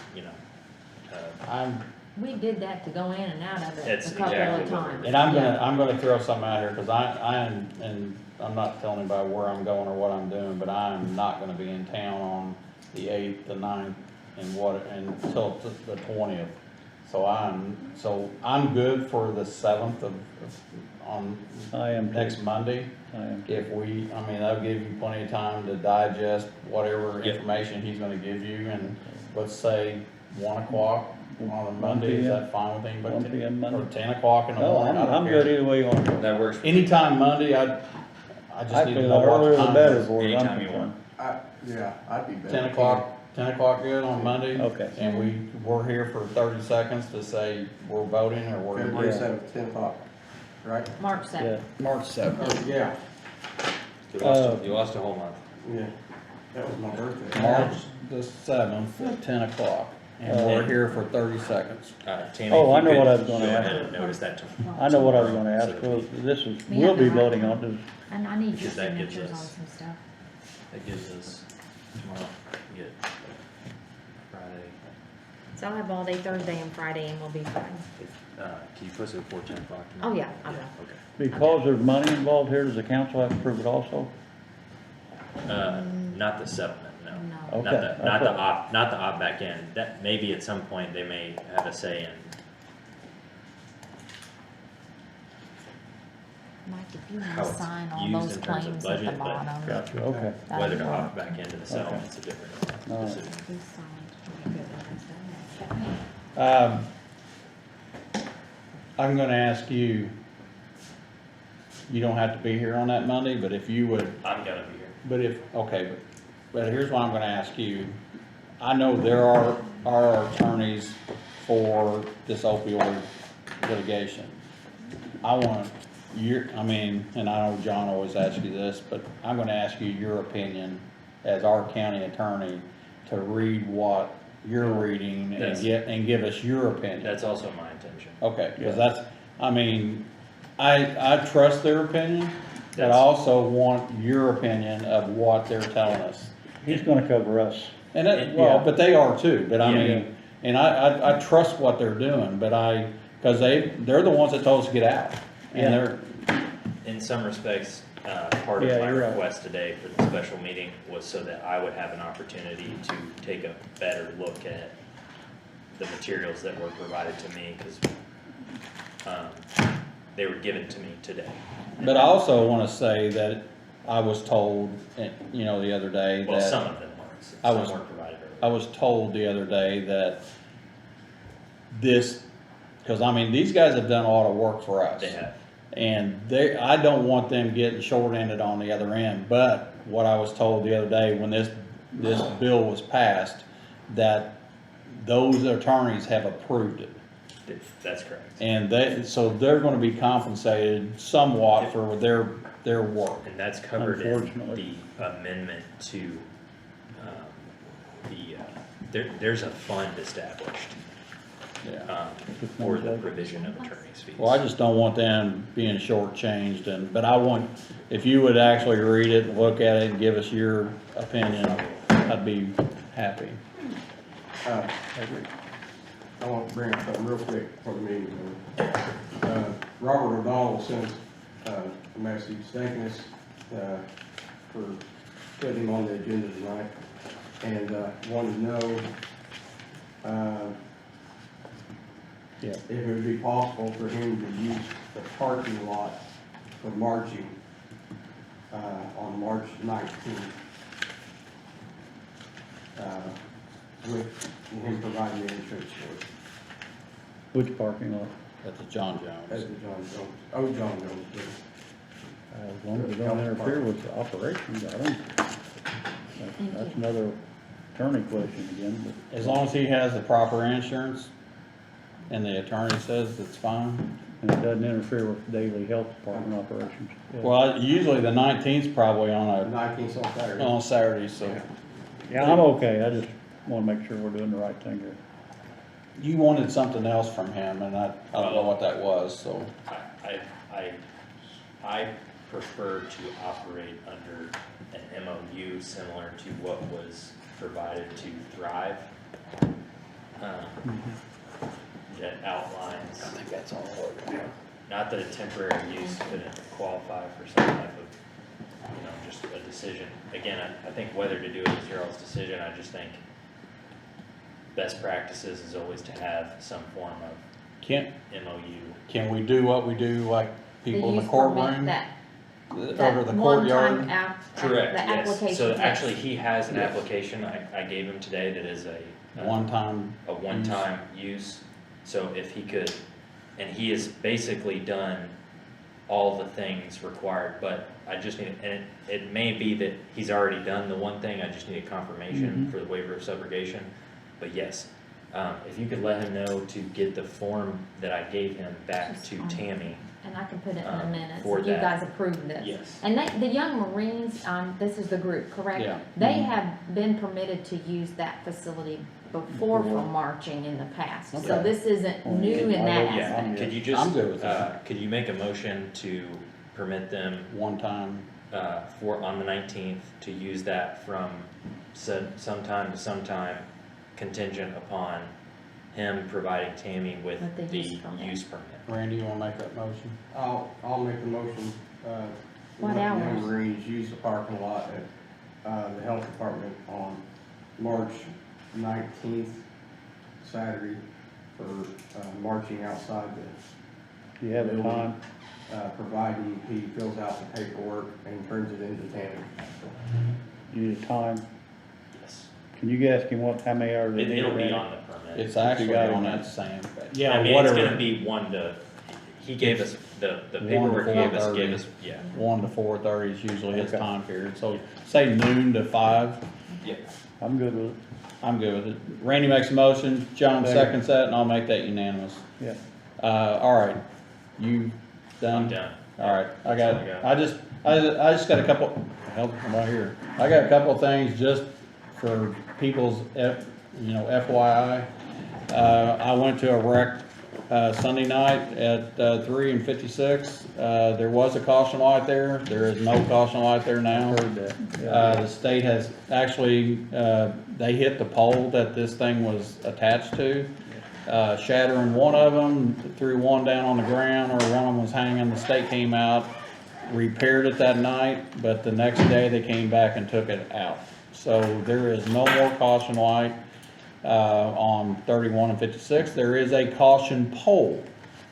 We did that to go in and out of it That's a couple exactly of what we're times. doing. And I'm gonna throw something out here, cause and I'm not telling anybody where I'm going or what I'm doing, but I'm not gonna be in town on the 8th, the 9th, until the 20th. So I'm good for the 7th on I am too. next Monday. I am. That'll give you plenty of time to digest whatever Yep. information he's gonna give you, and let's say 1 o'clock on a Monday, is that fine with anybody? 1 p.m. Monday. Or 10 o'clock in the No, morning? I don't I'm care. good either way you want to. that works. Anytime Monday, I just I need to feel know the what earlier the the time better is. for us. Anytime you want. Yeah, I'd be better. 10 o'clock good on Monday? Okay. And we're here for 30 seconds to say we're voting or we're. February 7th, 10 o'clock, right? March Yeah. 7th. March 7th. Yeah, You lost a whole month. yeah, that was my birthday. March the 7th at 10 o'clock, and we're here for 30 seconds. Tammy, Oh, if I you know could what I was gonna go ask. ahead and notice that I know what I was gonna so ask, that well, we- this is, We we'll have be the right voting one. on this. And I need your Because that gives signatures on us- some stuff. That gives us tomorrow, we get Friday. So I'll have all day Thursday and Friday and we'll be fine. Can you post it before 10 o'clock Oh, tomorrow? yeah, I will. Okay. Because there's money involved here, does the council have to approve it also? Not the settlement, no. No. Not Okay, the, not the okay. not the opt back in. That maybe at some point they may have a say in. Mike, if you How want to it's sign all used those in terms of claims at budget, the but- bottom. Gotcha, okay. that'd Whether to work. opt back into the settlement's a different All right. decision. Be signed. Good, that's that. I'm gonna ask you, you don't have to be here on that Monday, but if you would, I'm gonna be here. but here's what I'm gonna ask you. I know there are attorneys for this opioid litigation. I want and I know John always asks you this, but I'm gonna ask you your opinion as our county attorney to read what you're reading That's- and give us your opinion. That's also my intention. Okay, because I trust their opinion, but I That's- also want your opinion of what they're telling us. He's gonna cover us. And Yeah. but they are too, but Yeah. and I trust what they're doing, but because they're the ones that told us to get out. And Yeah. they're, In some respects, part of Yeah, my you're right. request today for the special meeting was so that I would have an opportunity to take a better look at the materials that were provided to me, because they were given to me today. but I also want to say that I was told, the other day that. Well, some of them I weren't, was- some weren't provided earlier. I was told the other day that because these guys have done a lot of work for us. They have. And I don't want them getting short-ended on the other end, but what I was told the other day when this bill was passed, that those attorneys have approved it. That's correct. And so they're gonna be compensated somewhat for their work. And that's covered in Unfortunately. the amendment to, there's a fund established, Yeah. for the provision of attorney's fees. Well, I just don't want them being shortchanged but I want, if you would actually read it and look at it and give us your opinion, I'd be happy. I want to bring up something real quick for the meeting. Robert O'Donnell sent a message thanking us for putting him on the agenda tonight, and wanted to know Yeah. if it would be possible for him to use the parking lot for marching, on March 19th. With him providing the insurance for it. Which parking lot? At the John As Jones. the John Jones, oh, John Jones, but As long as it don't interfere with the operations, I don't. That's another attorney question again, but. As long as he has the proper insurance and the attorney says it's fine. And it doesn't interfere with daily health department operations. Yeah. Well, usually the 19th is probably on 19th on Saturday. on Saturday, so. Yeah, I'm okay, I just wanna make sure we're doing the right thing here. You wanted something else from him, and I don't know what that was, so. I prefer to operate under an MOU similar to what was provided to Thrive. That outlines. I think that's all. Not that a temporary use couldn't qualify for some type of, just a decision. Again, I think whether to do it is your all's decision. I just think best practices is always to have some form of Can MOU. we do what we do like people in the use permit courtroom? that Over the courtyard? one-time Correct, the yes. application. So yes. actually, he has an application I gave him today that is a One-time. one-time use. So if he could, and he has basically done all the things required, but I just need, and it may be that he's already done the one thing, I just need a confirmation for the waiver of subrogation. But yes, if you could let him know to get the form that I gave him back to Tammy. And I can put it in the minutes, for if you that. guys approve this. Yes. And the Young Marines, this is the group, correct? Yeah. They have been permitted to use that facility before for marching in the past. So Okay. this isn't new in that Yeah, aspect. could you I'm just, good with that. could you make a motion to permit them One time. on the 19th to use that from sometime to sometime, contingent upon him providing Tammy with With the the use permit. use permit. Randy, you wanna make that motion? I'll make the motion, What let the hours? Young Marines use the parking lot at, the health department on March 19th, Saturday, for, marching outside the. Do you have a building, time? Providing he fills out the paperwork and turns it into Tammy. You need a time? Yes. Can you ask him how many hours? they need, It'll be Randy? on the permit. It's actually got it. on that same. I mean, it's gonna be he gave us, the 1 to paperwork he gave 4:30. us, yeah. 1 to 4:30 is usually his Okay. time period, so say noon to 5. Yep. I'm good with it, I'm good with it. Randy makes a motion, John Second. seconds that, and I'll make that unanimous. yeah. All right, you done? I'm done. All right, I That's got, all I got. I just got a couple, help, I'm right here. I got a couple of things just for people's, FYI. I went to a wreck, Sunday night at, 3 and 56. There was a caution light there. There is no caution light there now. Heard that. Yeah. The state has actually, they hit the pole that this thing was attached to, shattering one of them, threw one down on the ground where one of them was hanging. The state came out, repaired it that night, but the next day they came back and took it out. So there is no more caution light on 31 and 56. There is a caution pole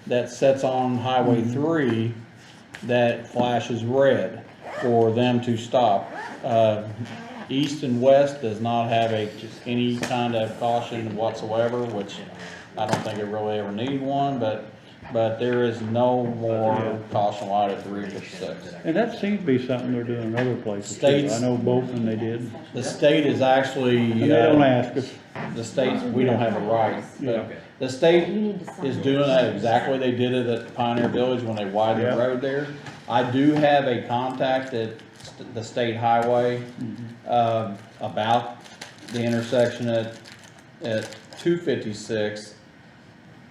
that sits on Highway 3 that flashes red for them to stop. East and west does not have any kind of caution whatsoever, which I don't think it really ever need one, but there is no more caution light at 3 and 56. And that seems to be something they're doing in other places too. States- I know Bolton they did. The state is actually. And they don't ask us. The state, we don't have a right, but Yeah. the state You need to sign is it. doing that exactly. They did it at Pioneer Village when they widened the Yeah. road there. I do have a contact at the state highway, about the intersection at 256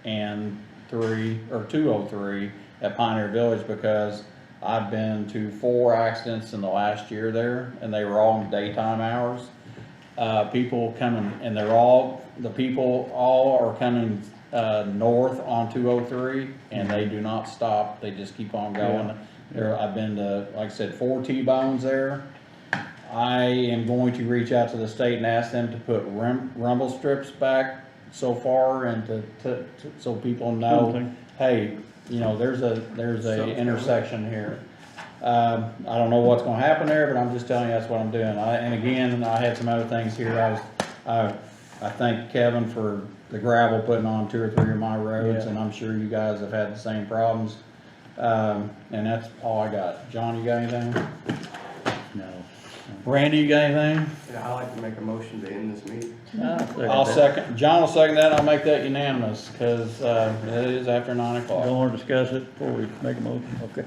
and 203 at Pioneer Village, because I've been to 4 accidents in the last year there, and they were all in daytime hours. People coming, and the people all are coming, north on 203, and they do not stop, they just keep on going. I've been to, like I said, 4 T-bones there. I am going to reach out to the state and ask them to put rumble strips back so far and so people know, Something. hey, you know, there's a intersection here. I don't know what's gonna happen there, but I'm just telling you that's what I'm doing. And again, I had some other things here. I thank Kevin for the gravel putting on 2 or 3 of my roads, Yeah. and I'm sure you guys have had the same problems. And that's all I got. John, you got anything? No. Randy, you got anything? Yeah, I'd like to make a motion to end this meeting. I'll second, John will second that, I'll make that unanimous, cause, it is after 9 o'clock. Don't want to discuss it before we make a motion, okay?